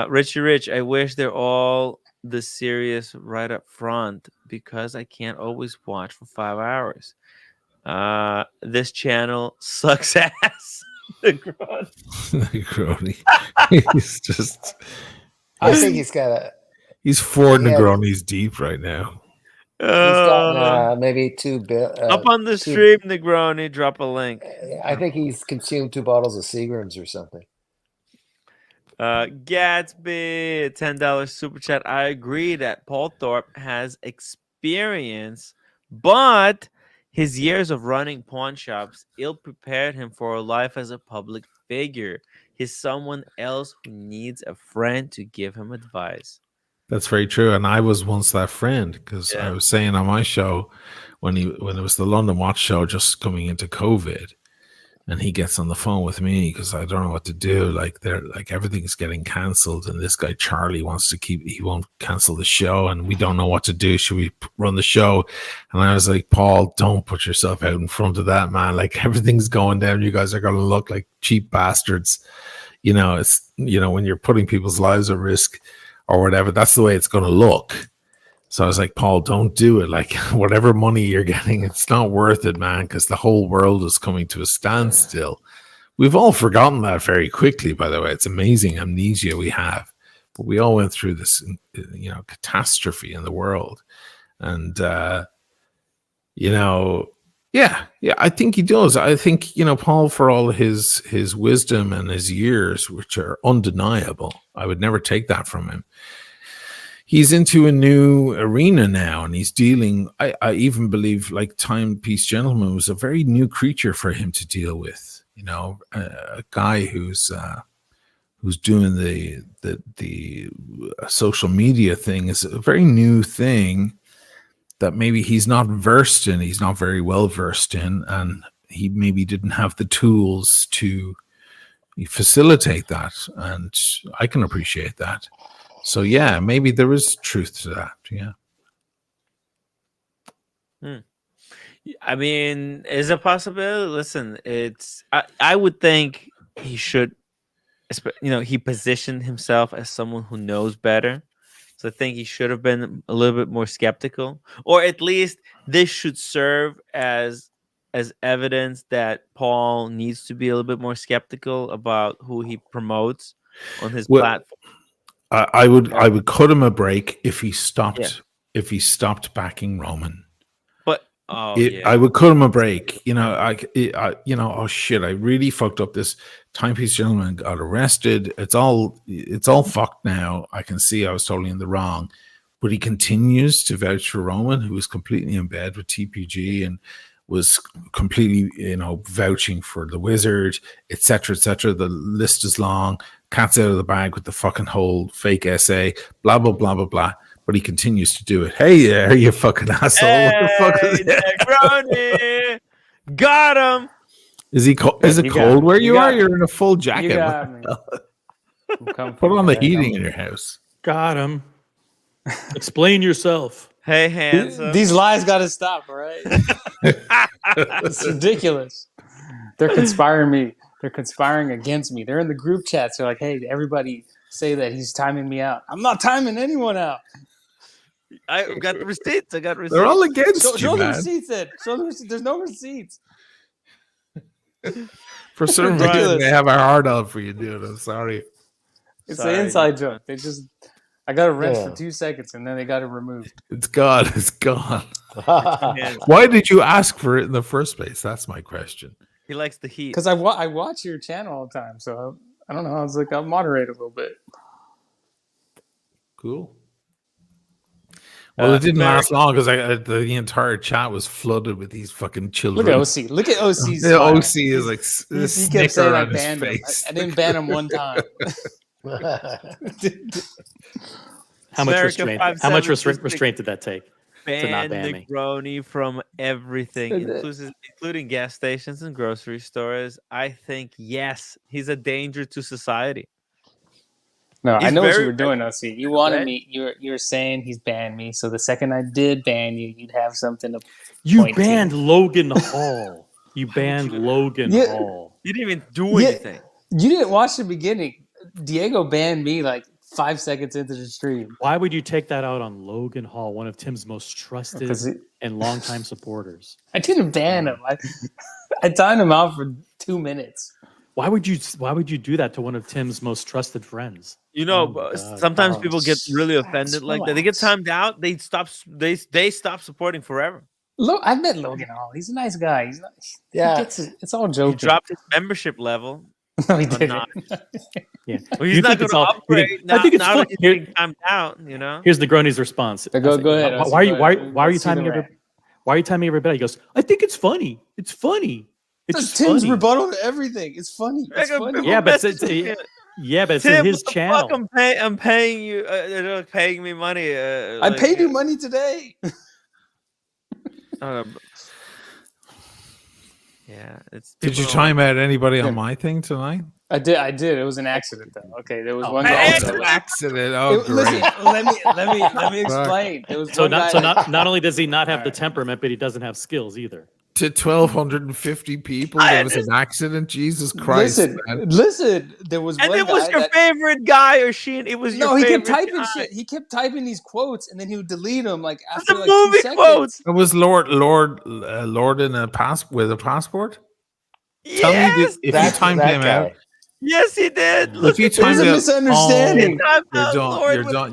A: Richie Rich, I wish they're all the serious right up front, because I can't always watch for 5 hours. This channel sucks ass.
O: Negroni. He's just.
I: I think he's got a.
O: He's 4 Negronis deep right now.
I: He's got maybe 2
A: up on the stream, Negroni. Drop a link.
I: I think he's consumed 2 bottles of Seagrams or something.
A: Gatsby, $10 super chat. I agree that Paul Thorpe has experience, but his years of running pawn shops ill-prepared him for a life as a public figure. He's someone else who needs a friend to give him advice.
O: That's very true, and I was once that friend, because I was saying on my show when it was the London Watch show just coming into COVID, and he gets on the phone with me because I don't know what to do. Like everything's getting cancelled, and this guy Charlie he won't cancel the show, and we don't know what to do. Should we run the show? And I was like, Paul, don't put yourself out in front of that, man. Like everything's going down. You guys are going to look like cheap bastards. It's when you're putting people's lives at risk or whatever, that's the way it's going to look. So I was like, Paul, don't do it. Like whatever money you're getting, it's not worth it, man, because the whole world is coming to a standstill. We've all forgotten that very quickly, by the way. It's amazing amnesia we have. But we all went through this, catastrophe in the world. And, I think he does. I think, Paul, for all his wisdom and his years, which are undeniable, I would never take that from him. He's into a new arena now, and he's dealing. I even believe, like Timepiece Gentleman was a very new creature for him to deal with. A guy who's doing the social media thing is a very new thing that maybe he's not versed in. He's not very well versed in, and he maybe didn't have the tools to facilitate that. And I can appreciate that. So yeah, maybe there is truth to that. Yeah.
A: I mean, is a possibility. Listen, I would think he should, he positioned himself as someone who knows better. So I think he should have been a little bit more skeptical, or at least this should serve as as evidence that Paul needs to be a little bit more skeptical about who he promotes on his platform?
O: I would cut him a break if he stopped backing Roman.
A: But
O: I would cut him a break. Oh shit, I really fucked up. This timepiece gentleman got arrested. It's all fucked now. I can see I was totally in the wrong. But he continues to vouch for Roman, who was completely in bed with TPG and was completely, vouching for the Wizard, etc., etc. The list is long. Cat's out of the bag with the fucking whole fake essay. Blah blah blah blah blah. But he continues to do it. Hey there, you fucking asshole!
A: Hey,
O: what the fuck is
A: Negroni! Got him.
O: Is it cold where you are? You're in a full jacket.
P: You got me.
O: Put on the heating in your house.
F: Got him. Explain yourself.
A: Hey, handsome.
P: These lies got to stop, all right? It's ridiculous. They're conspiring me. They're conspiring against me. They're in the group chats. They're like, hey, everybody say that he's timing me out. I'm not timing anyone out.
A: I got the receipts.
O: They're all against you,
P: show
O: man.
P: the receipts then. Show the receipts. There's no receipts.
O: For some reason, they have a hard on for you, dude. I'm sorry.
P: It's an inside joke. I got it rent for 2 seconds, and then they got it removed.
O: It's gone. It's gone. Why did you ask for it in the first place? That's my question.
A: He likes the heat.
P: Because I watch your channel all the time, so I don't know. I was like, I'll moderate a little bit.
O: Cool. Well, it didn't last long because the entire chat was flooded with these fucking children.
P: Look at OC. Look at OC's
O: the
P: smile.
O: OC is like
P: he kept saying I banned him. I didn't ban him one time.
F: How much restraint? How much restraint did that take?
A: Ban Negroni from everything, including gas stations and grocery stores. I think yes, he's a danger to society.
P: No, I know what you were doing, OC. You wanted me. You're saying he's banned me. So the second I did ban you, you'd have something to.
F: You banned Logan Hall. You banned Logan Hall.
A: You didn't even do anything.
P: You didn't watch the beginning. Diego banned me like 5 seconds into the stream.
F: Why would you take that out on Logan Hall, one of Tim's most trusted and longtime supporters?
P: I didn't ban him. I timed him out for 2 minutes.
F: Why would you do that to one of Tim's most trusted friends?
A: Sometimes people get really offended like that. They get timed out. They stop supporting forever.
P: Look, I met Logan Hall. He's a nice guy. He's not. Yeah, it's all joking.
A: He dropped his membership level.
P: No, he didn't.
F: Yeah,
A: well, he's not going to upgrade.
F: I think it's fun.
A: He's getting timed out.
F: Here's Negroni's response.
P: Go ahead.
F: Why are you timing everybody? Why are you timing everybody? He goes, I think it's funny. It's funny. It's just
P: Tim's
F: funny.
P: rebuttal to everything. It's funny. It's funny.
F: Yeah, but it's in his channel.
A: Fuck, I'm paying you. Paying me money.
P: I paid you money today.
A: Yeah, it's.
O: Did you time out anybody on my thing tonight?
P: I did. It was an accident, though. Okay, there was one guy.
O: It's an accident. Oh, great.
P: Listen, let me explain. There was
F: not only does he not have the temperament, but he doesn't have skills either.
O: To 1,250 people, there was an accident. Jesus Christ!
P: Listen. There was
A: and
P: one
A: it was
P: guy
A: your favorite guy, or Sheen. It was your
P: he
A: favorite
P: kept typing
A: guy.
P: shit. He kept typing these quotes, and then he would delete them like after
A: the
P: like
A: movie
P: 2 seconds.
A: quotes.
O: It was Lord in a with a passport.
A: Yes,
O: tell me if you timed him out.
A: Yes, he did.
O: Look, if you timed
P: a misunderstanding.
O: You're done.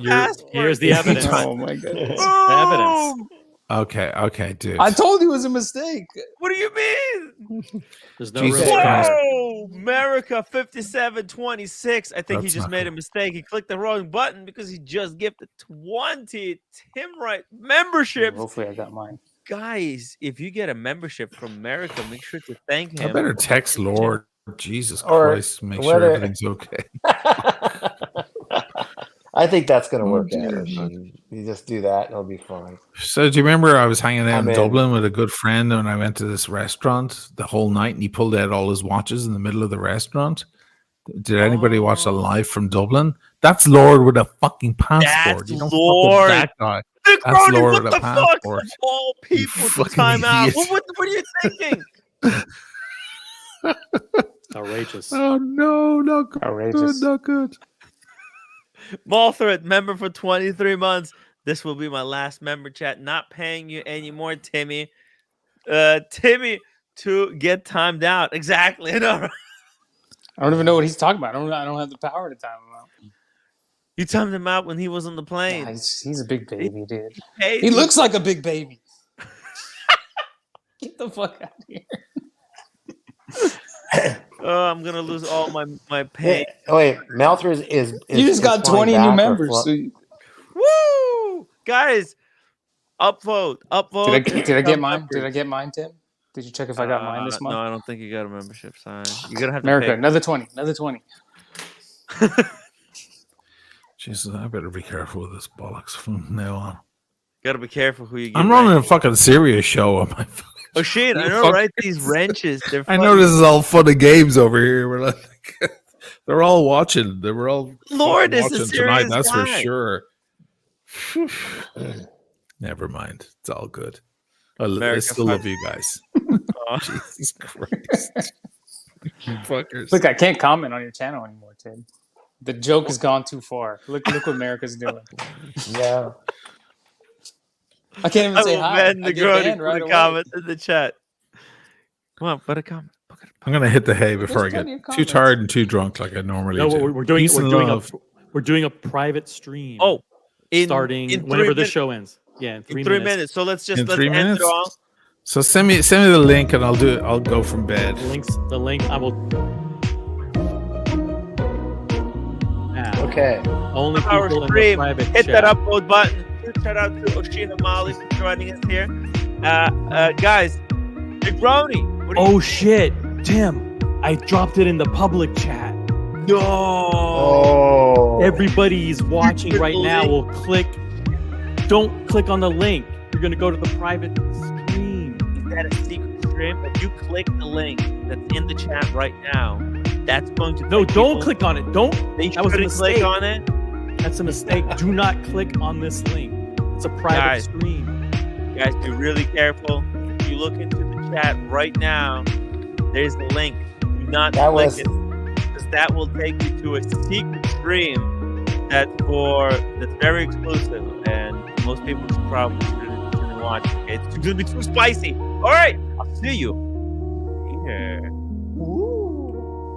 F: Here's the evidence.
P: Oh my goodness.
F: The evidence.
O: Okay, dude.
P: I told you it was a mistake.
A: What do you mean?
F: There's no
O: Jesus
F: real
O: Christ.
A: Whoa, America 5726. I think he just made a mistake. He clicked the wrong button because he just gifted 20 Tim Wright memberships.
P: Hopefully, I got mine.
A: Guys, if you get a membership from America, make sure to thank him.
O: I better text Lord. Jesus Christ, make sure everything's okay.
I: I think that's going to work out. You just do that, and it'll be fine.
O: So, do you remember I was hanging out in Dublin with a good friend, and I went to this restaurant the whole night, and he pulled out all his watches in the middle of the restaurant? Did anybody watch the live from Dublin? That's Lord with a fucking passport.
A: That's
O: you don't
A: Lord.
O: Fuck with that guy.
A: That's
O: Lord
A: what
O: with
A: the
O: a
A: fuck?
O: passport.
A: Of all people to
O: fucking
A: time out.
O: idiot.
A: What are you thinking?
F: Outrageous.
O: Oh no, not good.
P: Outrageous.
O: Not good.
A: Malthred, member for 23 months. This will be my last member chat. Not paying you anymore, Timmy. Timmy, to get timed out. Exactly. I know.
P: I don't even know what he's talking about. I don't have the power to time him out.
A: You timed him out when he was on the plane.
P: Yeah, he's a big baby, dude.
A: He
P: He looks like a big baby. Get the fuck out of here.
A: Oh, I'm gonna lose all my pay.
I: Oh, wait, Malther is
P: you just got 20 new members.
A: Woo! Guys, upvote.
P: Did I get mine? Did I get mine, Tim? Did you check if I got mine this month?
A: No, I don't think you got a membership sign. You're gonna have
P: America,
A: to pay.
P: another 20. Another 20.
O: Jesus, I better be careful with this bollocks from now on.
A: Gotta be careful who you get.
O: I'm running a fucking serious show on my phone.
A: Oh shit! I know, right? These wrenches.
O: I know this is all fun and games over here. We're like, they're all watching. They were all
A: Lord, this
O: watching
A: is serious
O: tonight. That's
A: guy.
O: for sure. Never mind. It's all good. I still love you guys. Jesus Christ. Fuckers.
P: Look, I can't comment on your channel anymore, Tim. The joke has gone too far. Look what America's doing.
I: Yeah.
P: I can't even say hi.
A: I get banned right away. Comment in the chat. Come on, put a comment.
O: I'm gonna hit the hay before I get too tired and too drunk like I normally do.
F: No, we're doing a private stream.
A: Oh,
F: starting whenever the show ends. Yeah, in 3 minutes.
A: So let's end
O: minutes?
A: it all.
O: So send me the link and I'll go from bed.
F: The link I will.
I: Okay.
F: Only
A: Our
F: people
A: stream.
F: in the private
A: Hit
F: chat.
A: that upvote button. Shout out to Oshina Mali for joining us here. Guys, Negroni.
F: Oh shit, Tim! I dropped it in the public chat.
A: No.
I: Oh.
F: Everybody's watching right now will click. Don't click on the link. You're gonna go to the private stream.
A: Is that a secret stream? If you click the link that's in the chat right now, that's going to.
F: No, don't click on it. Don't.
A: That was a mistake. Click on it.
F: That's a mistake. Do not click on this link. It's a private stream.
A: Guys, be really careful. If you look into the chat right now, there's the link. Do not click it, because that will take you to a secret stream that's very exclusive, and most people probably shouldn't watch it. It's going to be too spicy. All right, I'll see you here. Ooh.